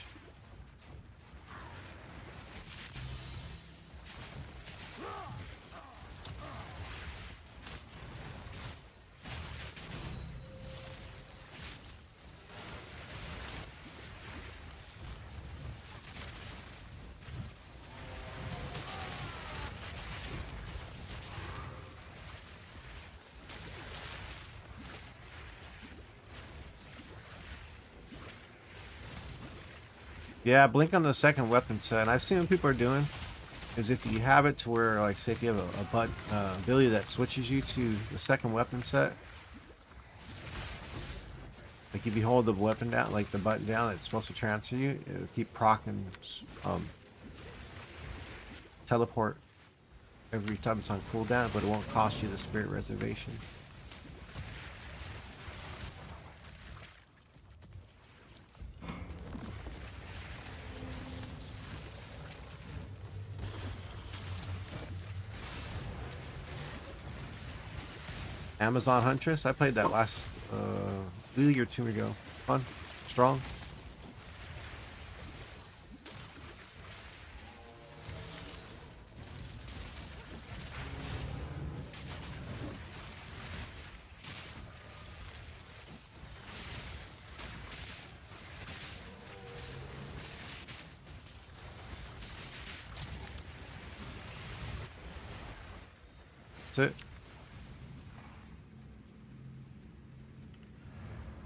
Yeah, blink on the second weapon set. And I've seen what people are doing is if you have it to where, like, say if you have a ability that switches you to the second weapon set, like if you hold the weapon down, like the button down, it's supposed to transfer you. It'll keep procking teleport every time it's on cooldown, but it won't cost you the spirit reservation. Amazon Huntress. I played that last year or two ago. Fun, strong. That's it.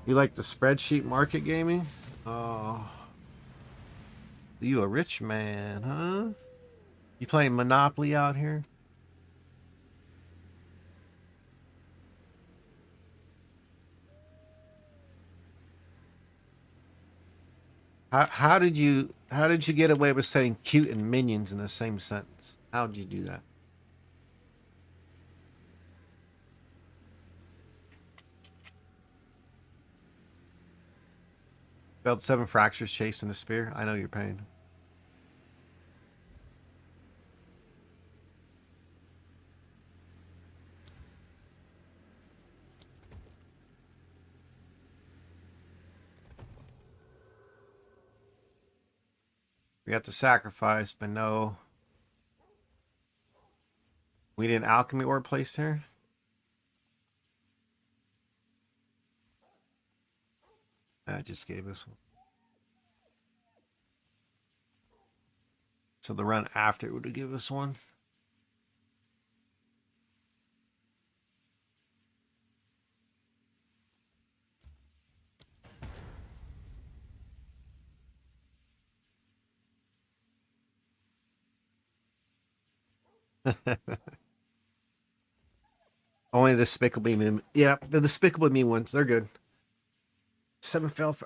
You like the spreadsheet market gaming? Oh, you a rich man, huh? You playing Monopoly out here? How did you get away with saying cute and minions in the same sentence? How did you do that? Felt 7 fractures chasing a spear. I know your pain. We have to sacrifice, but no. We didn't alchemy ore placed here. That just gave us one. So the run after it would have given us one. Only the Despicable Me. Yeah, the Despicable Me ones. They're good. 7 fell.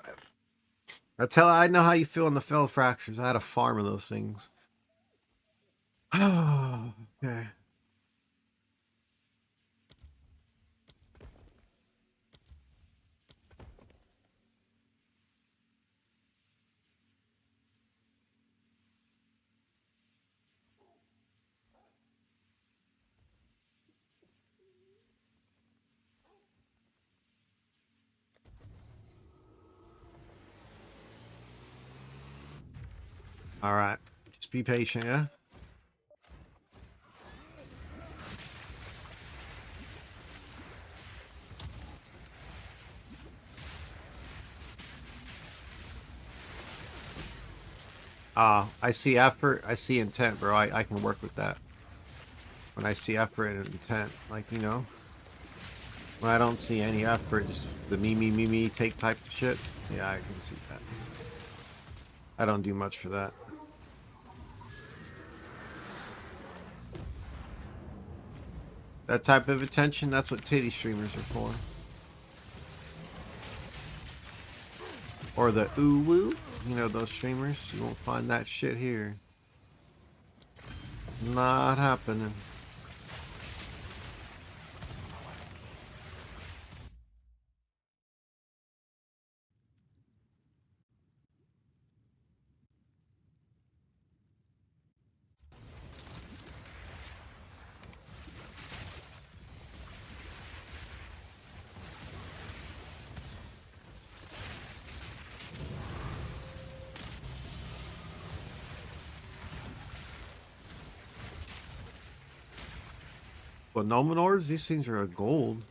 I know how you feel in the fell fractures. I had a farm of those things. Oh, okay. All right. Just be patient, yeah? I see effort. I see intent, bro. I can work with that. When I see effort and intent, like, you know, when I don't see any effort, just the me, take type of shit. Yeah, I can see that. I don't do much for that. That type of attention, that's what titty streamers are for. Or the ooh woo. You know those streamers? You won't find that shit here. Not happening. Well, Nominors, these things are a gold.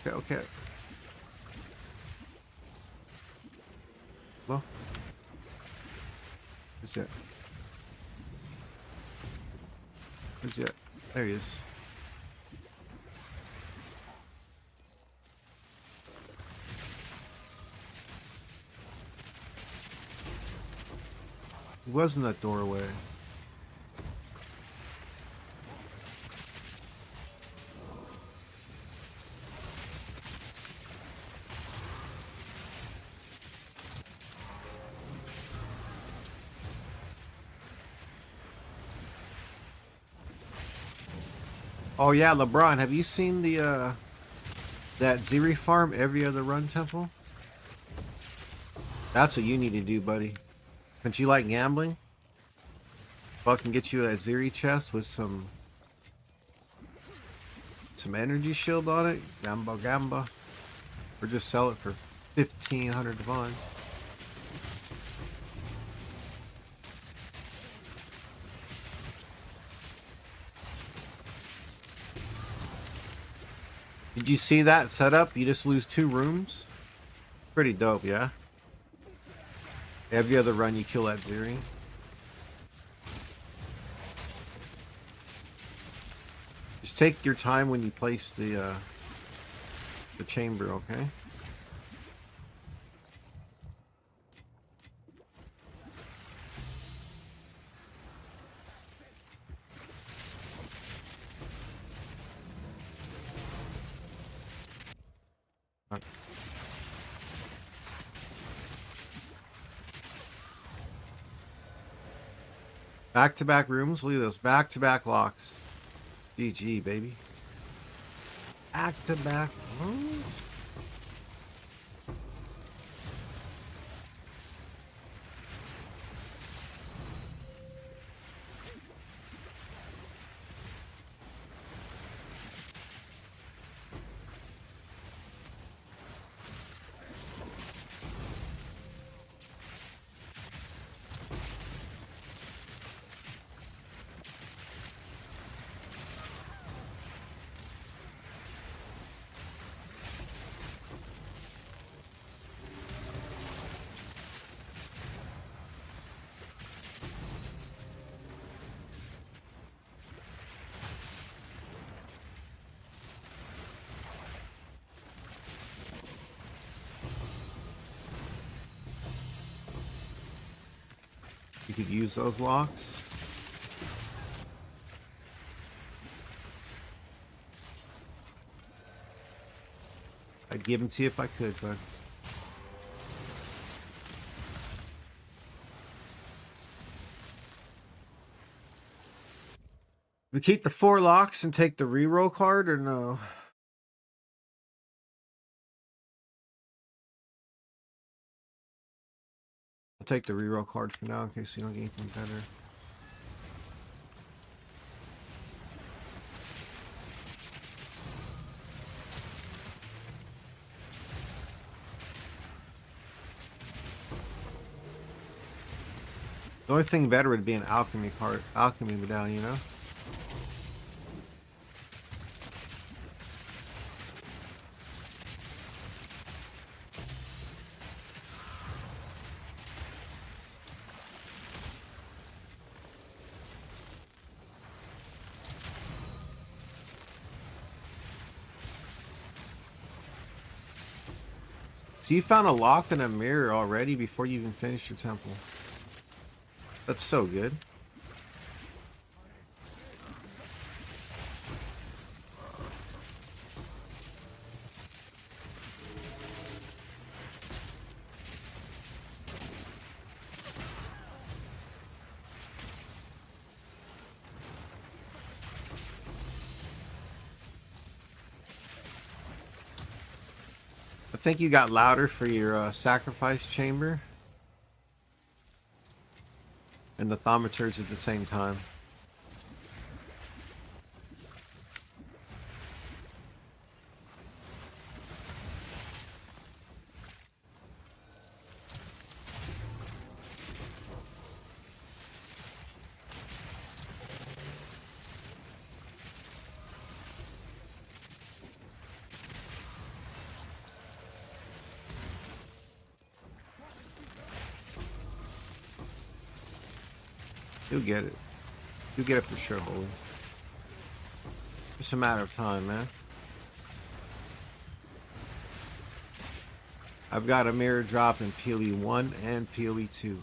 Okay. Well, Where's he at? Where's he at? There he is. He was in that doorway. Oh yeah, LeBron, have you seen the that Ziri farm every other run temple? That's what you need to do, buddy. Don't you like gambling? Fucking get you a Ziri chest with some energy shield on it. Gamba gamba. Or just sell it for 1,500 divine. Did you see that setup? You just lose 2 rooms? Pretty dope, yeah? Every other run you kill that Ziri. Just take your time when you place the chamber, okay? Back-to-back rooms. Look at those. Back-to-back locks. GG, baby. Back-to-back rooms. You could use those locks. I'd give them to you if I could, but we keep the 4 locks and take the reroll card, or no? I'll take the reroll card for now in case you don't get anything better. The only thing better would be an alchemy card, alchemy medallion, you know? So you found a lock and a mirror already before you even finished your temple. That's so good. I think you got louder for your sacrifice chamber and the thaumaturge at the same time. You'll get it. You'll get it for sure, Holy. Just a matter of time, man. I've got a mirror drop in PoE 1 and PoE 2.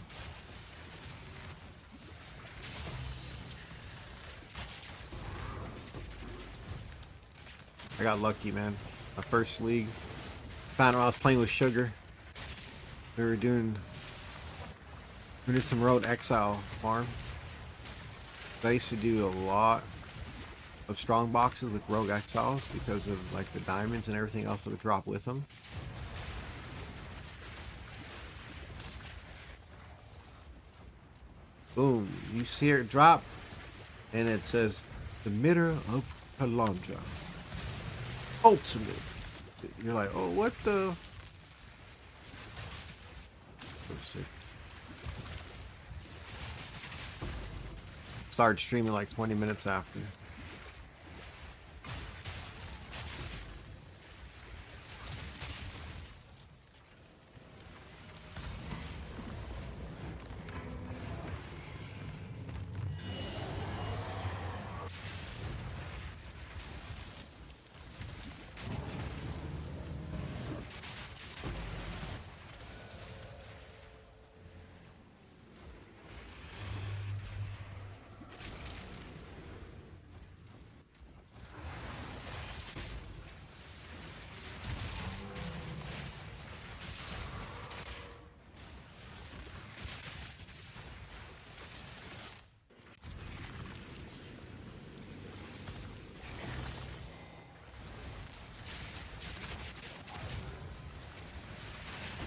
I got lucky, man. My first league. Found out I was playing with Sugar. We were doing some Road Exile farm. I used to do a lot of strong boxes with Rogue Exiles because of like the diamonds and everything else that would drop with them. Boom, you see it drop and it says the Mirror of Kalandra Ultimate. You're like, oh, what the? So sick. Started streaming like 20 minutes after.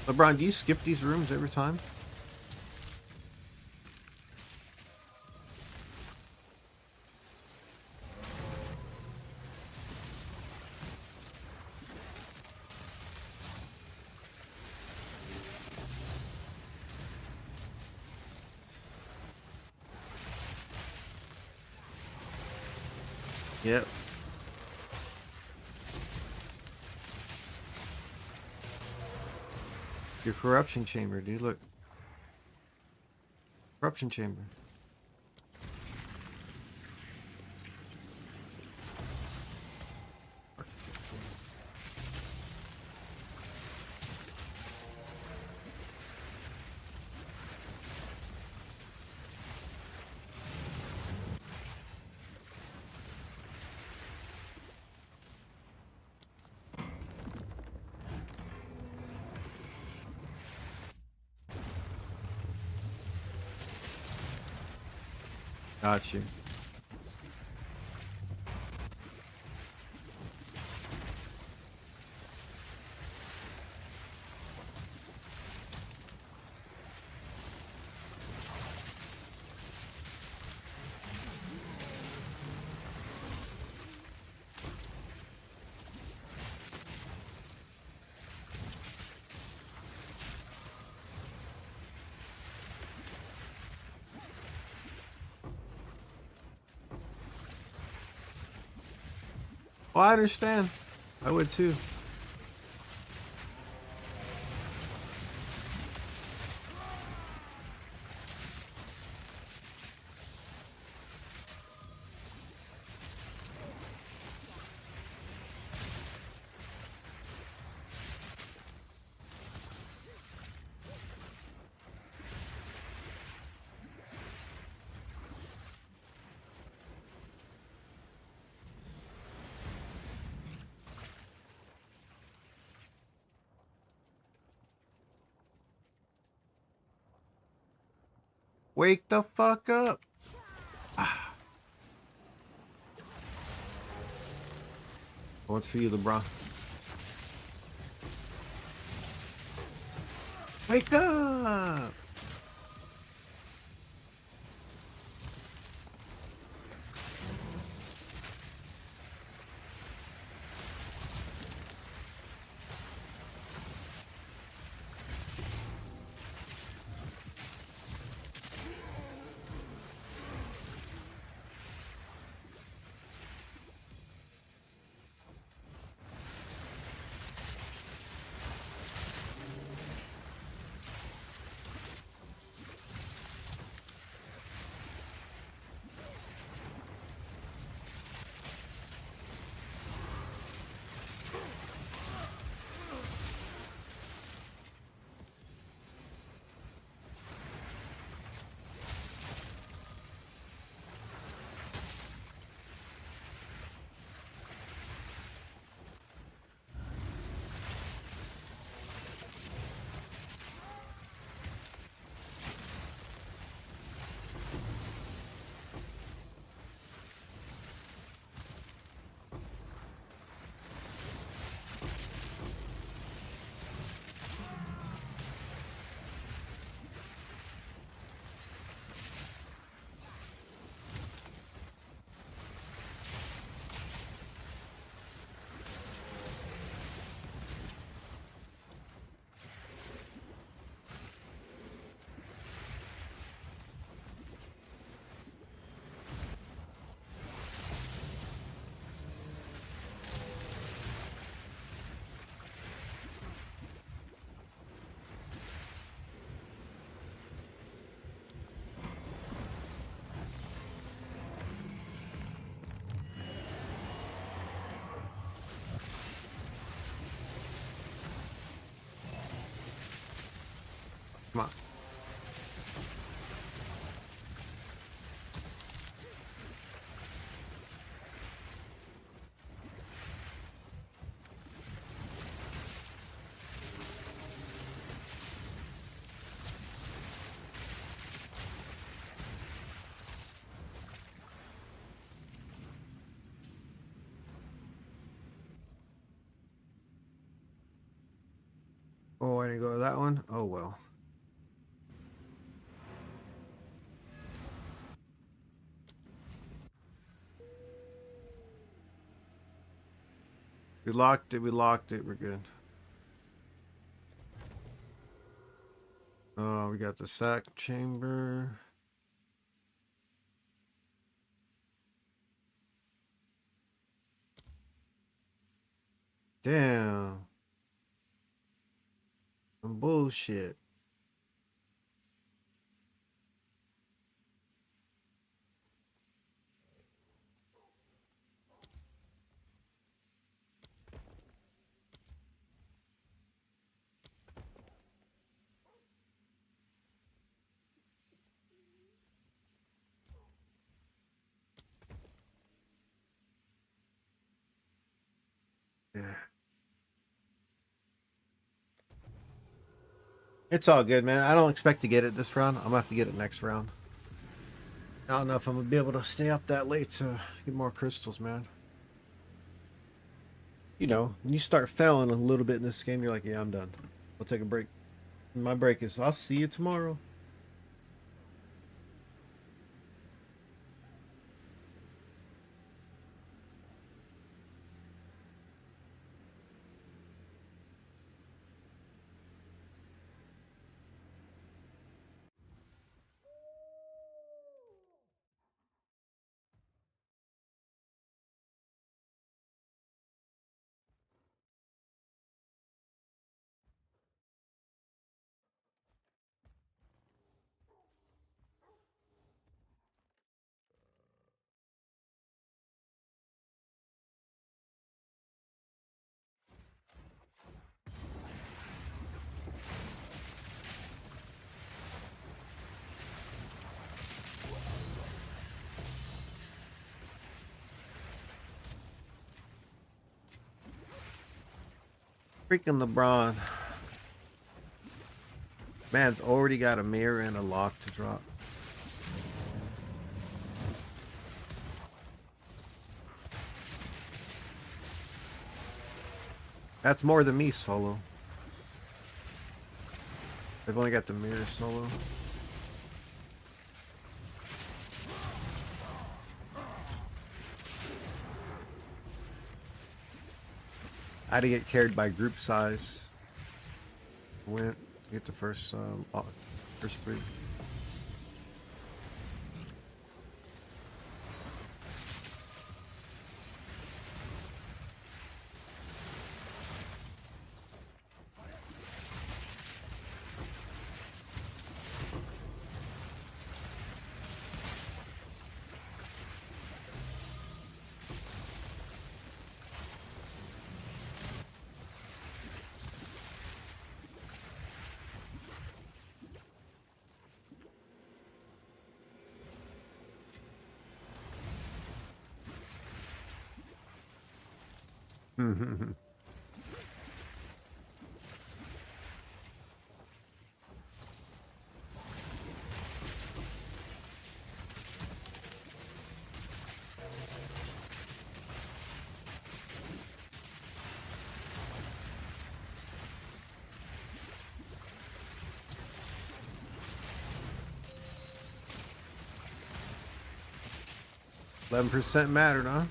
LeBron, do you skip these rooms every time? Yep. Your corruption chamber, dude. Look. Corruption chamber. Got you. Well, I understand. I would too. Wake the fuck up. What's for you, LeBron? Wake up. Oh, I didn't go to that one. Oh well. We locked it. We locked it. We're good. Oh, we got the sack chamber. Damn. Some bullshit. Yeah. It's all good, man. I don't expect to get it this round. I'm gonna have to get it next round. I don't know if I'm gonna be able to stay up that late to get more crystals, man. You know, when you start failing a little bit in this game, you're like, yeah, I'm done. I'll take a break. My break is, I'll see you tomorrow. Freaking LeBron. Man's already got a mirror and a lock to drop. That's more than me, Solo. They've only got the mirror, Solo. I had to get carried by group size. Went to get the first three. Mm-hmm. 11% mattered, huh?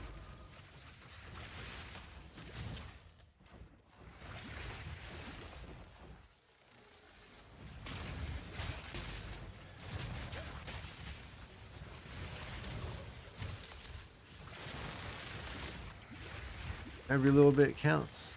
Every little bit counts.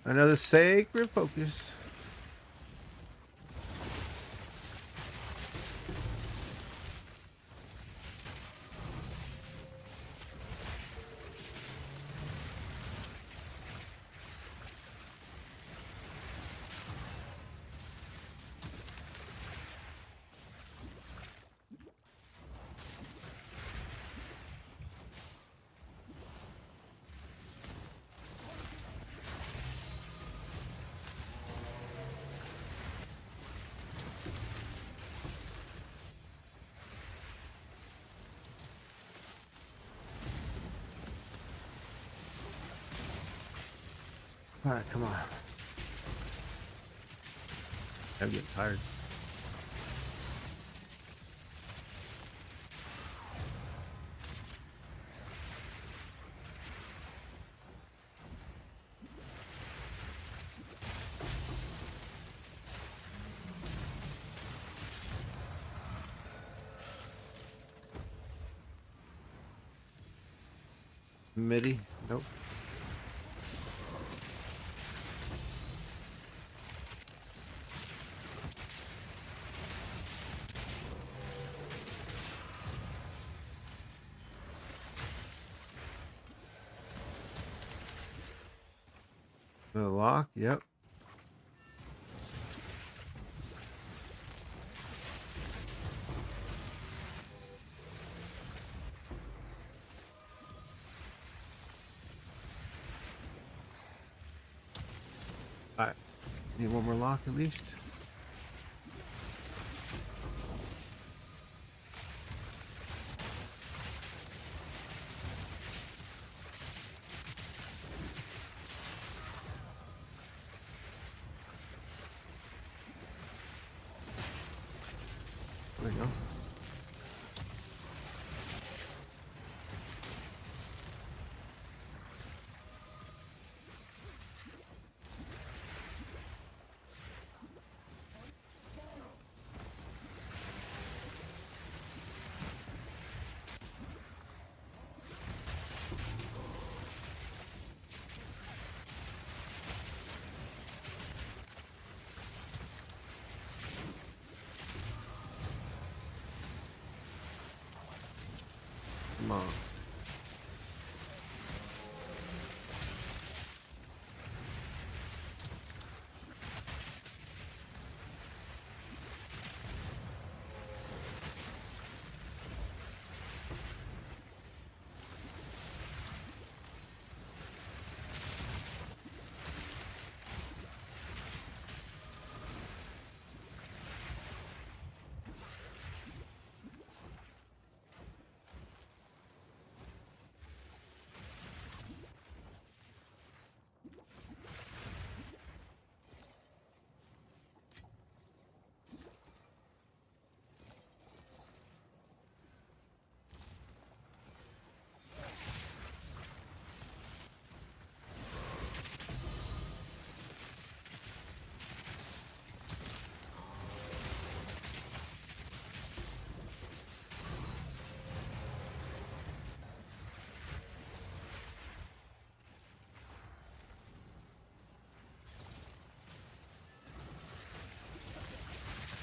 Another sacred focus. All right, come on. I'm getting tired. MIDI? Nope. The lock? Yep. All right. Need one more lock at least. There we go. Come on.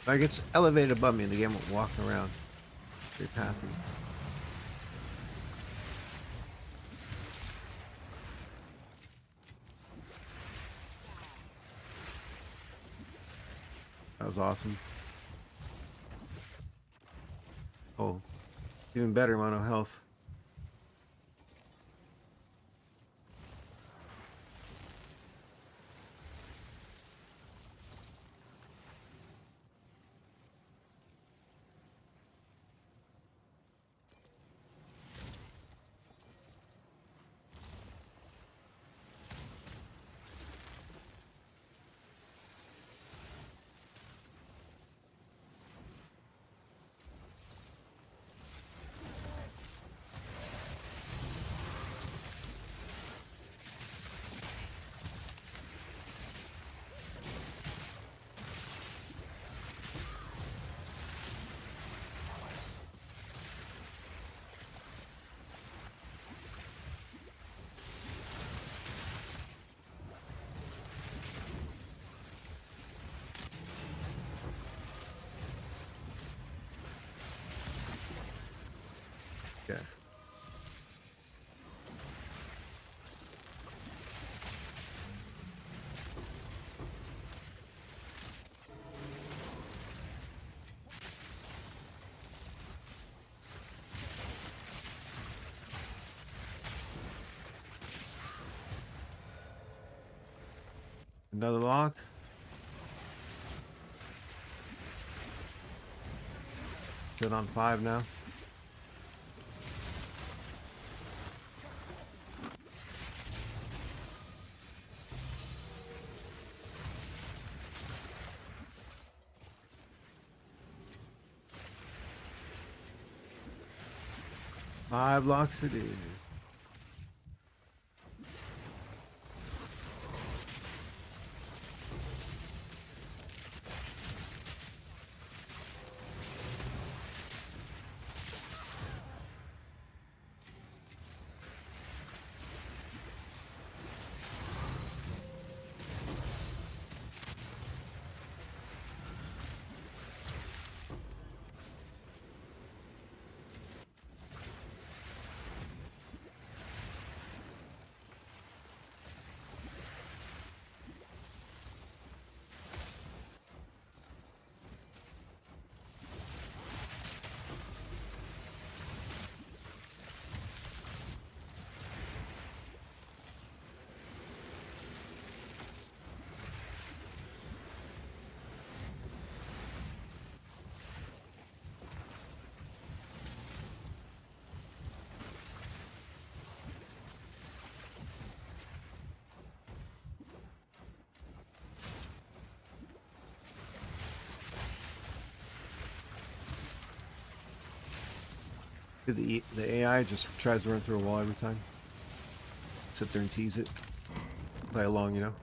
Like it's elevated above me and the game will walk around. Very pathy. That was awesome. Oh, even better, mono health. Another lock. Good on 5 now. Five locks it is. The AI just tries to run through a wall every time. Sit there and tease it. Play along, you know.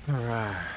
All right.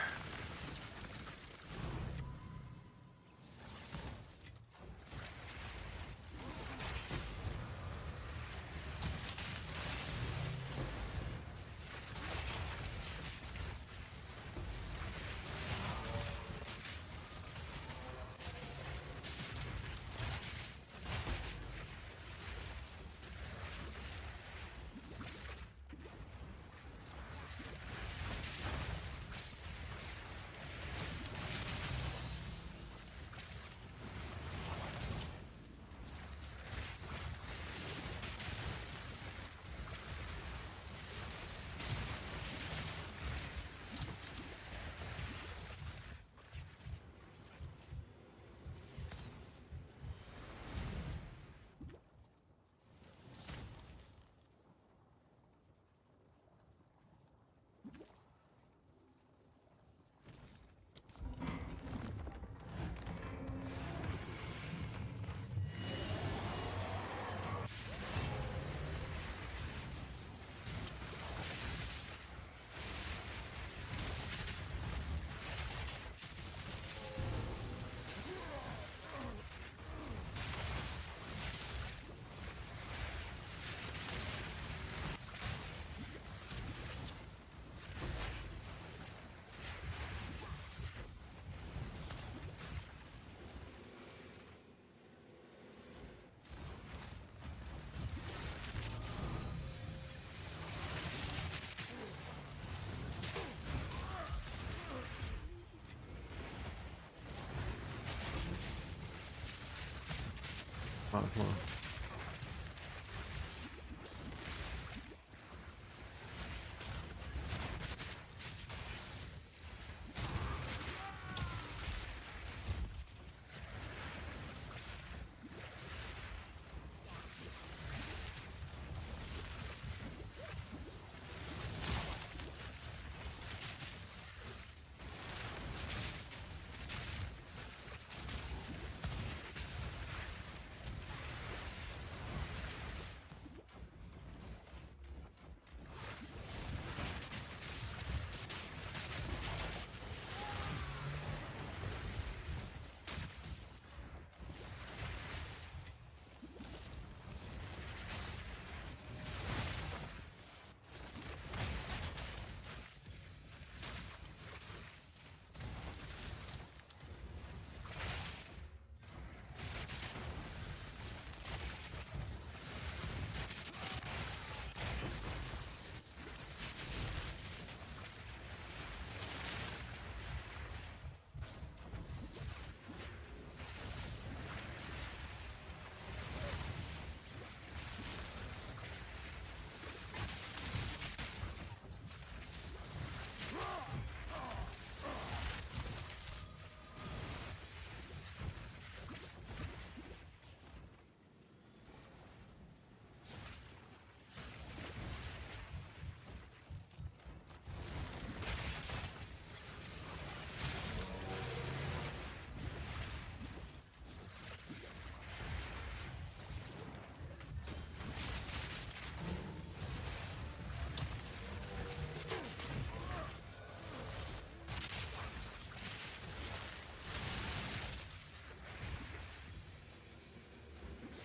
Come on.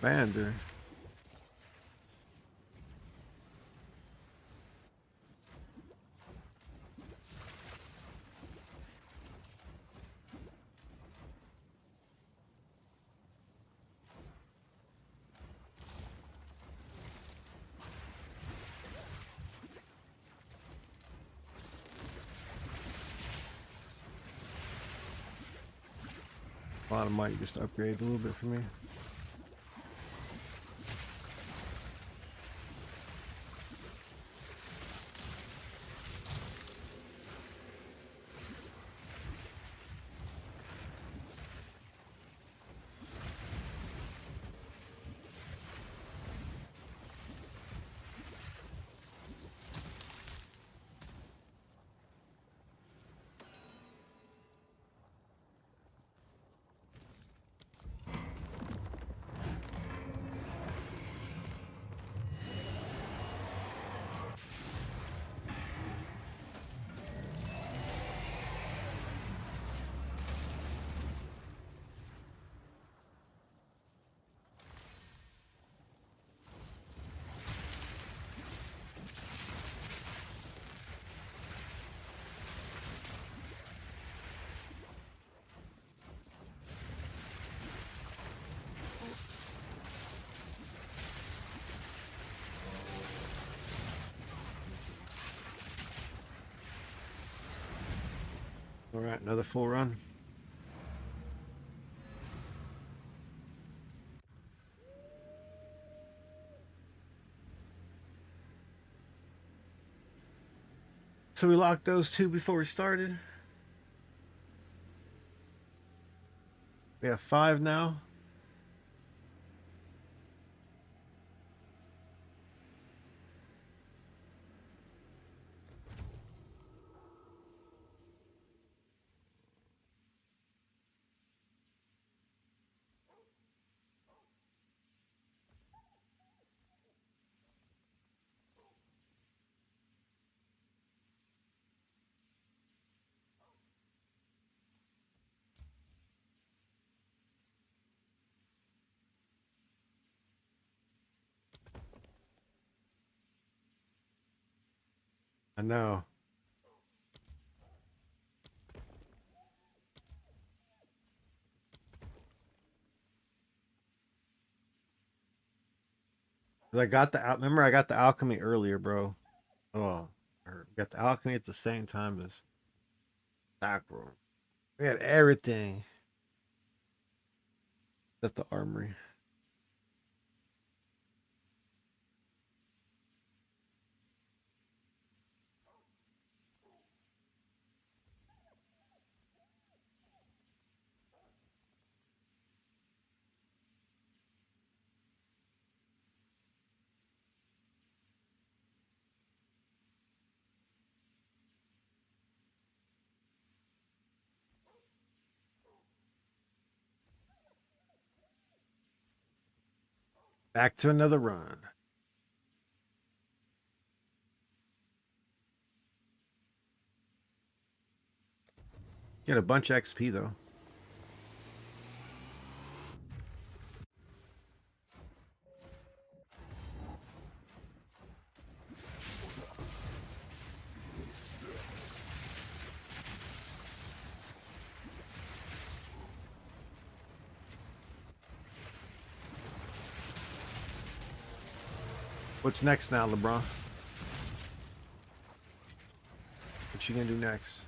Vander. A lot of might just upgrade a little bit for me. All right, another full run. So we locked those two before we started. We have 5 now. I know. I got the remember I got the alchemy earlier, bro. Oh, I got the alchemy at the same time as back room. We had everything at the armory. Back to another run. Get a bunch of XP though. What's next now, LeBron? What you gonna do next?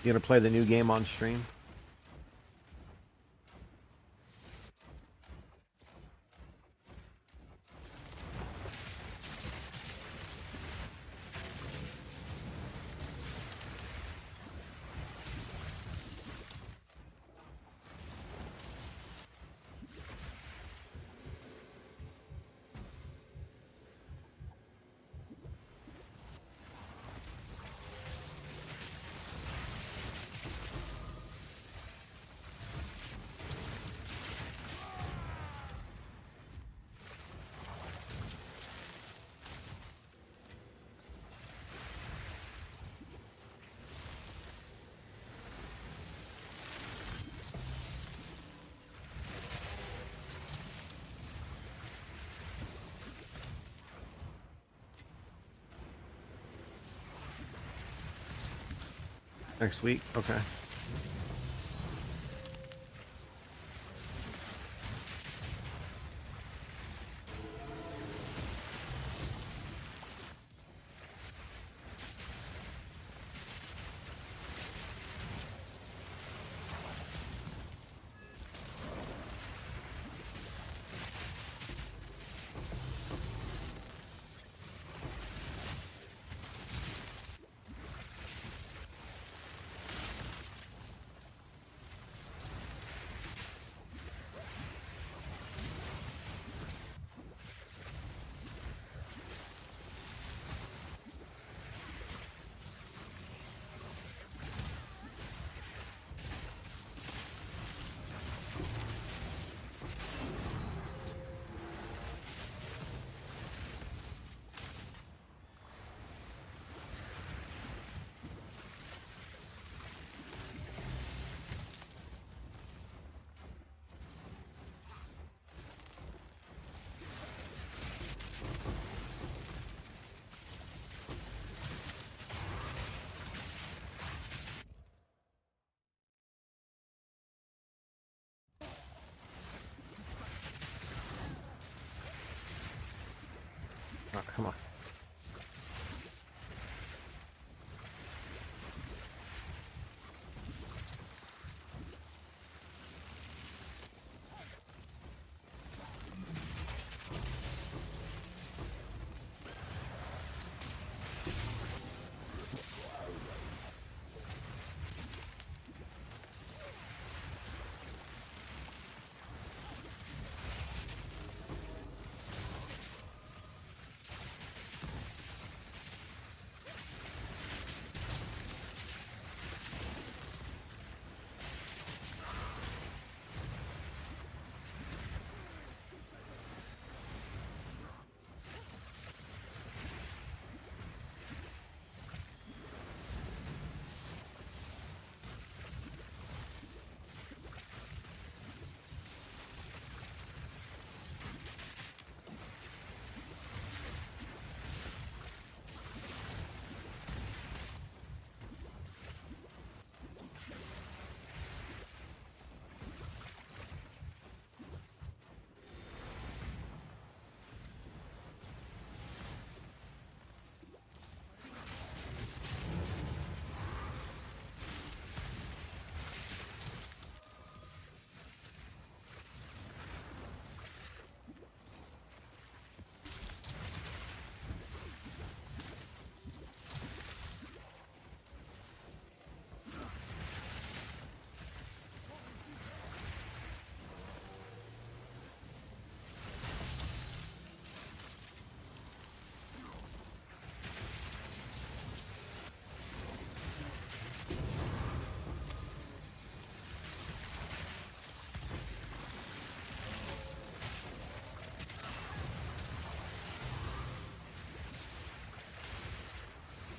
You gonna play the new game on stream? Next week. Okay. All right, come on.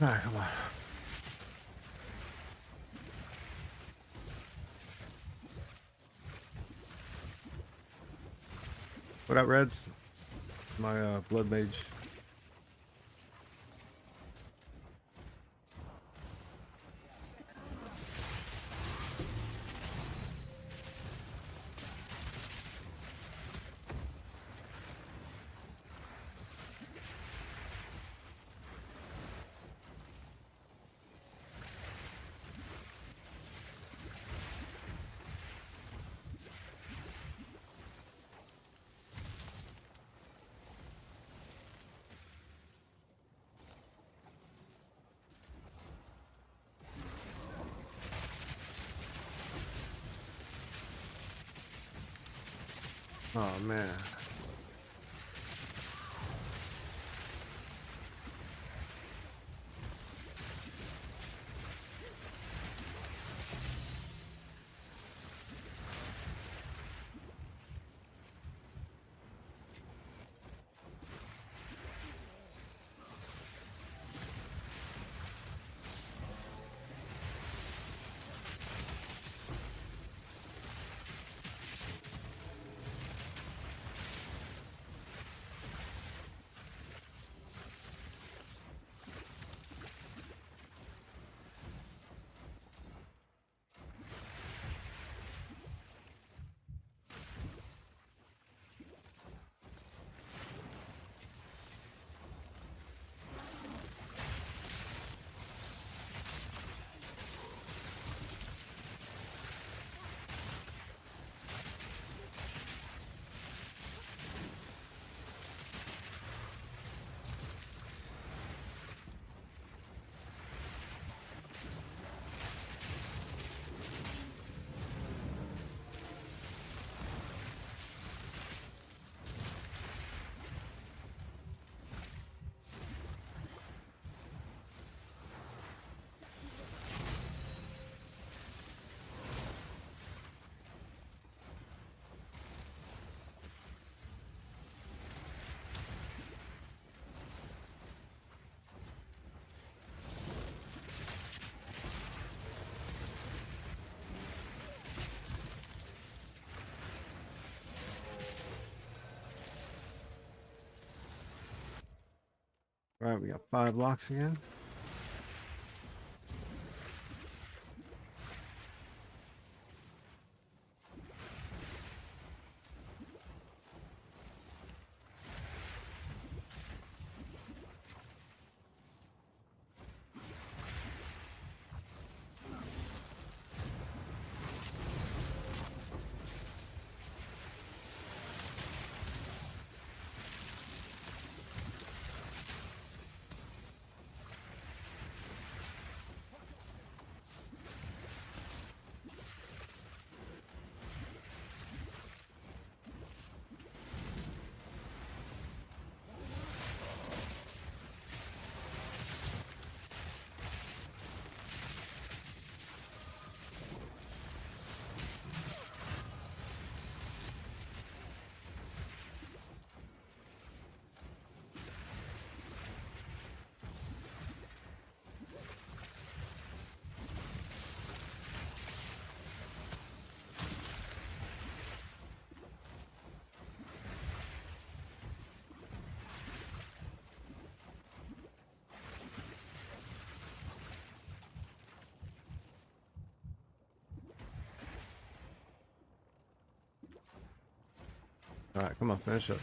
All right, come on. What up, Reds? My blood mage. Oh man. All right, we got 5 blocks again. All right, come on, finish up.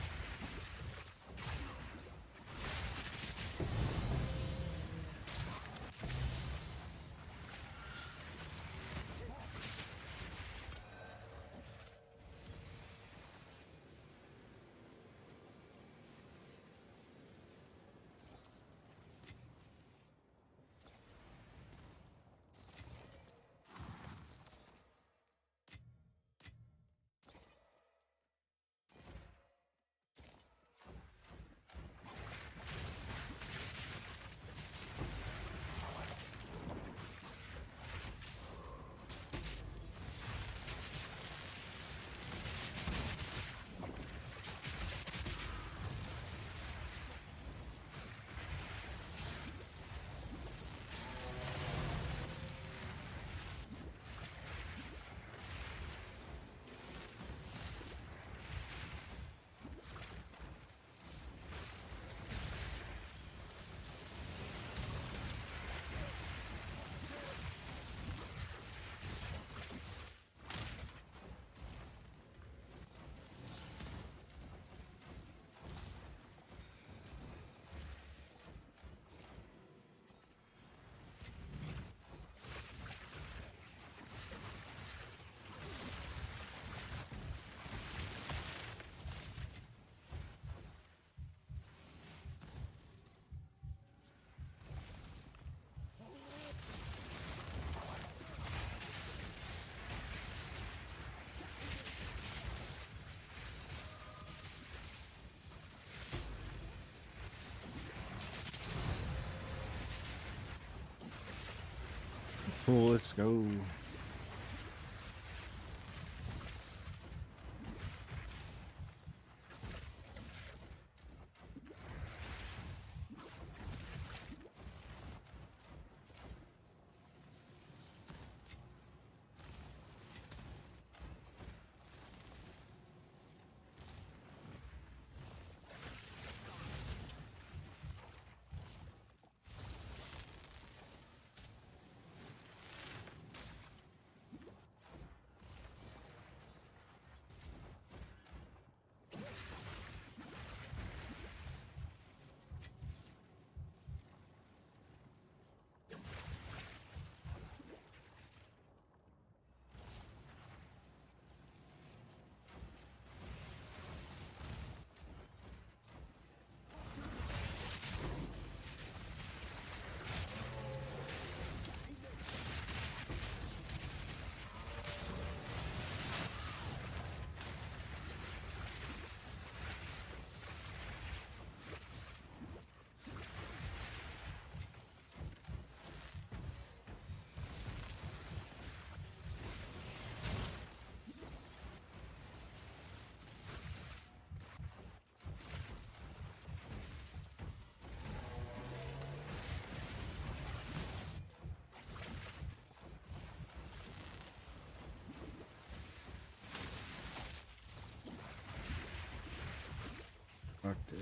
Cool, let's go. Fuck this.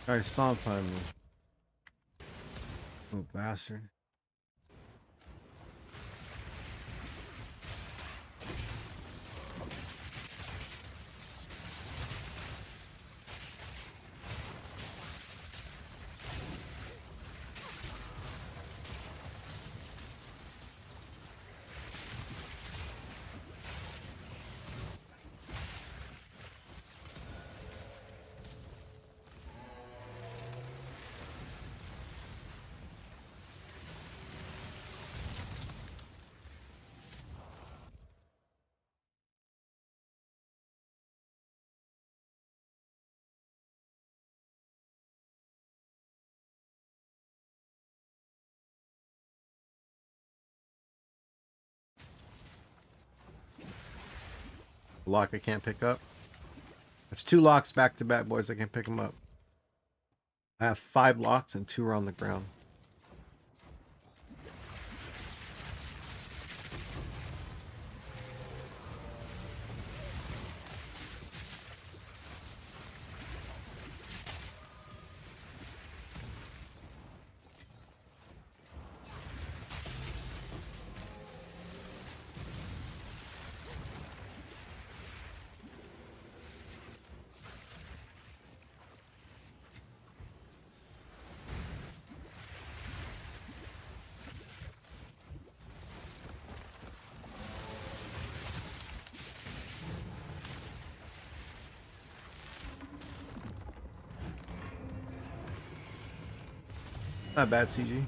I saw him finally. Oh, bastard. Lock I can't pick up. It's 2 locks back to back, boys. I can't pick them up. I have 5 locks and 2 are on the ground. Not bad, CG.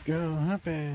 Go happy.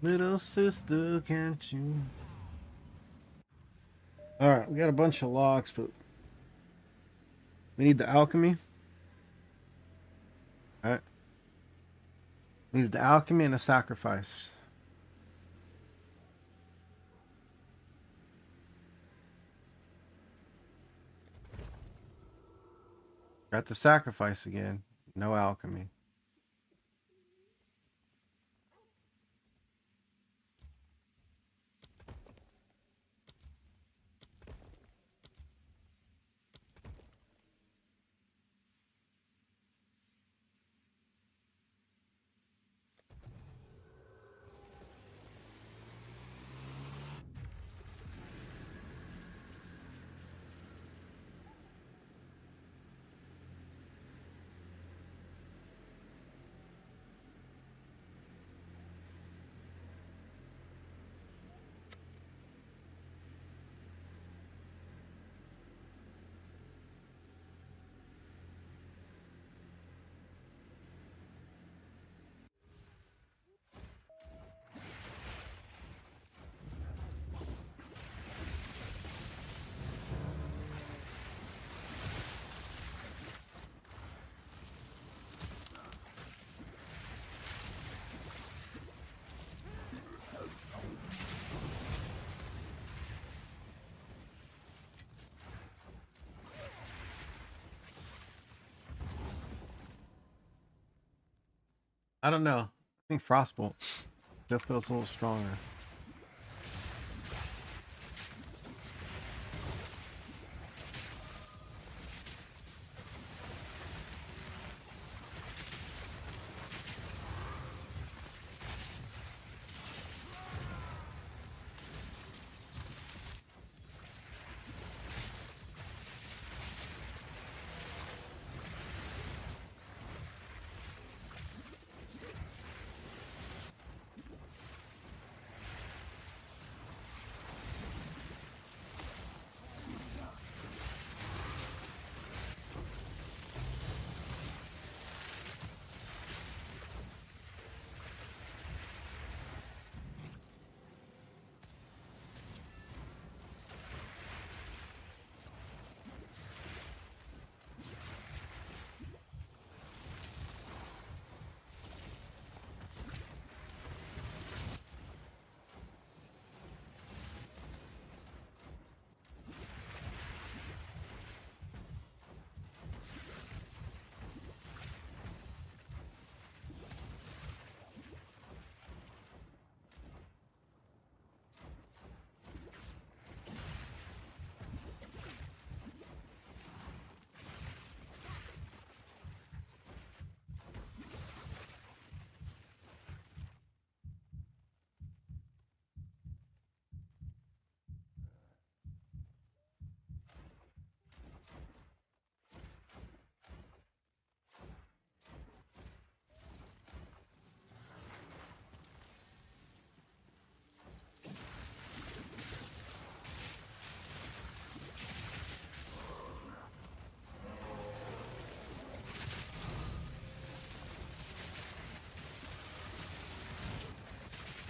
Little sister, can't you? All right, we got a bunch of locks, but we need the alchemy. All right. We need the alchemy and the sacrifice. Got the sacrifice again. No alchemy. I don't know. I think Frostbolt still feels a little stronger.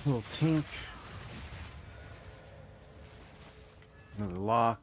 Little tink. Another lock.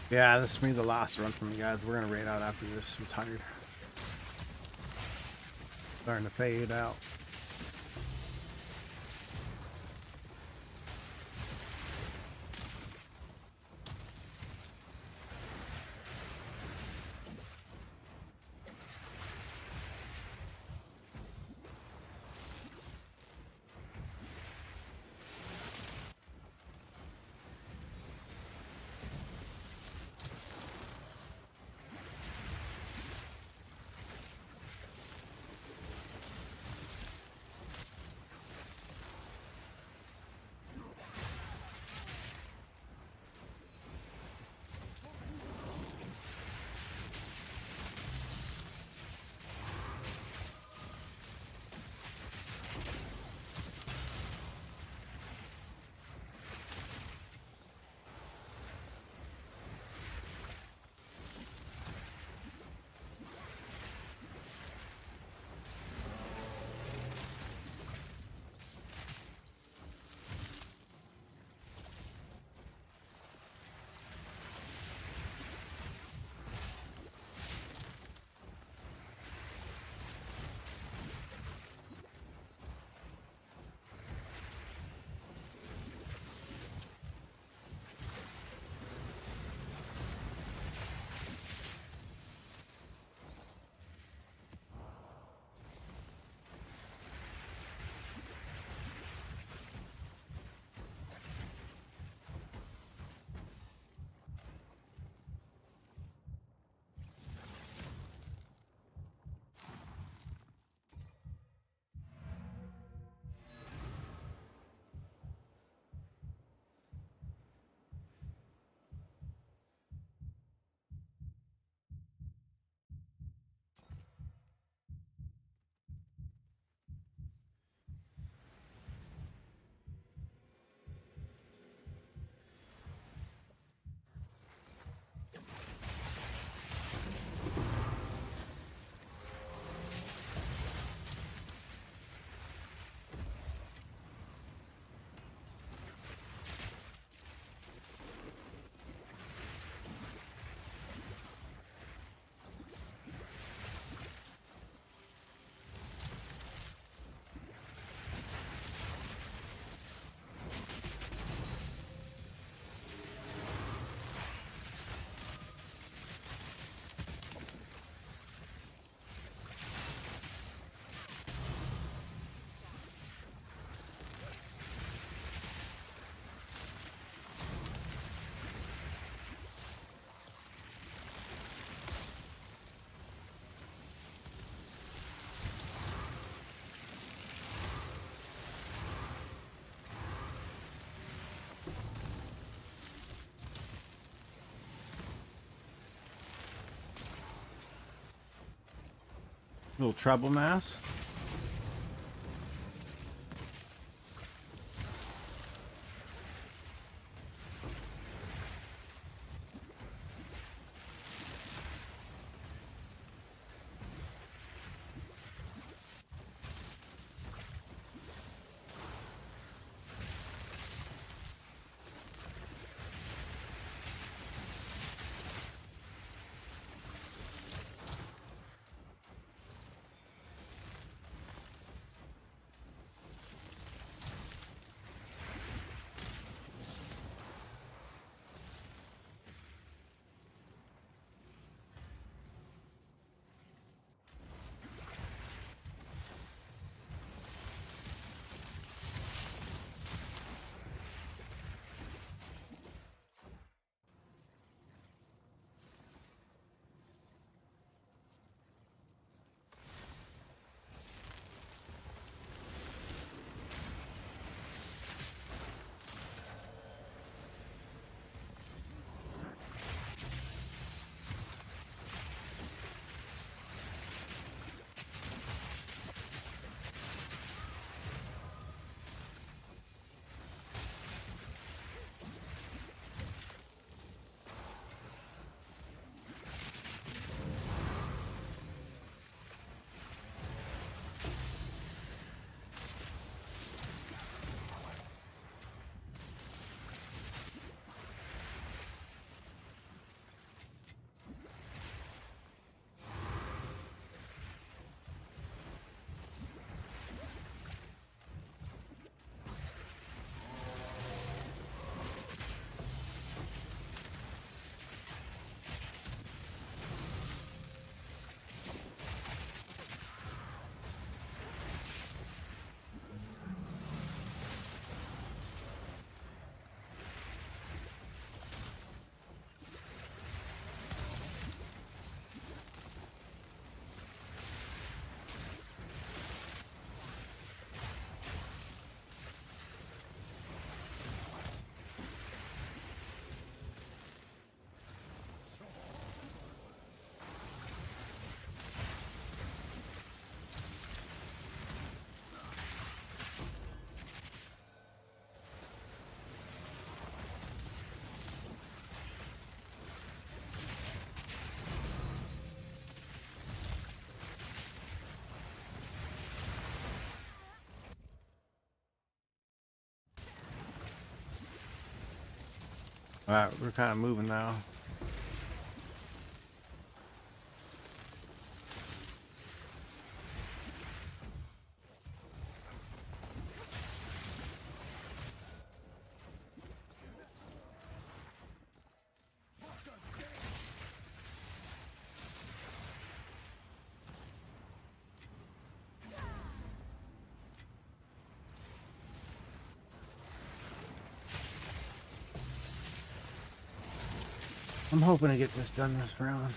Yeah, this will be the last run from you guys. We're gonna raid out after this. I'm tired. Starting to fade out. Little treble mass. All right, we're kind of moving now. I'm hoping to get this done this round.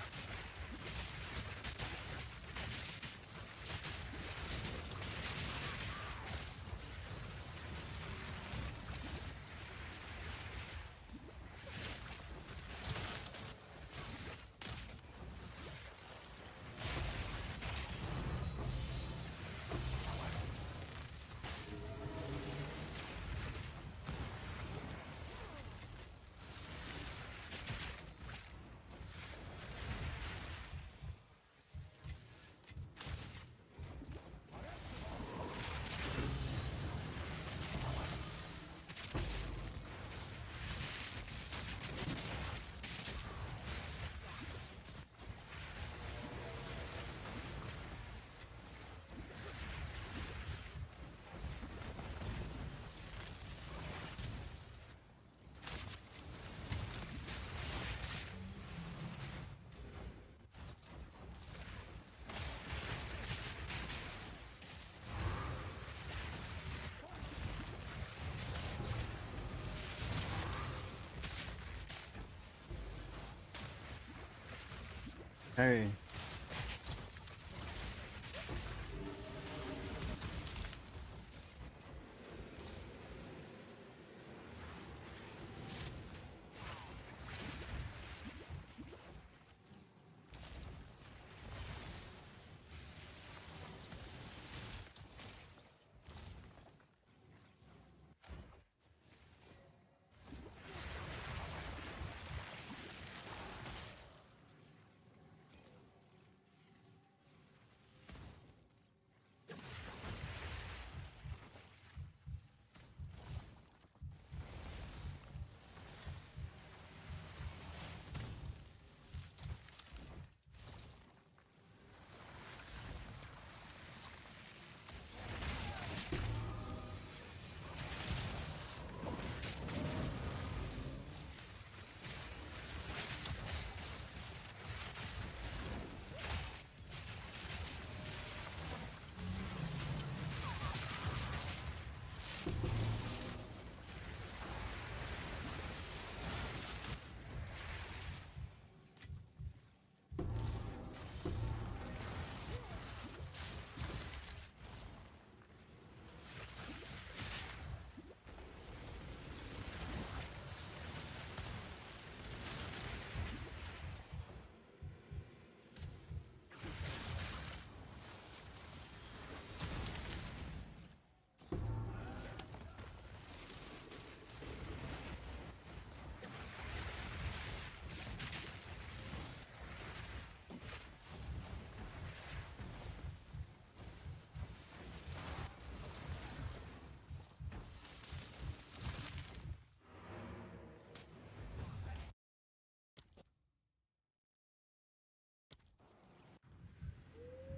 Hey.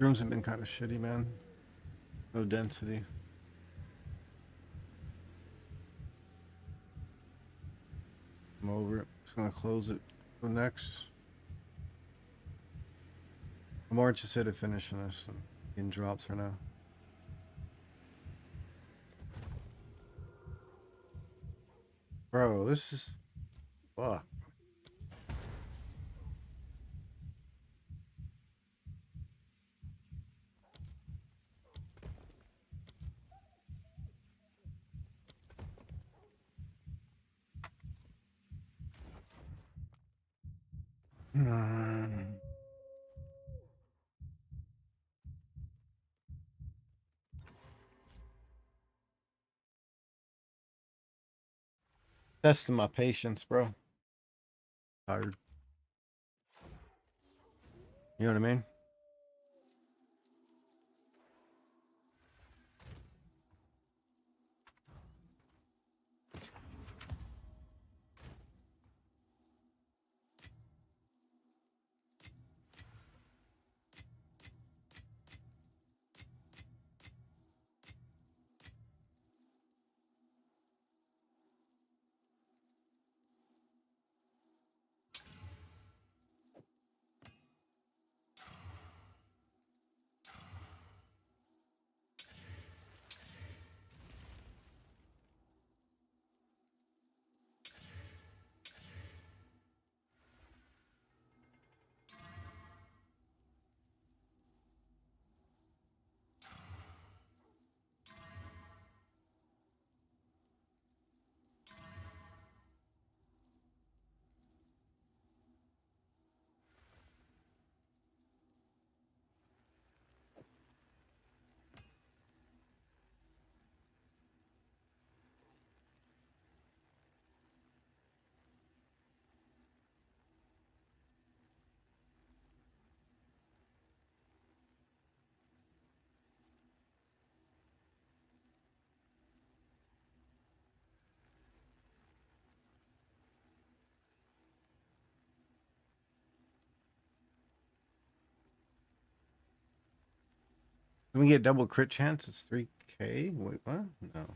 Rooms have been kind of shitty, man. No density. I'm over it. Just gonna close it. Go next. I'm more interested in finishing this than getting drops for now. Bro, this is fuck. Hmm. Testing my patience, bro. Tired. You know what I mean? Can we get double crit chance? It's 3K? Wait, what? No.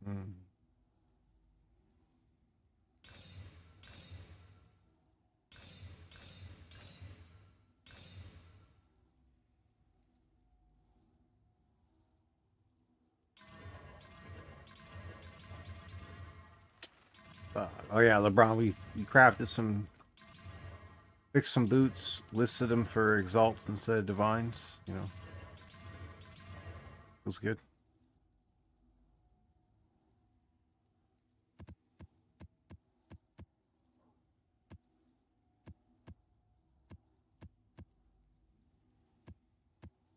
Mm. Oh yeah, LeBron, we crafted some, fixed some boots, listed them for exalts instead of divines. You know, it was good.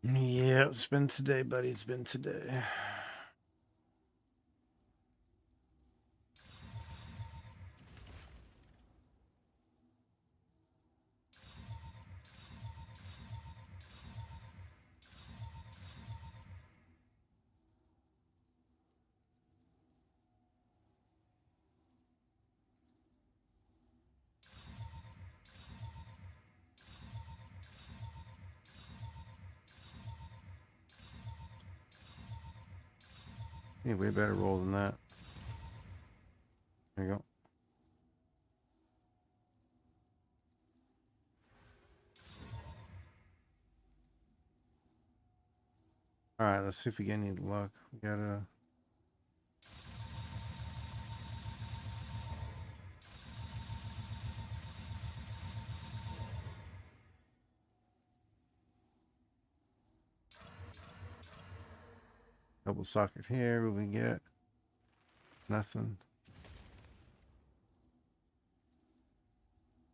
Yeah, it's been today, buddy. It's been today. You way better roll than that. There you go. All right, let's see if we get any luck. We got a double socket here. What we get? Nothing.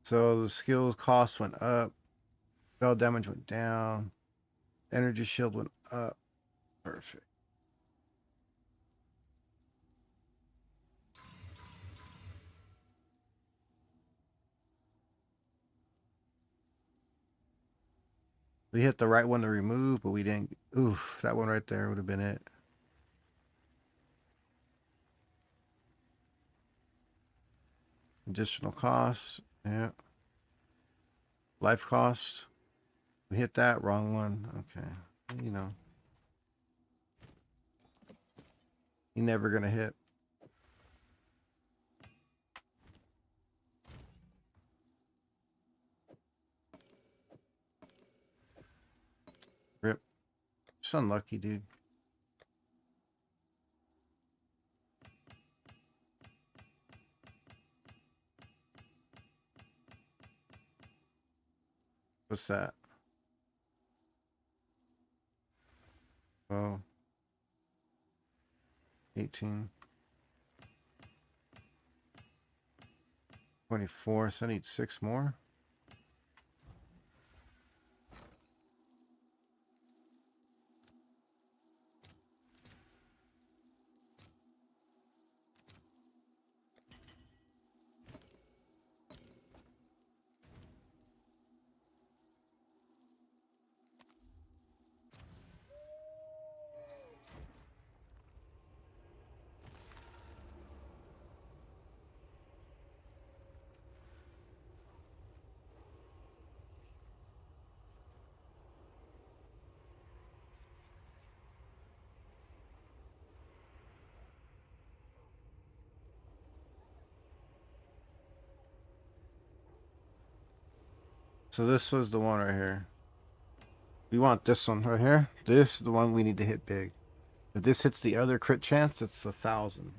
So the skills cost went up. Spell damage went down. Energy shield went up. Perfect. We hit the right one to remove, but we didn't. Oof, that one right there would have been it. Additional cost. Yeah. Life cost. We hit that wrong one. Okay. You know. You're never gonna hit. Rip. Just unlucky, dude. What's that? Oh. 18. 24. So I need 6 more. So this was the one right here. We want this one right here. This is the one we need to hit big. If this hits the other crit chance, it's 1,000.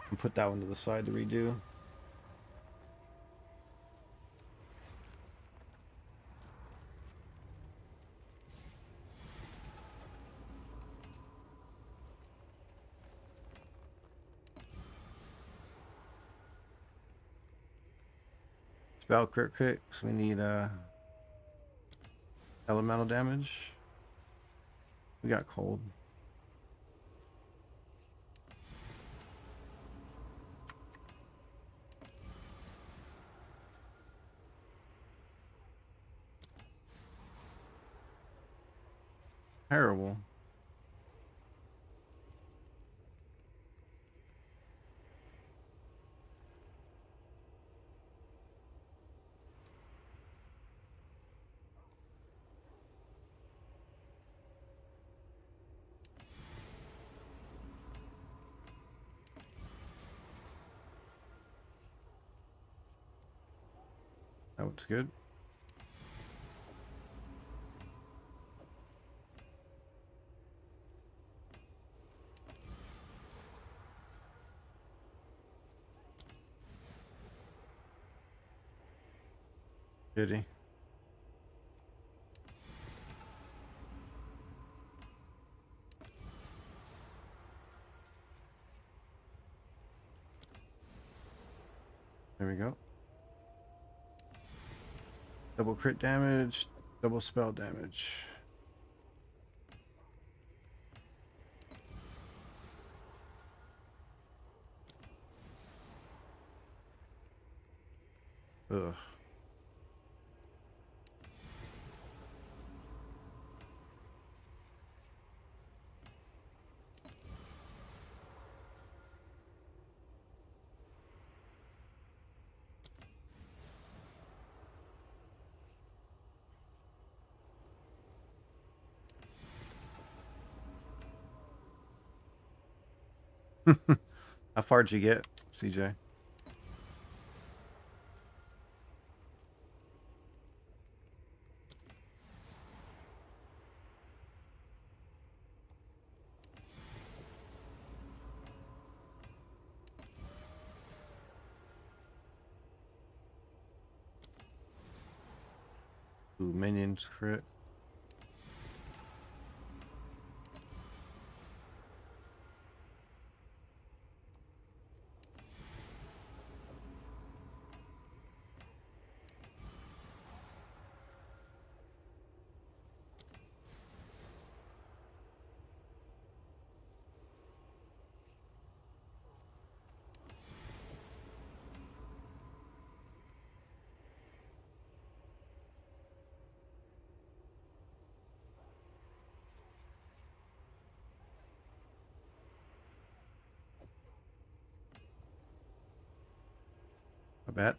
And put that one to the side to redo. Spell crit, so we need elemental damage. We got cold. Terrible. That was good. Goody. go. Double crit damage, double spell damage. Ugh. How far'd you get, CJ? Ooh, minions crit. I bet.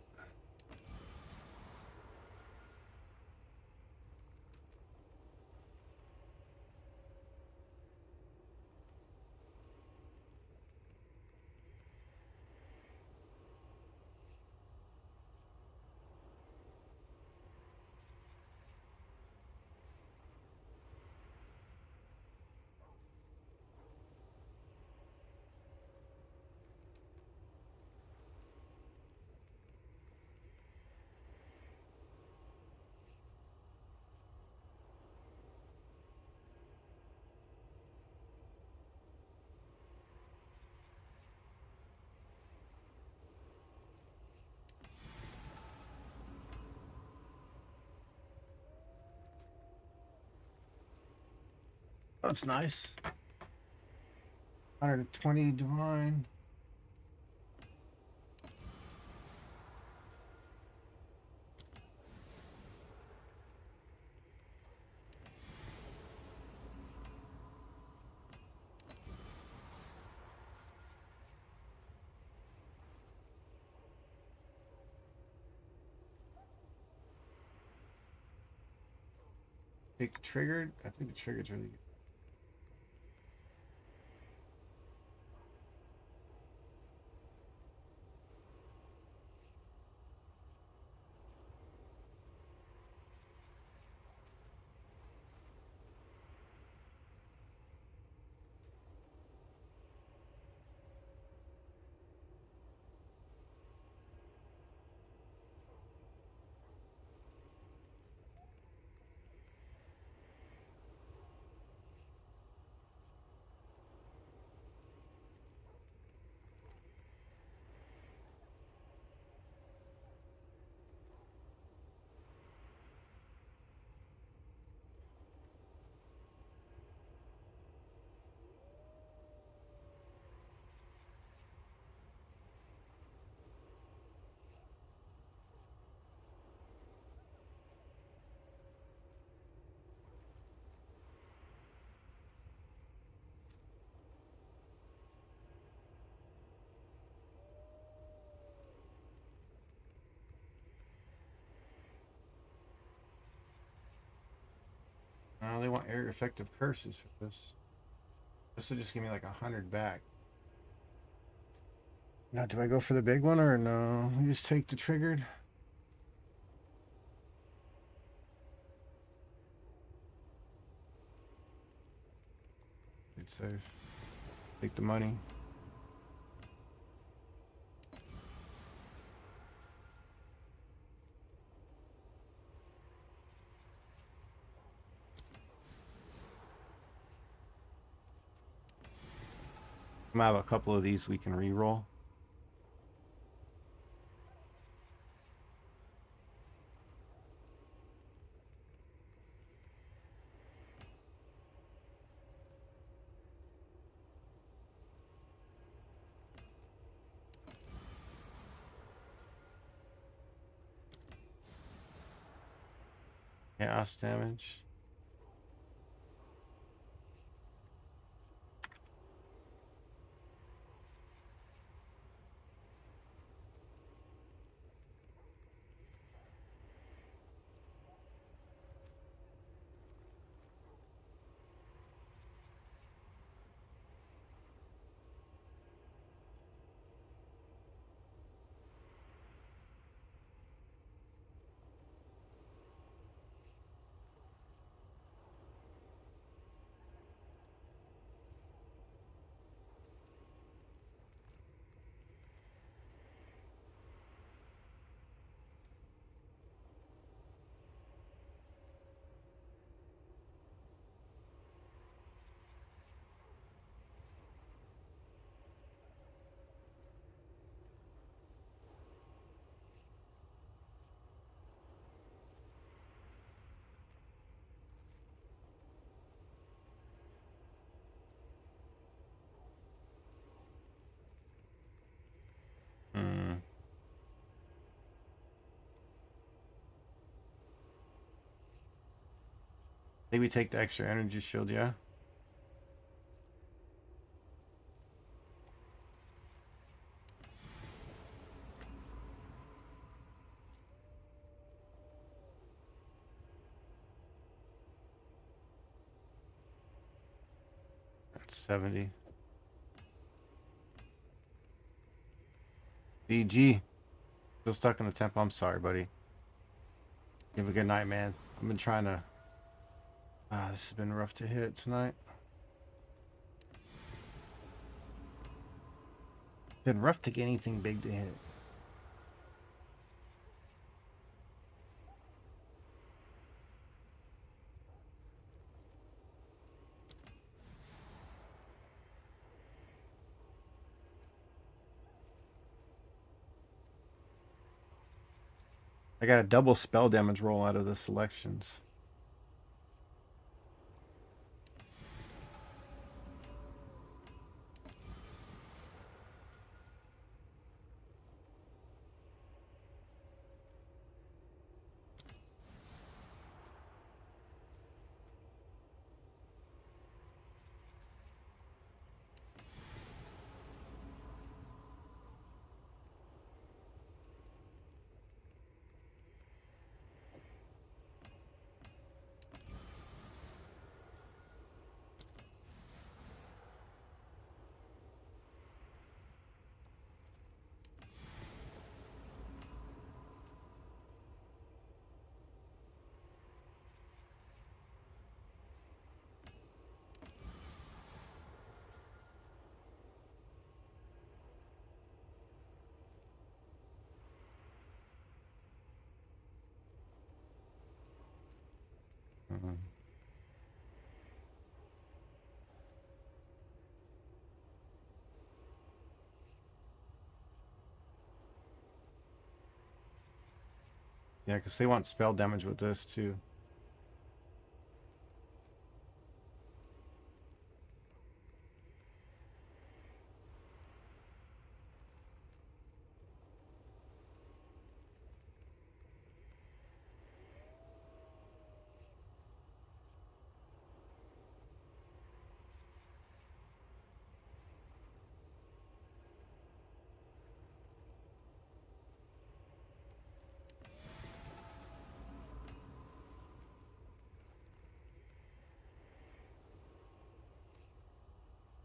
That's nice. 120 divine. Take triggered. I think the triggered's really good. They want area effective curses for this. This will just give me like 100 back. Now, do I go for the big one or no? You just take the triggered. It's safe. Take the money. I have a couple of these we can re-roll. Chaos damage. Hmm. Maybe take the extra energy shield, yeah? That's 70. DG. Still stuck in the temple. I'm sorry, buddy. You have a good night, man. I've been trying to... this has been rough to hit tonight. Been rough to get anything big to hit. I got a double spell damage roll out of the selections. Mhm. Yeah, because they want spell damage with this too.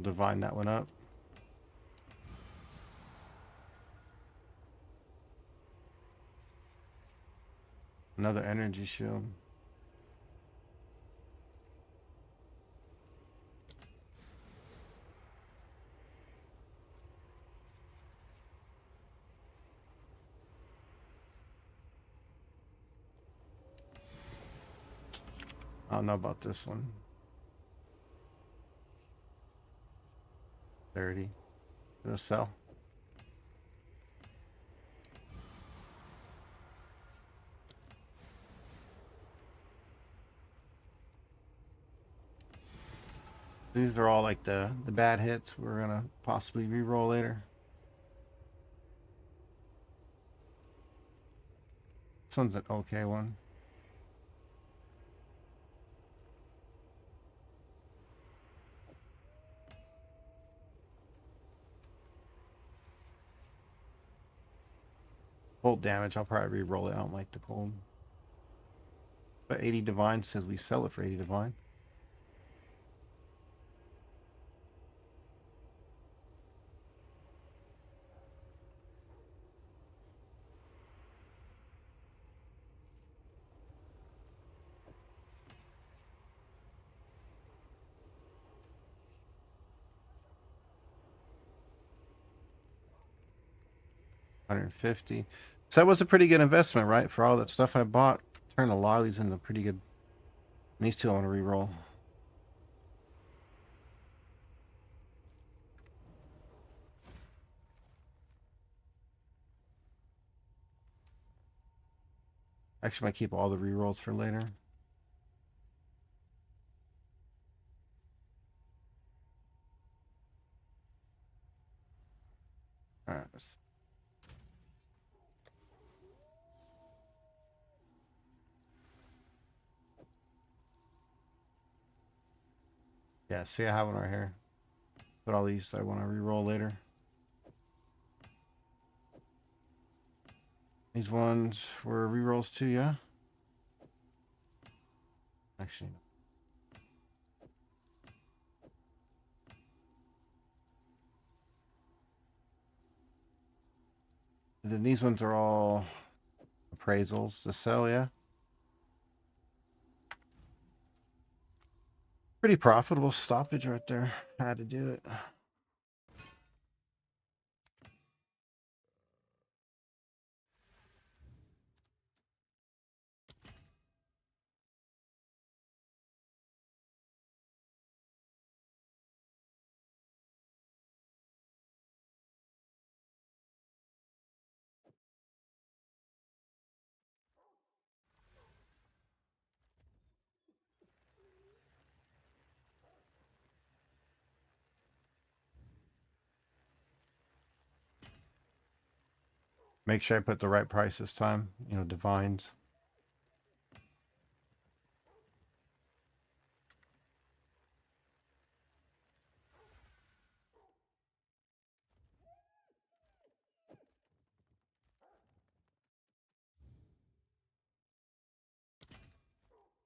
Divine that one up. Another energy shield. I don't know about this one. 30. Gonna sell. These are all like the bad hits we're gonna possibly re-roll later. This one's an okay one. Cold damage, I'll probably re-roll it. I don't like the cold. But 80 divine says we sell it for 80 divine. $150. So that was a pretty good investment, right? For all that stuff I bought, turned a lot of these into pretty good. And these two I want to re-roll. Actually, might keep all the re-rolls for later. All right. Yeah, see, I have one right here. Put all these I want to re-roll later. These ones were re-rolls too, yeah? Actually, and then these ones are all appraisals to sell, yeah? Pretty profitable stoppage right there. Had to do it. Make sure I put the right price this time. You know, divines.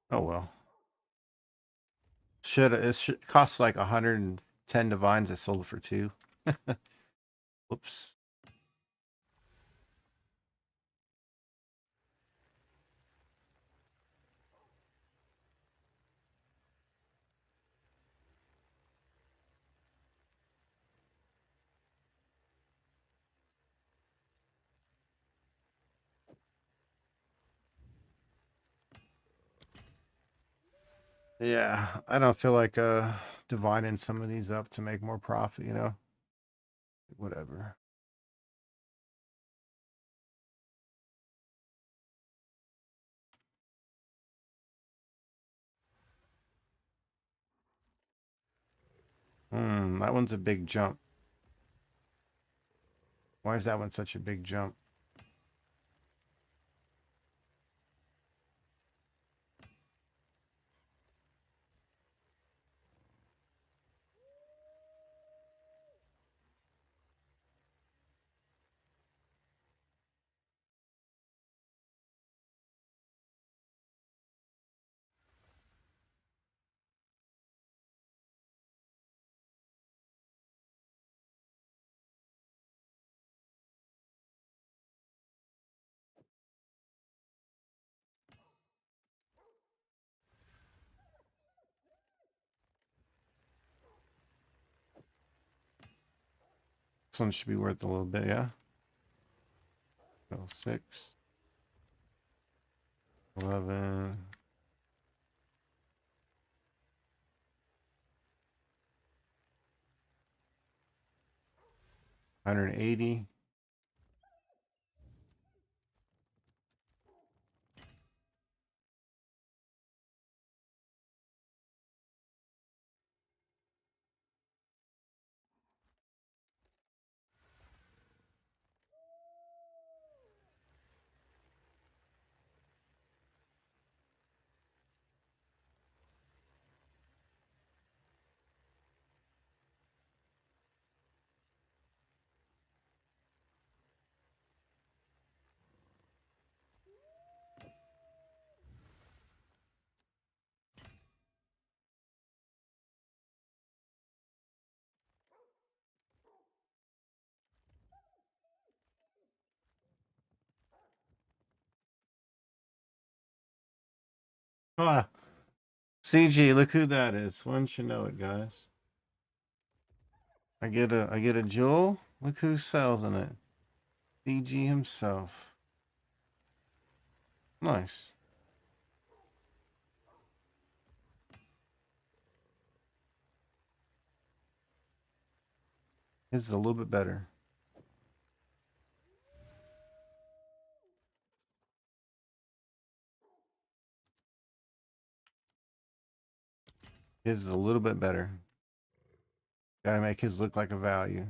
Oh well. Should cost like 110 divines. I sold it for 2. Whoops. Yeah, I don't feel like dividing some of these up to make more profit, you know. Whatever. That one's a big jump. Why is that one such a big jump? This one should be worth a little bit, yeah. So 6, 11. 180. Ah, CG, look who that is. Why don't you know it, guys? I get a jewel. Look who sells in it. CG himself. Nice. His is a little bit better. His is a little bit better. Gotta make his look like a value.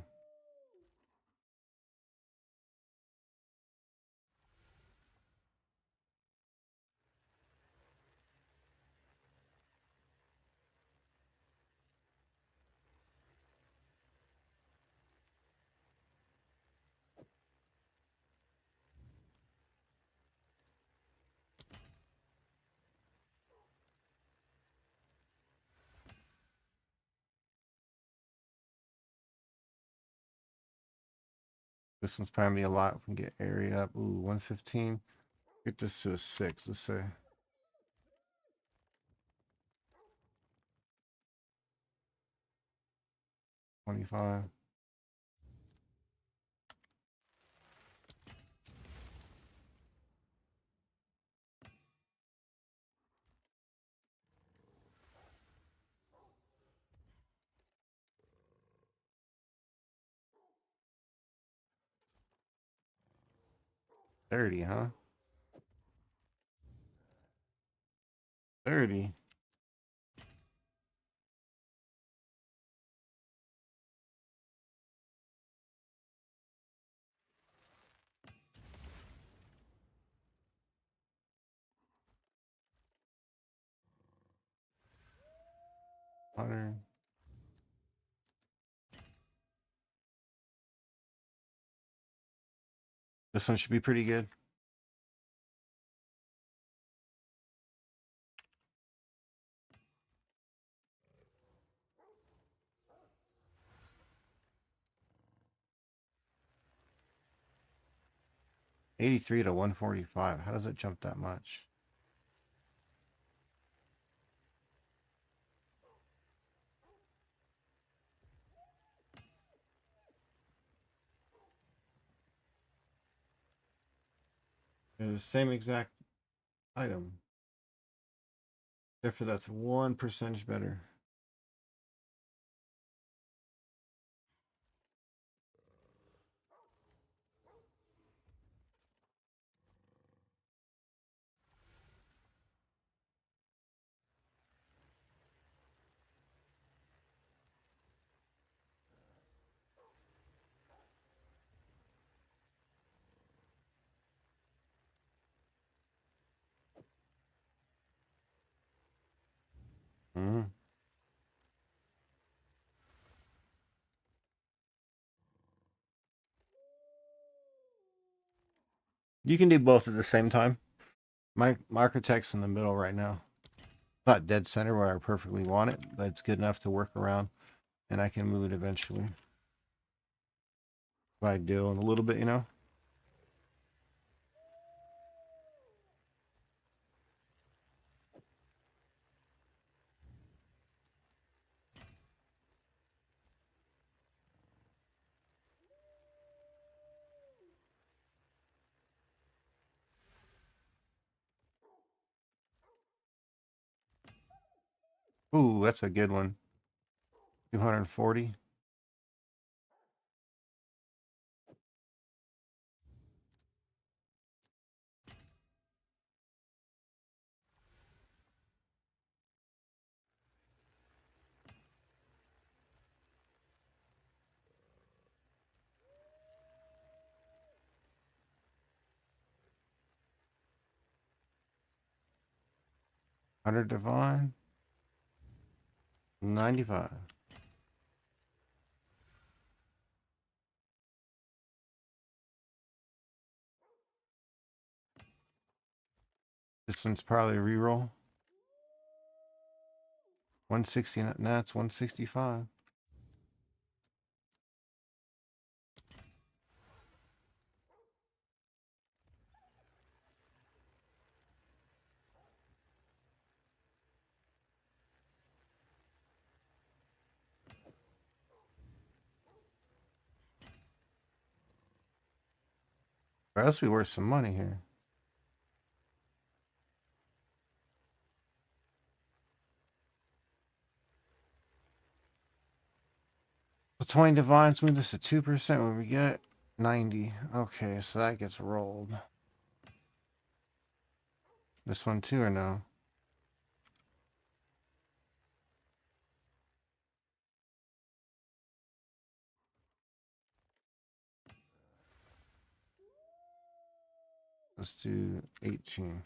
This one's probably a lot. We can get area up. Ooh, 115. Get this to a 6, let's say. 25. $30, huh? 30. $100. This one should be pretty good. $83 to $145. How does it jump that much? They're the same exact item. Except for that's 1% better. Mm-hmm. You can do both at the same time. My architect's in the middle right now. Not dead center where I perfectly want it, but it's good enough to work around, and I can move it eventually. If I do in a little bit, you know. Ooh, that's a good one. 240. $100 divine. 95. This one's probably a reroll. 160. That's 165. Or else we worth some money here. So 20 divines move this to 2% when we get 90. Okay, so that gets rolled. This one too, or no? Let's do 18.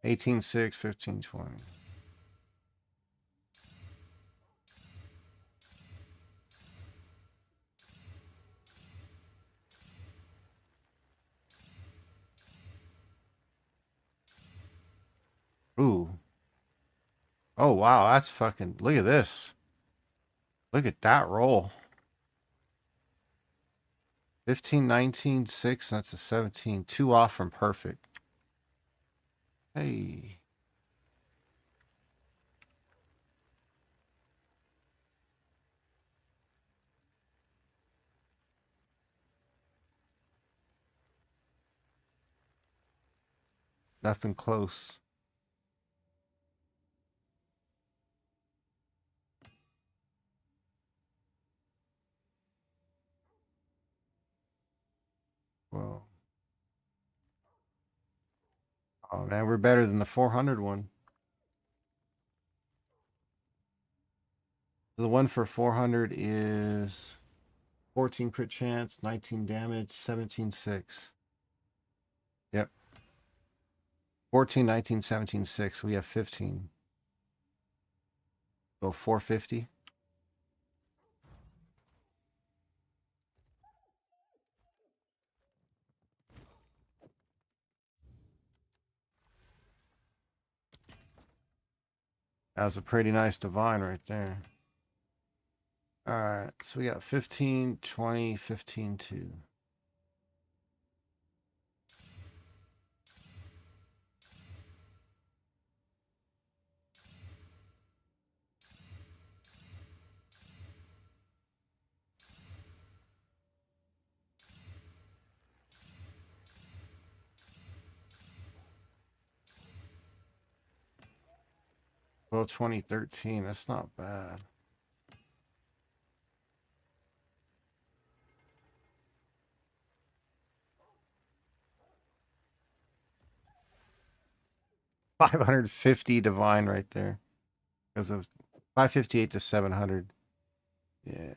Eighteen, 6, 15, 20. Ooh. Oh, wow. That's fucking... Look at this. Look at that roll. 15, 19, 6. That's a 17. 2 off from perfect. Hey. Nothing close. Well. Oh, man. We're better than the 400 one. The one for 400 is 14 crit chance, 19 damage, 17, 6. Yep. 14, 19, 17, 6. We have 15. So 450. That was a pretty nice divine right there. All right. So we got 15, 20, 15, 2. Well, 2013. That's not bad. $550 divine right there. Because of 558 to 700. Yeah.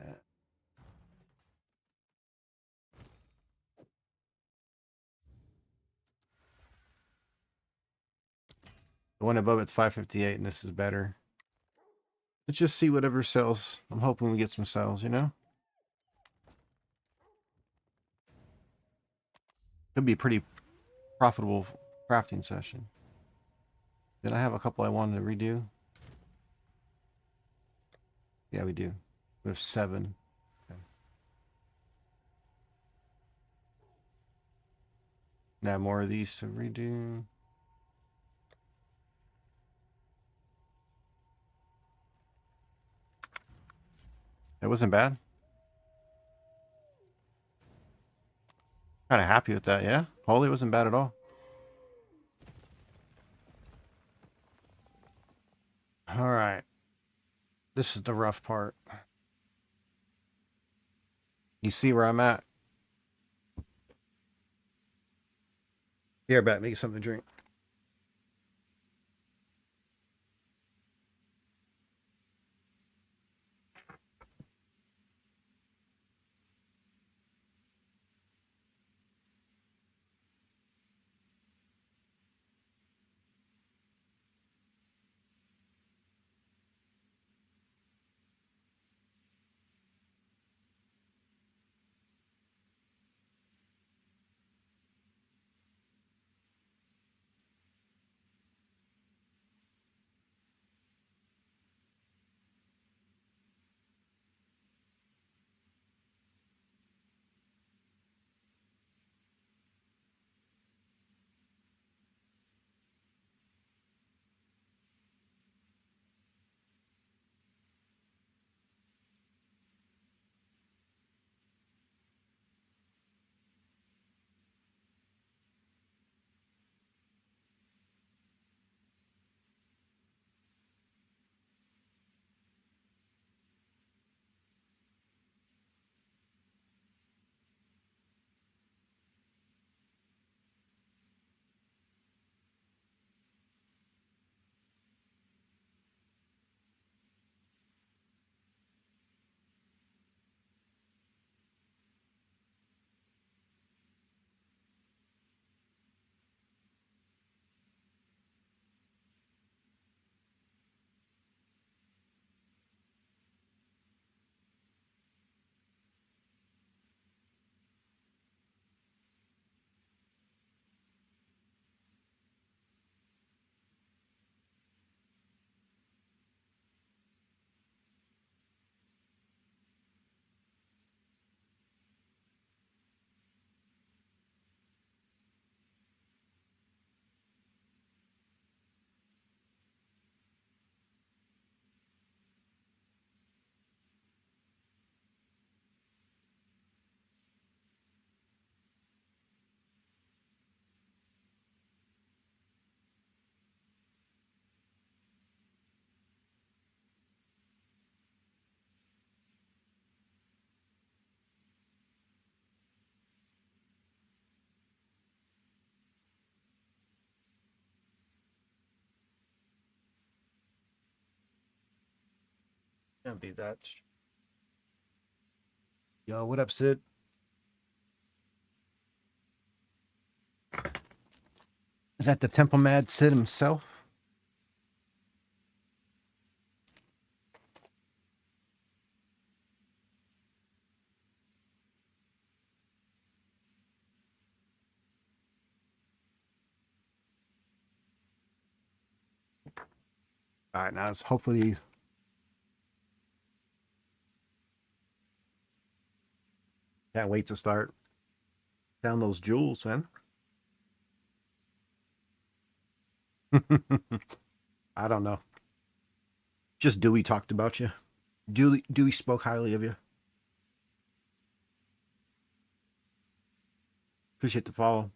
The one above it's 558 and this is better. Let's just see whatever sells. I'm hoping we get some sales, you know? Could be a pretty profitable crafting session. Did I have a couple I wanted to redo? Yeah, we do. We have 7. Okay. Now more of these to redo. That wasn't bad. Kind of happy with that, yeah? Holy wasn't bad at all. All right. This is the rough part. You see where I'm at? Here, bet. Make something to drink. Can't be that. Yo, what up, Sid? Is that the Temple Mad Sid himself? All right, now it's hopefully. Can't wait to start down those jewels, man. I don't know. Just Dewey talked about you. Dewey spoke highly of you. Appreciate the follow.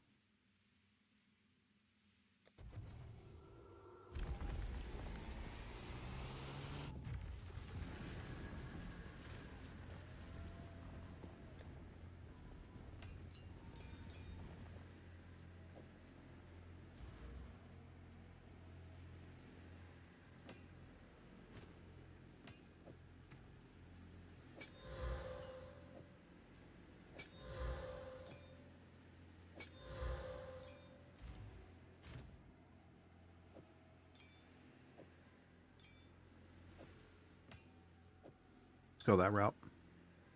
Let's go that route.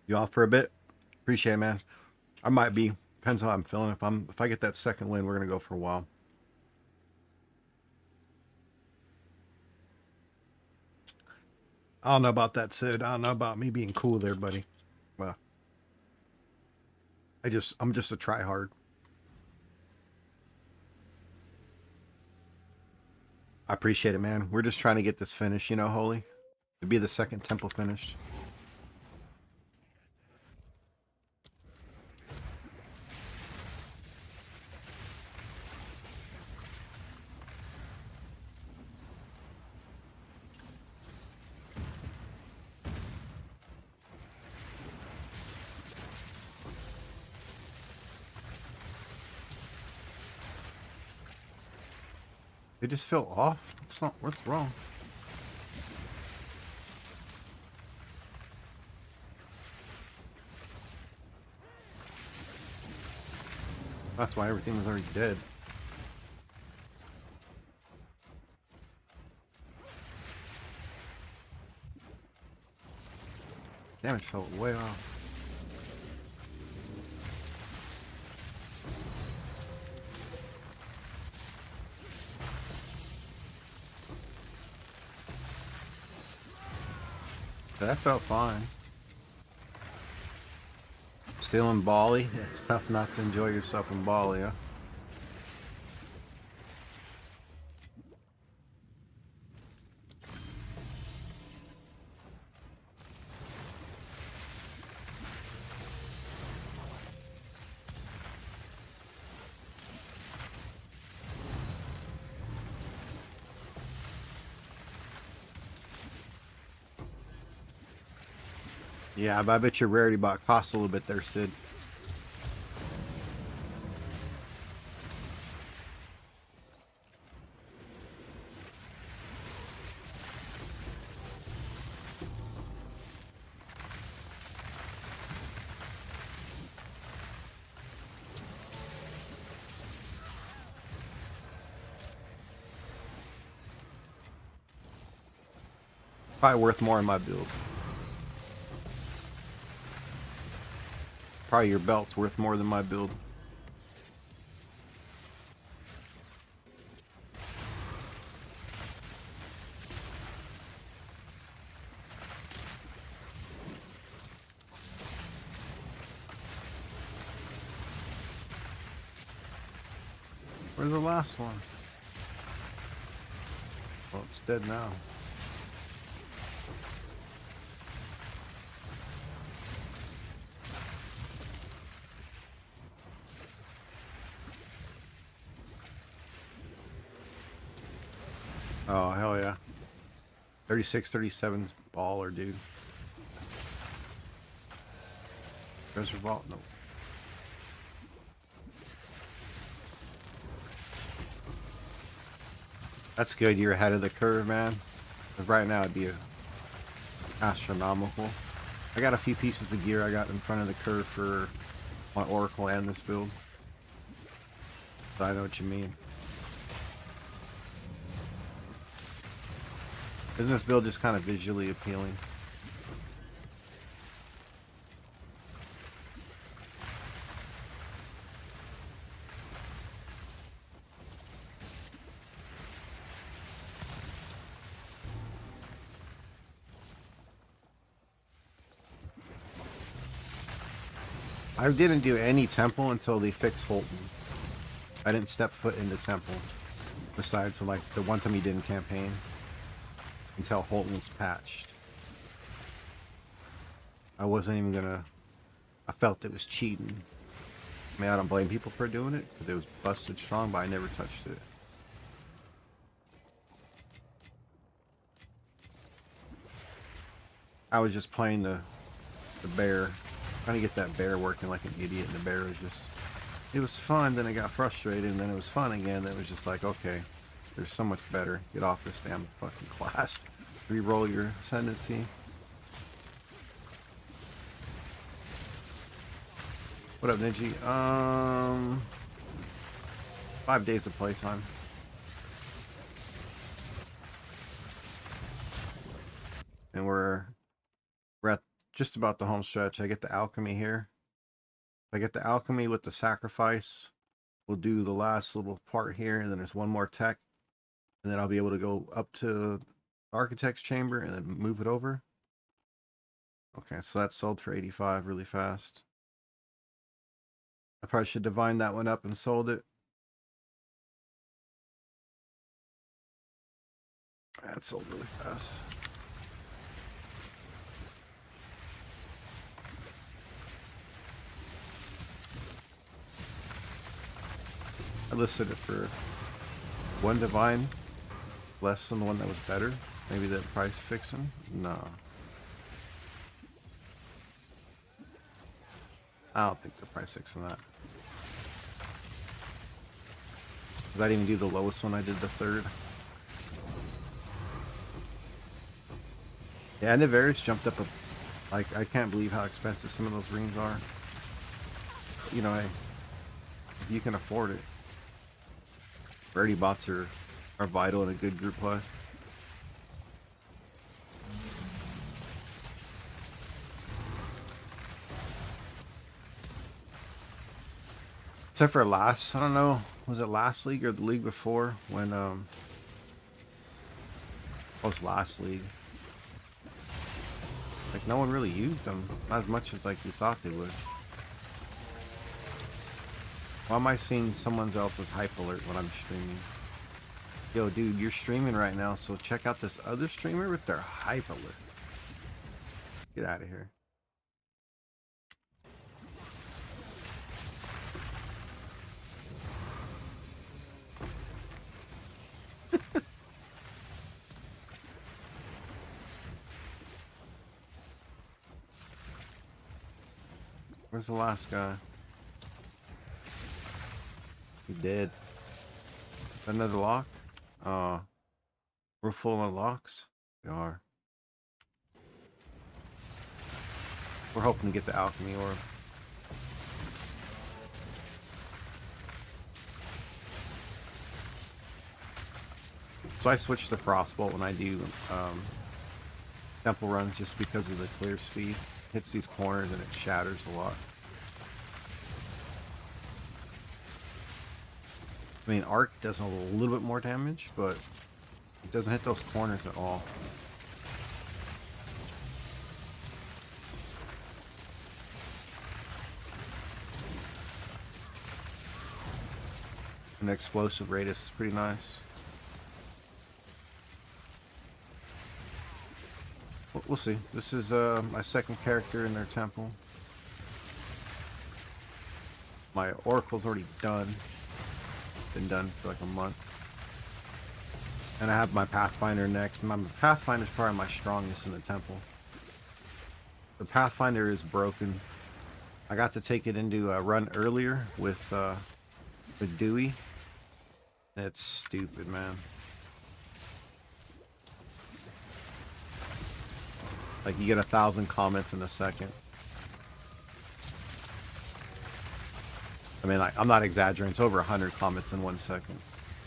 You off for a bit? Appreciate it, man. I might be. Depends how I'm feeling. If I get that second win, we're gonna go for a while. I don't know about that, Sid. I don't know about me being cool there, buddy. Well, I'm just a try hard. I appreciate it, man. We're just trying to get this finished, you know, Holy. To be the second temple finished. They just feel off. What's wrong? That's why everything was already dead. Damage felt way off. That felt fine. Still in Bali? It's tough not to enjoy yourself in Bali, huh? Yeah, but I bet your rarity bot costs a little bit there, Sid. Probably worth more in my build. Probably your belt's worth more than my build. Where's the last one? Well, it's dead now. Oh, hell yeah. 36, 37's baller, dude. Treasure vault? No. That's good. You're ahead of the curve, man. 'Cause right now, it'd be a astronomical. I got a few pieces of gear I got in front of the curve for my Oracle and this build. So I know what you mean. Isn't this build just kind of visually appealing? I didn't do any temple until they fixed Holton. I didn't step foot into temple. Besides from like the one time he did in campaign. Until Holton was patched. I wasn't even gonna... I felt it was cheating. I mean, I don't blame people for doing it, because it was busted strong, but I never touched it. I was just playing the bear. Trying to get that bear working like an idiot, and the bear was just... It was fun, then I got frustrated, and then it was fun again, then it was just like, okay, there's so much better. Get off this damn fucking class. Reroll your ascendancy. What up, Ninja? 5 days of playtime. And we're at just about the home stretch. I get the alchemy here. If I get the alchemy with the sacrifice, we'll do the last little part here, and then there's one more tech, and then I'll be able to go up to Architect's Chamber and then move it over. Okay, so that's sold for 85 really fast. I probably should divine that one up and sold it. That sold really fast. I listed it for one divine, less than the one that was better. Maybe the price fixing? No. I don't think the price fixing that. 'Cause I didn't even do the lowest one, I did the third. Yeah, Navaris jumped up a... Like, I can't believe how expensive some of those rings are. You know, if you can afford it. Rarity bots are vital in a good group play. Except for last, I don't know, was it last league or the league before when what was last league? Like no one really used them, not as much as like you thought they would. Why am I seeing someone else's hype alert when I'm streaming? Yo, dude, you're streaming right now, so check out this other streamer with their hype alert. Get out of here. Where's the last guy? He dead. Another lock? We're full of locks? We are. We're hoping to get the alchemy orb. So I switch to crossbow when I do temple runs just because of the clear speed. Hits these corners and it shatters a lot. I mean, arc does a little bit more damage, but it doesn't hit those corners at all. And the explosive radius is pretty nice. We'll see. This is my second character in their temple. My oracle's already done. Been done for like a month. And I have my Pathfinder next. My Pathfinder is probably my strongest in the temple. The Pathfinder is broken. I got to take it into a run earlier with Dewey. It's stupid, man. Like you get 1,000 comments in a second. I mean, like, I'm not exaggerating. It's over 100 comments in 1 second.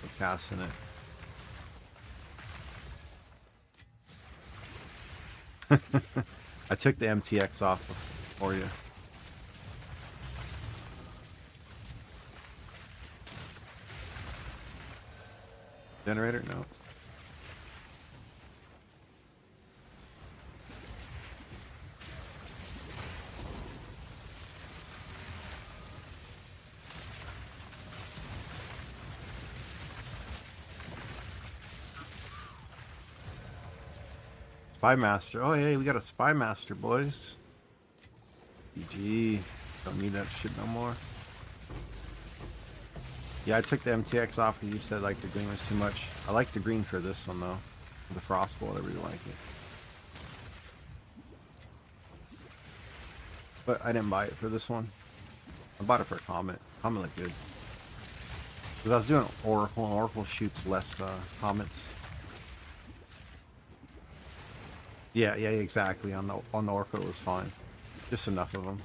With casting it. I took the MTX off for you. Generator? No. Spy Master. Oh, hey, we got a Spy Master, boys. GG. Don't need that shit no more. Yeah, I took the MTX off because you said like the green was too much. I like the green for this one though. The Frostbolt, I really like it. But I didn't buy it for this one. I bought it for a Comet. Comet looked good. Because I was doing Oracle, and Oracle shoots less Comets. Yeah, exactly. On the Oracle it was fine. Just enough of them.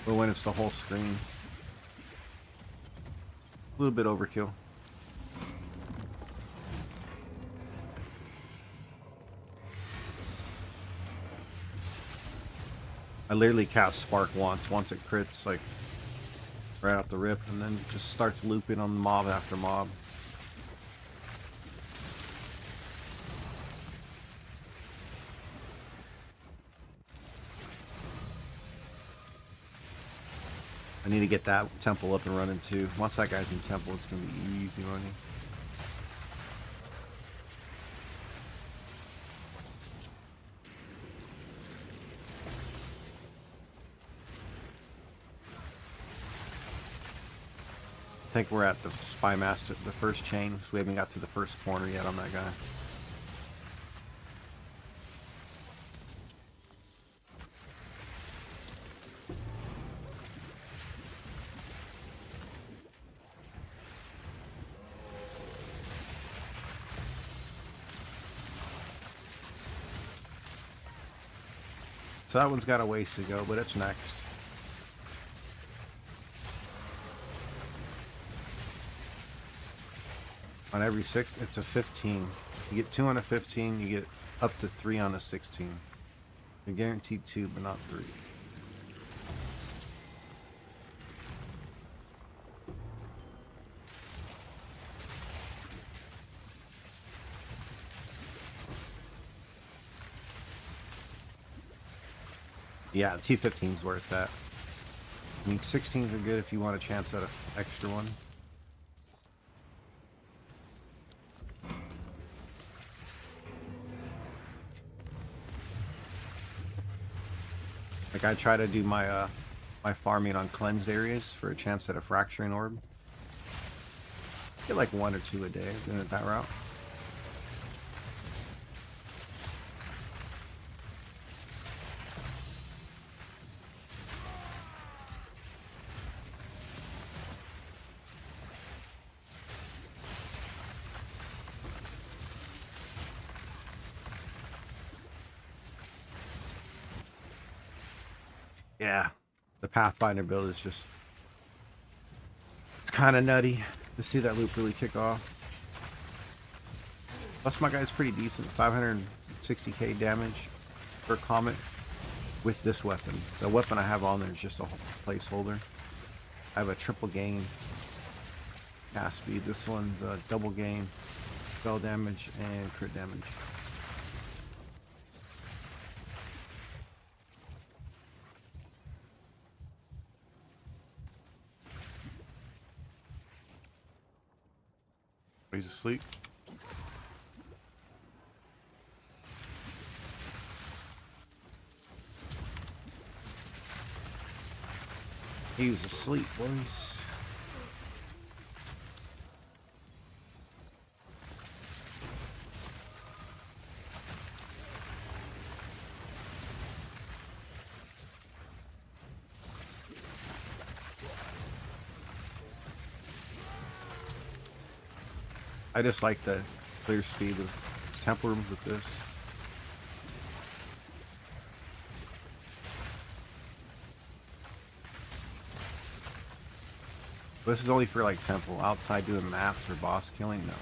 But when it's the whole screen, a little bit overkill. I literally cast Spark once it crits, like, right out the rip, and then just starts looping on mob after mob. I need to get that temple up and running too. Once that guy's in temple, it's going to be easy running. I think we're at the Spy Master, the first chain. So we haven't got to the first corner yet on that guy. So that one's got a ways to go, but it's next. On every 6, it's a 15. You get 2 on a 15, you get up to 3 on a 16. You're guaranteed 2, but not 3. Yeah, T15 is where it's at. I mean, 16s are good if you want a chance at an extra one. Like I try to do my my farming on cleansed areas for a chance at a fracturing orb. Get like 1 or 2 a day doing it that route. Yeah, the Pathfinder build is just, it's kind of nutty to see that loop really kick off. Plus my guy's pretty decent, 560k damage per Comet with this weapon. The weapon I have on there is just a placeholder. I have a triple gain cast speed. This one's a double gain spell damage and crit damage. He's asleep. He was asleep, boys. I just like the clear speed of temple rooms with this. This is only for like temple. Outside doing maps or boss killing, no.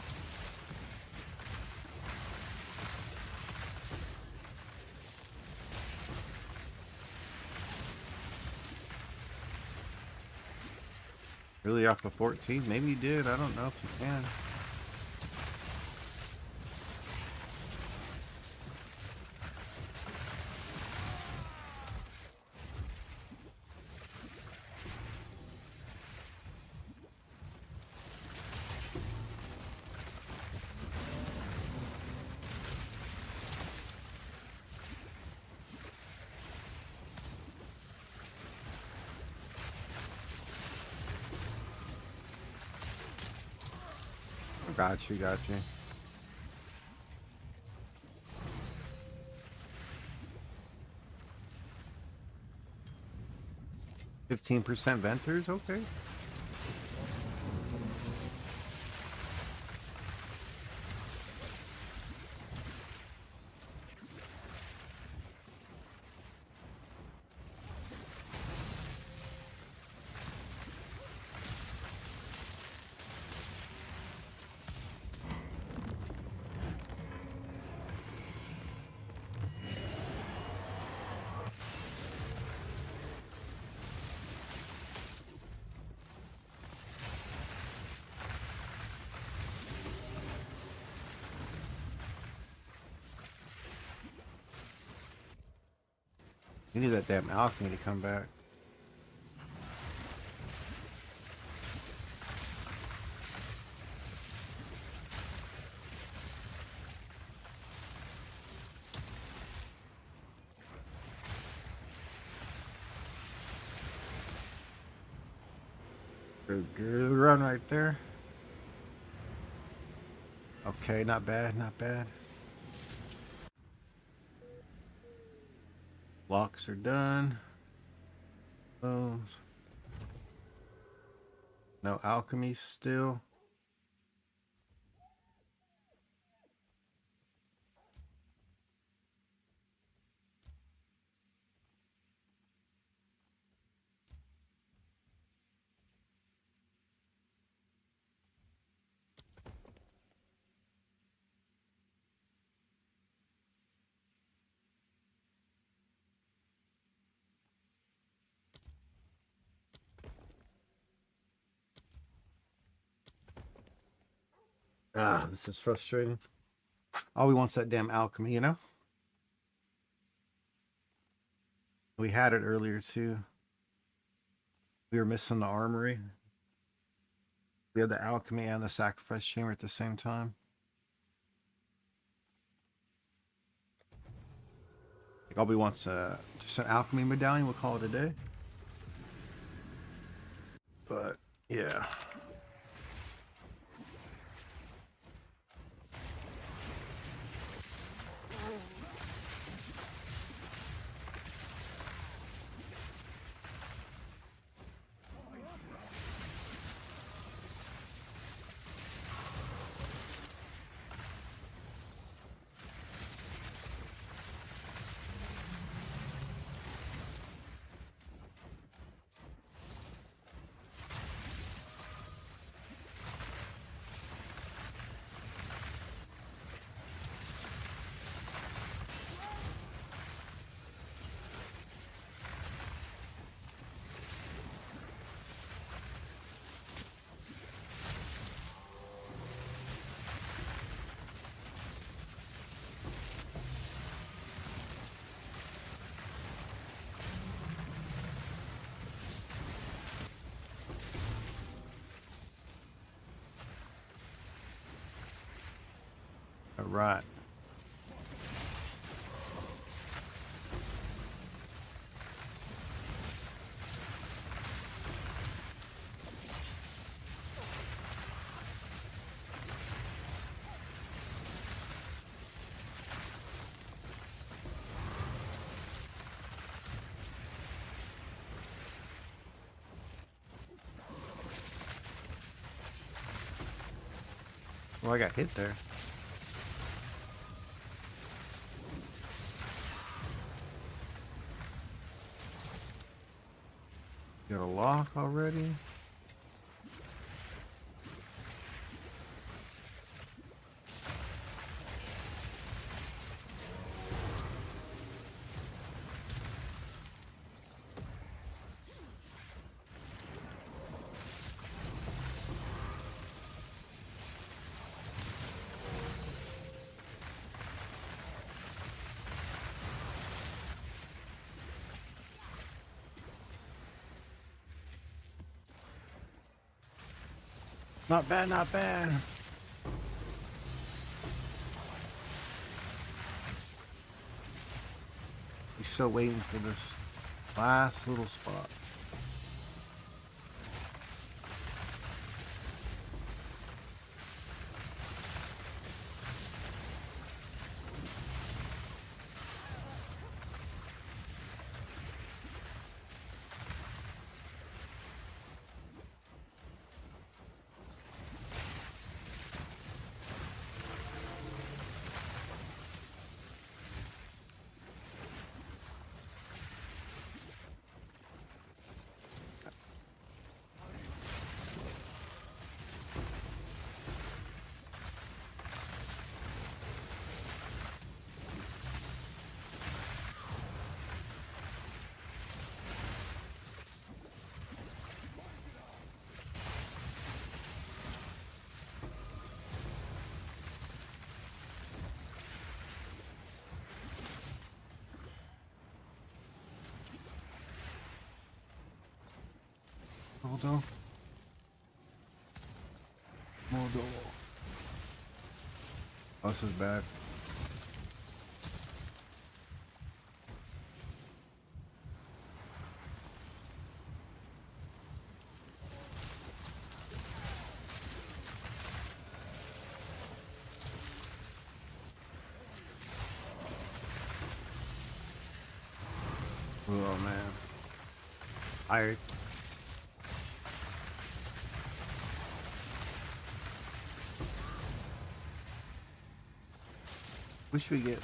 Really off of 14? Maybe you did. I don't know if you can. Got you, got you. %15 venters, okay. You need that damn alchemy to come back. Good run right there. Okay, not bad, not bad. Locks are done. Those. No alchemy still. Ah, this is frustrating. All we want's that damn alchemy, you know? We had it earlier too. We were missing the armory. We had the alchemy and the sacrifice chamber at the same time. Like all we want's just an alchemy medallion. We'll call it a day. But yeah. All right. Oh, I got hit there. Got a lock already? Not bad, not bad. You're still waiting for this last little spot. Hold on. Hold on. Oh, this is bad. Oh man. I wish we get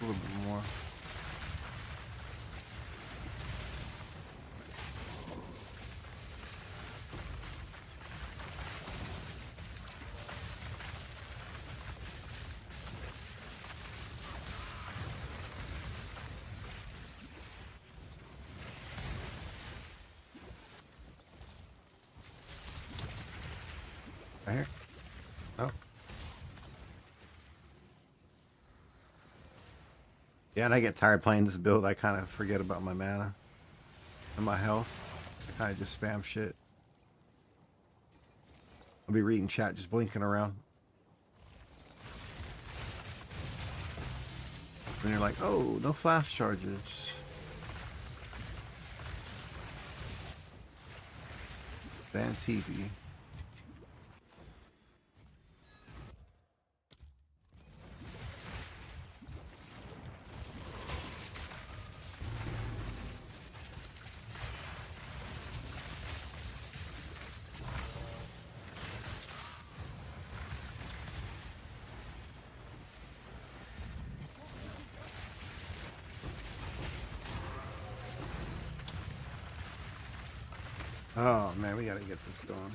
a little bit more. Right here? Oh. Yeah, and I get tired playing this build. I kind of forget about my mana and my health. I kind of just spam shit. I'll be reading chat, just blinking around. And you're like, oh, no flash charges. Ban TV. Oh man, we gotta get this going.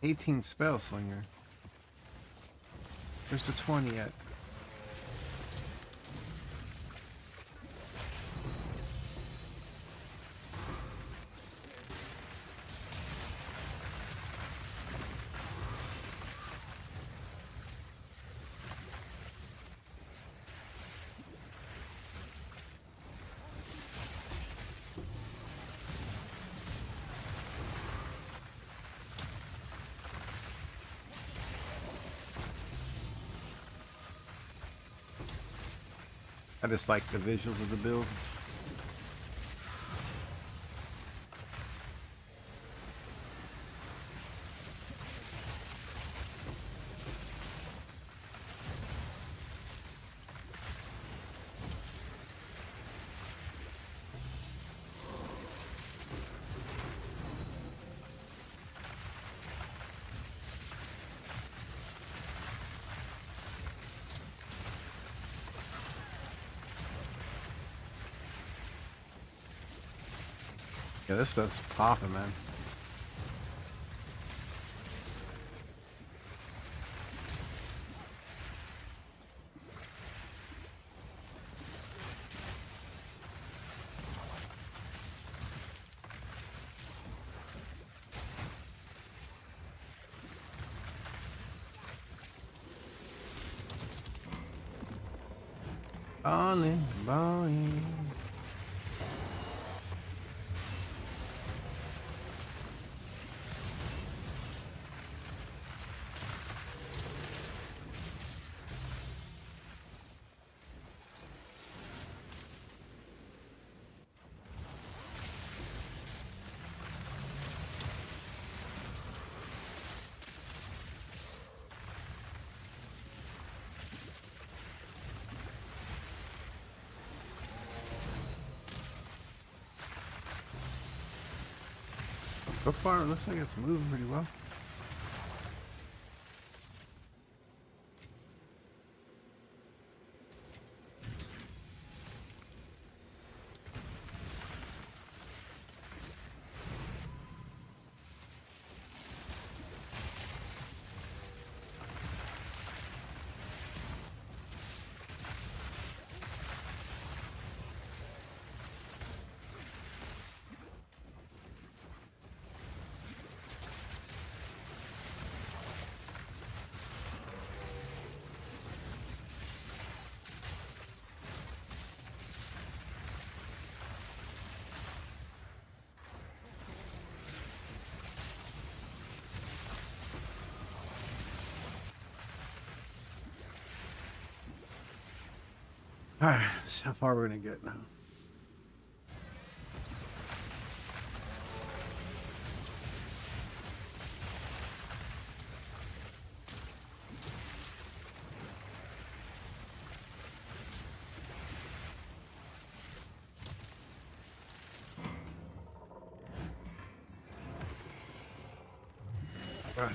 18 spell slinger. Where's the 20 at? I just like the visuals of the build. Yeah, this stuff's popping, man. Balling, balling. So far, it looks like it's moving pretty well. Alright, see how far we're gonna get now. Alright.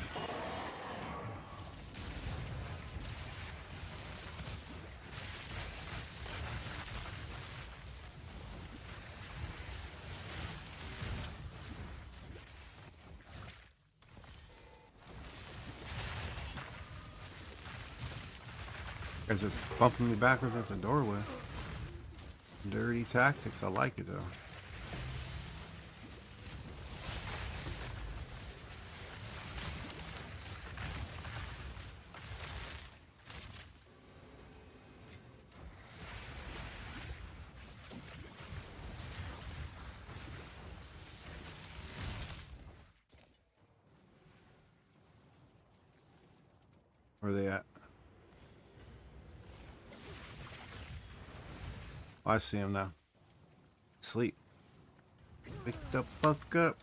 Guys are bumping me backwards at the doorway. Dirty tactics, I like it though. Where are they at? Oh, I see him now. Sleep. Wake the fuck up.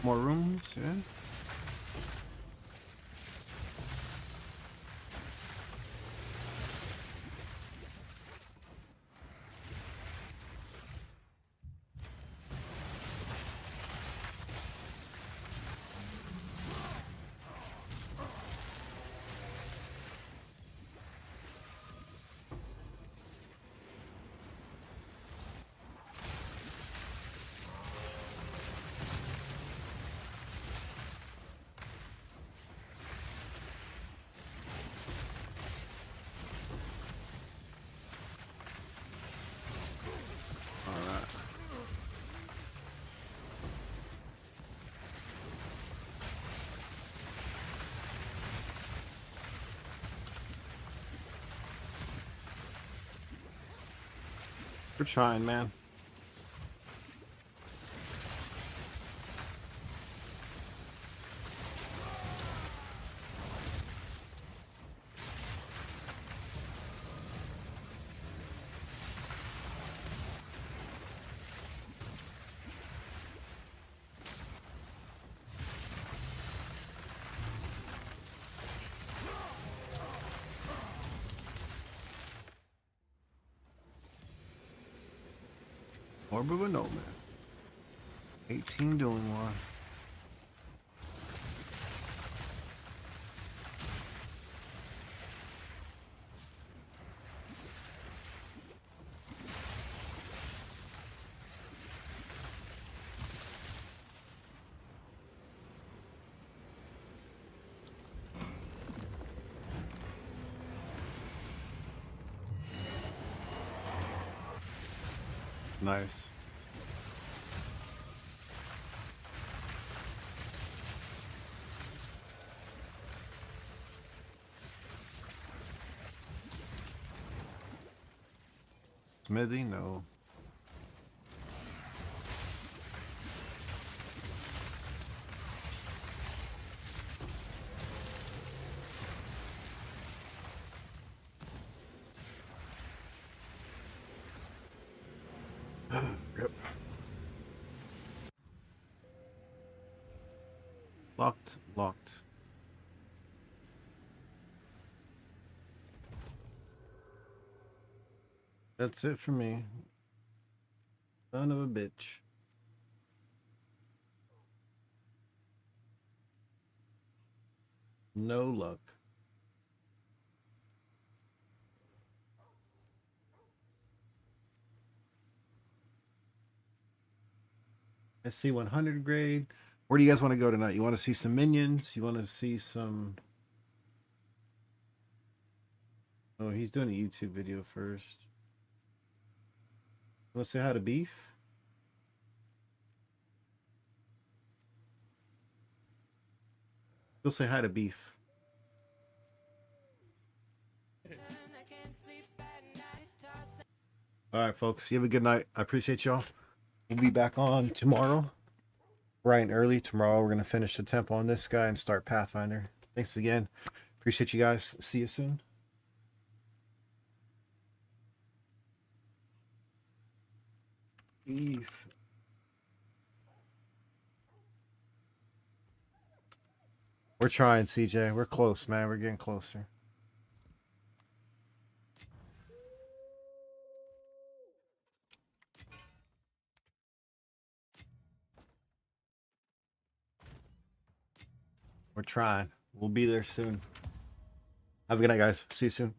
More rooms, yeah. Alright. We're trying, man. Orb of a Nomad. 18 doing one. Nice. Smithy, no. Yep. Locked, locked. That's it for me. Son of a bitch. No luck. SC 100 grade. Where do you guys want to go tonight? You want to see some minions? You want to see some... Oh, he's doing a YouTube video first. You want to say hi to Beef? Go say hi to Beef. All right, folks. You have a good night. I appreciate y'all. We'll be back on tomorrow. Bright and early. Tomorrow we're going to finish the temple on this guy and start Pathfinder. Thanks again. Appreciate you guys. See you soon. Beef. We're trying, CJ. We're close, man. We're getting closer. We're trying. We'll be there soon. Have a good night, guys. See you soon.